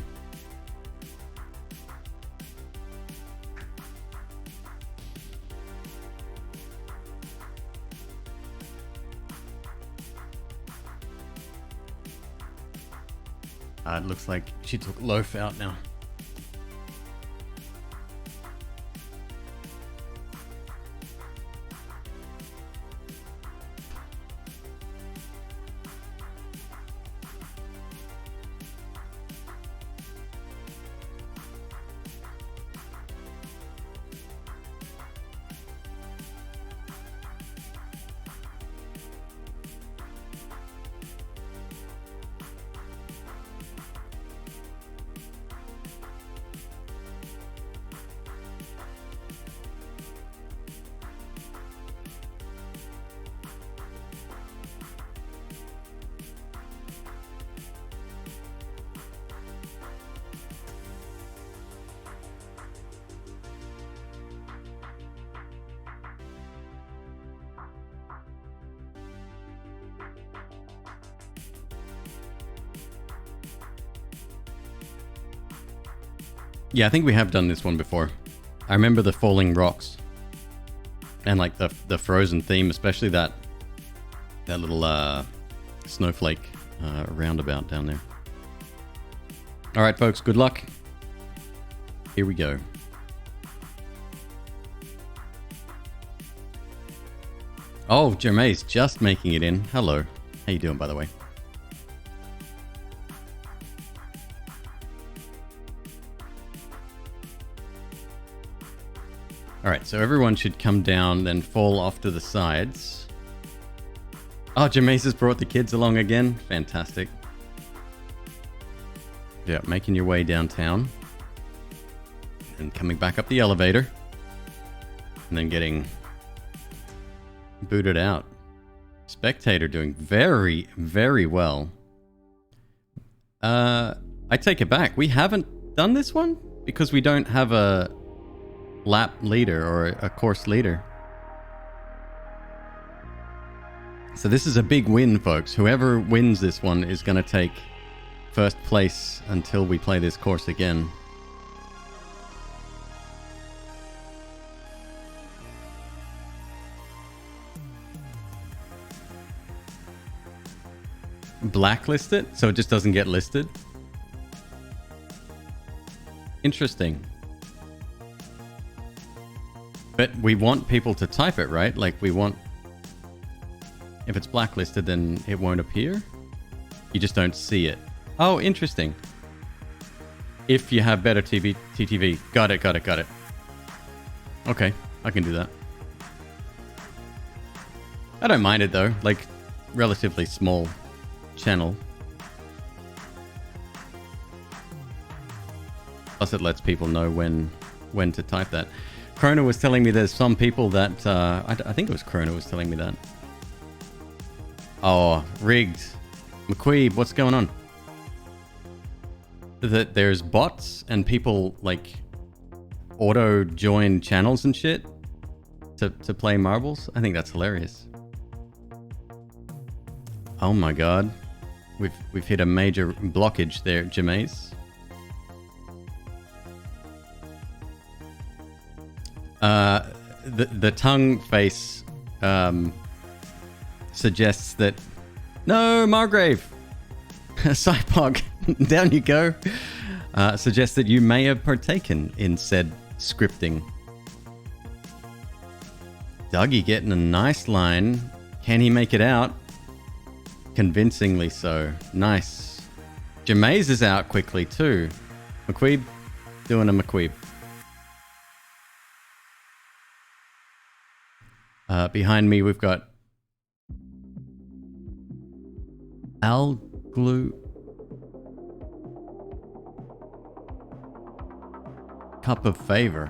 It looks like she took Loaf out now. Yeah, I think we have done this one before. I remember the falling rocks and like the frozen theme, especially that little snowflake roundabout down there. All right, folks, good luck. Here we go. Oh, Jermai's just making it in. Hello. How you doing, by the way? All right, so everyone should come down, then fall off to the sides. Oh, Jermai's has brought the kids along again. Fantastic. Yeah, making your way downtown. And coming back up the elevator. And then getting booted out. Spectator doing very, very well. I take it back. We haven't done this one because we don't have a lap leader or a course leader. So this is a big win, folks. Whoever wins this one is going to take first place until we play this course again. Blacklist it so it just doesn't get listed. Interesting. But we want people to type it, right? Like we want... If it's blacklisted, then it won't appear. You just don't see it. Oh, interesting. If you have better TTV. Got it. Okay, I can do that. I don't mind it though. Like, relatively small channel. Plus it lets people know when to type that. Krona was telling me there's some people that... I think it was Krona was telling me that. Oh, rigged. McQueeb, what's going on? That there's bots and people like auto-join channels and shit to play marbles? I think that's hilarious. Oh my god. We've hit a major blockage there, Jameis. The tongue face suggests that... No, Margrave! Cypog, down you go. Suggests that you may have partaken in said scripting. Dougie getting a nice line. Can he make it out? Convincingly so. Nice. Jameis is out quickly too. McQueeb doing a McQueeb. Behind me we've got Alglue Cup of Favor.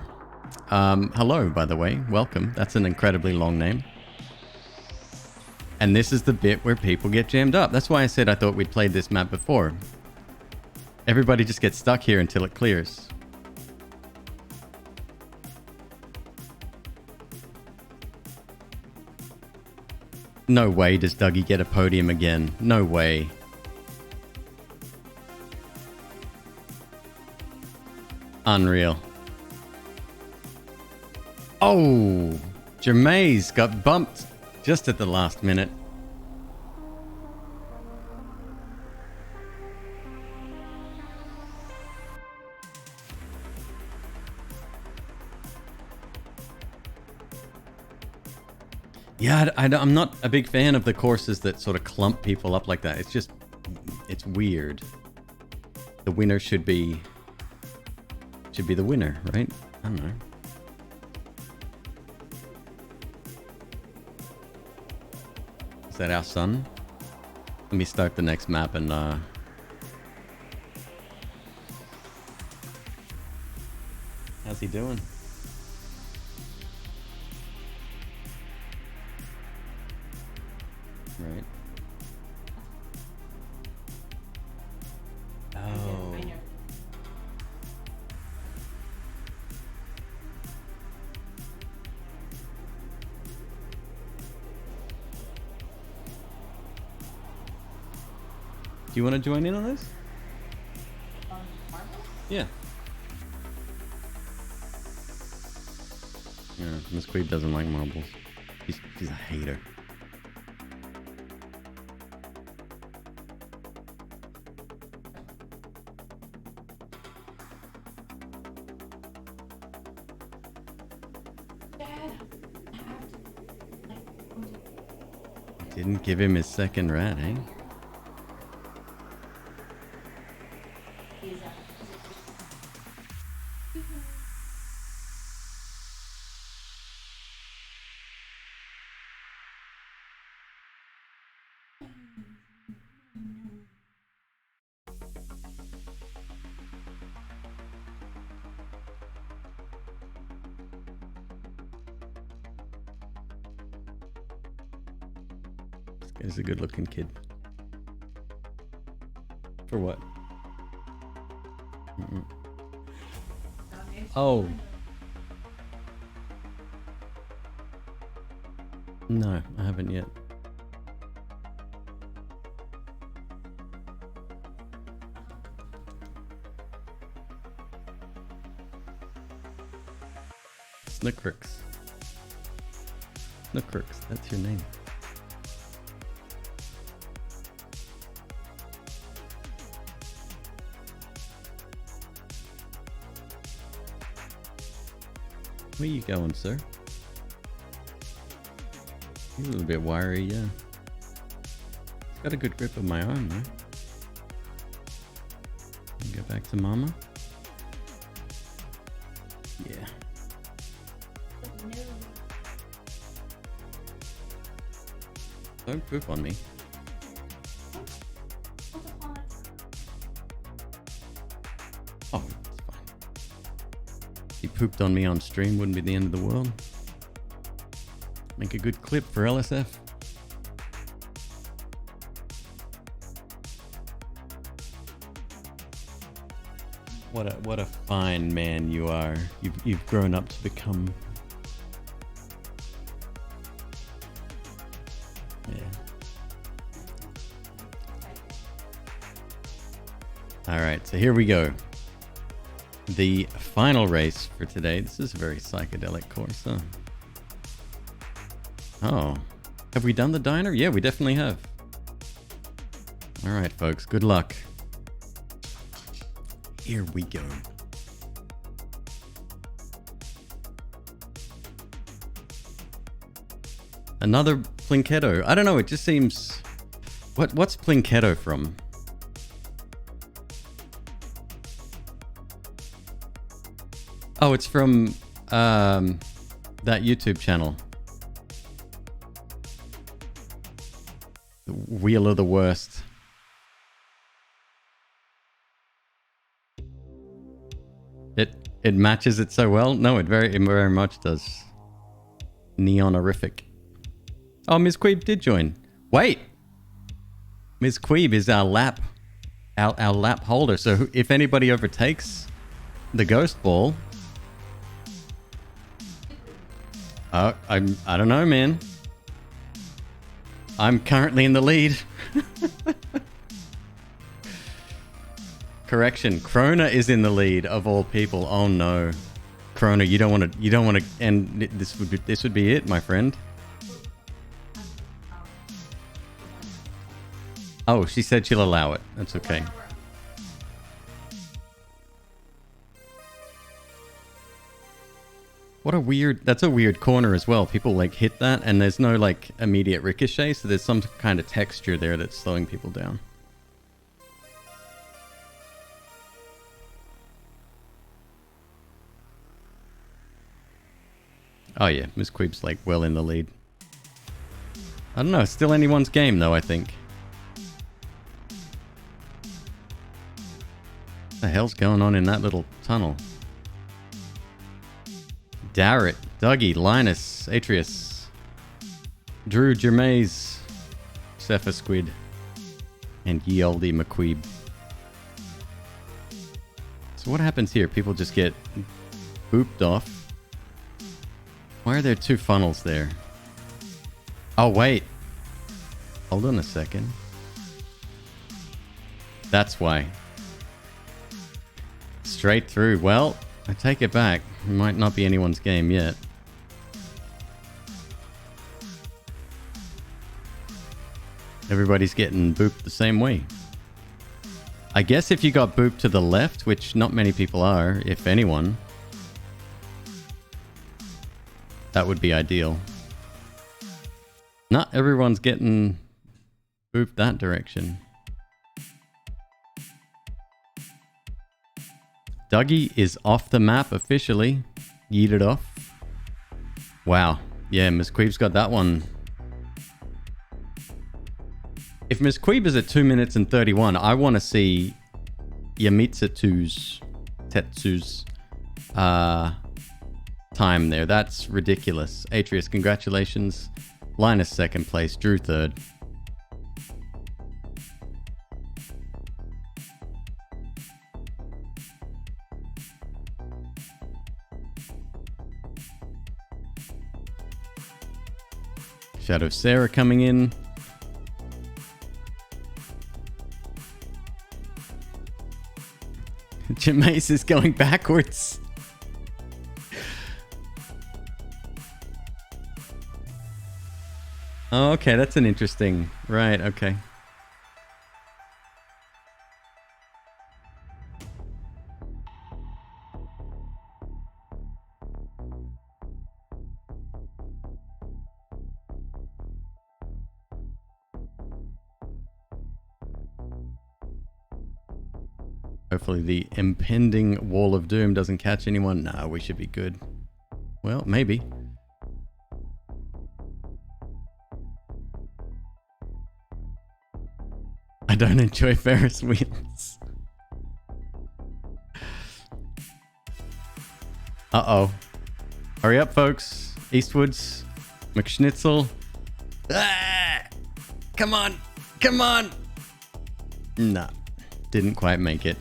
Hello, by the way. Welcome. That's an incredibly long name. And this is the bit where people get jammed up. That's why I said I thought we'd played this map before. Everybody just gets stuck here until it clears. No way does Dougie get a podium again. No way. Unreal. Oh! Jermai's got bumped just at the last minute. Yeah, I'm not a big fan of the courses that sort of clump people up like that. It's just, it's weird. The winner should be the winner, right? I don't know. Is that our son? Let me start the next map and how's he doing? Right. Oh. Do you want to join in on this? Yeah. Yeah, McQueeb doesn't like marbles. She's a hater. Didn't give him his second rat, eh? This guy's a good looking kid. For what? Mm-mm. Oh. No, I haven't yet. SNKRX. SNKRX, that's your name. Where you going, sir? He's a little bit wiry, yeah. He's got a good grip of my arm, though. Go back to mama. Yeah. Don't poop on me. Oh, it's fine. If he pooped on me on stream, wouldn't be the end of the world. Make a good clip for LSF. What a fine man you are. You've grown up to become. Yeah. All right, so here we go. The final race for today. This is a very psychedelic course, huh? Oh, have we done the diner? Yeah, we definitely have. All right, folks, good luck. Here we go. Another Plinketto. I don't know, it just seems... What's Plinketto from? Oh, it's from that YouTube channel. The Wheel of the Worst. It matches it so well. No, it very much does. Neonorific. Oh, Ms. Queeb did join. Wait, Ms. Queeb is our lap holder. So if anybody overtakes the ghost ball, I don't know, man. I'm currently in the lead. Correction, Krona is in the lead of all people. Oh no, Krona, you don't want to end. This would be it, my friend. Oh, she said she'll allow it. That's okay. What a weird... That's a weird corner as well. People, like, hit that, and there's no, like, immediate ricochet, so there's some kind of texture there that's slowing people down. Oh, yeah. McQueeb's, like, well in the lead. I don't know. It's still anyone's game, though, I think. What the hell's going on in that little tunnel? Darrett, Dougie, Linus, Atreus, Drew, Germais, Cepha Squid, and Ye Olde McQueeb. So what happens here? People just get booped off. Why are there two funnels there? Oh, wait. Hold on a second. That's why. Straight through. Well, I take it back. It might not be anyone's game yet. Everybody's getting booped the same way. I guess if you got booped to the left, which not many people are, if anyone, that would be ideal. Not everyone's getting booped that direction. Dougie is off the map officially. Yeeted off. Wow. Yeah, McQueeb's got that one. If McQueeb is at 2 minutes and 31, I want to see Yamitsu's Tetsu's time there. That's ridiculous. Atreus, congratulations. Linus second place. Drew third. Shadow Sarah coming in. Germais is going backwards. Oh, okay, that's an interesting... Right, okay. Hopefully the impending wall of doom doesn't catch anyone. Nah, we should be good. Well, maybe. I don't enjoy Ferris wheels. Uh-oh. Hurry up, folks. Eastwoods. McSchnitzel. Ah! Come on. Come on. Nah. Didn't quite make it.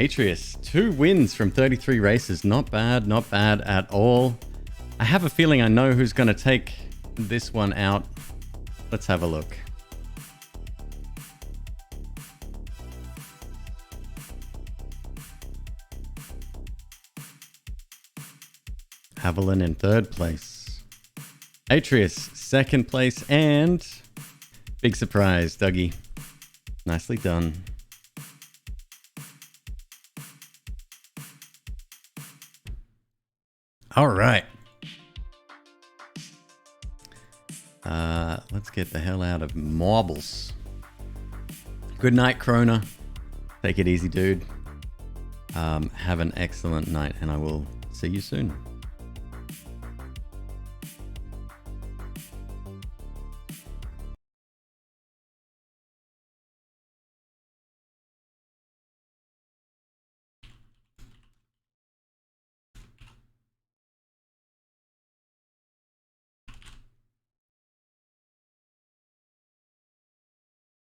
Atreus, 2 wins from 33 races. Not bad, not bad at all. I have a feeling I know who's going to take this one out. Let's have a look. Haviland in 3rd place. Atreus, 2nd place. And big surprise, Dougie. Nicely done. All right. Let's get the hell out of marbles. Good night, Krona. Take it easy, dude. Have an excellent night, and I will see you soon.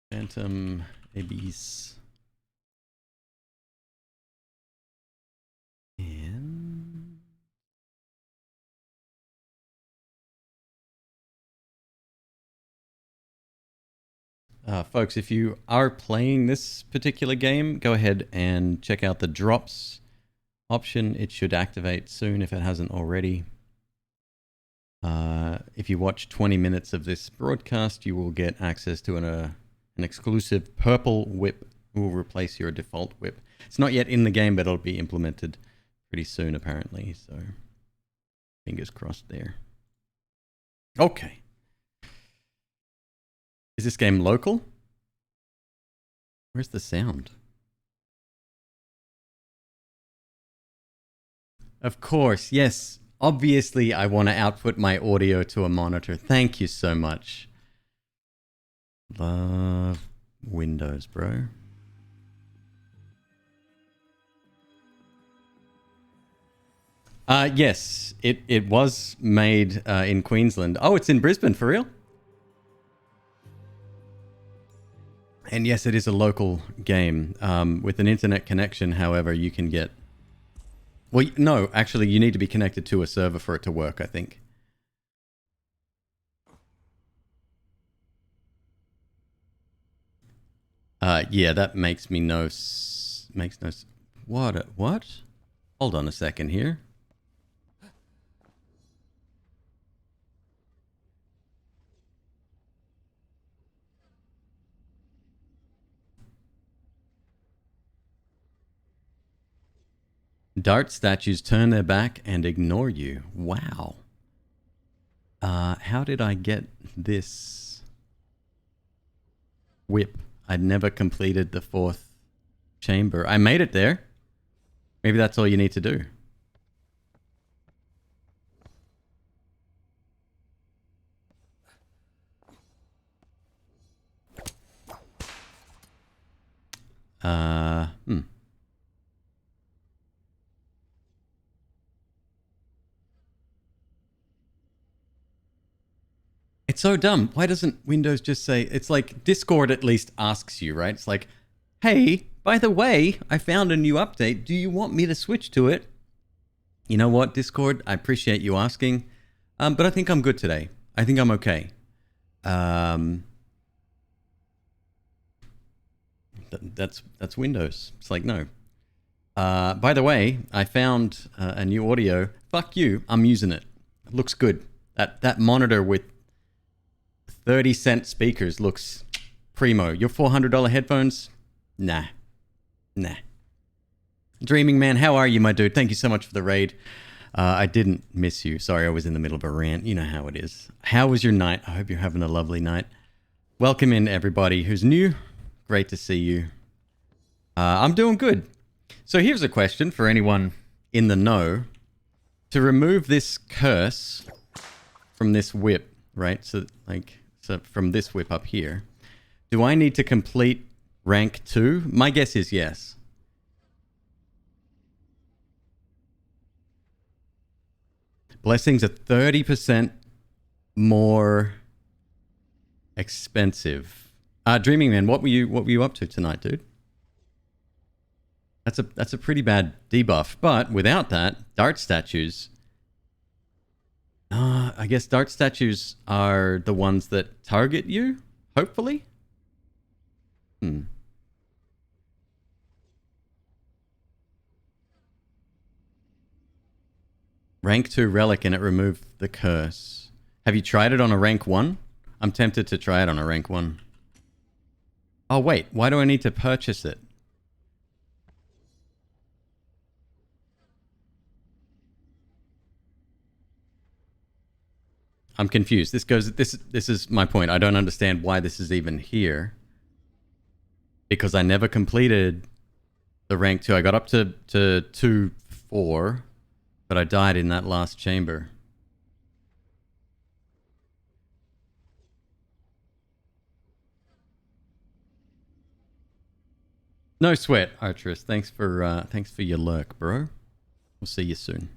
Phantom Abyss. And folks, if you are playing this particular game, go ahead and check out the drops option. It should activate soon if it hasn't already. If you watch 20 minutes of this broadcast, you will get access to an exclusive purple whip. Will replace your default whip. It's not yet in the game, but it'll be implemented pretty soon, apparently. So fingers crossed there. Okay. Is this game local? Where's the sound? Of course, yes. Obviously, I want to output my audio to a monitor. Thank you so much. Love Windows, bro. Yes, it was made in Queensland. Oh, it's in Brisbane, for real? And yes, it is a local game. With an internet connection, however, you can get... Well, no, actually, you need to be connected to a server for it to work, I think. Yeah, that makes me no... Makes no... What? Hold on a second here. Dart statues turn their back and ignore you. Wow. How did I get this whip? I'd never completed the 4th chamber. I made it there. Maybe that's all you need to do. It's so dumb. Why doesn't Windows just say... It's like Discord at least asks you, right? It's like, hey, by the way, I found a new update. Do you want me to switch to it? You know what, Discord? I appreciate you asking. But I think I'm good today. I think I'm okay. That's Windows. It's like, no. By the way, I found a new audio. Fuck you. I'm using it. It looks good. That monitor with 30-cent speakers looks primo. Your $400 headphones? Nah. Dreaming Man, how are you, my dude? Thank you so much for the raid. I didn't miss you. Sorry, I was in the middle of a rant. You know how it is. How was your night? I hope you're having a lovely night. Welcome in, everybody who's new. Great to see you. I'm doing good. So here's a question for anyone in the know. To remove this curse from this whip, right? So from this whip up here, do I need to complete rank 2? My guess is yes. Blessings are 30% more expensive. Dreaming Man, what were you up to tonight, dude? That's a pretty bad debuff, but without that, dart statues. I guess dart statues are the ones that target you, hopefully? Rank 2 relic and it removed the curse. Have you tried it on a rank 1? I'm tempted to try it on a rank 1. Oh wait, why do I need to purchase it? I'm confused. This is my point. I don't understand why this is even here. Because I never completed the rank 2. I got up to 2-4, but I died in that last chamber. No sweat, Archerist. Thanks for your lurk, bro. We'll see you soon.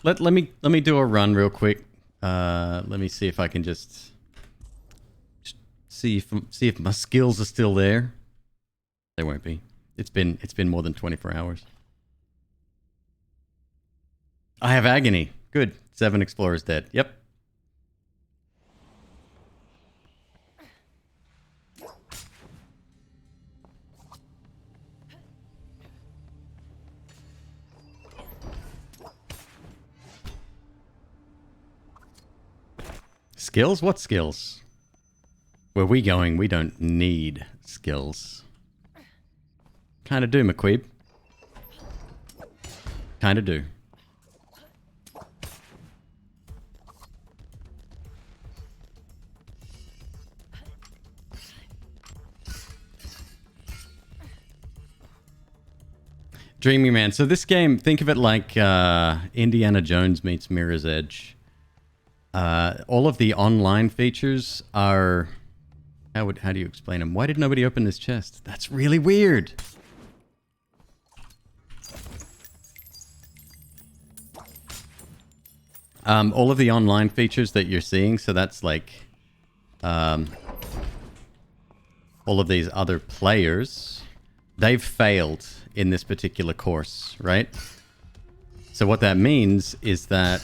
Let me do a run real quick. Let me see if I can just see if my skills are still there. They won't be. It's been more than 24 hours. I have agony. Good. 7 explorers dead. Yep. Skills? What skills? Where we going, we don't need skills. Kinda do, McQueeb. Kinda do. Dreamy Man. So this game, think of it like Indiana Jones meets Mirror's Edge. All of the online features are... How do you explain them? Why did nobody open this chest? That's really weird. All of the online features that you're seeing, so that's like all of these other players, they've failed in this particular course, right? So what that means is that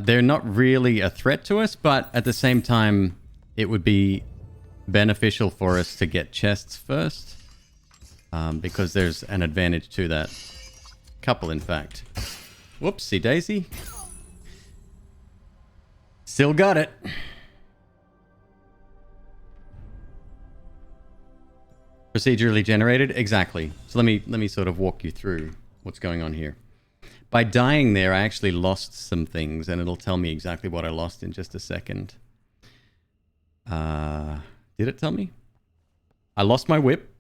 they're not really a threat to us, but at the same time, it would be beneficial for us to get chests first, because there's an advantage to that. Couple, in fact. Whoopsie daisy. Still got it. Procedurally generated? Exactly. So let me sort of walk you through what's going on here. By dying there, I actually lost some things, and it'll tell me exactly what I lost in just a second. Did it tell me? I lost my whip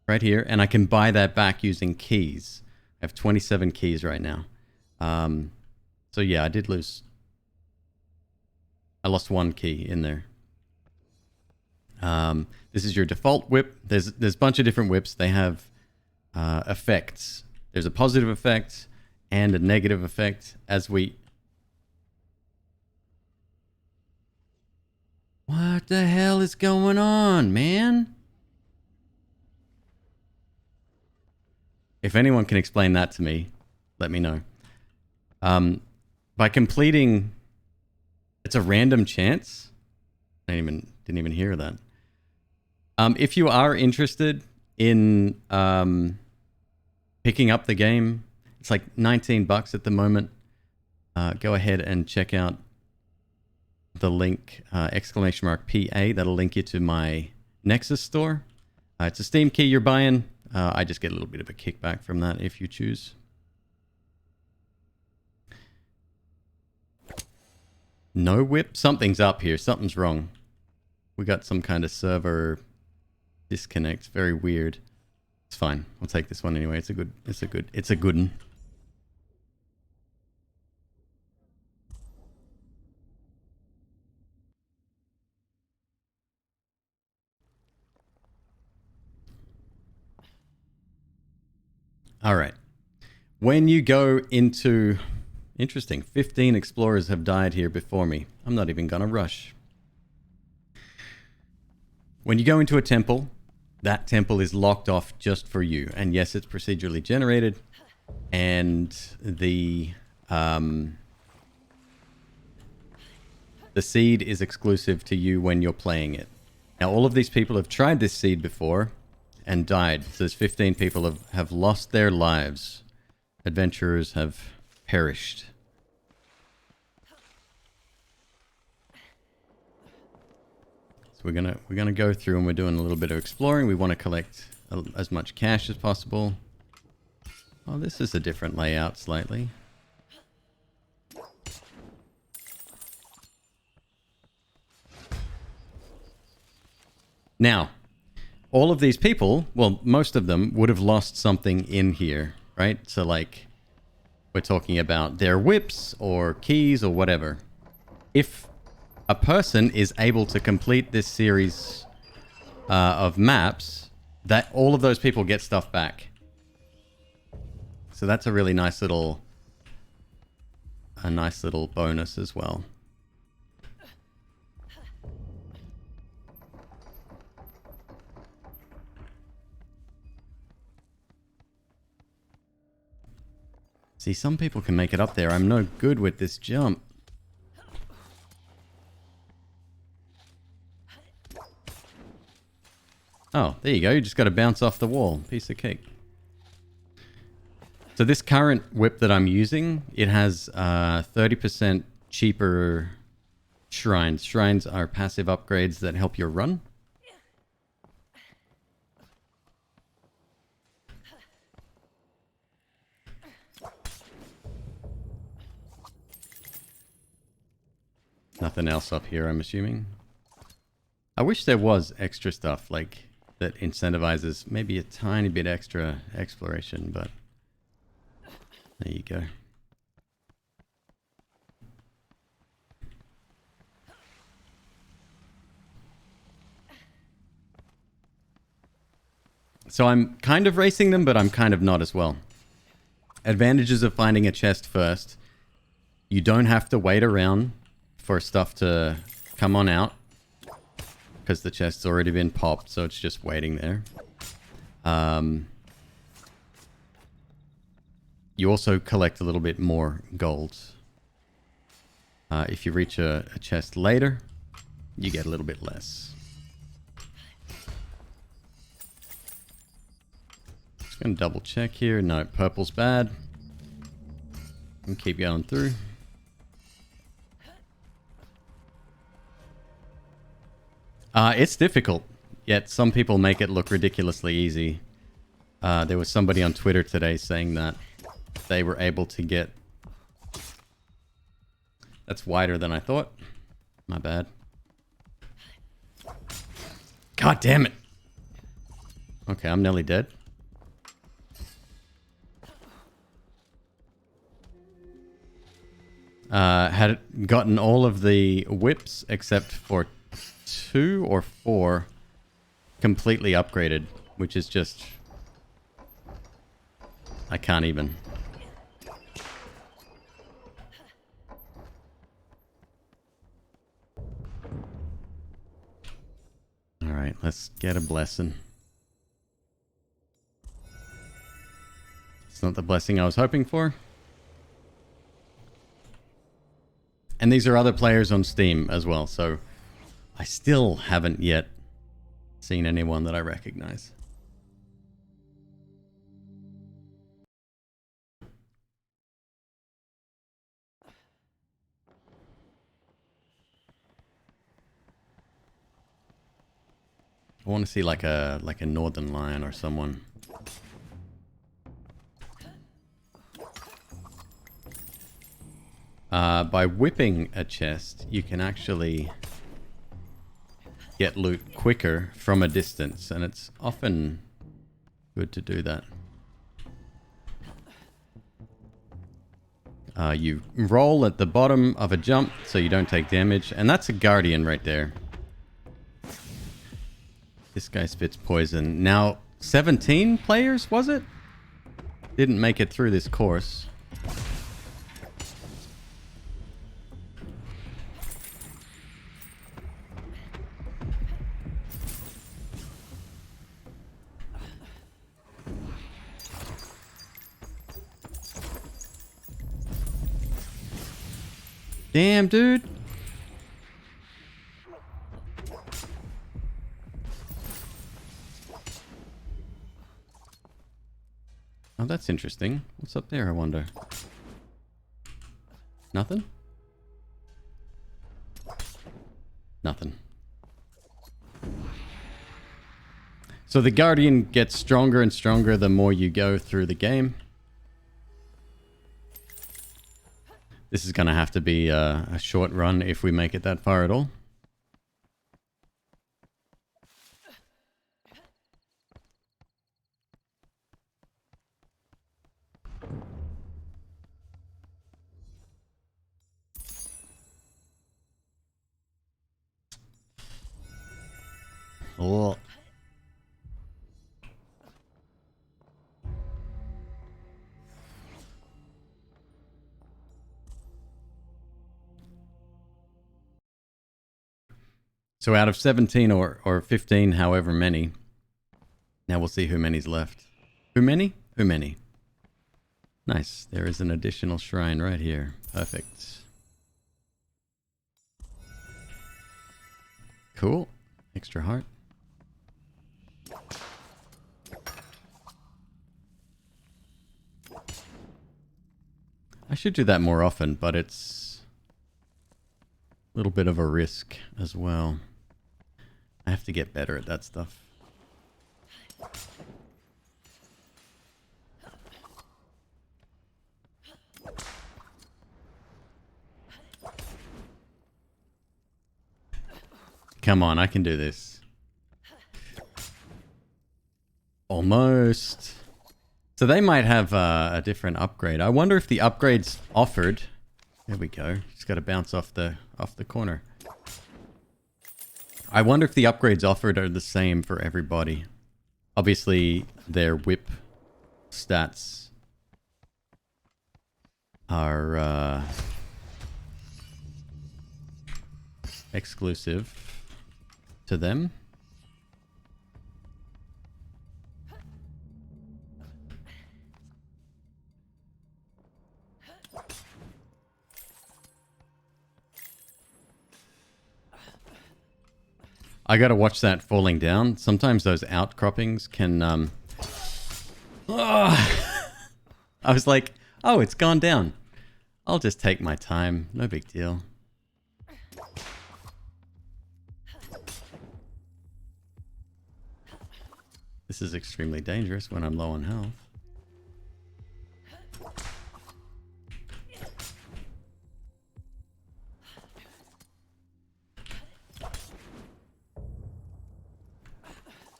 right here, and I can buy that back using keys. I have 27 keys right now. So yeah, I did lose. I lost one key in there. This is your default whip. There's a bunch of different whips. They have effects. There's a positive effect and a negative effect as we... What the hell is going on, man? If anyone can explain that to me, let me know. By completing... It's a random chance. Didn't even hear that. If you are interested in picking up the game, it's like 19 bucks at the moment. Go ahead and check out the link, !PA. That'll link you to my Nexus store. It's a Steam key you're buying. I just get a little bit of a kickback from that if you choose. No whip? Something's up here. Something's wrong. We got some kind of server disconnect. Very weird. It's fine. I'll take this one anyway. It's a good one. All right. When you go into... Interesting. 15 explorers have died here before me. I'm not even gonna rush. When you go into a temple, that temple is locked off just for you. And yes, it's procedurally generated. And the seed is exclusive to you when you're playing it. Now, all of these people have tried this seed before and died. So there's 15 people have lost their lives. Adventurers have perished. So we're gonna go through, and we're doing a little bit of exploring. We want to collect as much cash as possible. Oh, this is a different layout slightly. Now, all of these people, well, most of them would have lost something in here, right? So like, we're talking about their whips or keys or whatever. If a person is able to complete this series of maps, that all of those people get stuff back. So that's a really nice little bonus as well. See, some people can make it up there. I'm no good with this jump. Oh, there you go. You just got to bounce off the wall. Piece of cake. So this current whip that I'm using, it has 30% cheaper shrines. Shrines are passive upgrades that help your run. Nothing else up here, I'm assuming. I wish there was extra stuff like that incentivizes maybe a tiny bit extra exploration, but there you go. So I'm kind of racing them, but I'm kind of not as well. Advantages of finding a chest first. You don't have to wait around for stuff to come on out, because the chest's already been popped, so it's just waiting there. You also collect a little bit more gold. If you reach a chest later, you get a little bit less. Just gonna double check here. No, purple's bad. And keep going through. It's difficult, yet some people make it look ridiculously easy. There was somebody on Twitter today saying that they were able to get... That's wider than I thought. My bad. God damn it! Okay, I'm nearly dead. Had gotten all of the whips except for 2 or 4 completely upgraded, which is just... I can't even. Alright, let's get a blessing. It's not the blessing I was hoping for. And these are other players on Steam as well, so I still haven't yet seen anyone that I recognize. I want to see like a Northern Lion or someone. By whipping a chest, you can actually get loot quicker from a distance, and it's often good to do that. You roll at the bottom of a jump so you don't take damage, and that's a Guardian right there. This guy spits poison. Now, 17 players, was it? Didn't make it through this course. Damn, dude. Oh, that's interesting. What's up there, I wonder? Nothing? Nothing. So the Guardian gets stronger and stronger the more you go through the game. This is going to have to be a short run if we make it that far at all. Oh. So out of 17 or 15, however many, now we'll see who many's left. Who many? Who many? Nice. There is an additional shrine right here. Perfect. Cool. Extra heart. I should do that more often, but it's a little bit of a risk as well. I have to get better at that stuff. Come on, I can do this. Almost. So they might have a different upgrade. I wonder if the upgrade's offered. There we go. Just got to bounce off the corner. I wonder if the upgrades offered are the same for everybody. Obviously, their whip stats are exclusive to them. I gotta watch that falling down. Sometimes those outcroppings can, I was like, oh, it's gone down. I'll just take my time. No big deal. This is extremely dangerous when I'm low on health.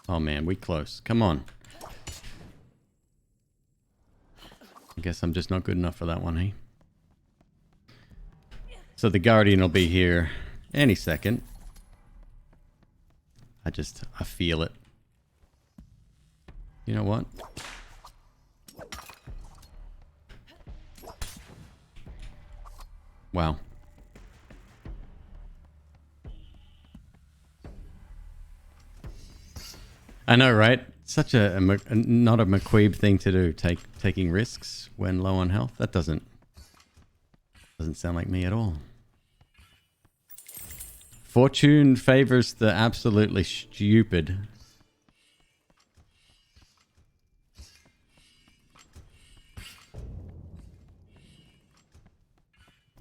Oh man, we close. Come on. I guess I'm just not good enough for that one, hey? So the Guardian will be here any second. I feel it. You know what? Wow. I know, right? Such a not a McQueeb thing to do, taking risks when low on health. That doesn't sound like me at all. Fortune favors the absolutely stupid.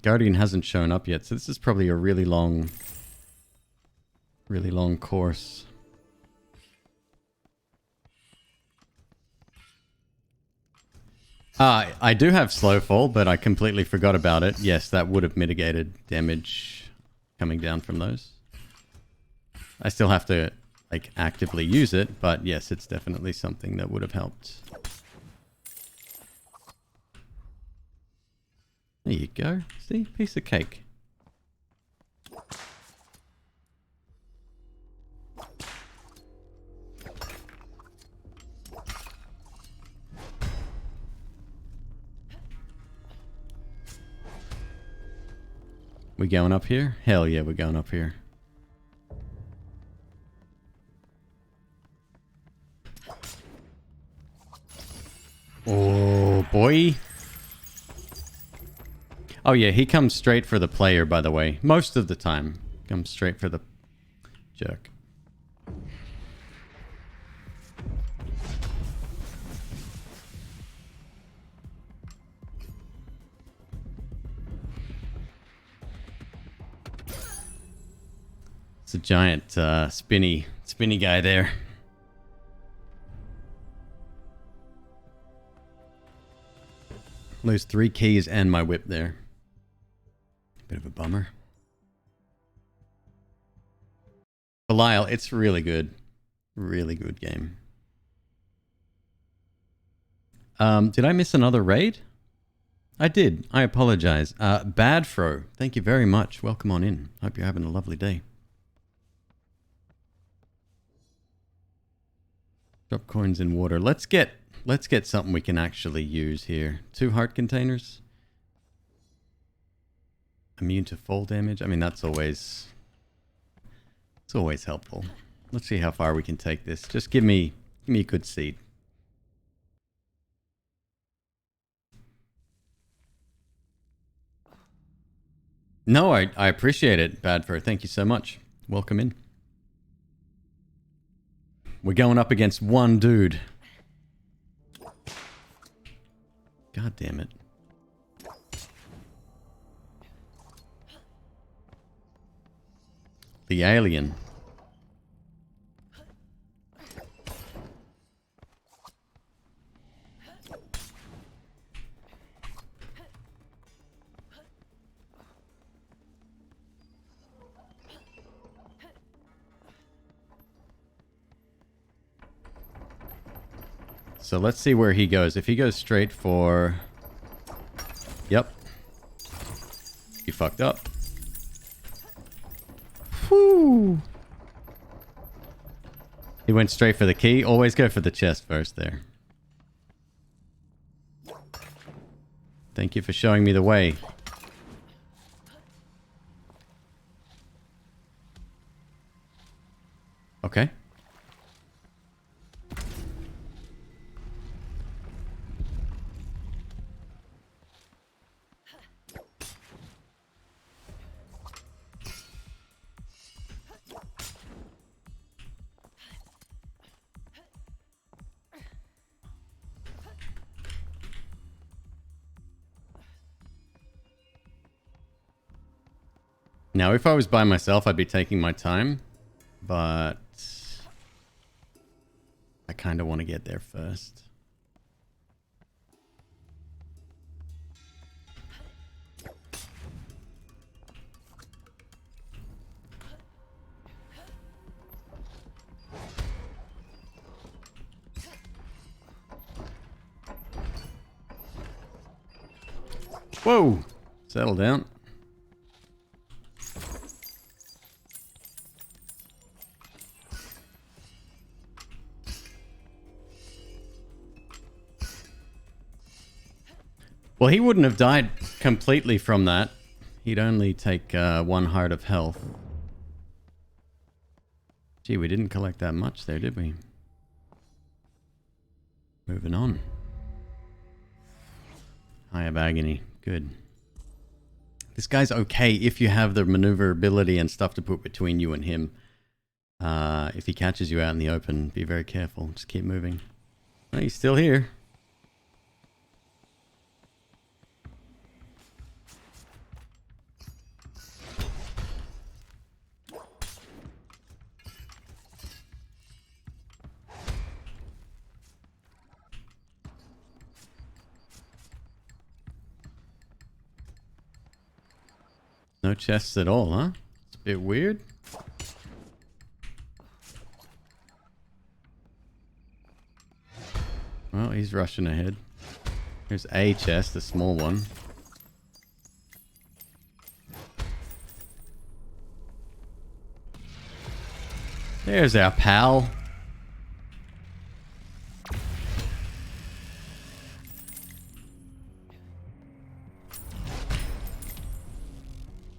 Guardian hasn't shown up yet, so this is probably a really long course. I do have slow fall, but I completely forgot about it. Yes, that would have mitigated damage coming down from those. I still have to, like, actively use it, but yes, it's definitely something that would have helped. There you go. See? Piece of cake. We going up here? Hell yeah, we're going up here. Oh, boy. Oh yeah, he comes straight for the player, by the way. Most of the time. Comes straight for the jerk. It's a giant spinny guy there. Lose 3 keys and my whip there. Bit of a bummer. Belial, it's really good. Really good game. Did I miss another raid? I did. I apologize. Badfro, thank you very much. Welcome on in. Hope you're having a lovely day. Drop coins in water. Let's get something we can actually use here. 2 heart containers. Immune to fall damage. I mean, it's always helpful. Let's see how far we can take this. Just give me a good seed. No, I appreciate it, Badfur. Thank you so much. Welcome in. We're going up against one dude. God damn it. the alien. So let's see where he goes. If he goes straight for... Yep. He fucked up. Whew. He went straight for the key. Always go for the chest first there. Thank you for showing me the way. Okay. Now, if I was by myself, I'd be taking my time, but I kind of want to get there first. Whoa! Settle down. Well, he wouldn't have died completely from that. He'd only take 1 heart of health. Gee, we didn't collect that much there, did we? Moving on. Eye of Agony. Good. This guy's okay if you have the maneuverability and stuff to put between you and him. If he catches you out in the open, be very careful. Just keep moving. Oh, he's still here. No chests at all, huh? It's a bit weird. Well, he's rushing ahead. Here's a chest, a small one. There's our pal.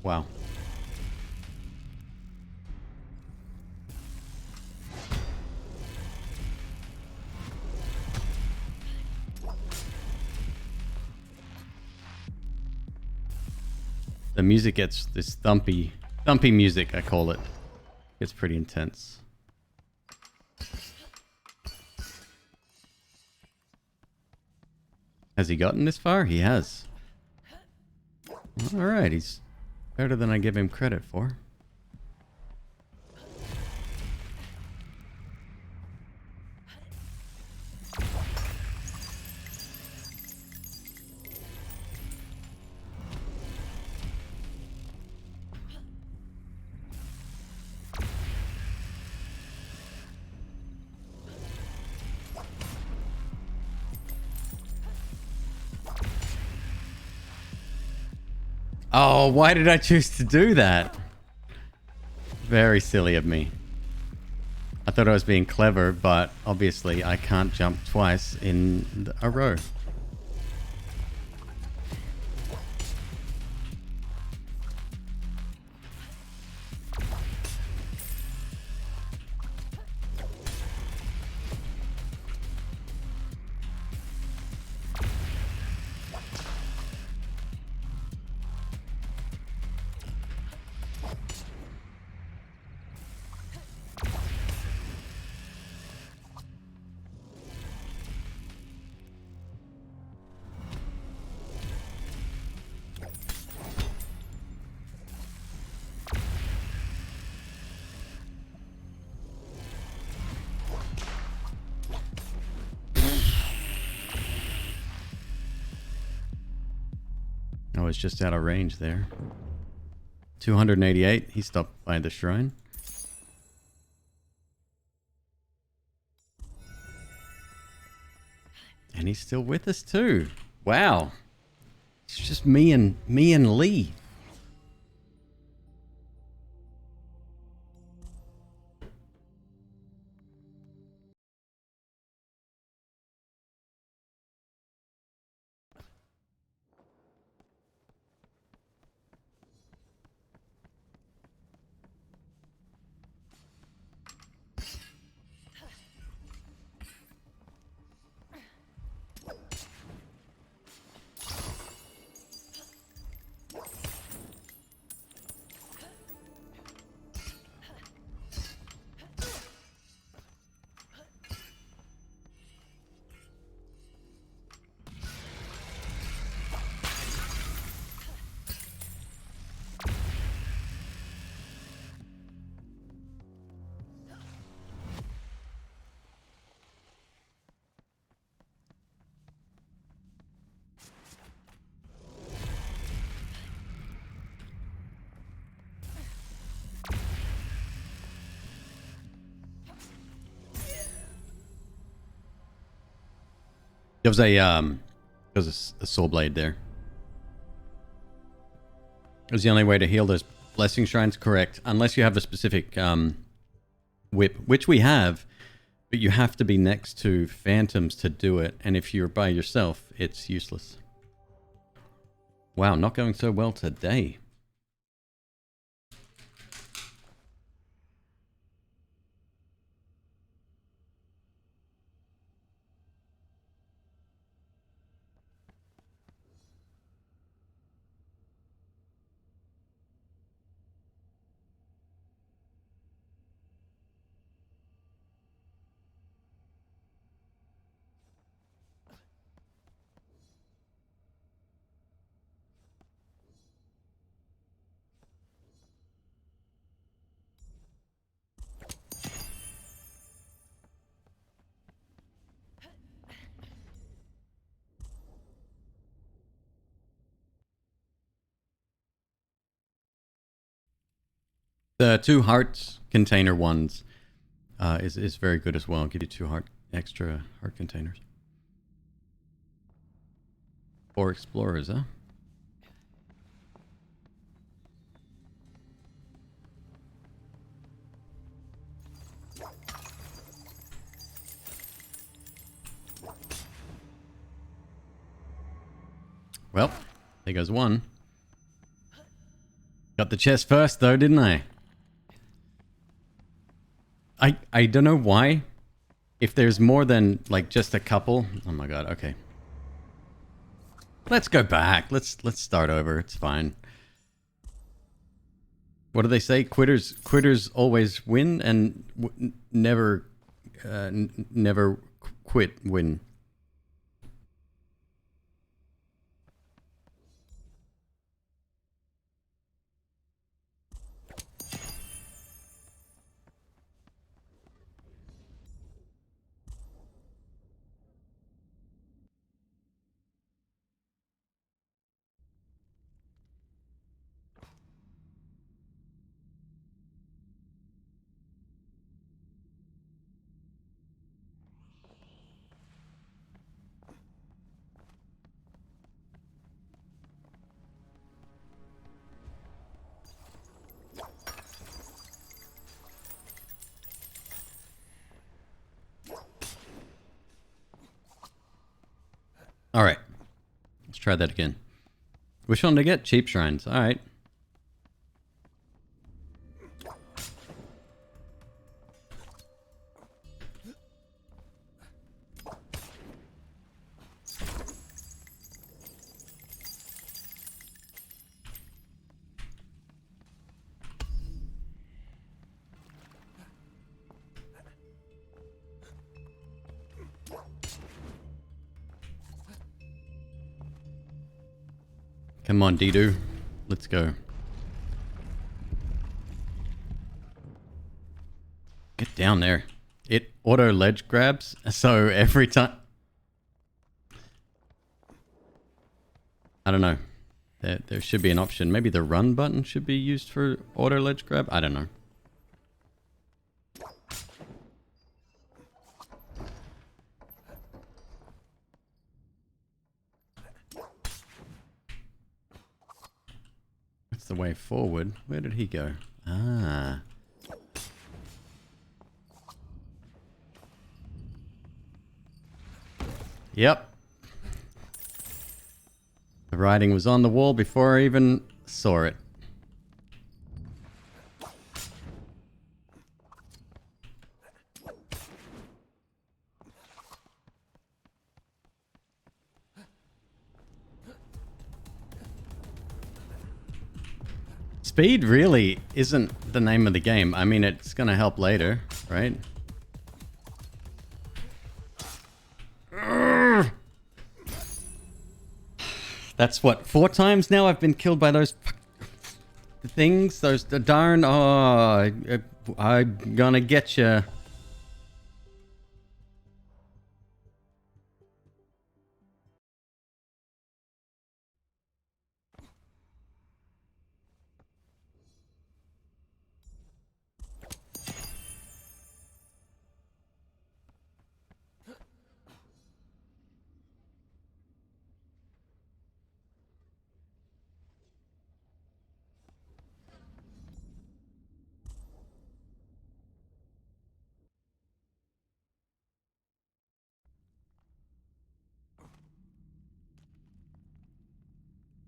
Wow. The music gets this thumpy music, I call it. It's pretty intense. Has he gotten this far? He has. Alright, he's better than I give him credit for. Oh, why did I choose to do that? Very silly of me. I thought I was being clever, but obviously I can't jump twice in a row. was just out of range there. 288. He stopped by the shrine. And he's still with us too. Wow. It's just me and Lee. There was a soul blade there. It was the only way to heal those blessing shrines, correct? Unless you have a specific whip, which we have, but you have to be next to phantoms to do it. And if you're by yourself, it's useless. Wow, not going so well today. The 2 hearts container ones is very good as well. Give you 2 extra heart containers. 4 explorers, huh? Well, there goes one. Got the chest first though, didn't I? I don't know why. If there's more than like just a couple. Oh my god, okay. Let's go back. Let's start over. It's fine. What do they say? Quitters always win and never quit win. All right. Let's try that again. Which one to get? Cheap shrines. All right. Come on, Dido. Let's go. Get down there. It auto ledge grabs, so every time... I don't know. There should be an option. Maybe the run button should be used for auto ledge grab. I don't know. That's the way forward. Where did he go? Ah. Yep. The writing was on the wall before I even saw it. Speed really isn't the name of the game. I mean, it's gonna help later, right? That's what, 4 times now I've been killed by those things, those darn, oh, I'm gonna get you.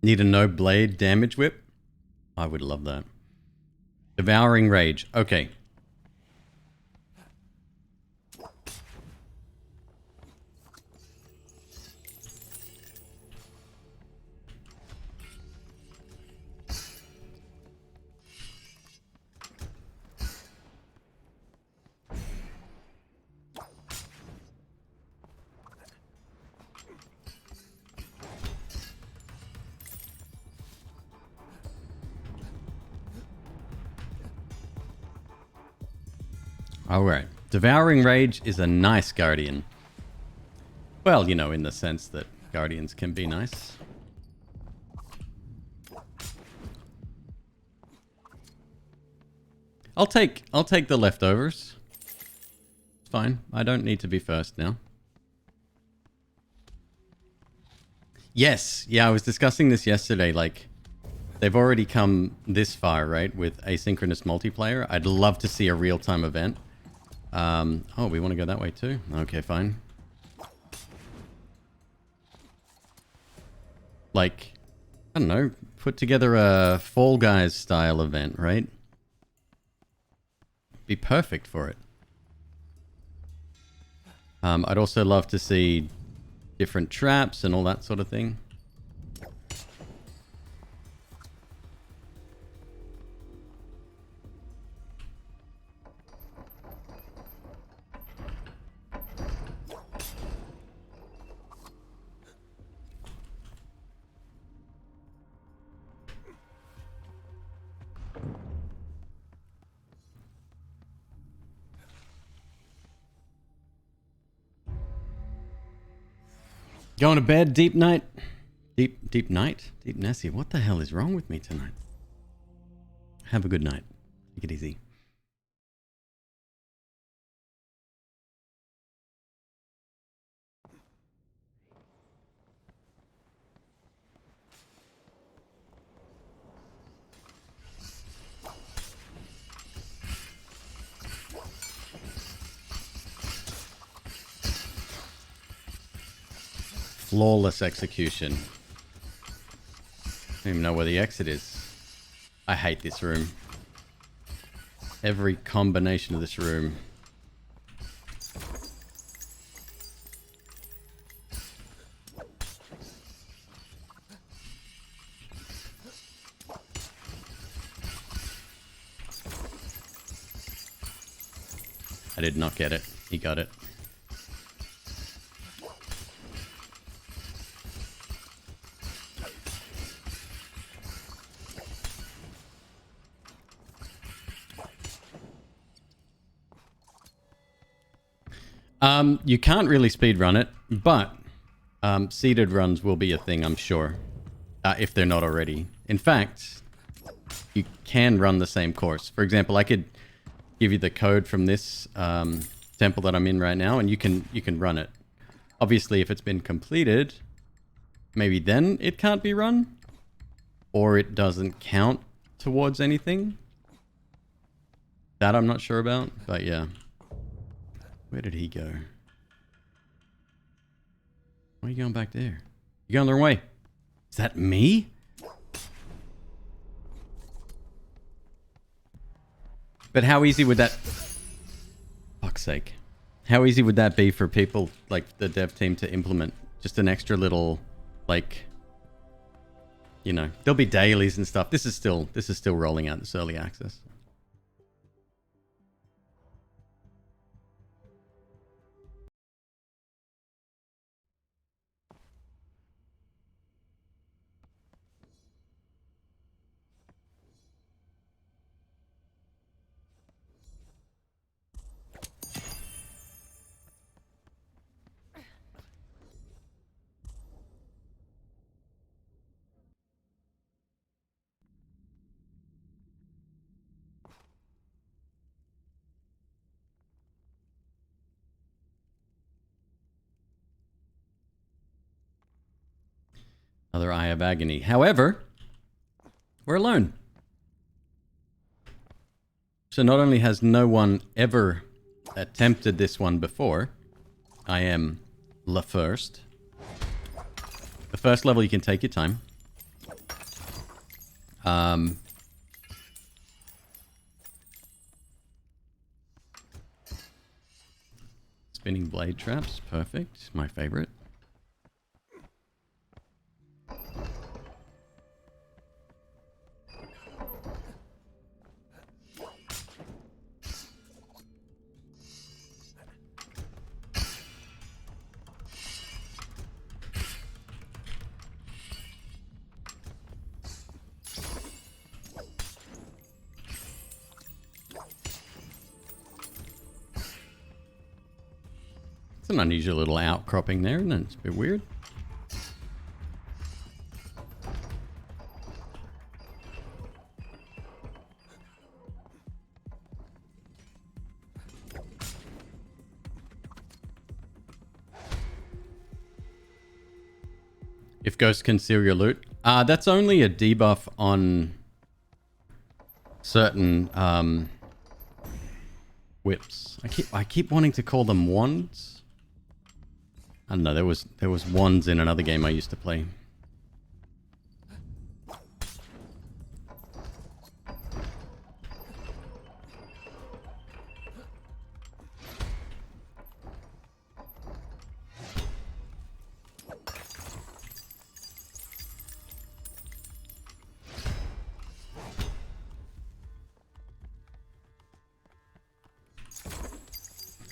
Need a no blade damage whip? I would love that. Devouring Rage. Okay. Alright. Devouring Rage is a nice Guardian. Well, you know, in the sense that Guardians can be nice. I'll take the leftovers. It's fine. I don't need to be first now. Yes. Yeah, I was discussing this yesterday. Like, they've already come this far, right? With asynchronous multiplayer. I'd love to see a real-time event. Oh, we want to go that way too? Okay, fine. Like, I don't know, put together a Fall Guys style event, right? Be perfect for it. I'd also love to see different traps and all that sort of thing. Going to bed, Deep Night? Deep Night? Deep Nessie, what the hell is wrong with me tonight? Have a good night. Take it easy. Flawless execution. I don't even know where the exit is. I hate this room. Every combination of this room. I did not get it. He got it. You can't really speedrun it, but seeded runs will be a thing, I'm sure. if they're not already. In fact, you can run the same course. For example, I could give you the code from this temple that I'm in right now, and you can run it. Obviously, if it's been completed, maybe then it can't be run, or it doesn't count towards anything. That I'm not sure about, but yeah. Where did he go? Why are you going back there? You're going the wrong way. Is that me? But how easy would that... Fuck's sake. How easy would that be for people, like the dev team, to implement? Just an extra little, like... You know, there'll be dailies and stuff. This is still rolling out, this early access. Another Eye of Agony. However, we're alone. So not only has no one ever attempted this one before, I am the first. The first level you can take your time. Spinning blade traps, perfect. My favorite. It's an unusual little outcropping there, isn't it? It's a bit weird. If ghosts conceal your loot. That's only a debuff on certain whips. I keep wanting to call them wands. I don't know, there was wands in another game I used to play.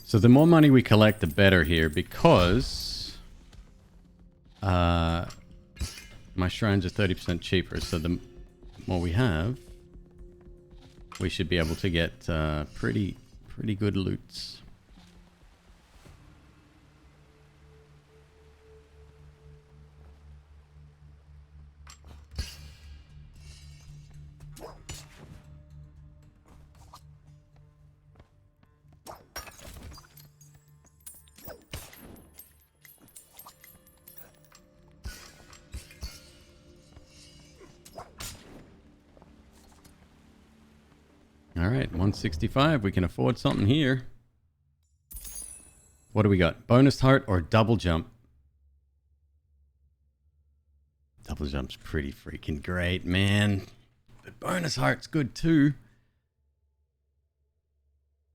So the more money we collect, the better here, because my shrines are 30% cheaper. So the more we have, we should be able to get pretty good loots. All right, 165. We can afford something here. What do we got? Bonus heart or double jump? Double jump's pretty freaking great, man. But bonus heart's good too.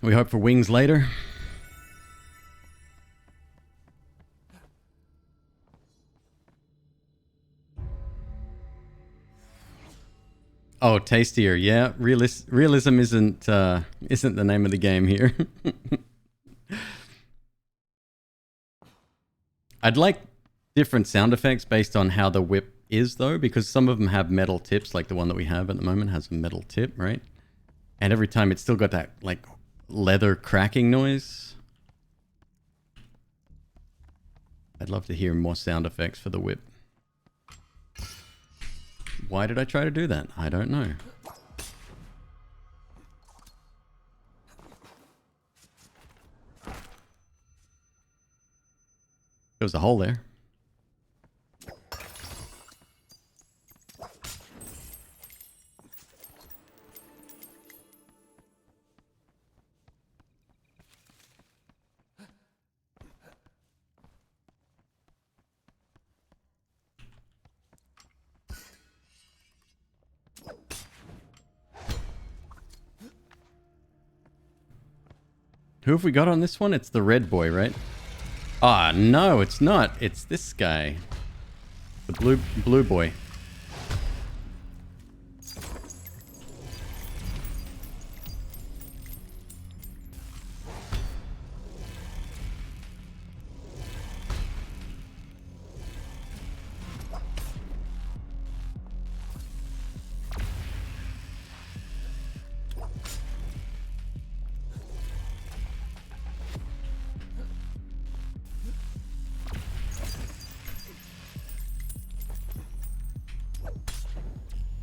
We hope for wings later. Oh, tastier, yeah. Realism isn't the name of the game here. I'd like different sound effects based on how the whip is, though, because some of them have metal tips, like the one that we have at the moment has a metal tip, right? And every time it's still got that, like, leather cracking noise. I'd love to hear more sound effects for the whip. Why did I try to do that? I don't know. There was a hole there. Who have we got on this one? It's the red boy, right? Ah, no, it's not. It's this guy. The blue boy.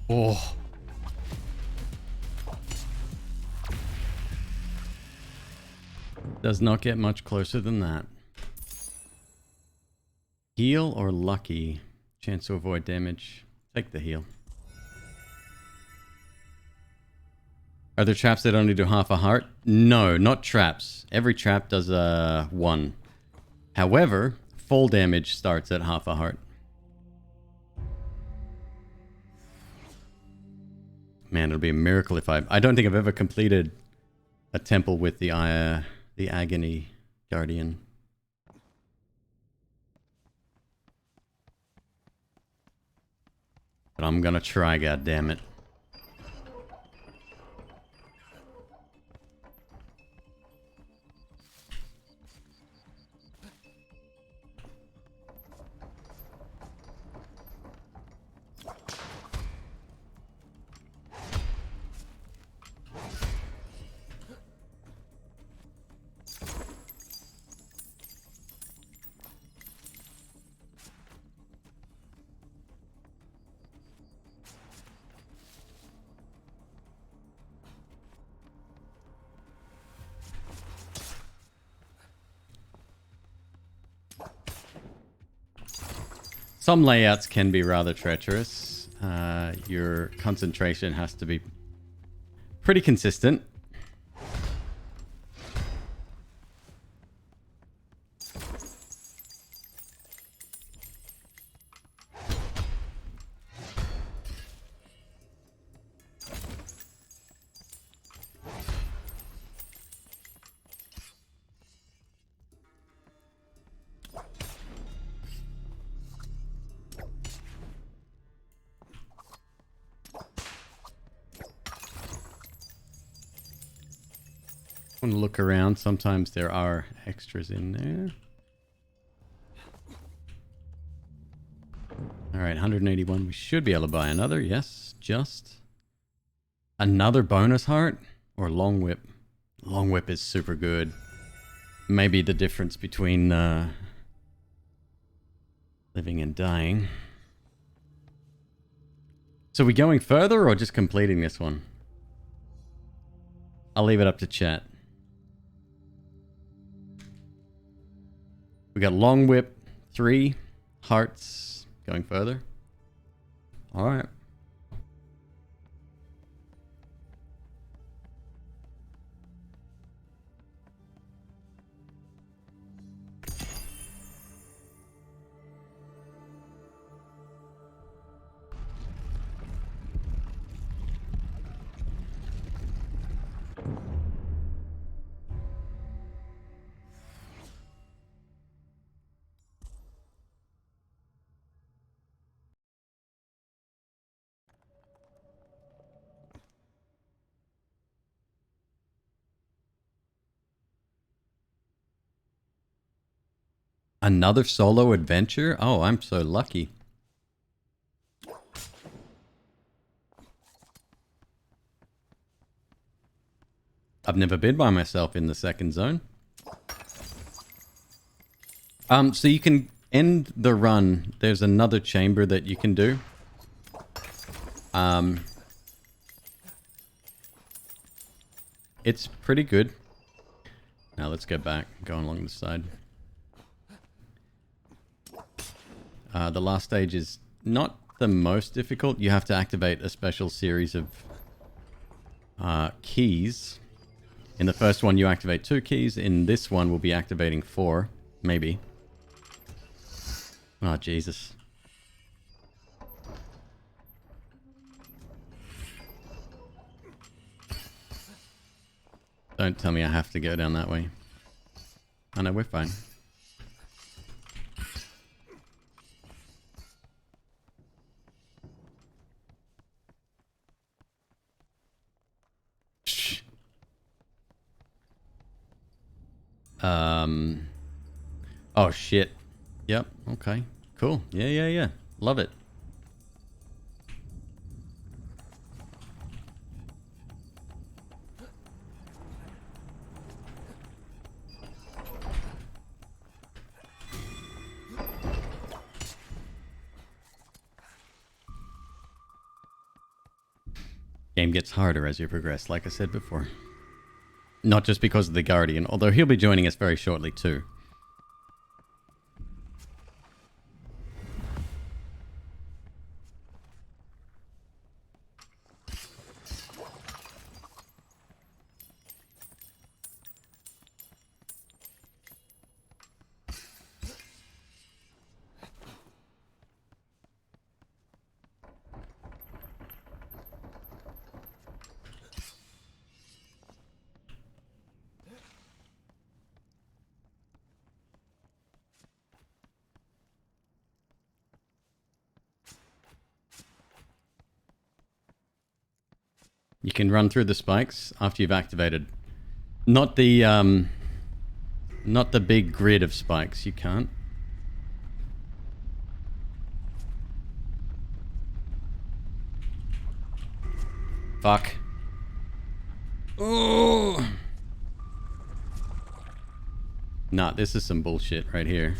Oh. Does not get much closer than that. Heal or lucky? Chance to avoid damage. Take the heal. Are there traps that only do half a heart? No, not traps. Every trap does a 1. However, full damage starts at half a heart. Man, it'll be a miracle if I don't think I've ever completed a temple with the Agony Guardian. But I'm gonna try, goddammit. Some layouts can be rather treacherous. Your concentration has to be pretty consistent. Want to look around. Sometimes there are extras in there. All right, 181. We should be able to buy another. Yes, just another bonus heart or long whip. Long whip is super good. Maybe the difference between living and dying. So we going further or just completing this one? I'll leave it up to chat. We got long whip, 3 hearts. Going further. All right. Another solo adventure? Oh, I'm so lucky. I've never been by myself in the second zone. So you can end the run. There's another chamber that you can do. It's pretty good. Now let's go back, going along the side. The last stage is not the most difficult. You have to activate a special series of keys. In the first one, you activate 2 keys. In this one, we'll be activating 4, maybe. Oh, Jesus. Don't tell me I have to go down that way. Oh no, we're fine. Shh. Oh shit. Yep, okay. Cool. Yeah. Love it. Game gets harder as you progress, like I said before. Not just because of the Guardian, although he'll be joining us very shortly too. You can run through the spikes after you've activated. Not the big grid of spikes. You can't. Fuck. Oh. Nah, this is some bullshit right here.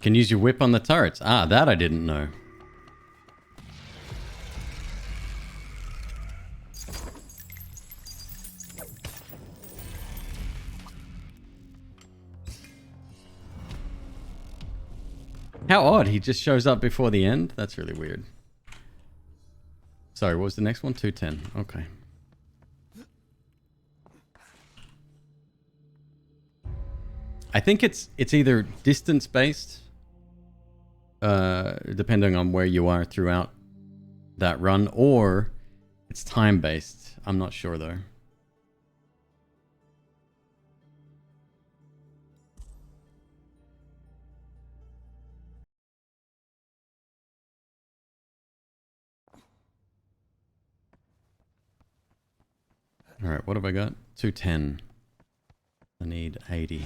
Can use your whip on the turrets. Ah, that I didn't know. How odd, he just shows up before the end? That's really weird. Sorry, what was the next one? 210. Okay. I think it's either distance based, depending on where you are throughout that run, or it's time based. I'm not sure though. All right, what have I got? 210. I need 80.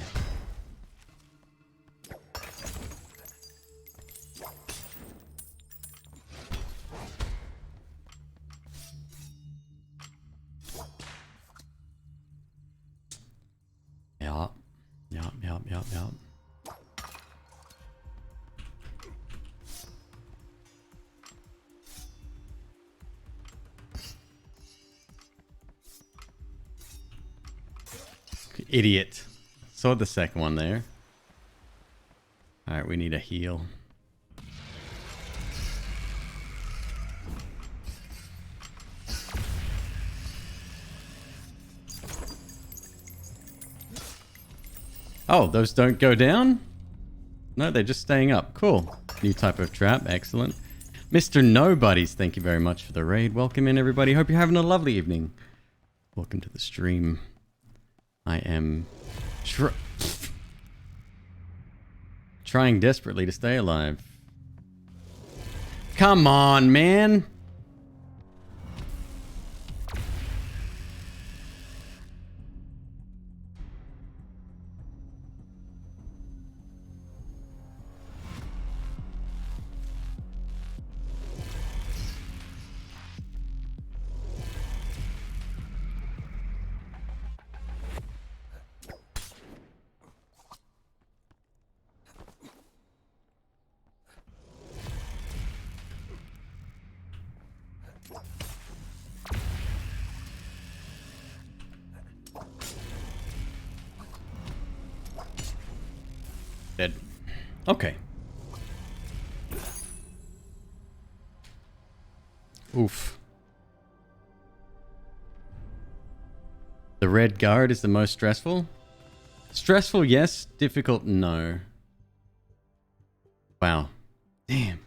Yup. Idiot. Saw the second one there. Alright, we need a heal. Oh, those don't go down? No, they're just staying up. Cool. New type of trap. Excellent. Mr. Nobodies, thank you very much for the raid. Welcome in, everybody. Hope you're having a lovely evening. Welcome to the stream. I am trying desperately to stay alive. Come on, man. Okay. Oof. The red guard is the most stressful? Stressful, yes. Difficult, no. Wow. Damn.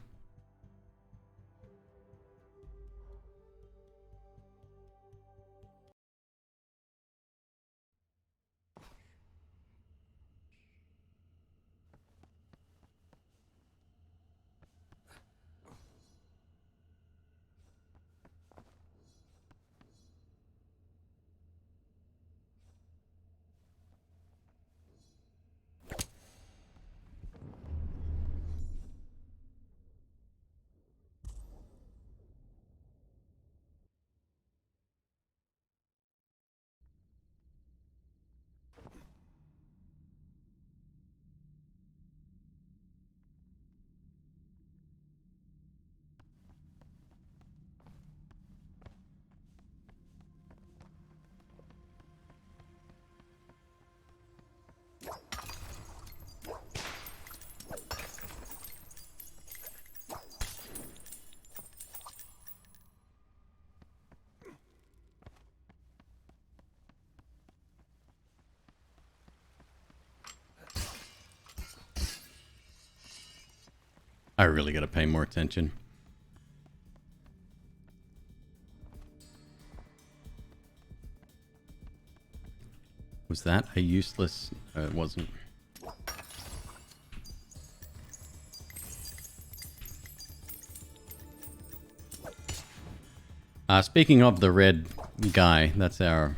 I really gotta pay more attention. Was that a useless... it wasn't. Speaking of the red guy, that's our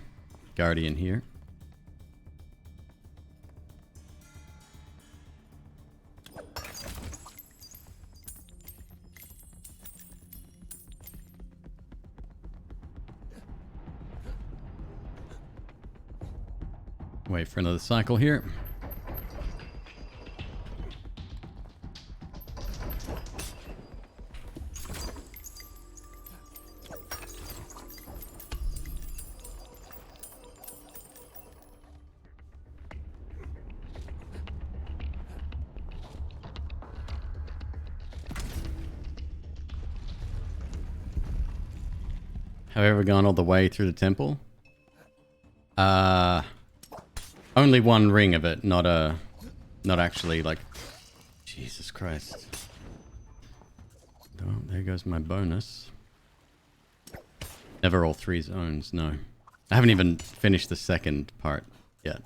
guardian here. Wait for another cycle here. Have I ever gone all the way through the temple? Only one ring of it, not actually like... Jesus Christ. Oh, there goes my bonus. Never all 3 zones, no. I haven't even finished the second part yet.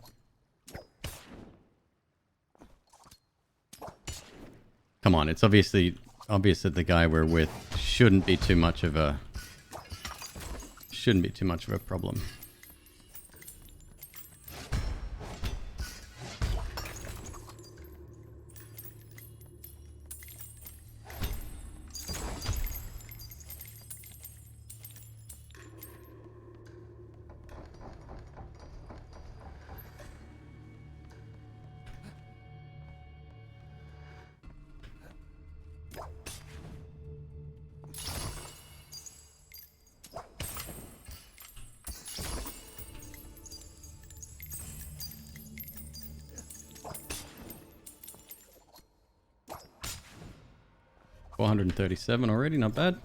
Come on, it's obvious that the guy we're with shouldn't be too much of a problem. $437 already, not bad.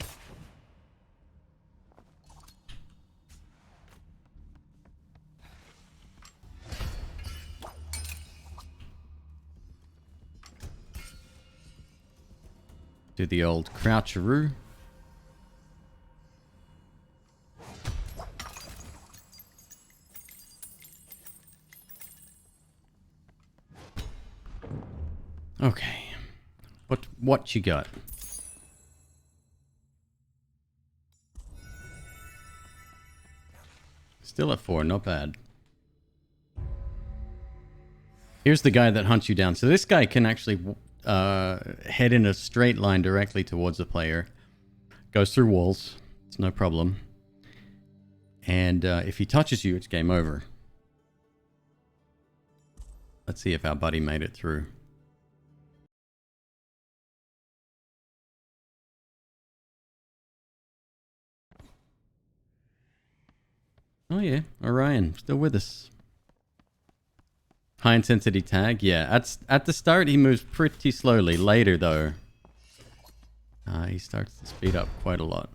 Do the old croucheroo. Okay. What you got? Still at 4, not bad. Here's the guy that hunts you down. So this guy can actually head in a straight line directly towards the player. Goes through walls. It's no problem. And if he touches you, it's game over. Let's see if our buddy made it through. Oh yeah, Orion, still with us. High intensity tag, yeah. At the start, he moves pretty slowly. Later, though, he starts to speed up quite a lot.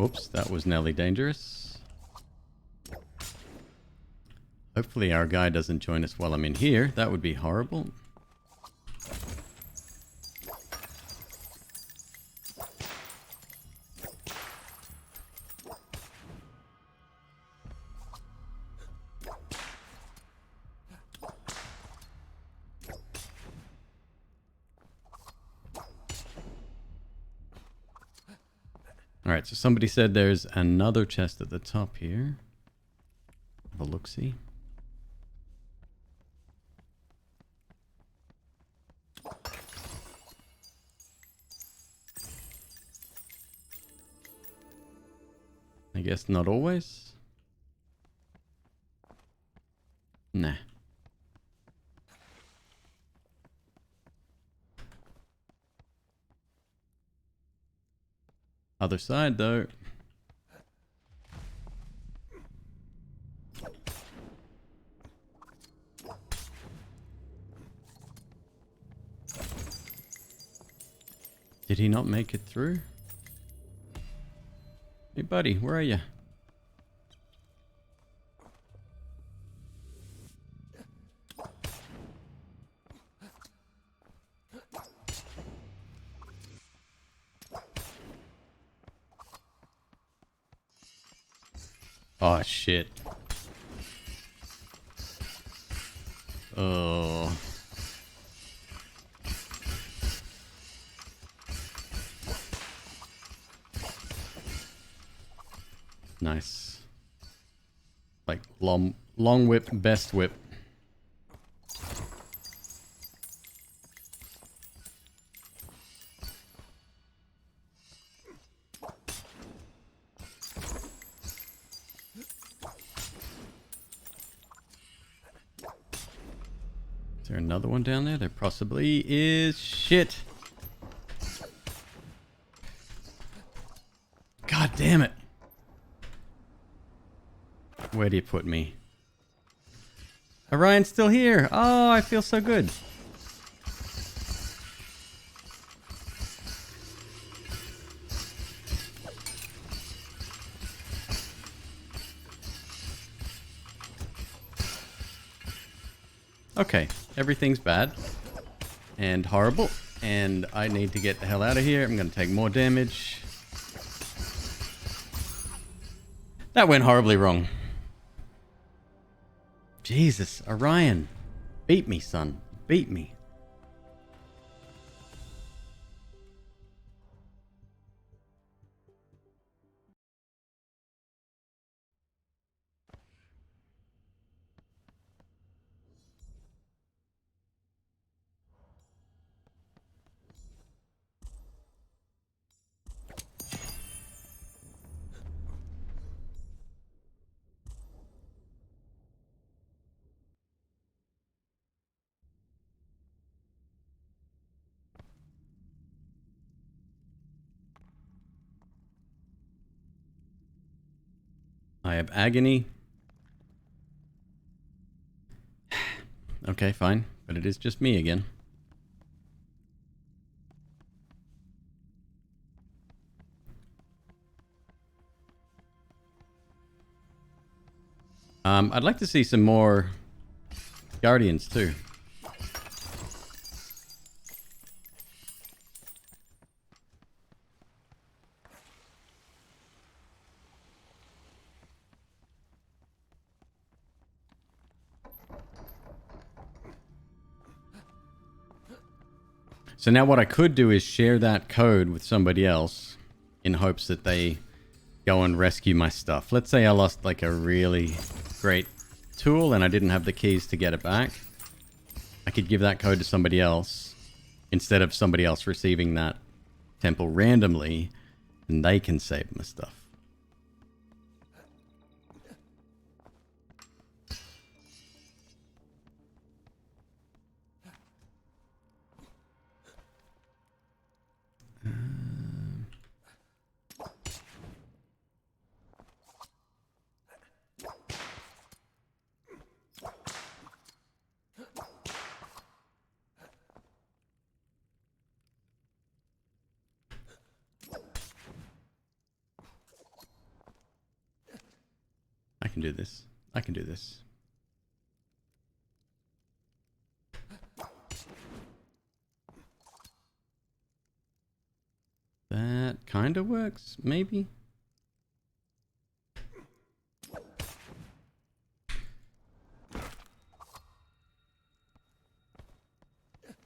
Oops, that was nearly dangerous. Hopefully our guy doesn't join us while I'm in here. That would be horrible. Alright, so somebody said there's another chest at the top here. Have a look-see. I guess not always. Nah. Other side, though. Did he not make it through? Hey, buddy, where are you? Oh, shit. Oh. Nice. Like long whip, best whip. Is there another one down there? There possibly is. Shit. God damn it. Where do you put me? Orion's still here. Oh, I feel so good. Okay, everything's bad and horrible, and I need to get the hell out of here. I'm going to take more damage. That went horribly wrong. Jesus, Orion. Beat me, son. Beat me. I have agony. Okay, fine. But it is just me again. I'd like to see some more Guardians too. So now what I could do is share that code with somebody else in hopes that they go and rescue my stuff. Let's say I lost like a really great tool and I didn't have the keys to get it back. I could give that code to somebody else instead of somebody else receiving that temple randomly. And they can save my stuff. I can do this. I can do this. That kind of works, maybe?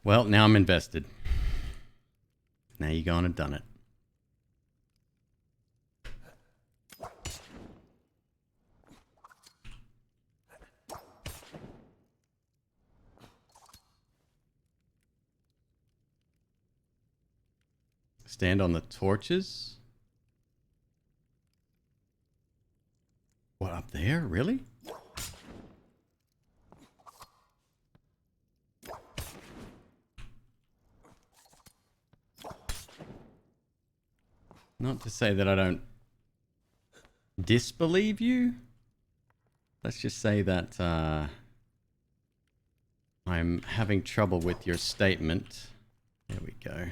Well, now I'm invested. Now you gone and done it. Stand on the torches? What, up there? Really? Not to say that I don't disbelieve you. Let's just say that I'm having trouble with your statement. There we go.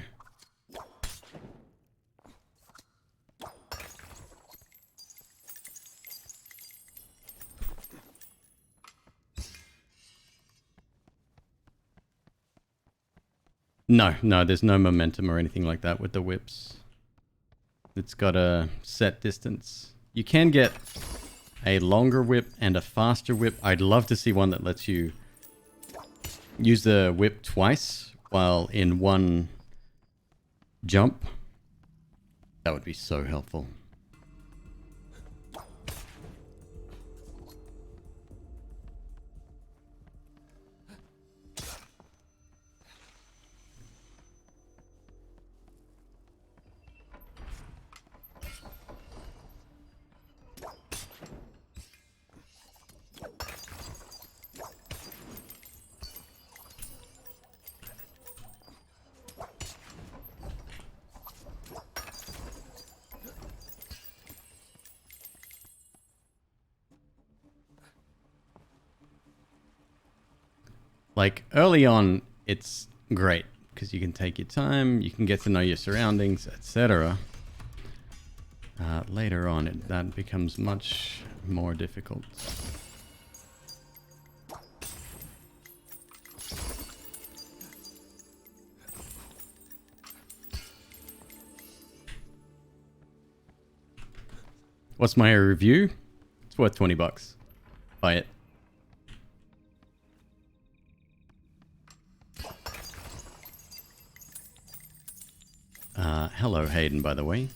No, there's no momentum or anything like that with the whips. It's got a set distance. You can get a longer whip and a faster whip. I'd love to see one that lets you use the whip twice while in one jump. That would be so helpful. Like, early on, it's great, because you can take your time, you can get to know your surroundings, etc. Later on, that becomes much more difficult. What's my review? It's worth 20 bucks. Buy it. Hello, Hayden, by the way.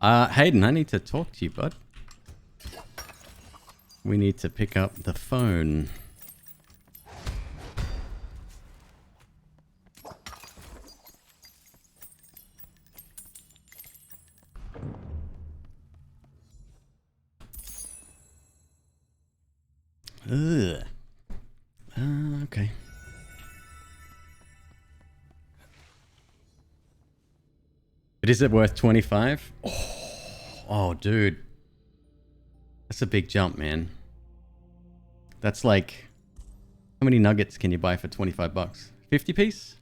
Hayden, I need to talk to you, bud. We need to pick up the phone. Ugh. Okay. But is it worth 25? Oh, dude. That's a big jump, man. That's like... How many nuggets can you buy for 25 bucks? 50 piece?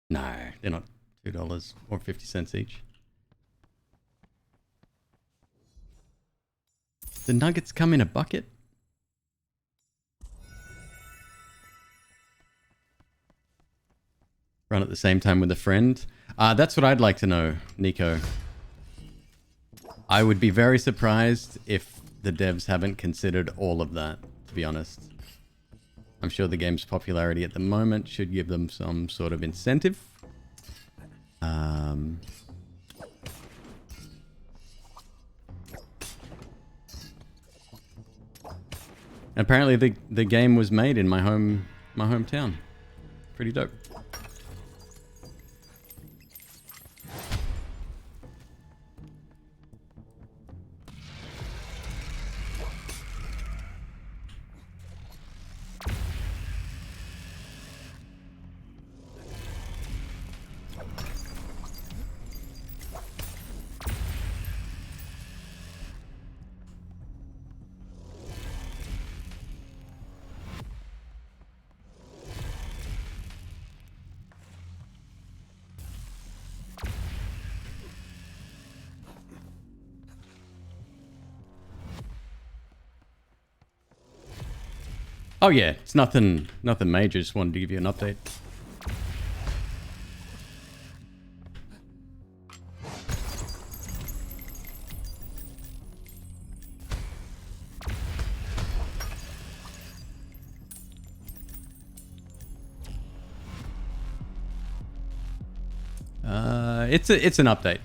No, they're not $2 or 50 cents each. The nuggets come in a bucket? Run at the same time with a friend? That's what I'd like to know, Nico. I would be very surprised if the devs haven't considered all of that, to be honest. I'm sure the game's popularity at the moment should give them some sort of incentive. Apparently the game was made in my hometown. Pretty dope. Oh yeah, it's nothing major. Just wanted to give you an update. It's an update.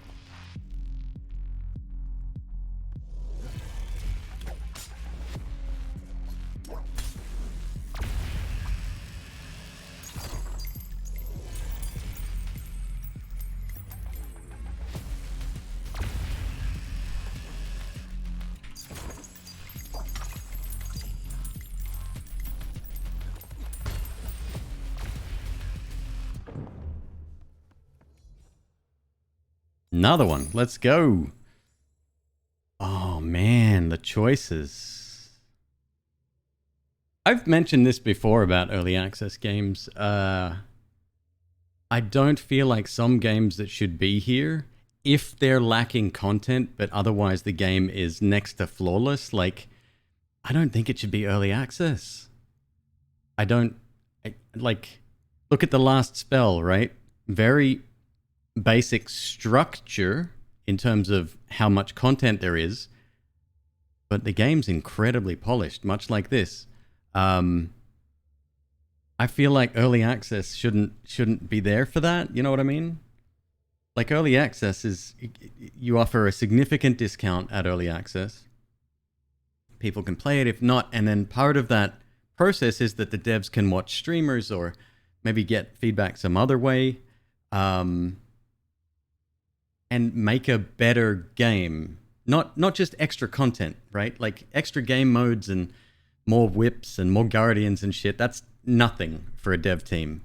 Another one. Let's go. Oh man, the choices. I've mentioned this before about early access games. I don't feel like some games that should be here, if they're lacking content, but otherwise the game is next to flawless, like, I don't think it should be early access. Like, look at The Last Spell, right? Very basic structure in terms of how much content there is, but the game's incredibly polished, much like this. I feel like early access shouldn't be there for that. You know what I mean? Like, early access is, you offer a significant discount at early access. People can play it if not, and then part of that process is that the devs can watch streamers or maybe get feedback some other way, and make a better game. Not just extra content, right? Like extra game modes and more whips and more guardians and shit. That's nothing for a dev team.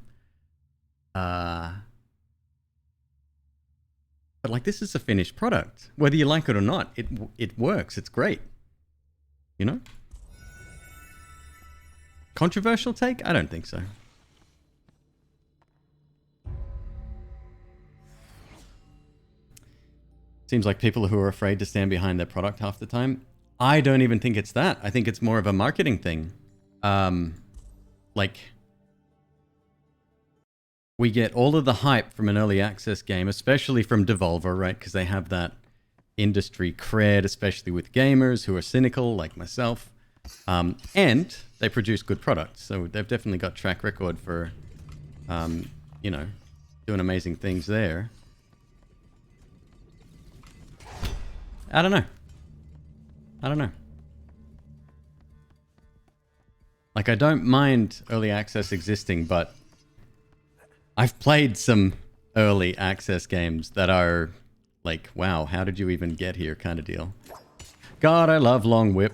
But like, this is a finished product. Whether you like it or not, it works. It's great. You know? Controversial take? I don't think so. Seems like people who are afraid to stand behind their product half the time. I don't even think it's that. I think it's more of a marketing thing. Like, we get all of the hype from an early access game, especially from Devolver, right? Because they have that industry cred, especially with gamers who are cynical like myself. And they produce good products. So they've definitely got track record for, you know, doing amazing things there. I don't know. Like, I don't mind early access existing, but I've played some early access games that are like, wow, how did you even get here kind of deal. God, I love Long Whip.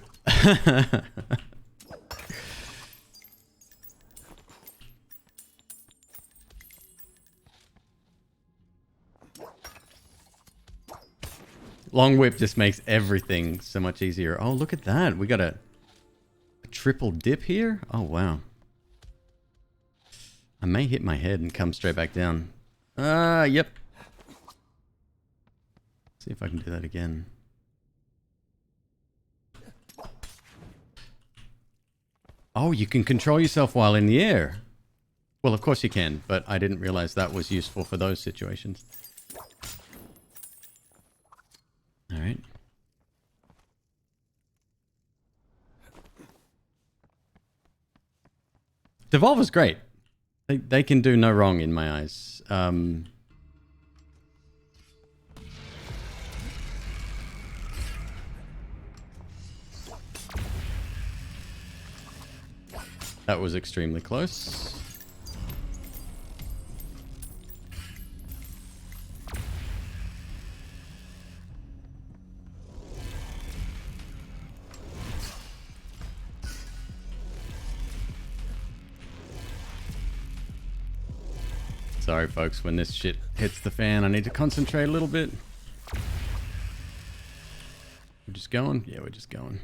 Long Whip just makes everything so much easier. Oh, look at that. We got a triple dip here. Oh, wow. I may hit my head and come straight back down. Yep. See if I can do that again. Oh, you can control yourself while in the air. Well, of course you can, but I didn't realize that was useful for those situations. All right. Devolver's great. They can do no wrong in my eyes. That was extremely close. Sorry, folks, when this shit hits the fan, I need to concentrate a little bit. We're just going? Yeah, we're just going.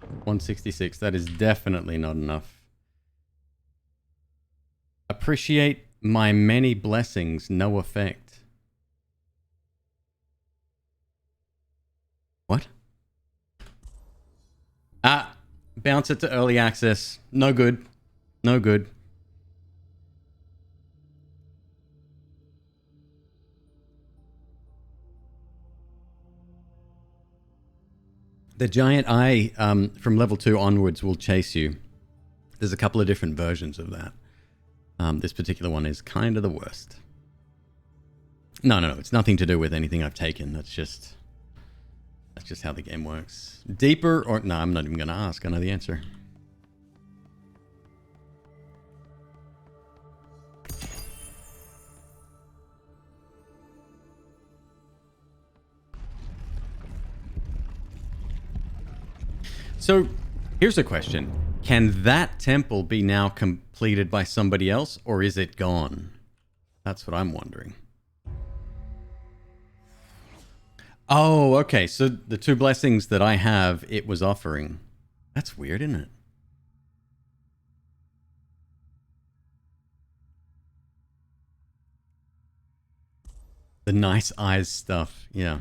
166, that is definitely not enough. Appreciate my many blessings, no effect. What? Bounce it to early access. No good. No good. The giant eye from level 2 onwards will chase you. There's a couple of different versions of that. This particular one is kind of the worst. No. It's nothing to do with anything I've taken. That's just how the game works. Deeper or... No, I'm not even going to ask. I know the answer. So, here's a question. Can that temple be now completed by somebody else, or is it gone? That's what I'm wondering. Oh, okay. So the 2 blessings that I have, it was offering. That's weird, isn't it? The nice eyes stuff. Yeah.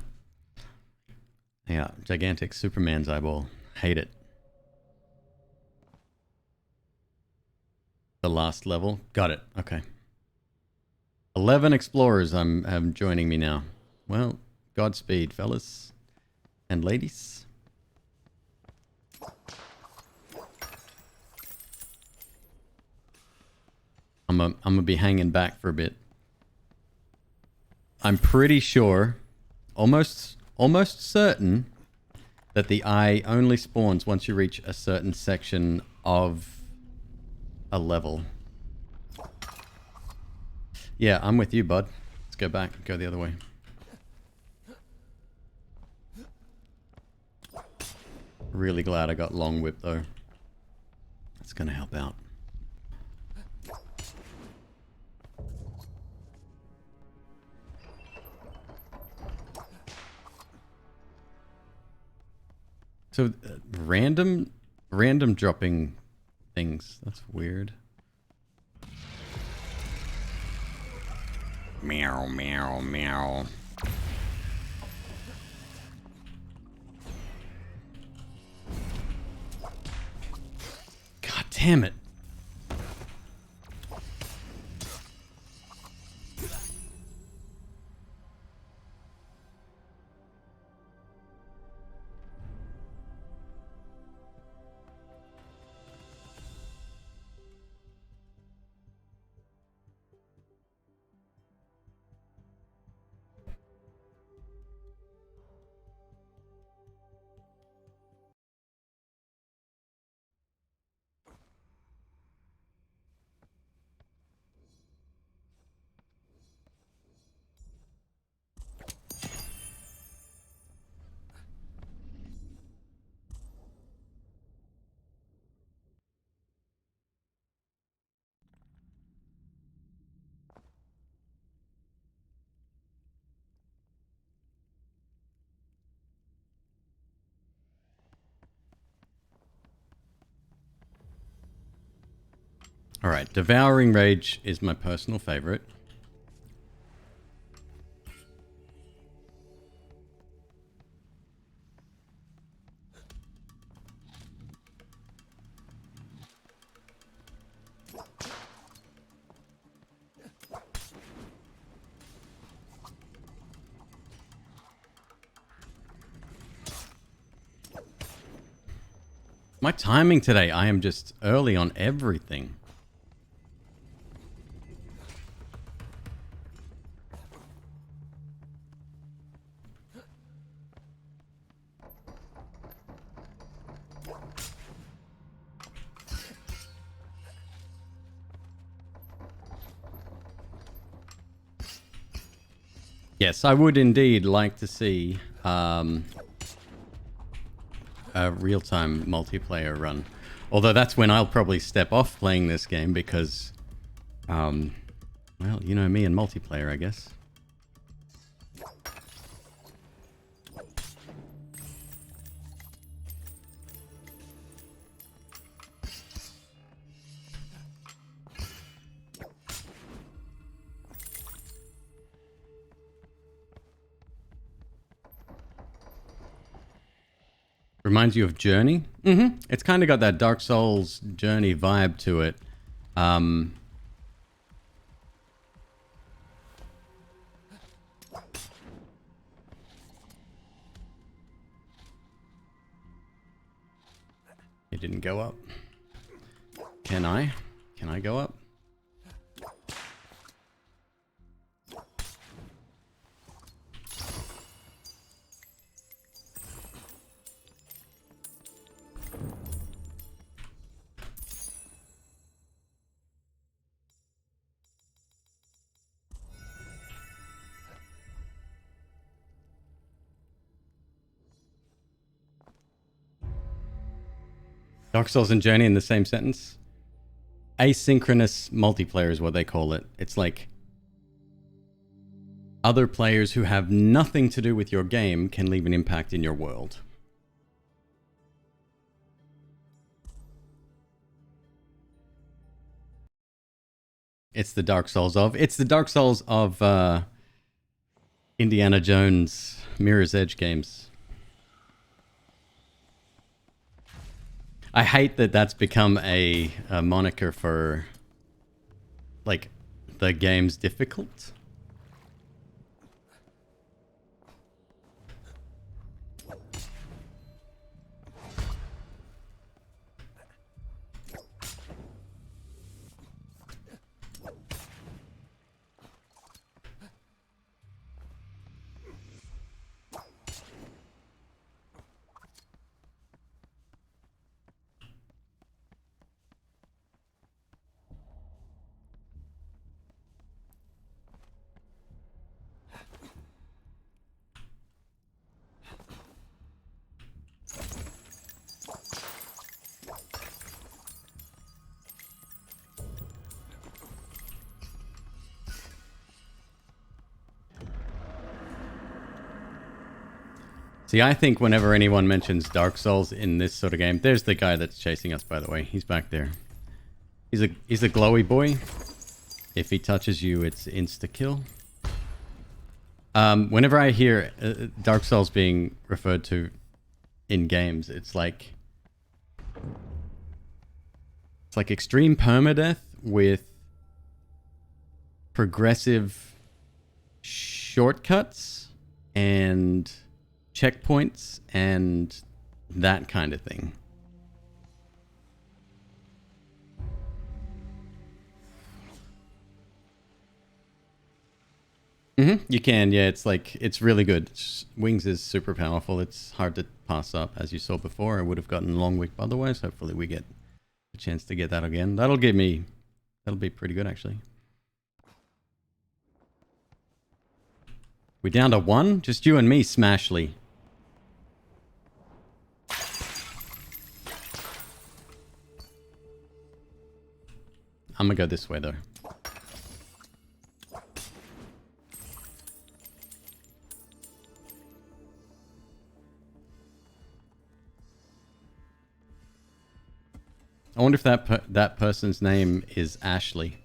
Yeah. Gigantic Superman's eyeball. Hate it. The last level. Got it. Okay. 11 explorers I'm joining me now. Well, Godspeed, fellas and ladies. I'm gonna be hanging back for a bit. I'm pretty sure, almost certain, that the eye only spawns once you reach a certain section of a level. Yeah, I'm with you, bud. Let's go back. Go the other way. Really glad I got long whip though. That's gonna help out. So random dropping things. That's weird. Meow meow meow. God damn it. Alright, Devouring Rage is my personal favorite. My timing today, I am just early on everything. Yes, I would indeed like to see a real-time multiplayer run. Although that's when I'll probably step off playing this game because, well, you know me and multiplayer, I guess. Reminds you of Journey? Mm-hmm. It's kind of got that Dark Souls Journey vibe to it. It didn't go up. Can I? Can I go up? Dark Souls and Journey in the same sentence? Asynchronous multiplayer is what they call it. It's like other players who have nothing to do with your game can leave an impact in your world. It's the Dark Souls of... It's the Dark Souls of Indiana Jones Mirror's Edge games. I hate that that's become a moniker for, like, the game's difficult. See, I think whenever anyone mentions Dark Souls in this sort of game, there's the guy that's chasing us, by the way. He's back there. He's a glowy boy. If he touches you, it's insta-kill. Whenever I hear Dark Souls being referred to in games, it's like extreme permadeath with progressive shortcuts and checkpoints and that kind of thing. You can, yeah. It's like, it's really good. Wings is super powerful. It's hard to pass up, as you saw before. I would have gotten long whip otherwise. Hopefully we get a chance to get that again. That'll be pretty good, actually. We down to one? Just you and me, Smashly. I'm gonna go this way, though. I wonder if that person's name is Ashley.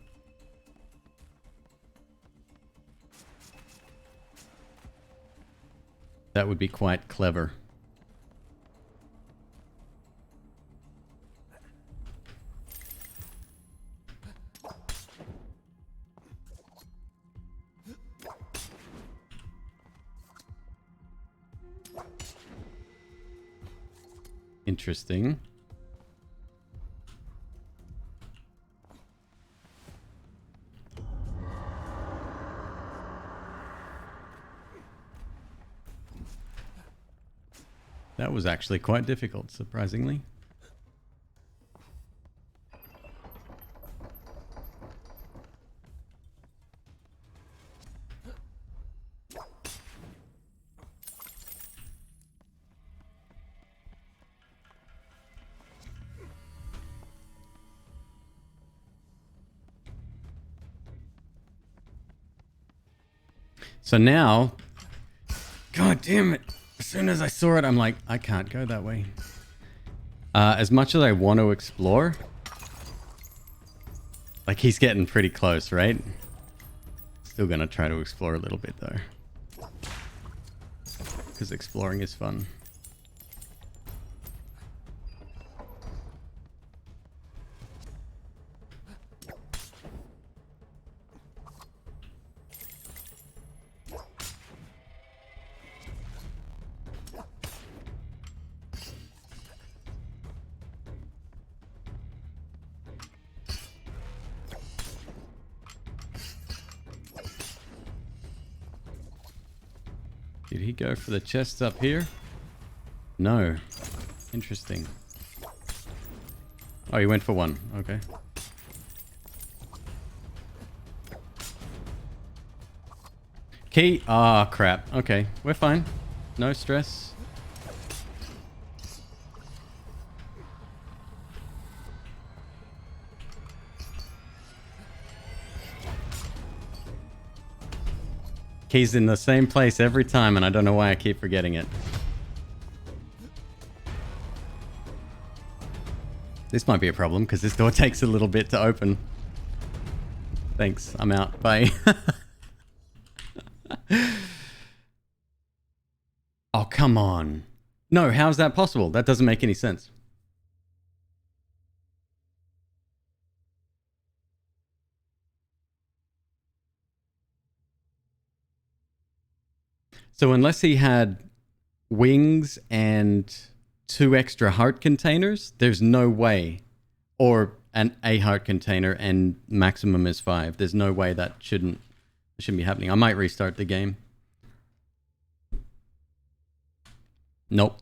That would be quite clever. Interesting. That was actually quite difficult, surprisingly. So now, God damn it. As soon as I saw it, I'm like, I can't go that way. As much as I want to explore, like he's getting pretty close, right? Still gonna try to explore a little bit though. Because exploring is fun. Did he go for the chests up here? No. Interesting. Oh, he went for one. Okay. Key. Ah, crap. Okay, we're fine. No stress. Key's in the same place every time, and I don't know why I keep forgetting it. This might be a problem, because this door takes a little bit to open. Thanks, I'm out. Bye. Oh, come on. No, how's that possible? That doesn't make any sense. So unless he had wings and 2 extra heart containers, there's no way. Or a heart container and maximum is 5. There's no way that shouldn't be happening. I might restart the game. Nope.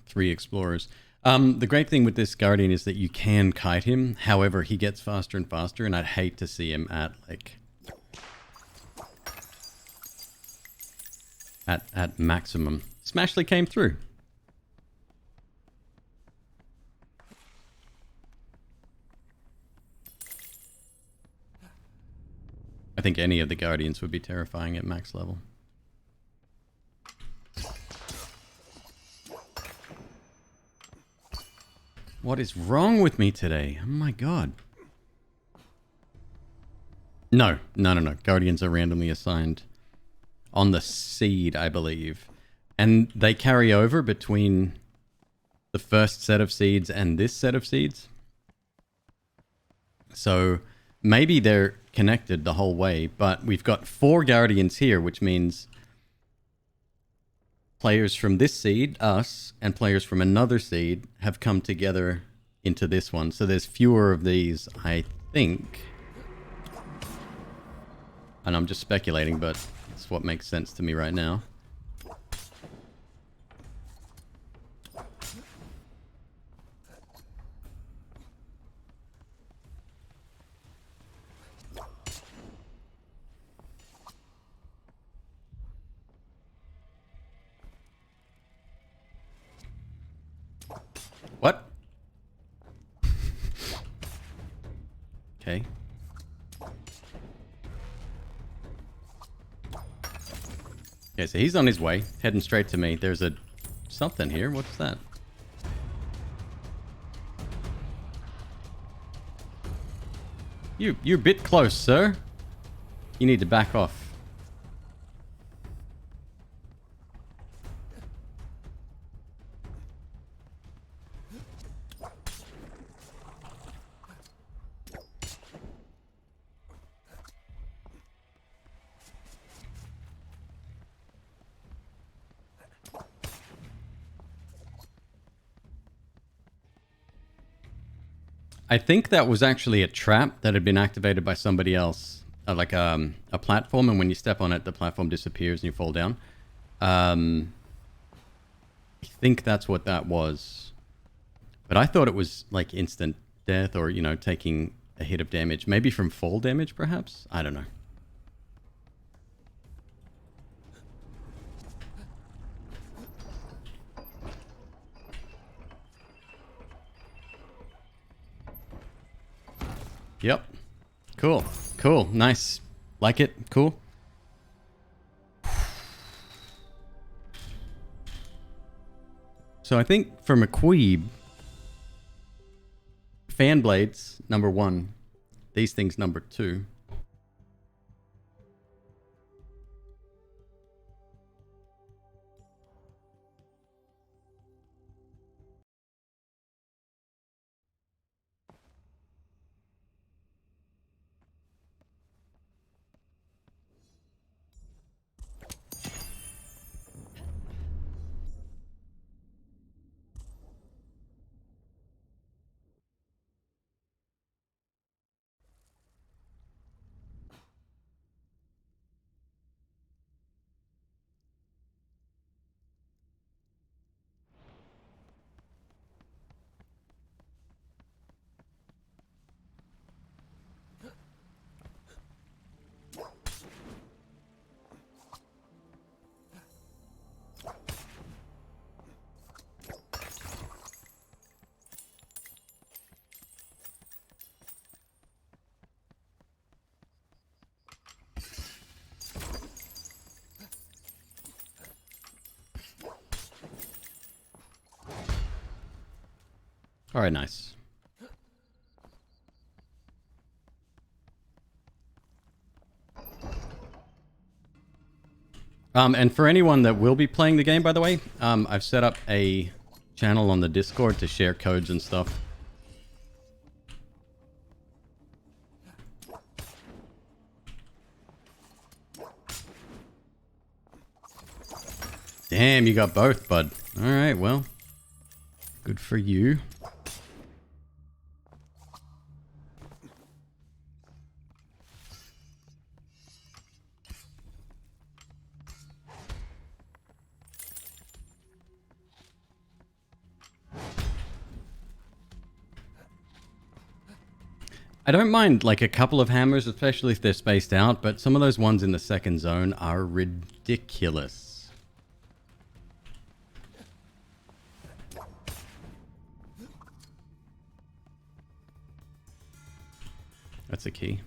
Three explorers. The great thing with this Guardian is that you can kite him. However, he gets faster and faster, and I'd hate to see him at, like... At maximum. Smashly came through. I think any of the Guardians would be terrifying at max level. What is wrong with me today? Oh my god. No. Guardians are randomly assigned on the seed, I believe. And they carry over between the first set of seeds and this set of seeds. So maybe they're connected the whole way, but we've got 4 Guardians here, which means players from this seed, us, and players from another seed have come together into this one. So there's fewer of these, I think. And I'm just speculating, but it's what makes sense to me right now. What? Okay. Okay, so he's on his way, heading straight to me. There's a something here. What's that? You're a bit close, sir. You need to back off. I think that was actually a trap that had been activated by somebody else, like a platform, and when you step on it, the platform disappears and you fall down. I think that's what that was. But I thought it was like instant death or, you know, taking a hit of damage. Maybe from fall damage, perhaps? I don't know. Yep. Cool. Cool. Nice. Like it. Cool. So I think for McQueeb, fan blades, number 1. These things, number 2. All right, nice. And for anyone that will be playing the game, by the way, I've set up a channel on the Discord to share codes and stuff. Damn, you got both, bud. All right, well, good for you. I don't mind like a couple of hammers, especially if they're spaced out, but some of those ones in the second zone are ridiculous. That's a key.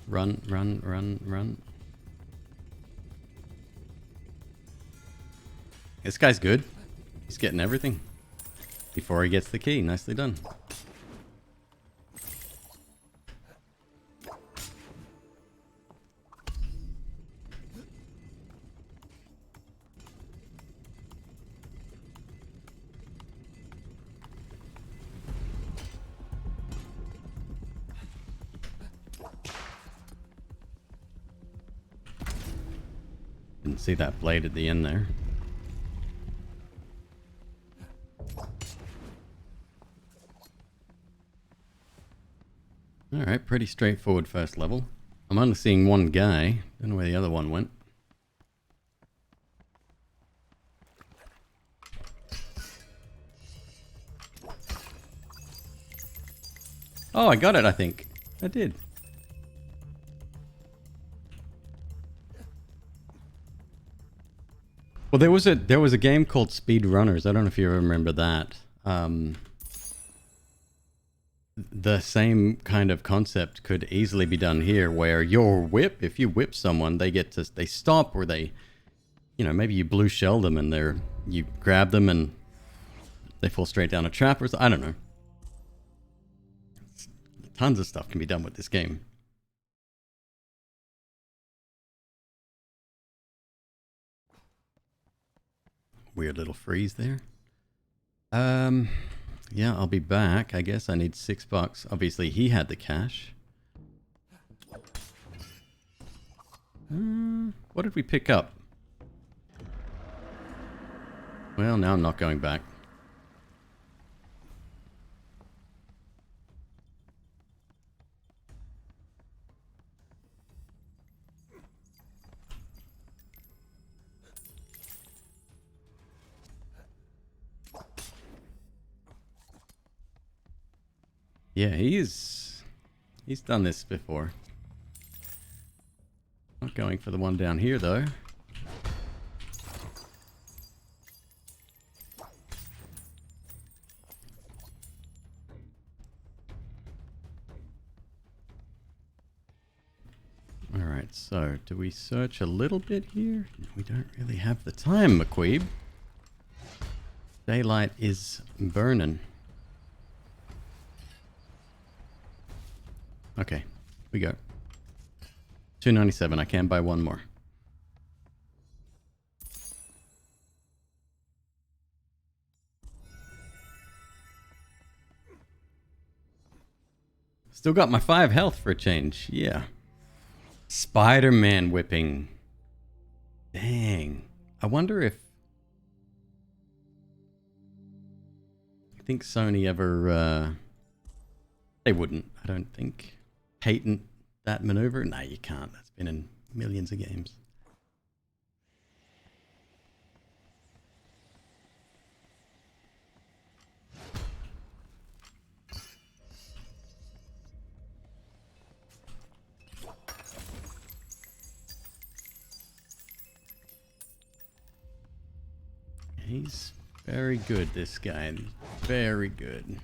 Run, run, run, run. This guy's good. He's getting everything before he gets the key. Nicely done. Didn't see that blade at the end there. Alright, pretty straightforward first level. I'm only seeing one guy. Don't know where the other one went. Oh, I got it, I think. I did. Well, there was a game called Speed Runners. I don't know if you remember that. The same kind of concept could easily be done here, where your whip, if you whip someone, they stop, or they, you know, maybe you blue shell them and you grab them and they fall straight down a trap, or I don't know. Tons of stuff can be done with this game. Weird little freeze there. Yeah, I'll be back. I guess I need $6. Obviously, he had the cash. What did we pick up? Well, now I'm not going back. Yeah, he's done this before. Not going for the one down here, though. Alright, so do we search a little bit here? We don't really have the time, McQueeb. Daylight is burning. Okay, we go. 297. I can buy one more. Still got my 5 health for a change. Yeah. Spider-Man whipping. Dang. I wonder if... I think Sony ever... They wouldn't, I don't think. Patent that maneuver? No, you can't. That's been in millions of games. He's very good, this guy. Very good.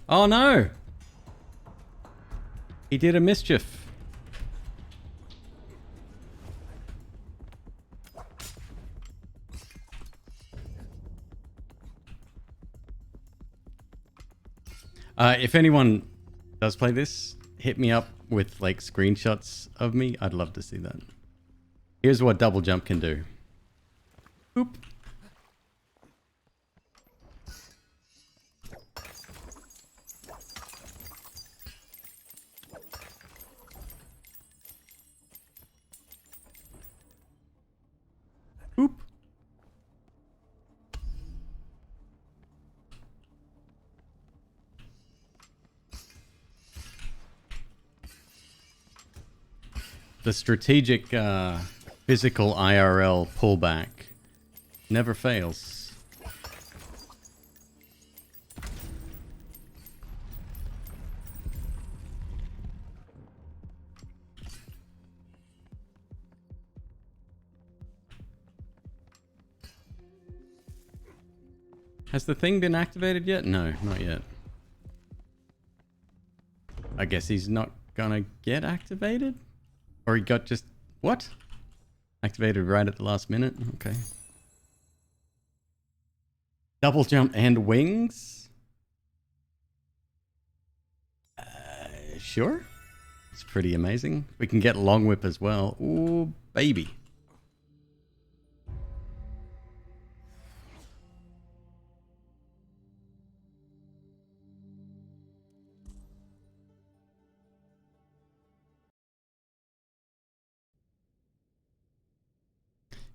Oh no! He did a mischief. If anyone does play this, hit me up with like screenshots of me. I'd love to see that. Here's what double jump can do. Boop. Boop. The strategic physical IRL pullback never fails. Has the thing been activated yet? No, not yet. I guess he's not gonna get activated? Or he got just... What? Activated right at the last minute? Okay. Double jump and wings? Sure. It's pretty amazing. We can get long whip as well. Ooh, baby.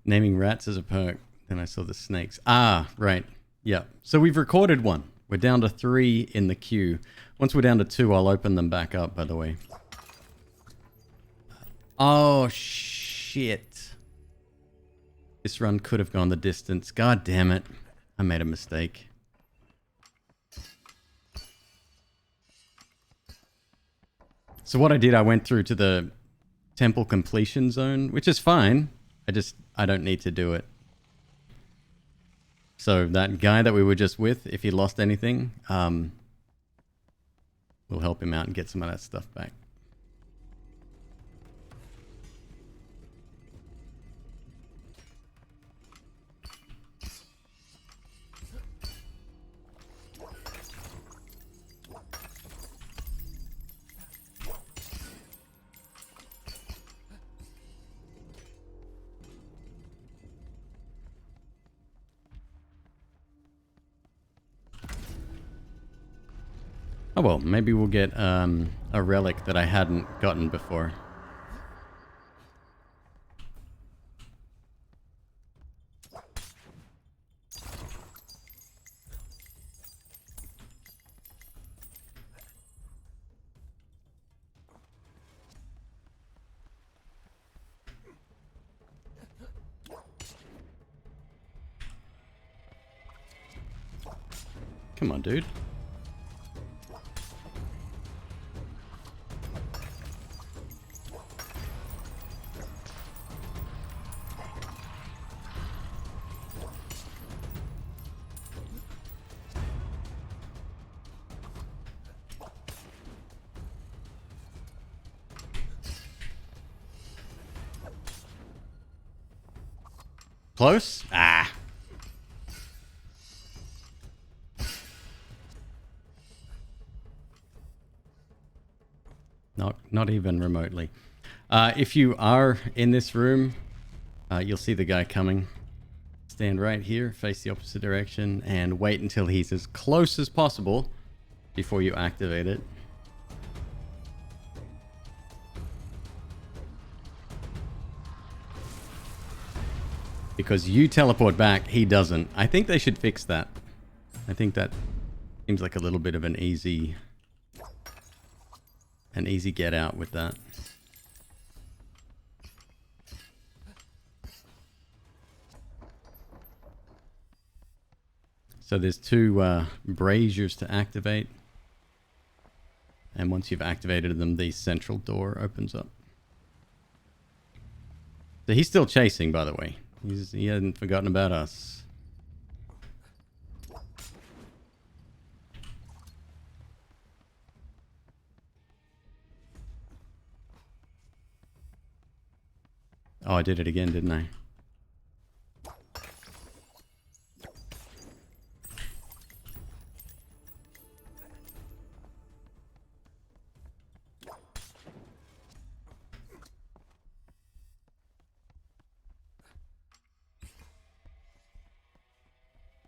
Naming rats as a perk. Then I saw the snakes. Ah, right. Yeah. So we've recorded one. We're down to 3 in the queue. Once we're down to 2, I'll open them back up, by the way. Oh, shit. This run could have gone the distance. God damn it. I made a mistake. So what I did, I went through to the temple completion zone, which is fine. I don't need to do it. So that guy that we were just with, if he lost anything, we'll help him out and get some of that stuff back. Oh well, maybe we'll get a relic that I hadn't gotten before. Come on, dude. Close? Ah. Not even remotely. If you are in this room, you'll see the guy coming. Stand right here, face the opposite direction, and wait until he's as close as possible before you activate it. Because you teleport back, he doesn't. I think they should fix that. I think that seems like a little bit of an easy get out with that. So there's two braziers to activate. And once you've activated them, the central door opens up. So he's still chasing, by the way. He hasn't forgotten about us. Oh, I did it again, didn't I?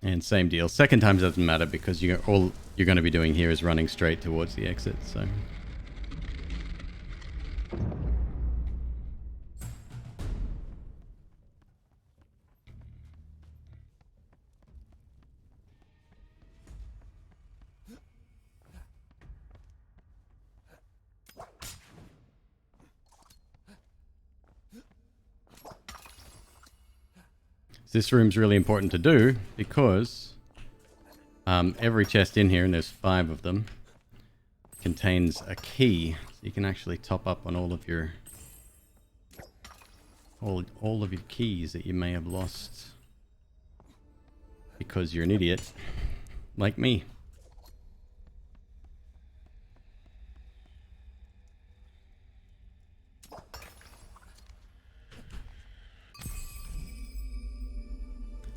And same deal. Second time doesn't matter because all you're going to be doing here is running straight towards the exit. So. This room's really important to do because every chest in here, and there's 5 of them, contains a key. So you can actually top up on all of your keys that you may have lost because you're an idiot like me.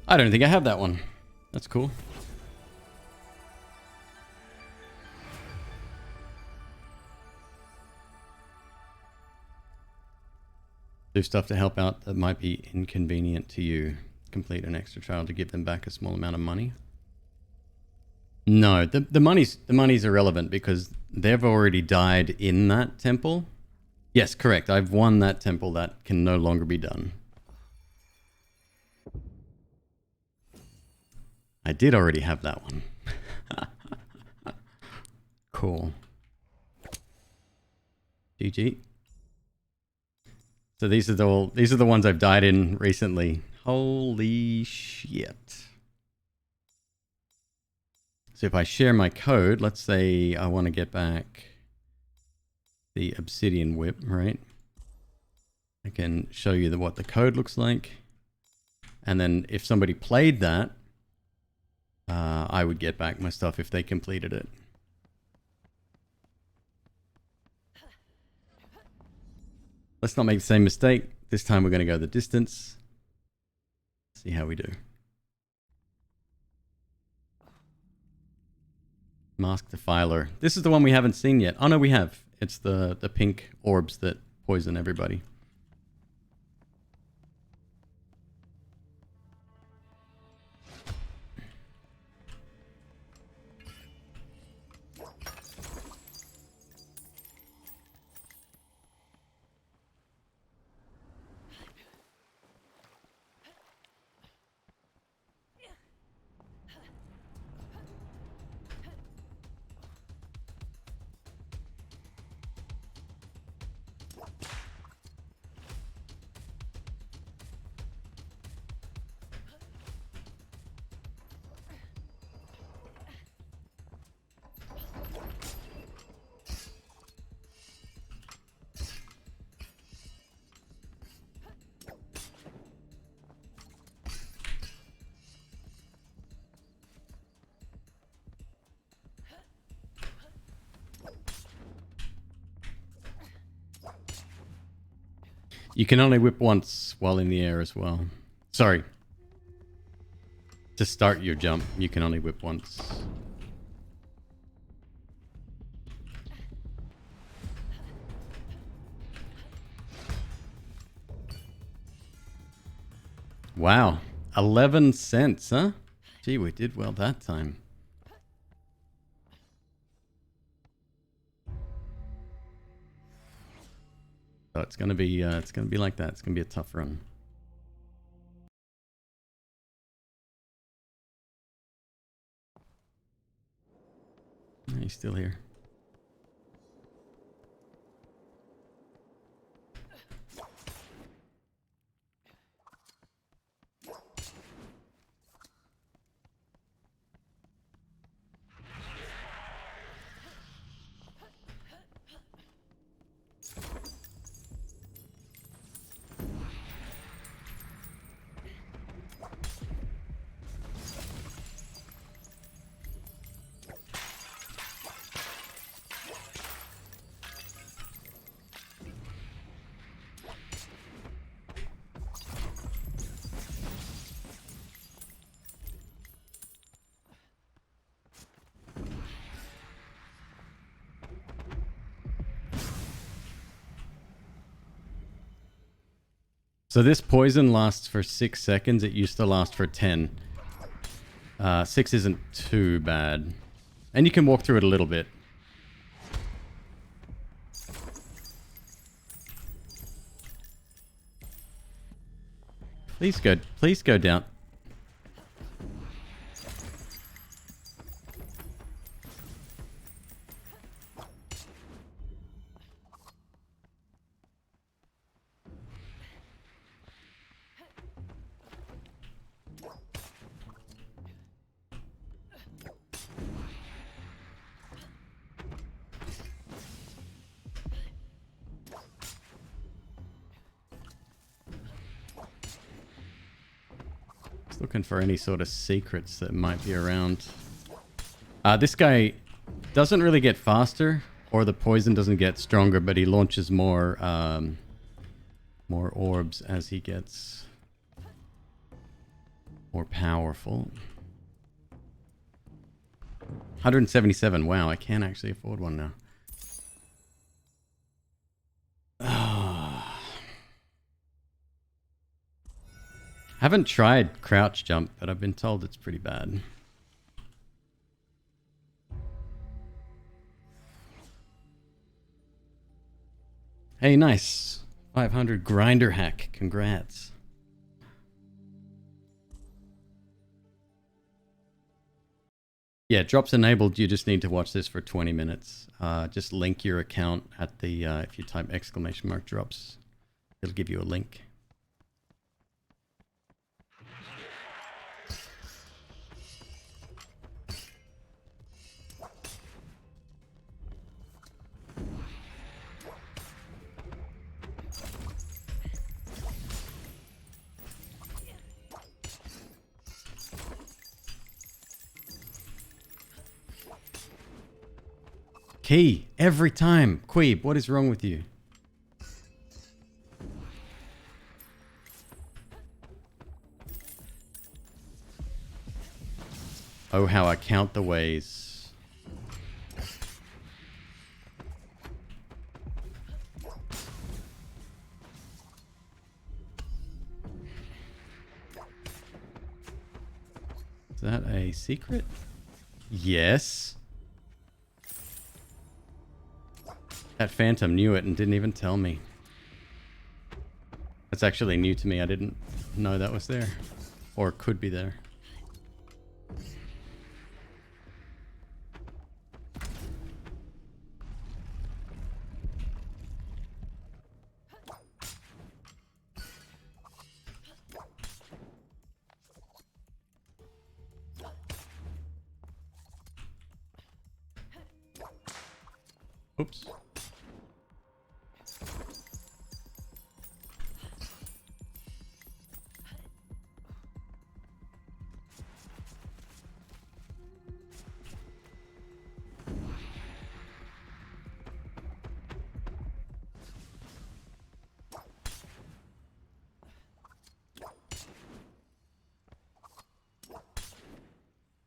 I don't think I have that one. That's cool. Do stuff to help out that might be inconvenient to you. Complete an extra trial to give them back a small amount of money. No, the money's irrelevant because they've already died in that temple. Yes, correct. I've won that temple. That can no longer be done. I did already have that one. Cool. GG. So these are the ones I've died in recently. Holy shit. So if I share my code, let's say I want to get back the obsidian whip, right? I can show you what the code looks like. And then if somebody played that, I would get back my stuff if they completed it. Let's not make the same mistake. This time we're going to go the distance. See how we do. Mask Defiler. This is the one we haven't seen yet. Oh no, we have. It's the pink orbs that poison everybody. You can only whip once while in the air as well. Sorry, To start your jump, you can only whip once. Wow. 11 cents, huh? Gee, we did well that time. So it's gonna be like that. It's gonna be a tough run. He's still here. So this poison lasts for 6 seconds. It used to last for 10. 6 isn't too bad. And you can walk through it a little bit. Please go down. Looking for any sort of secrets that might be around. This guy doesn't really get faster, or the poison doesn't get stronger, but he launches more orbs as he gets more powerful. 177. Wow, I can't actually afford one now. Haven't tried crouch jump, but I've been told it's pretty bad. Hey, nice. 500 grinder hack. Congrats. Yeah, drops enabled. You just need to watch this for 20 minutes. Just link your account at the, if you type !drops, it'll give you a link. Key, every time. McQueeb, what is wrong with you? Oh, how I count the ways. Is that a secret? Yes. That phantom knew it and didn't even tell me. That's actually new to me. I didn't know that was there. Or could be there. Oops.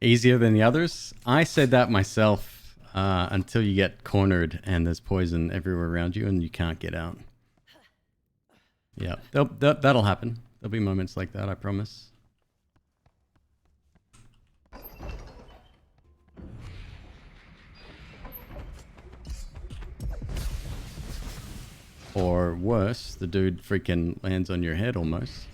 Easier than the others? I said that myself until you get cornered and there's poison everywhere around you and you can't get out. Yeah, that'll happen. There'll be moments like that, I promise. Or worse, the dude freaking lands on your head almost.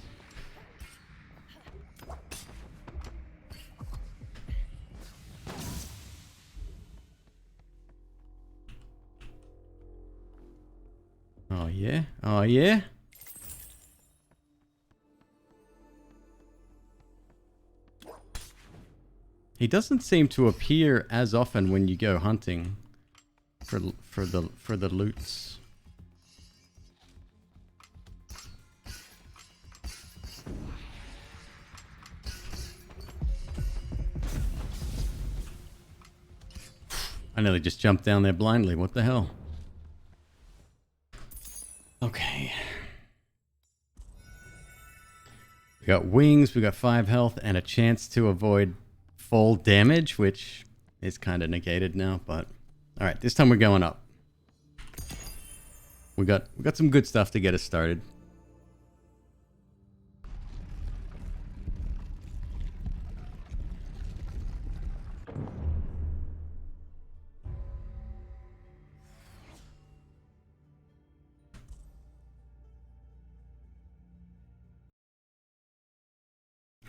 Oh yeah? Oh yeah? He doesn't seem to appear as often when you go hunting for the loots. I nearly just jumped down there blindly. What the hell? Okay. We got wings, we got 5 health, and a chance to avoid fall damage, which is kind of negated now, but... Alright, this time we're going up. We got some good stuff to get us started.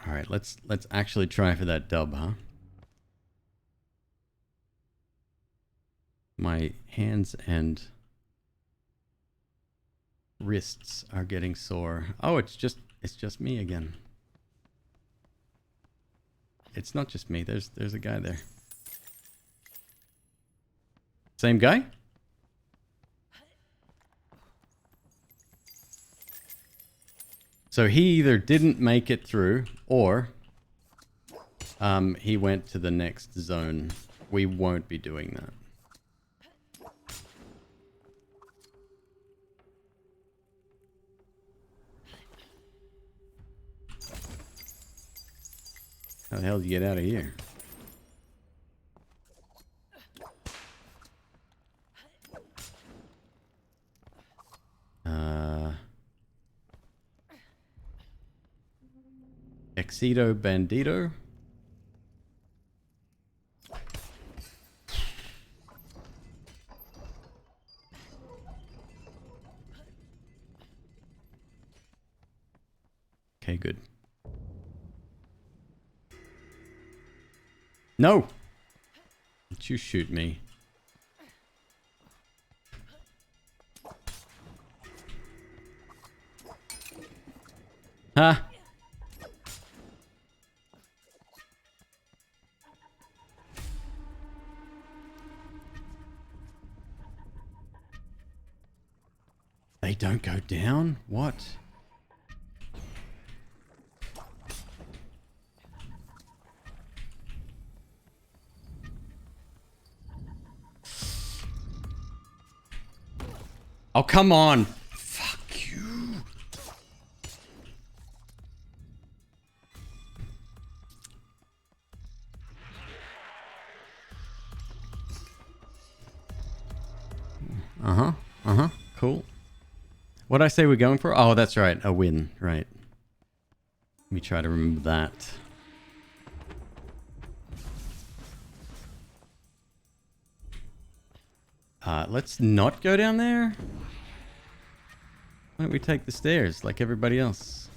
Alright, let's actually try for that dub, huh? My hands and wrists are getting sore. Oh, it's just me again. It's not just me. There's a guy there. Same guy? So he either didn't make it through or he went to the next zone. We won't be doing that. How the hell did you get out of here? Exito Bandito? Okay, good. No! Don't you shoot me. Huh? They don't go down? What? Oh, come on. Fuck you. Uh-huh. Uh-huh. Cool. What'd I say we're going for? Oh, that's right. A win. Right. Let me try to remember that. Let's not go down there. Why don't we take the stairs like everybody else?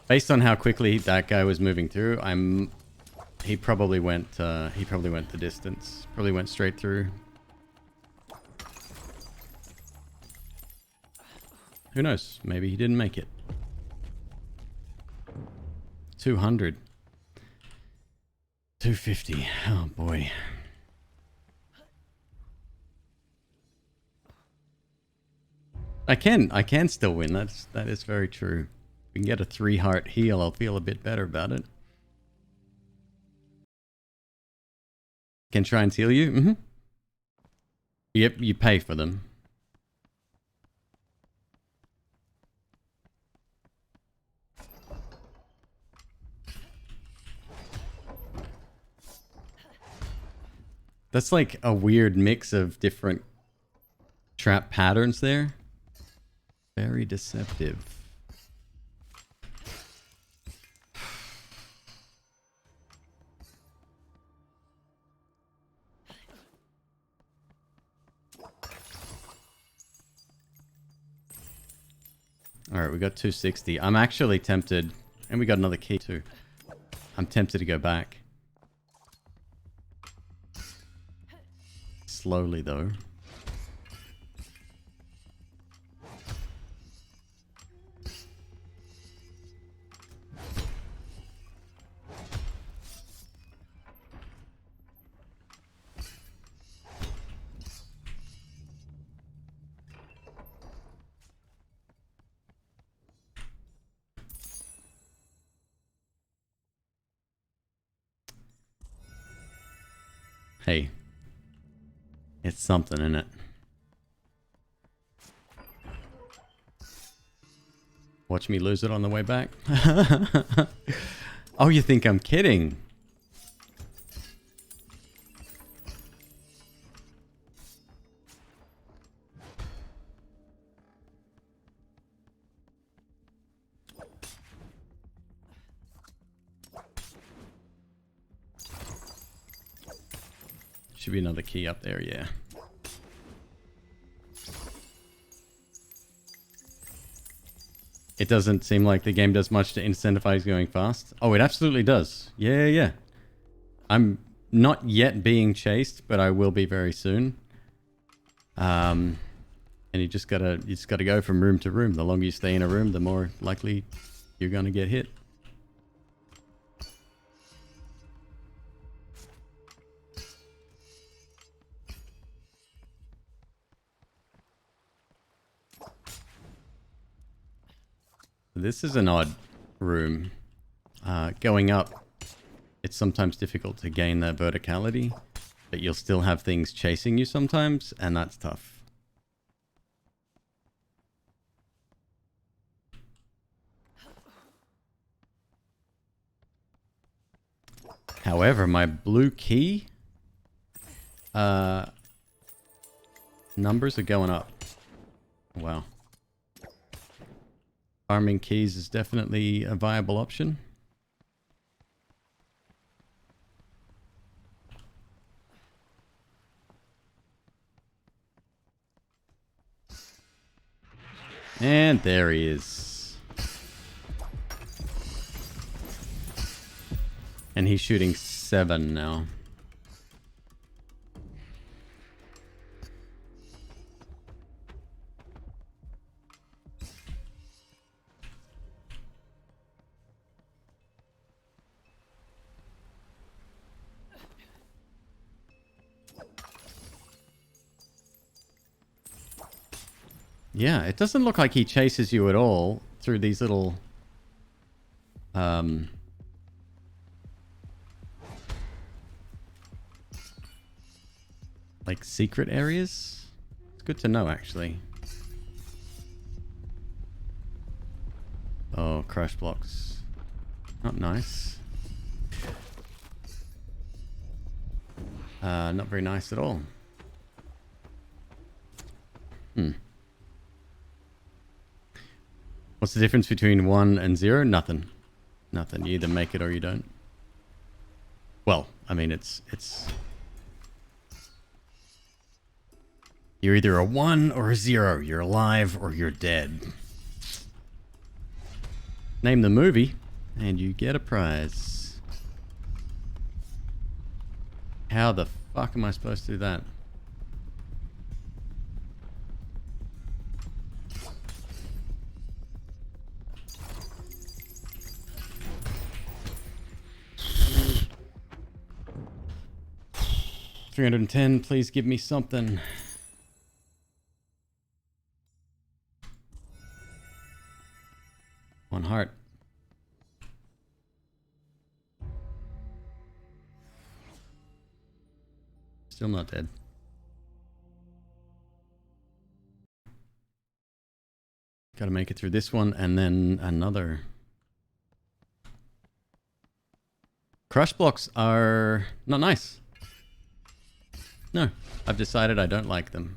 Based on how quickly that guy was moving through, he probably went the distance. Probably went straight through. Who knows? Maybe he didn't make it. 200. 250. Oh boy. I can still win. That is very true. If we can get a 3 heart heal, I'll feel a bit better about it. can try and steal you. Mm-hmm. Yep, you pay for them. That's like a weird mix of different trap patterns there. Very deceptive. Alright, we got 260. I'm actually tempted, and we got another key too. I'm tempted to go back. Slowly though. Hey, it's something, isn't it? Watch me lose it on the way back. Oh, you think I'm kidding? Should be another key up there, yeah. It doesn't seem like the game does much to incentivize going fast. Oh, it absolutely does. Yeah, yeah. I'm not yet being chased, but I will be very soon. And you just gotta go from room to room. The longer you stay in a room, the more likely you're gonna get hit. This is an odd room. Going up, it's sometimes difficult to gain that verticality, but you'll still have things chasing you sometimes, and that's tough. However, my blue key numbers are going up. Wow. Farming keys is definitely a viable option. And there he is. And he's shooting 7 now. Yeah, it doesn't look like he chases you at all through these little like secret areas. It's good to know, actually. Oh, crash blocks. Not nice. Not very nice at all. What's the difference between 1 and 0? Nothing. Nothing. You either make it or you don't. Well, I mean, it's... You're either a 1 or a 0. You're alive or you're dead. Name the movie, and you get a prize. How the fuck am I supposed to do that? $310, please give me something. One heart. Still not dead. Gotta make it through this one and then another. Crush blocks are not nice. No, I've decided I don't like them.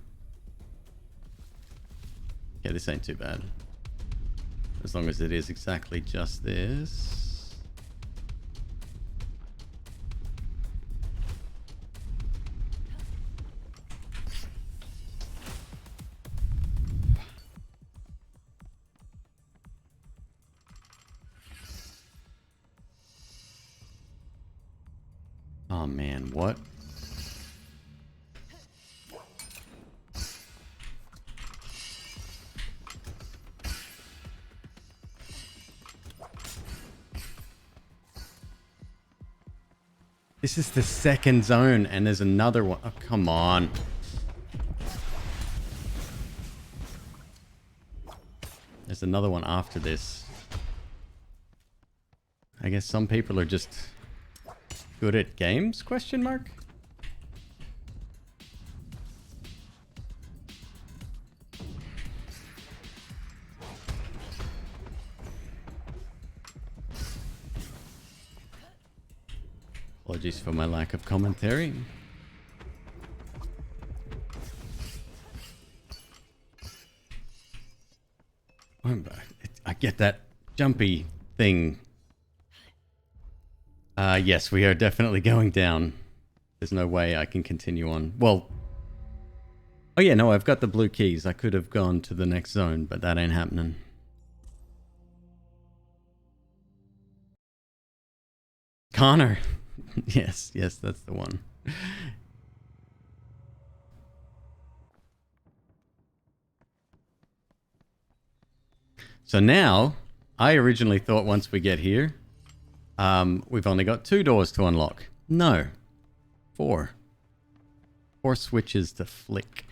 Yeah, this ain't too bad. As long as it is exactly just this. Oh man, what? This is the second zone and there's another one. Oh, come on. There's another one after this. I guess some people are just good at games, question mark? Apologies for my lack of commentary. I get that jumpy thing. Yes, we are definitely going down. There's no way I can continue on. Well, oh yeah, no, I've got the blue keys. I could have gone to the next zone, but that ain't happening. Connor. Yes, that's the one. So now, I originally thought once we get here, we've only got 2 doors to unlock. No. 4. 4 switches to flick.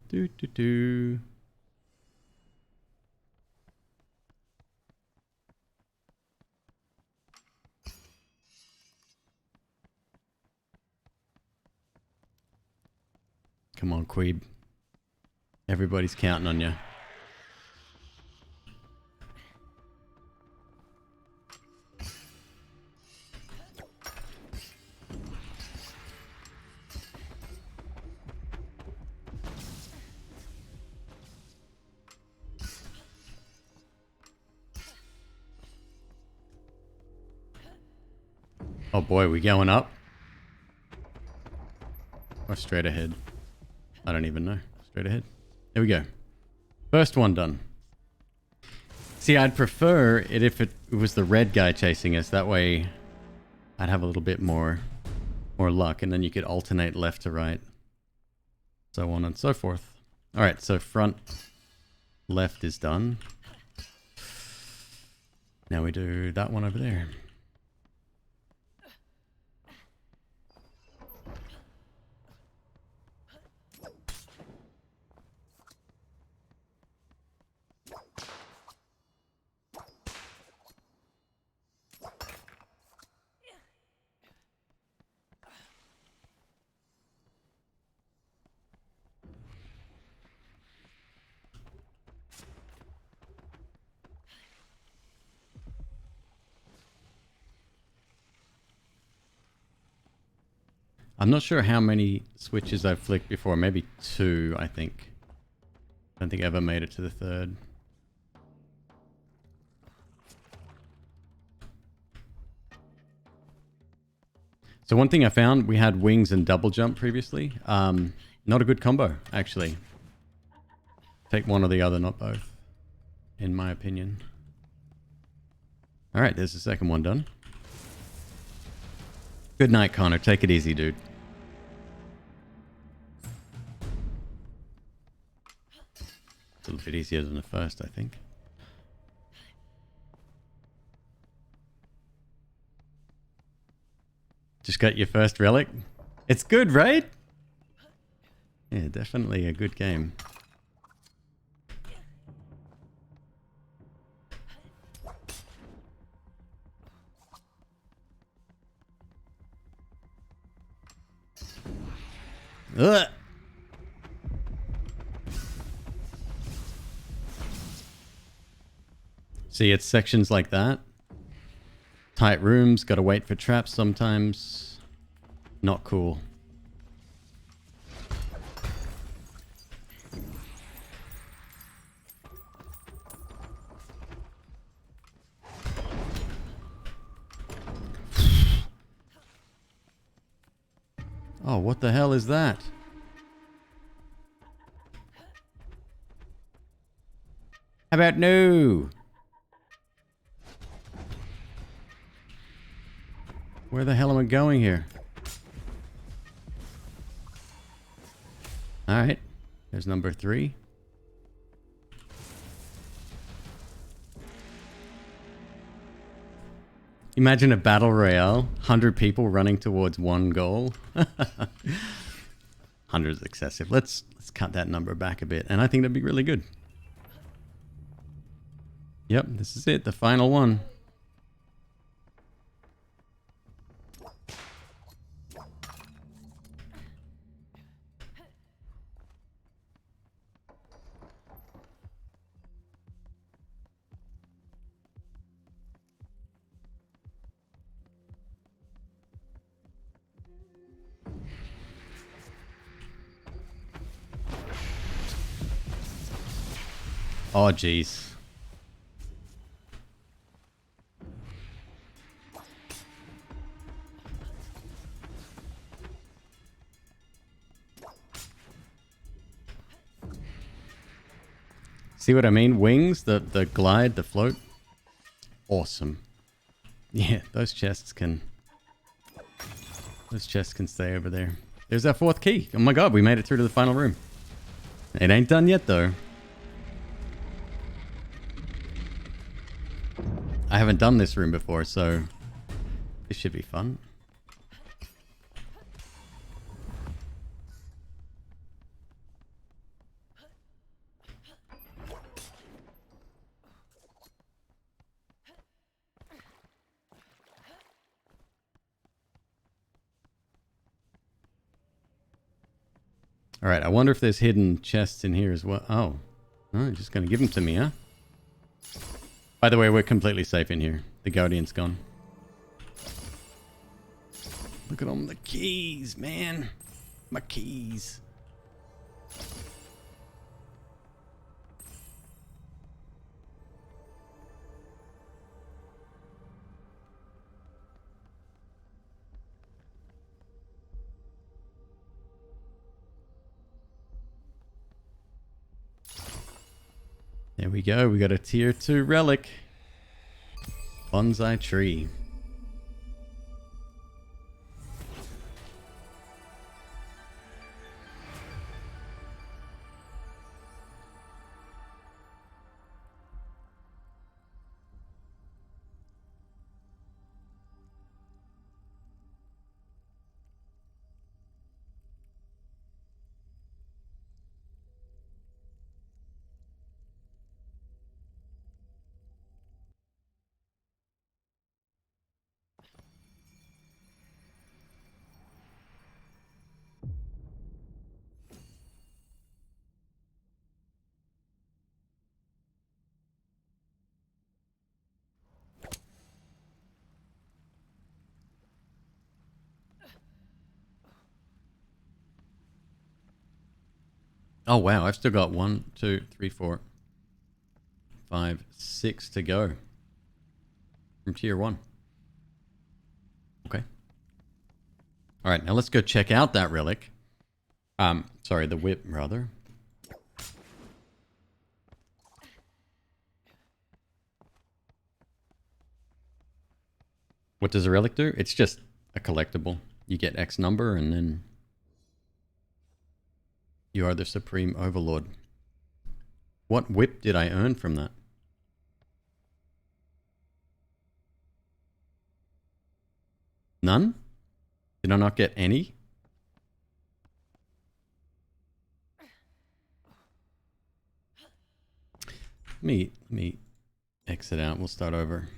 Do do do. Come on, Queeb. Everybody's counting on you. Oh boy, we going up? Or straight ahead? I don't even know. Straight ahead. Here we go. First one done. See, I'd prefer it if it was the red guy chasing us. That way I'd have a little bit more luck, and then you could alternate left to right. So on and so forth. Alright, so front left is done. Now we do that one over there. I'm not sure how many switches I've flicked before. Maybe 2, I think. I don't think I ever made it to the 3rd. So one thing I found, we had wings and double jump previously. Not a good combo, actually. Take one or the other, not both. In my opinion. Alright, there's the second one done. Good night, Connor. Take it easy, dude. It's a little bit easier than the first, I think. Just got your first relic. It's good, right? Yeah, definitely a good game. Ugh! See, it's sections like that. Tight rooms, gotta wait for traps sometimes. Not cool. Oh, what the hell is that? How about no? Where the hell am I going here? Alright. There's number 3. Imagine a battle royale. 100 people running towards one goal. 100 is excessive. Let's cut that number back a bit. And I think that'd be really good. Yep, this is it. The final one. Oh, jeez. See what I mean? Wings, the glide, the float. Awesome. Yeah, those chests can stay over there. There's our 4th key. Oh my god, we made it through to the final room. It ain't done yet though. I haven't done this room before, so this should be fun. Alright, I wonder if there's hidden chests in here as well. Oh. Oh, you're just going to give them to me, huh? By the way, we're completely safe in here. The Guardian's gone. Look at all the keys, man. My keys. There we go. We got a tier 2 relic. Bonsai tree. Oh wow, I've still got 1, 2, 3, 4, 5, 6 to go from tier 1. Okay. All right, now let's go check out that relic. Sorry, the whip rather. What does a relic do? It's just a collectible. You get X number and then you are the supreme overlord. What whip did I earn from that? None? Did I not get any? Let me exit out. We'll start over.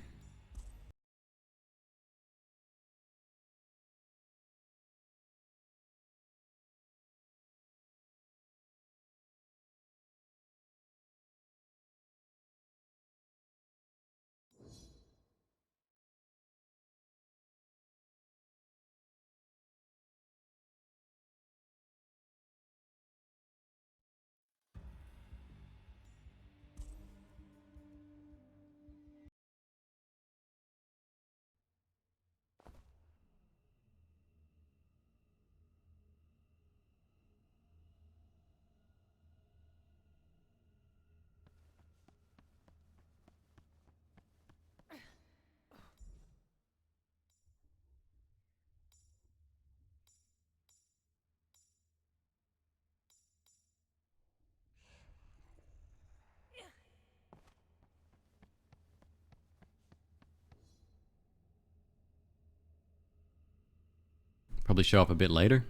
Probably show up a bit later.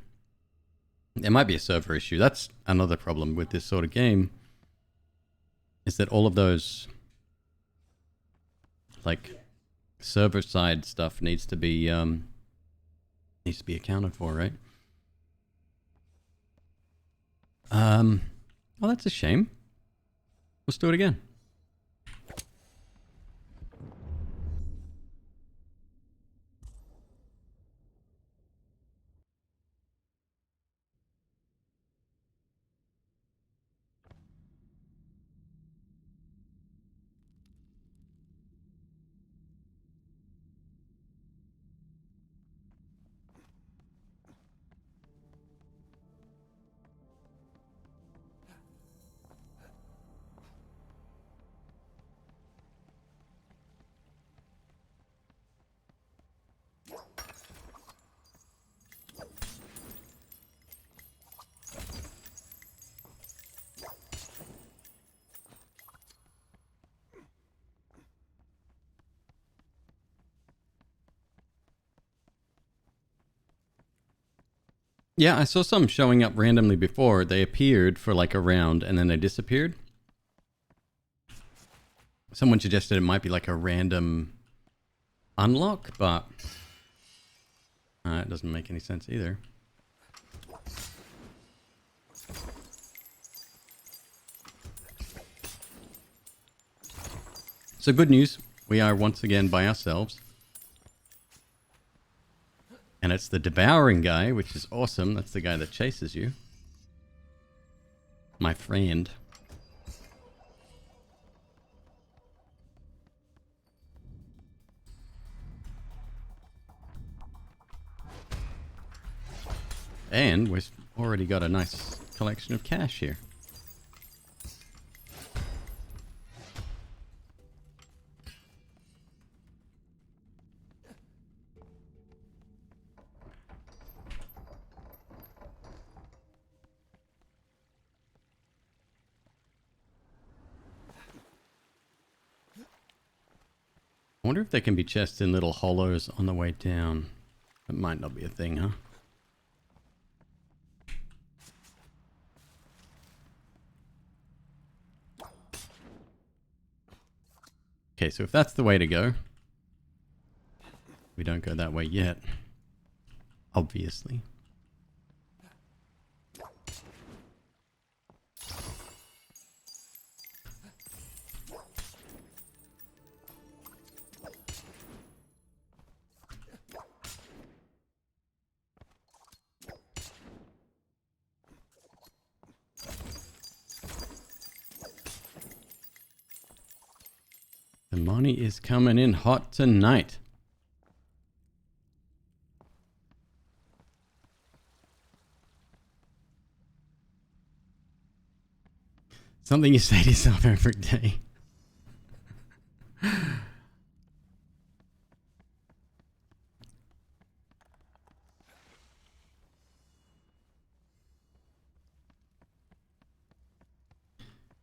It might be a server issue. That's another problem with this sort of game, is that all of those like server side stuff needs to be accounted for, right? Well, that's a shame. Let's do it again. Yeah, I saw some showing up randomly before. They appeared for like a round and then they disappeared. Someone suggested it might be like a random unlock, but it doesn't make any sense either. So good news, we are once again by ourselves. And it's the devouring guy, which is awesome. That's the guy that chases you. My friend. And we've already got a nice collection of cash here. I wonder if there can be chests in little hollows on the way down. That might not be a thing, huh? Okay, so if that's the way to go, we don't go that way yet. Obviously. The money is coming in hot tonight. Something you say to yourself every day.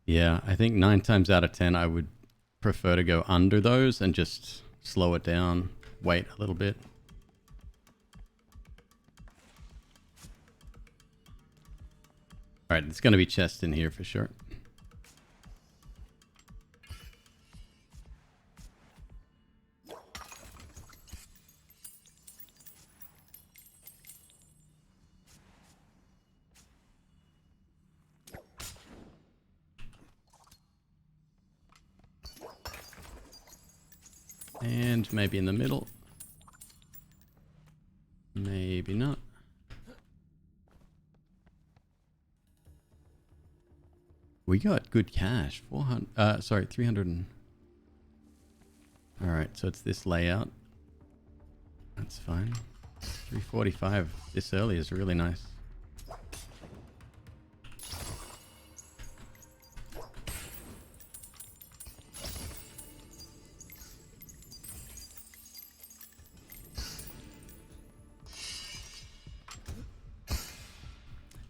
Yeah, I think 9 times out of 10 I would prefer to go under those and just slow it down, wait a little bit. Alright, there's going to be chests in here for sure. end, maybe in the middle. Maybe not. We got good cash. 400, sorry, 300 and... Alright, so it's this layout. That's fine. 345 this early is really nice.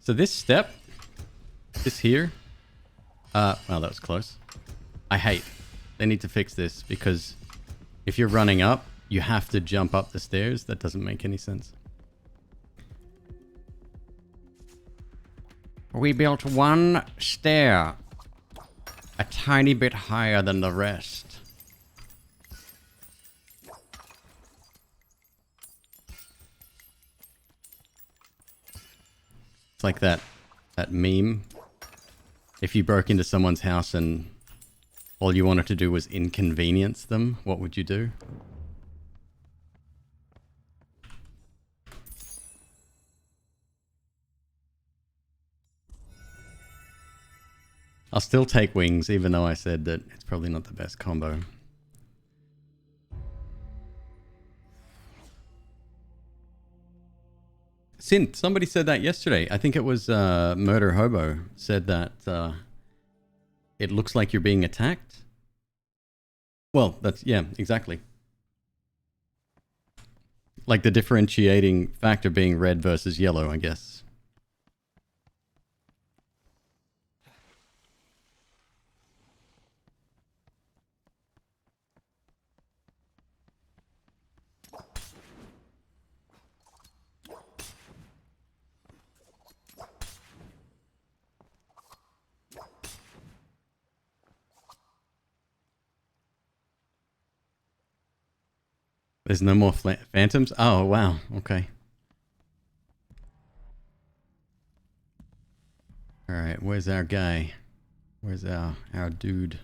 So this step, this here, well, that was close. I hate. They need to fix this because if you're running up, you have to jump up the stairs. That doesn't make any sense. We built one stair, a tiny bit higher than the rest. It's like that meme. If you broke into someone's house and all you wanted to do was inconvenience them, what would you do? I'll still take wings, even though I said that it's probably not the best combo. Synth, somebody said that yesterday. I think it was Murder Hobo said that it looks like you're being attacked. Well, that's, yeah, exactly. Like the differentiating factor being red versus yellow, I guess. There's no more phantoms? Oh, wow. Okay. Alright, where's our guy? Where's our dude?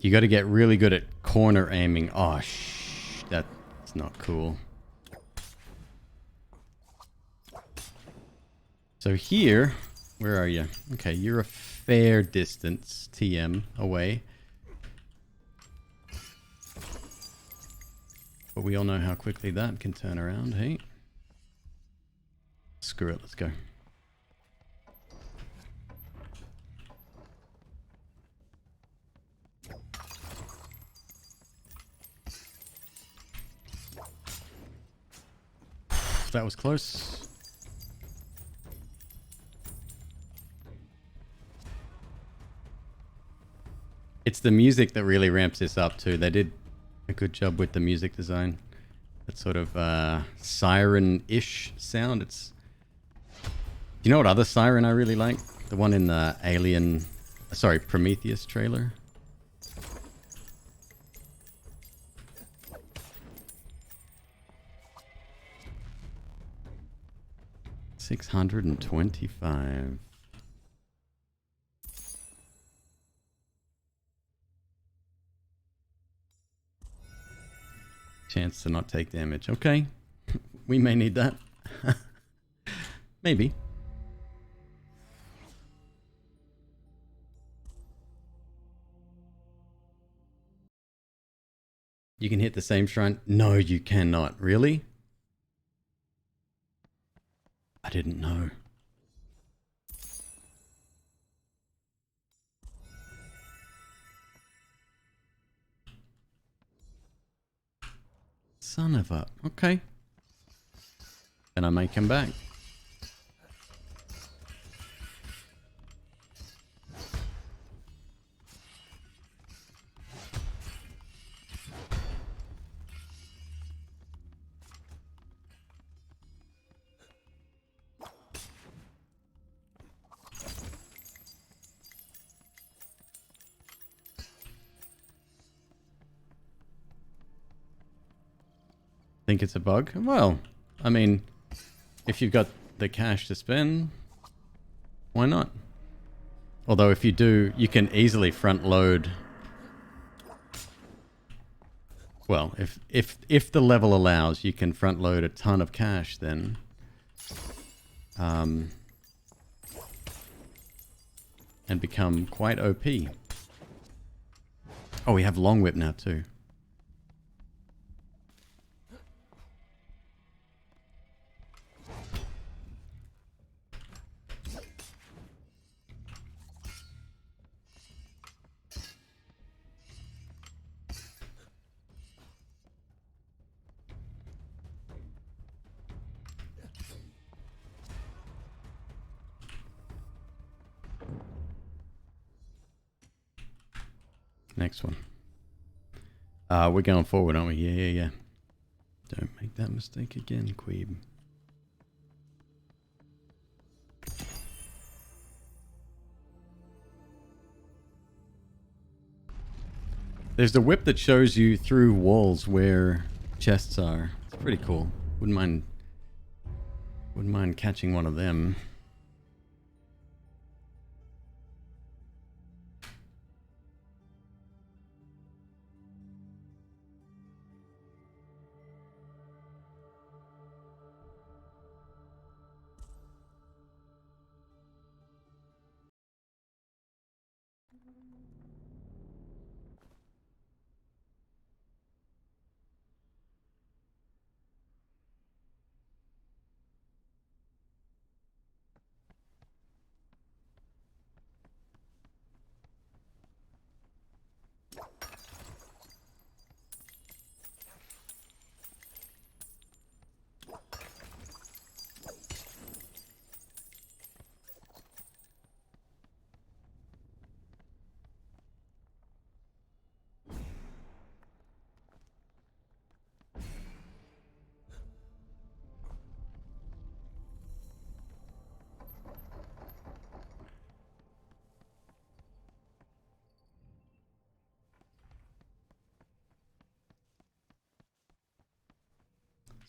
You got to get really good at corner aiming. Oh, that's not cool. So here, where are you? Okay, you're a fair distance TM away. But we all know how quickly that can turn around, hey? Screw it, let's go. That was close. It's the music that really ramps this up too. They did a good job with the music design. That sort of siren-ish sound. It's. You know what other siren I really like? The one in the Alien, sorry, Prometheus trailer. $625. Chance to not take damage. Okay. We may need that. Maybe. You can hit the same shrine? No, you cannot. Really? I didn't know. Son of a... Okay. Then I may come back. Think it's a bug? Well, I mean, if you've got the cash to spend, why not? Although if you do, you can easily front load. Well, if the level allows, you can front load a ton of cash then. And become quite OP. Oh, we have long whip now too. Next one. We're going forward, aren't we? Yeah. Don't make that mistake again, McQueeb. There's the whip that shows you through walls where chests are. It's pretty cool. Wouldn't mind catching one of them.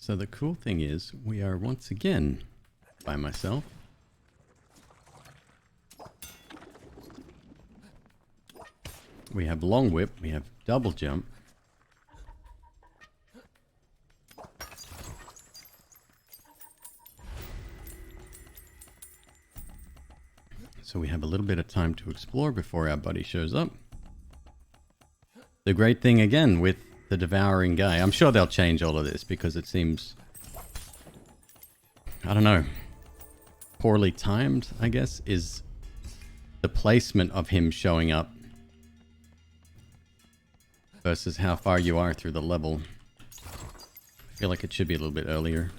So the cool thing is, we are once again by myself. We have long whip, we have double jump. So we have a little bit of time to explore before our buddy shows up. The great thing again with the devouring guy, I'm sure they'll change all of this because it seems, I don't know, poorly timed, I guess, is the placement of him showing up versus how far you are through the level. I feel like it should be a little bit earlier.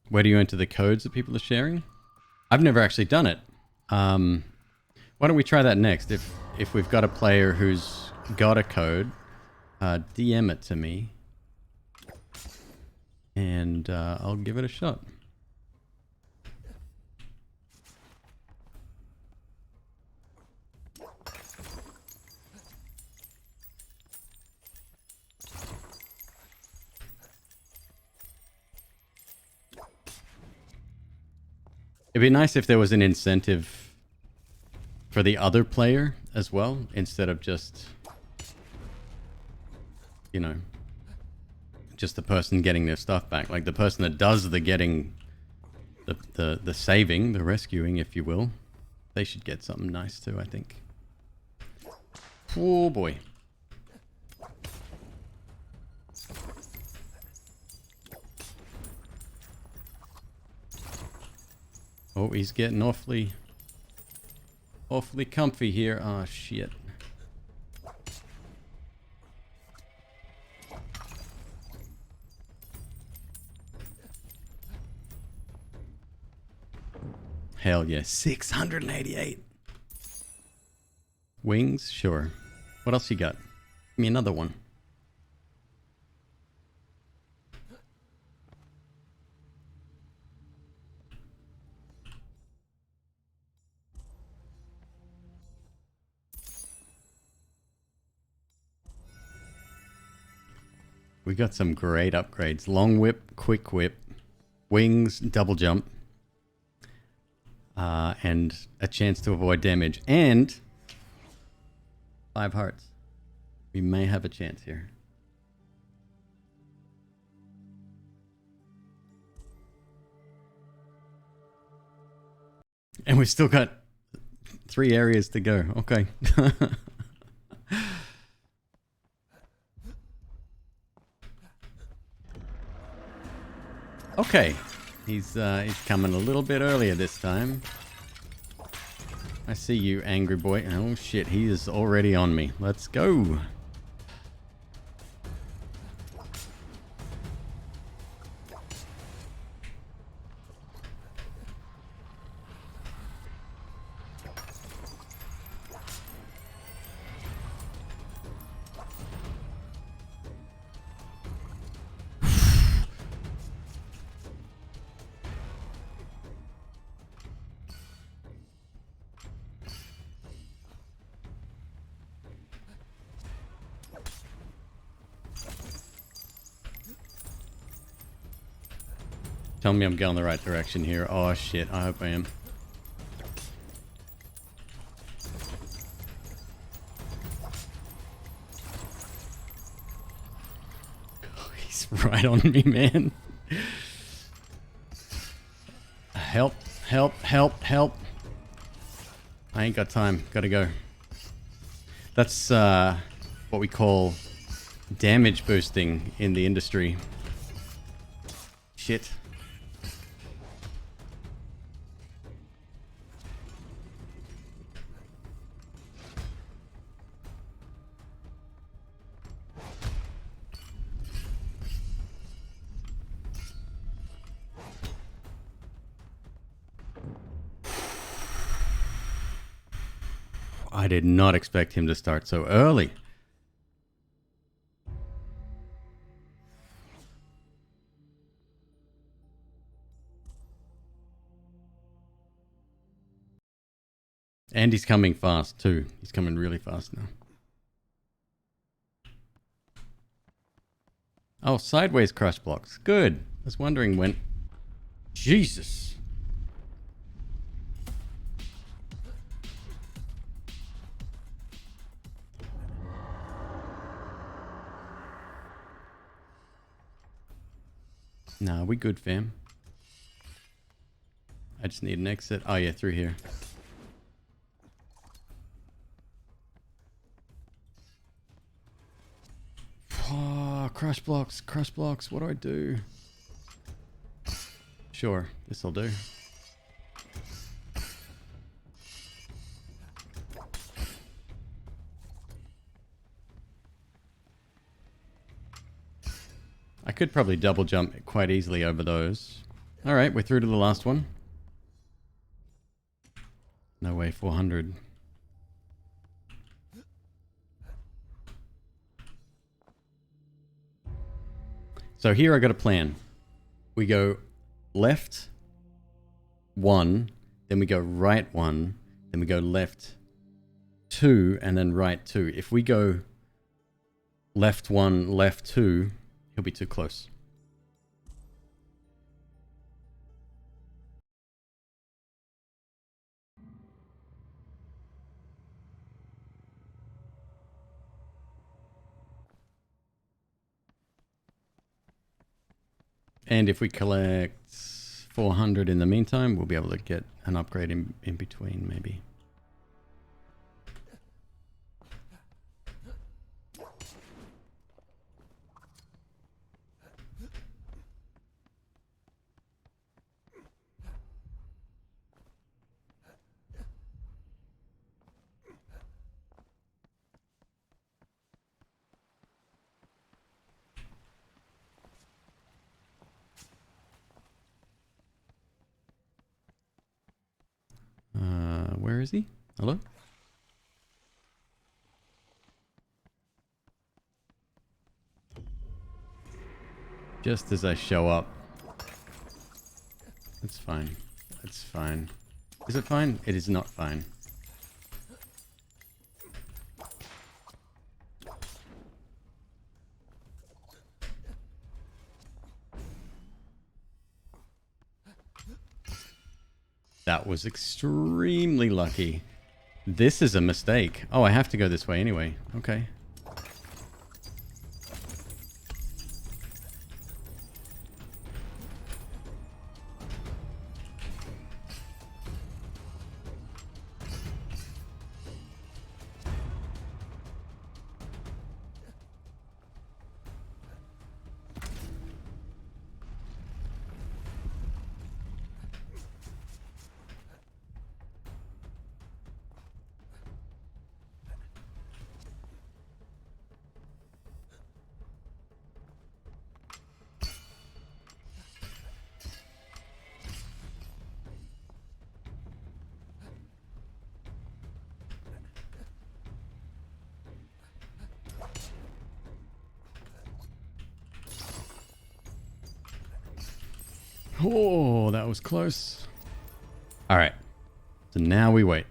Where do you enter the codes that people are sharing? I've never actually done it. Why don't we try that next? If we've got a player who's got a code, DM it to me, and I'll give it a shot. It'd be nice if there was an incentive for the other player as well, instead of just, you know, just the person getting their stuff back. Like the person that does the getting, the saving, the rescuing, if you will, they should get something nice too, I think. Oh boy. Oh, he's getting awfully comfy here. Oh, shit. Hell yeah. 688. Wings? Sure. What else you got? Give me another one. We got some great upgrades. Long whip, quick whip, wings, double jump, and a chance to avoid damage, and 5 hearts. We may have a chance here. And we've still got 3 areas to go. Okay. Okay. He's coming a little bit earlier this time. I see you, angry boy. Oh shit, he is already on me. Let's go. Tell me I'm going the right direction here. Oh shit, I hope I am. Oh, he's right on me, man. Help, help, help, help. I ain't got time. Gotta go. That's what we call damage boosting in the industry. Shit. I did not expect him to start so early. And he's coming fast too. He's coming really fast now. Oh, sideways crush blocks. Good. I was wondering when... Jesus. Nah, we good, fam. I just need an exit. Oh yeah, through here. Oh, crush blocks, crush blocks. What do I do? Sure, this'll do. I could probably double jump quite easily over those. Alright, we're through to the last one. No way, 400. So here I got a plan. We go left 1, then we go right 1, then we go left 2, and then right 2. If we go left 1, left 2, he'll be too close. And if we collect 400 in the meantime, we'll be able to get an upgrade in between, maybe. Where is he? Hello? Just as I show up. It's fine. It's fine. Is it fine? It is not fine. That was extremely lucky. This is a mistake. Oh, I have to go this way anyway. Okay. Oh, that was close. All right. So now we wait.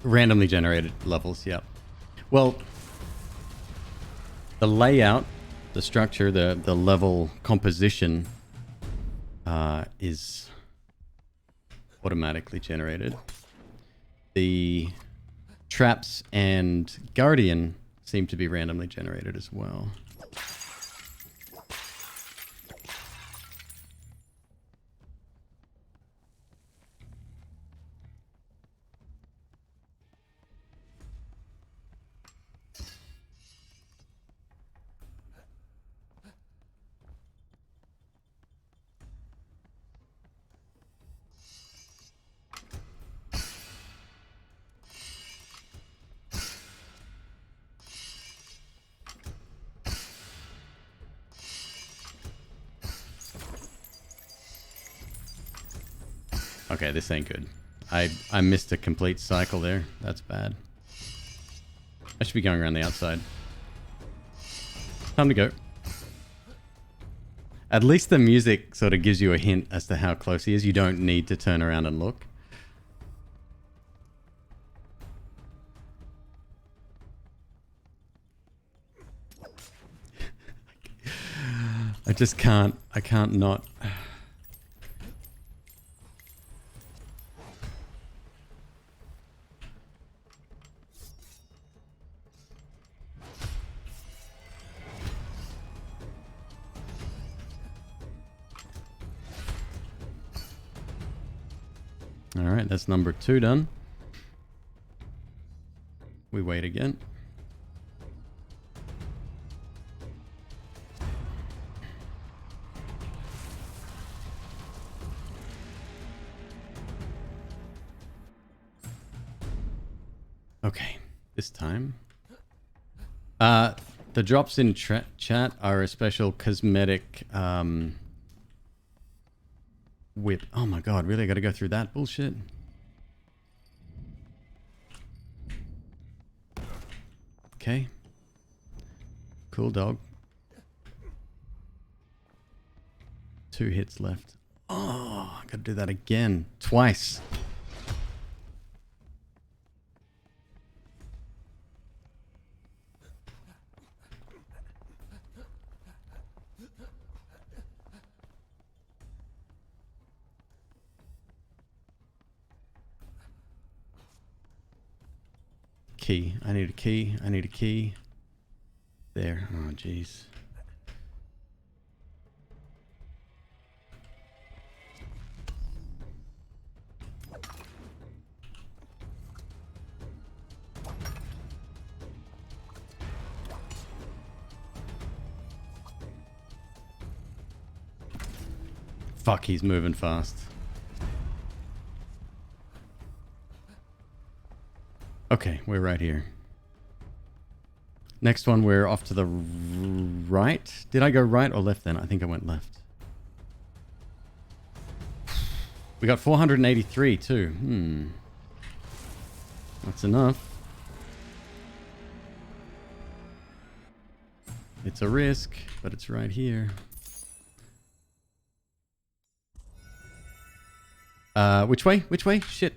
Randomly generated levels, yep. Well, the layout, the structure, the level composition is automatically generated. The traps and guardian seem to be randomly generated as well. Okay, this ain't good. I missed a complete cycle there. That's bad. I should be going around the outside. Time to go. At least the music sort of gives you a hint as to how close he is. You don't need to turn around and look. I just can't. I can't not. Alright, that's number 2 done. We wait again. Okay, this time. The drops in chat are a special cosmetic whip. Oh my god, really? I gotta go through that bullshit? Okay. Cool dog. 2 hits left. Oh, I gotta do that again. Twice. Key. I need a key. I need a key. There. Oh, jeez. Fuck, he's moving fast. Okay, we're right here. Next one, we're off to the right. Did I go right or left then? I think I went left. We got 483 too. That's enough. It's a risk, but it's right here. Which way? Which way? Shit.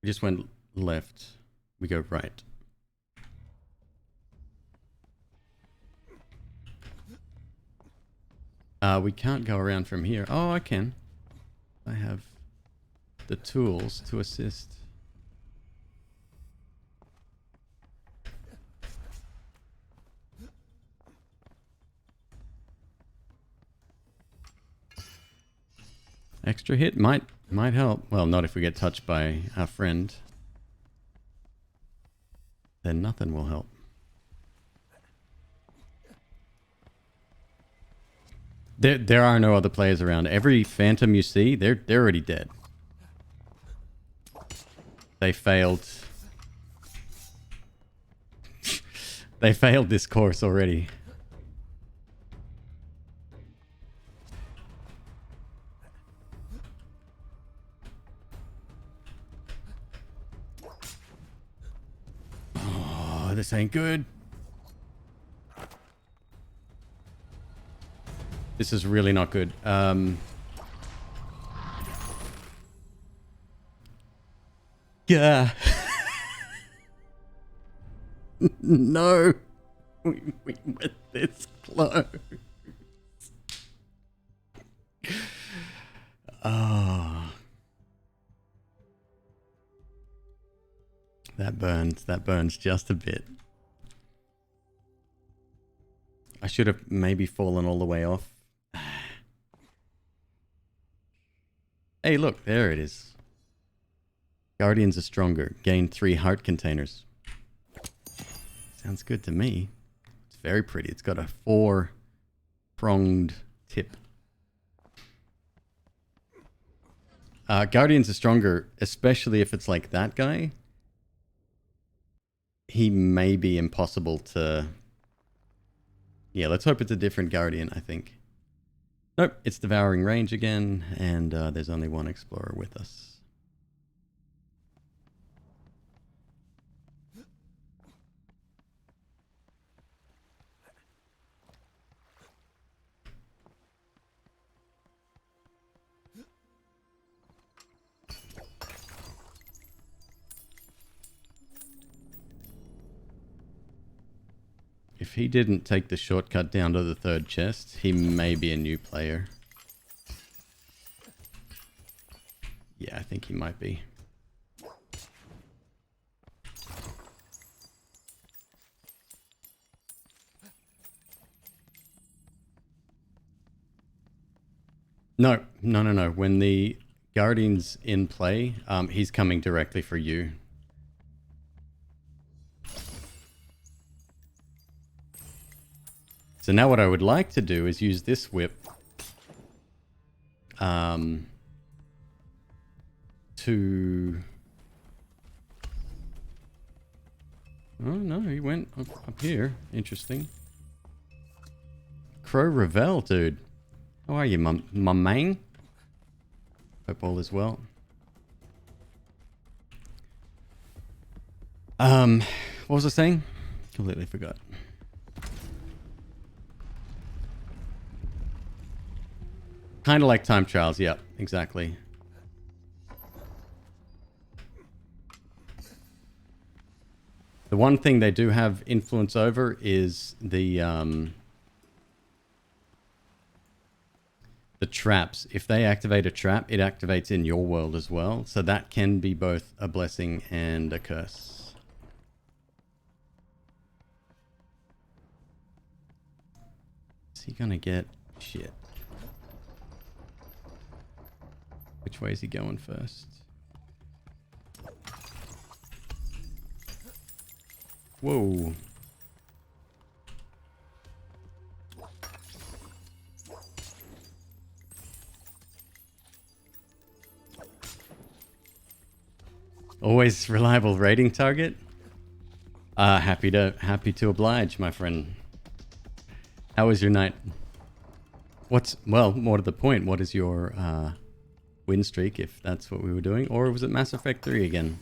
We just went left. We go right. We can't go around from here. Oh, I can. I have the tools to assist. Extra hit might help. Well, not if we get touched by our friend. Then nothing will help. There are no other players around. Every phantom you see, they're already dead. They failed. They failed this course already. Oh, this ain't good. This is really not good. Yeah. No. We went this close. Oh. That burns. That burns just a bit. I should have maybe fallen all the way off. Hey, look, there it is. Guardians are stronger. Gain 3 heart containers. Sounds good to me. It's very pretty. It's got a 4-pronged tip. Guardians are stronger, especially if it's like that guy. He may be impossible to... Yeah, let's hope it's a different Guardian, I think. Nope, it's Devouring Range again, and there's only one Explorer with us. If he didn't take the shortcut down to the 3rd chest, he may be a new player. Yeah, I think he might be. No. When the Guardian's in play, he's coming directly for you. So now what I would like to do is use this whip to... Oh no, he went up here. Interesting. Crow Revel, dude. How are you, my man? Hope all is well. What was I saying? Completely forgot. Kind of like time trials, yeah, exactly. The one thing they do have influence over is the traps. If they activate a trap, it activates in your world as well. So that can be both a blessing and a curse. Is he gonna get shit? Which way is he going first? Whoa. Always reliable raiding target. Happy to oblige, my friend. How was your night? Well, more to the point, what is your win streak, if that's what we were doing? Or was it Mass Effect 3 again?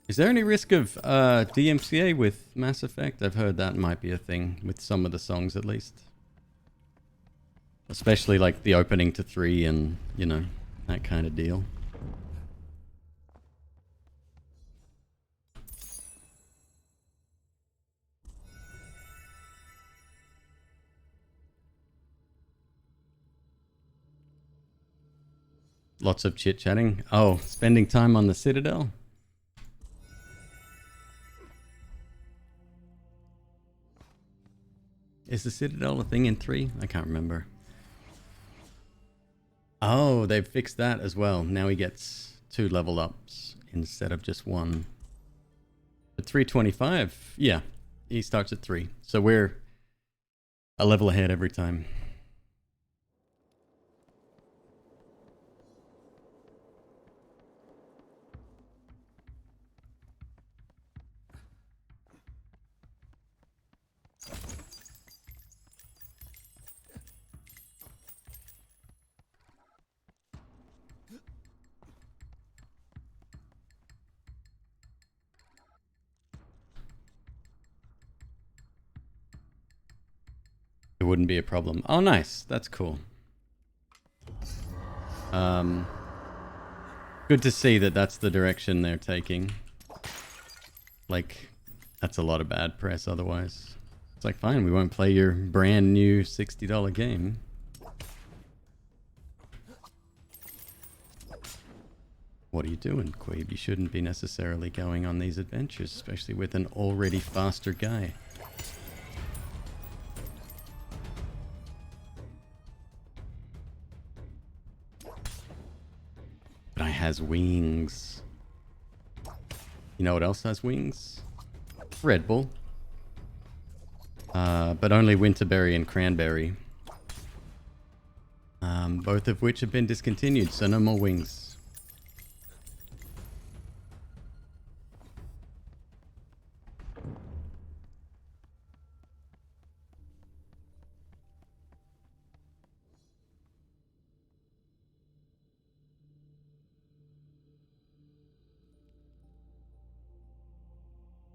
Is there any risk of DMCA with Mass Effect? I've heard that might be a thing with some of the songs, at least. Especially like the opening to 3 and, you know, that kind of deal. Lots of chit-chatting. Oh, spending time on the Citadel? Is the Citadel a thing in 3? I can't remember. Oh, they've fixed that as well. Now he gets 2 level ups instead of just 1. At 325, yeah, he starts at 3. So we're a level ahead every time. It wouldn't be a problem. Oh, nice. That's cool. Good to see that that's the direction they're taking. Like, that's a lot of bad press otherwise. It's like, fine, we won't play your brand new $60 game. What are you doing, McQueeb? You shouldn't be necessarily going on these adventures, especially with an already faster guy. But I has wings. You know what else has wings? Red Bull. But only Winterberry and Cranberry. Both of which have been discontinued, so no more wings.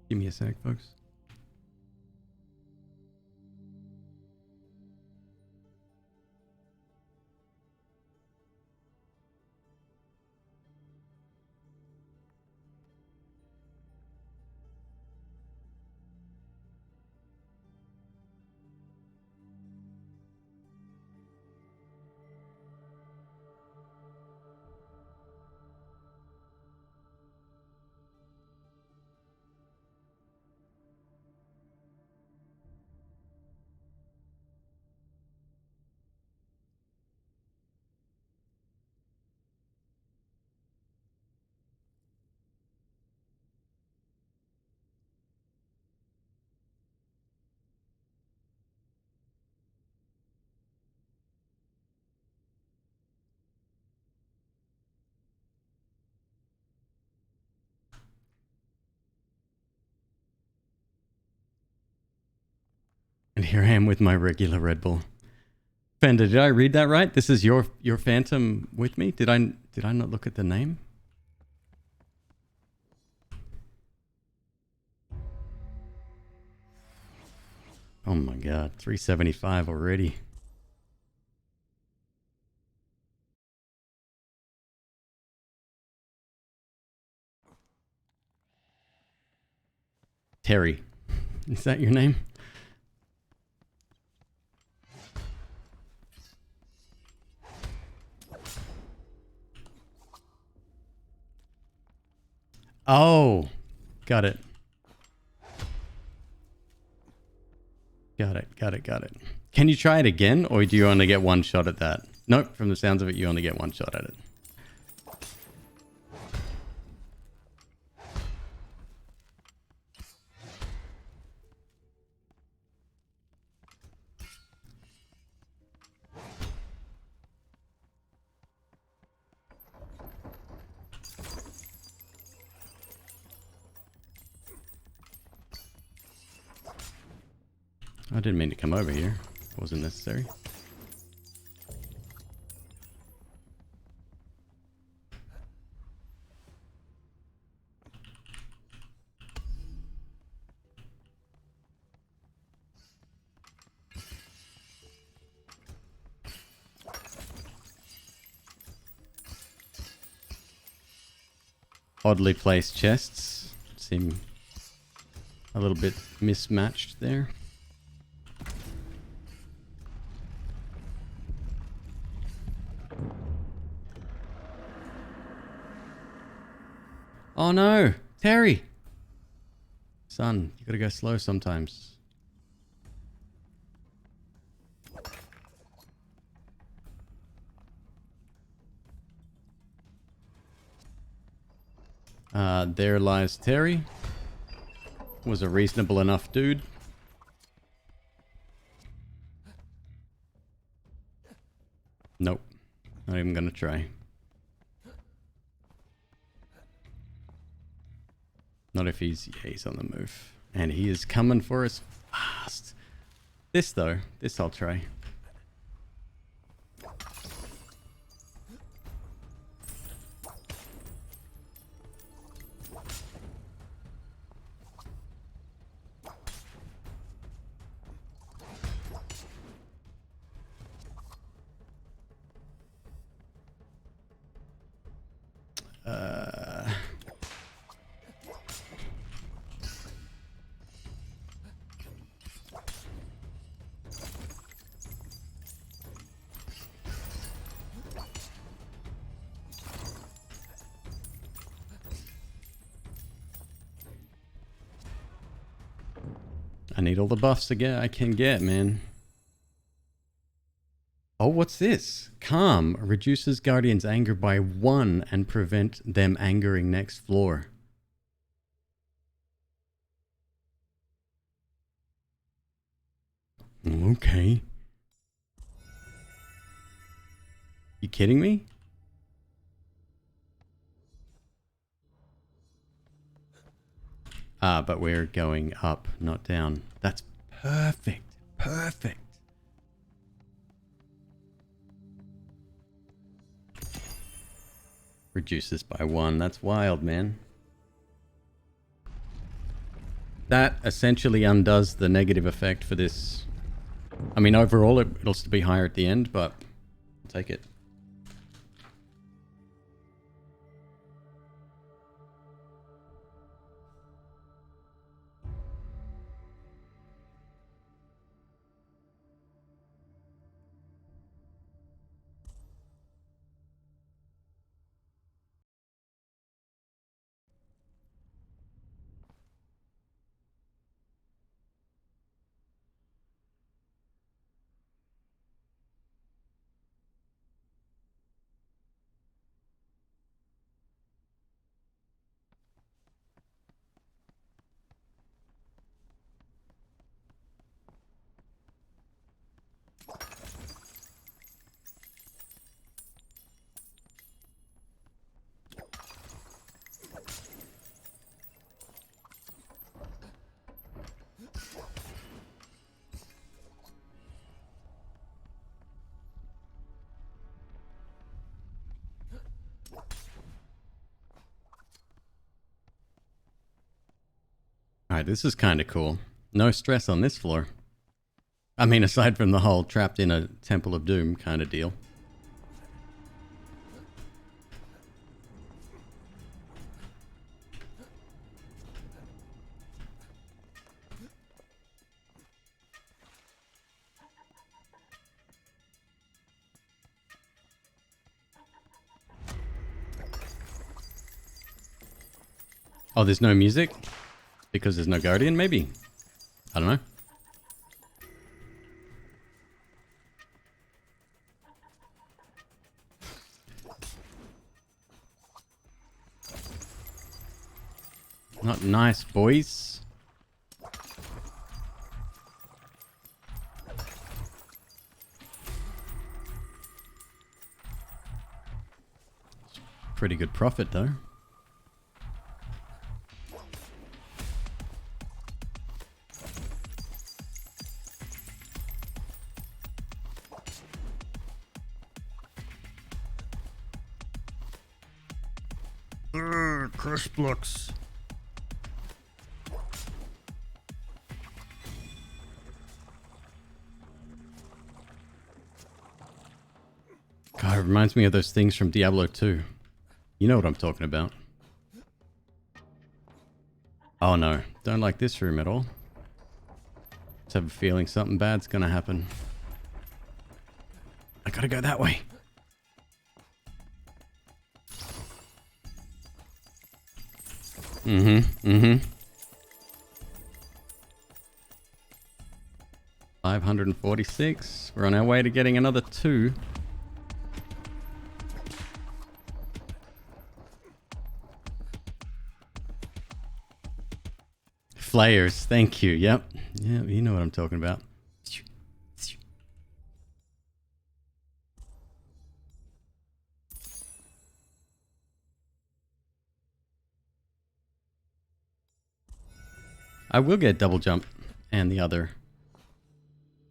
Give me a sec, folks. And here I am with my regular Red Bull. Fender, did I read that right? This is your Phantom with me? Did I not look at the name? Oh my god, 375 already. Terry. Is that your name? Oh, got it. Got it. Can you try it again, or do you only get one shot at that? Nope, from the sounds of it, you only get one shot at it. I didn't mean to come over here. It wasn't necessary. Oddly placed chests seem a little bit mismatched there. Oh no! Terry! Son, you gotta go slow sometimes. There lies Terry. Was a reasonable enough dude. Nope. Not even gonna try. Not if he's on the move. And he is coming for us fast. This though, this I'll try. I need all the buffs I can get, man. Oh, what's this? Calm reduces Guardian's anger by 1 and prevent them angering next floor. Okay. You kidding me? Ah, but we're going up, not down. That's perfect. Perfect. Reduces by 1. That's wild, man. That essentially undoes the negative effect for this. I mean, overall, it'll still be higher at the end, but I'll take it. Alright, this is kind of cool. No stress on this floor. I mean, aside from the whole trapped in a Temple of Doom kind of deal. Oh, there's no music? Because there's no Guardian, maybe? I don't know. Not nice, boys. Pretty good profit, though. Crush blocks. God, it reminds me of those things from Diablo 2. You know what I'm talking about. Oh no, don't like this room at all. Just have a feeling something bad's gonna happen. I gotta go that way. Mm-hmm. Mm-hmm. 546. We're on our way to getting another 2. Flayers, thank you. Yep. Yeah, you know what I'm talking about. I will get double jump and the other.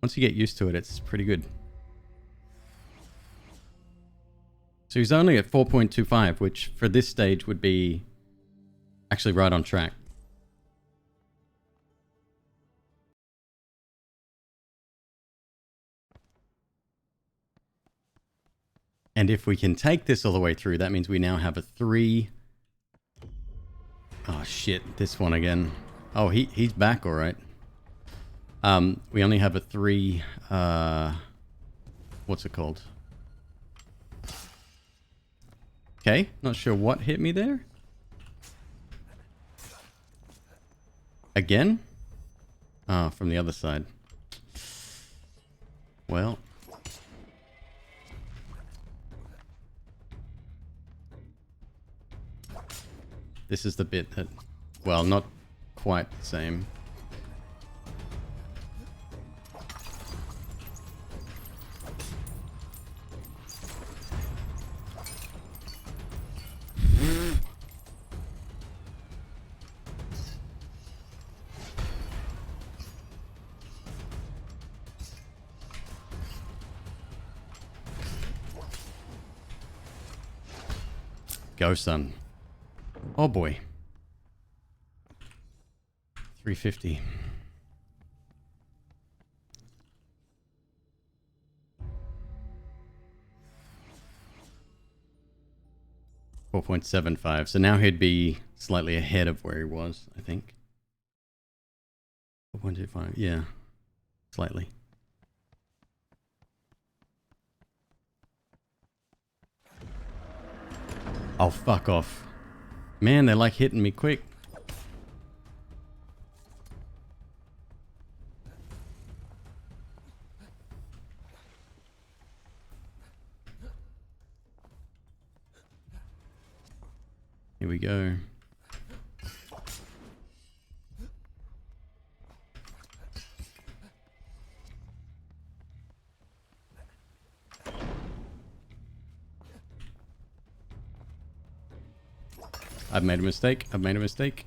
Once you get used to it, it's pretty good. So he's only at 4.25, which for this stage would be actually right on track. And if we can take this all the way through, that means we now have a 3. Oh shit, this one again. Oh, he's back all right. We only have a 3, what's it called? Okay, not sure what hit me there. Again? Ah, from the other side. Well. This is the bit that, well, not quite the same. Go, son. Oh boy. 350. .75. So now he'd be slightly ahead of where he was, I think. 4.25. Yeah. Slightly. Oh, fuck off. Man, they're like hitting me quick. Here we go. I've made a mistake. I've made a mistake.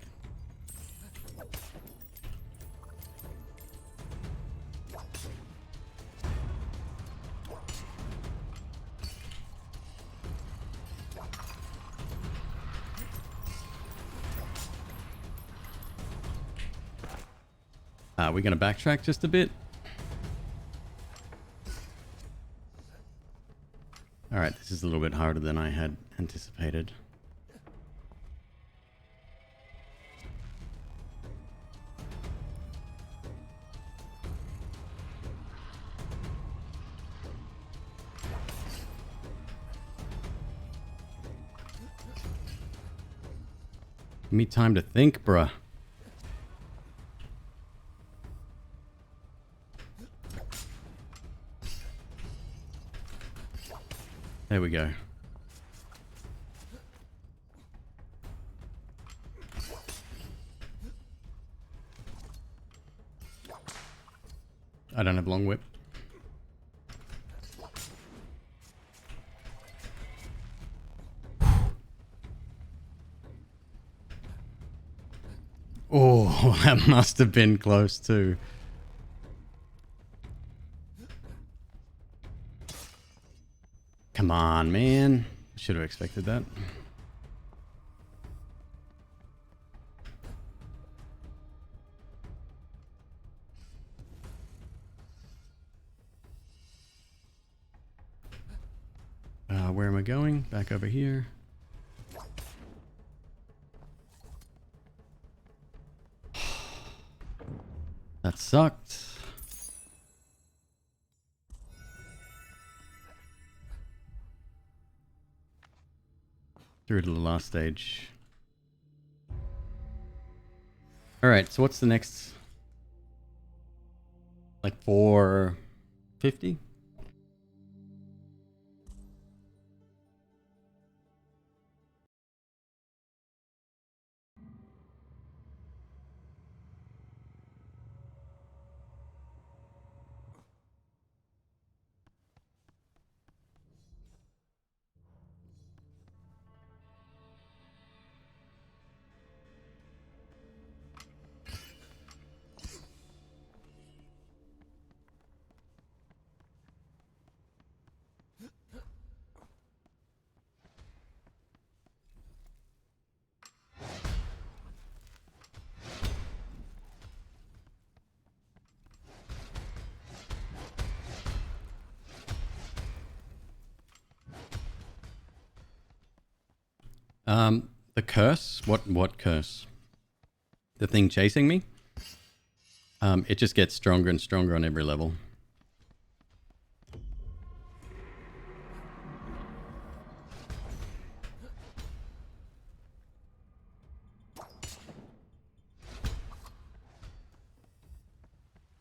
We're going to backtrack just a bit. Alright, this is a little bit harder than I had anticipated. Give me time to think, bruh. There we go. I don't have long whip. Oh, that must have been close too. Come on, man. Should have expected that. Where am I going? Back over here. That sucked. Through to the last stage. All right, so what's the next? Like 450? The curse? What curse? The thing chasing me? It just gets stronger and stronger on every level.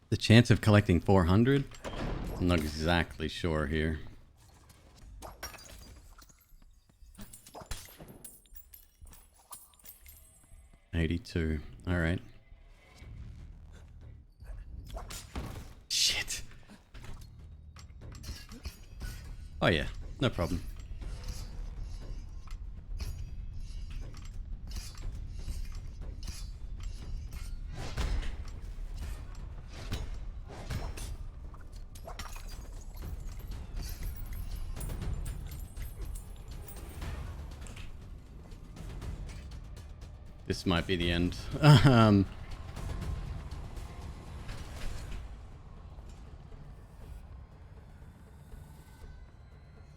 The chance of collecting 400? I'm not exactly sure here. $82. All right. Shit. Oh yeah, no problem. This might be the end.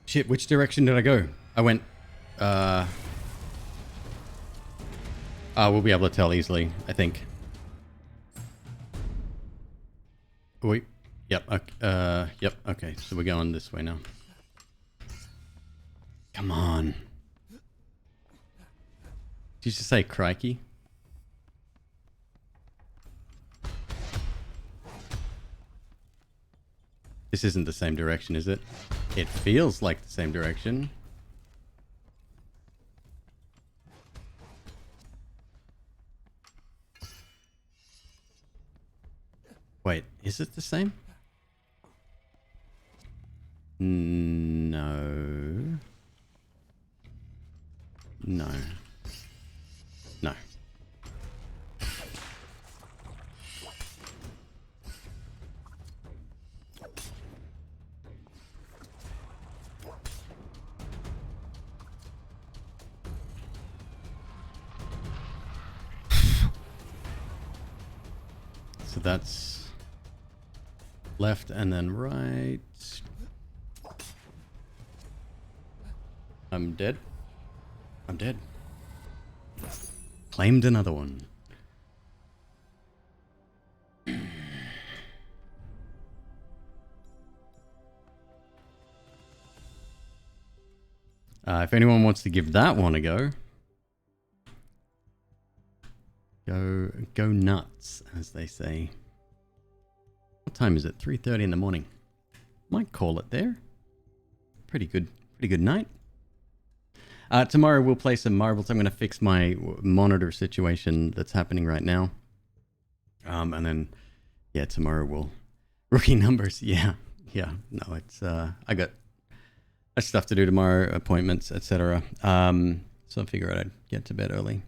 Shit, which direction did I go? I went, we'll be able to tell easily, I think. Wait. Yep, yep, okay, so we're going this way now. Come on. Did you just say crikey? This isn't the same direction, is it? It feels like the same direction. Wait, is it the same? No. No. No. So that's left and then right. I'm dead. I'm dead. Claimed another one. If anyone wants to give that one a go, go nuts, as they say. What time is it? 3:30 in the morning. Might call it there. Pretty good night. Tomorrow we'll play some marbles. I'm going to fix my monitor situation that's happening right now. And then, yeah, tomorrow we'll... Rookie numbers, yeah. No, it's... I got stuff to do tomorrow, appointments, etc. So I figure I'd get to bed early.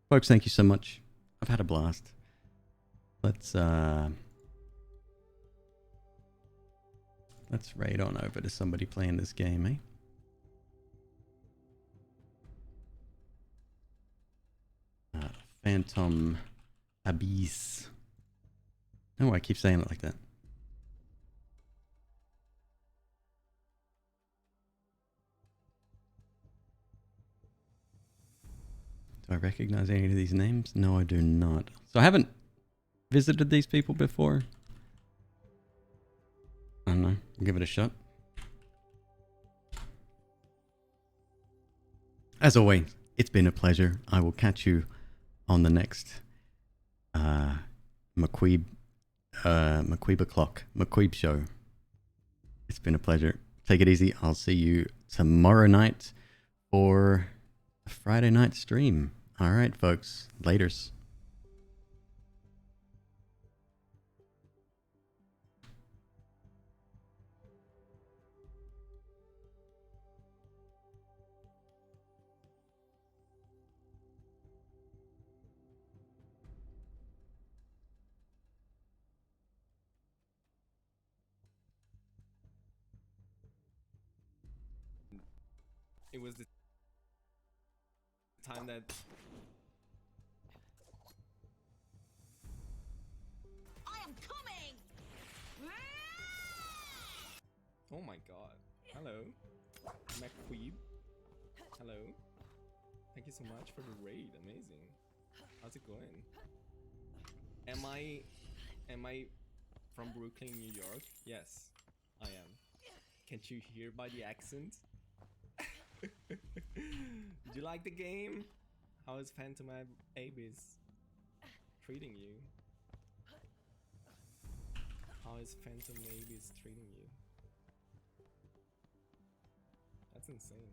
Folks, thank you so much. I've had a blast. Let's raid on over to somebody playing this game, eh? Phantom Abyss. Oh, I keep saying it like that. Do I recognize any of these names? No, I do not. So I haven't visited these people before. I don't know. I'll give it a shot. As always, it's been a pleasure. I will catch you on the next McQueeb, McQueeb o'clock, McQueeb show. It's been a pleasure. Take it easy. I'll see you tomorrow night for a Friday night stream. All right, folks. Laters. It was the time that I am coming. oh my god. Hello. McQueeb. Hello. Thank you so much for the raid. Amazing. How's it going? Am I from Brooklyn, New York? Yes, I am. Can't you hear by the accent? Did you like the game? How is Phantom Abyss treating you? How is Phantom Abyss treating you? That's insane.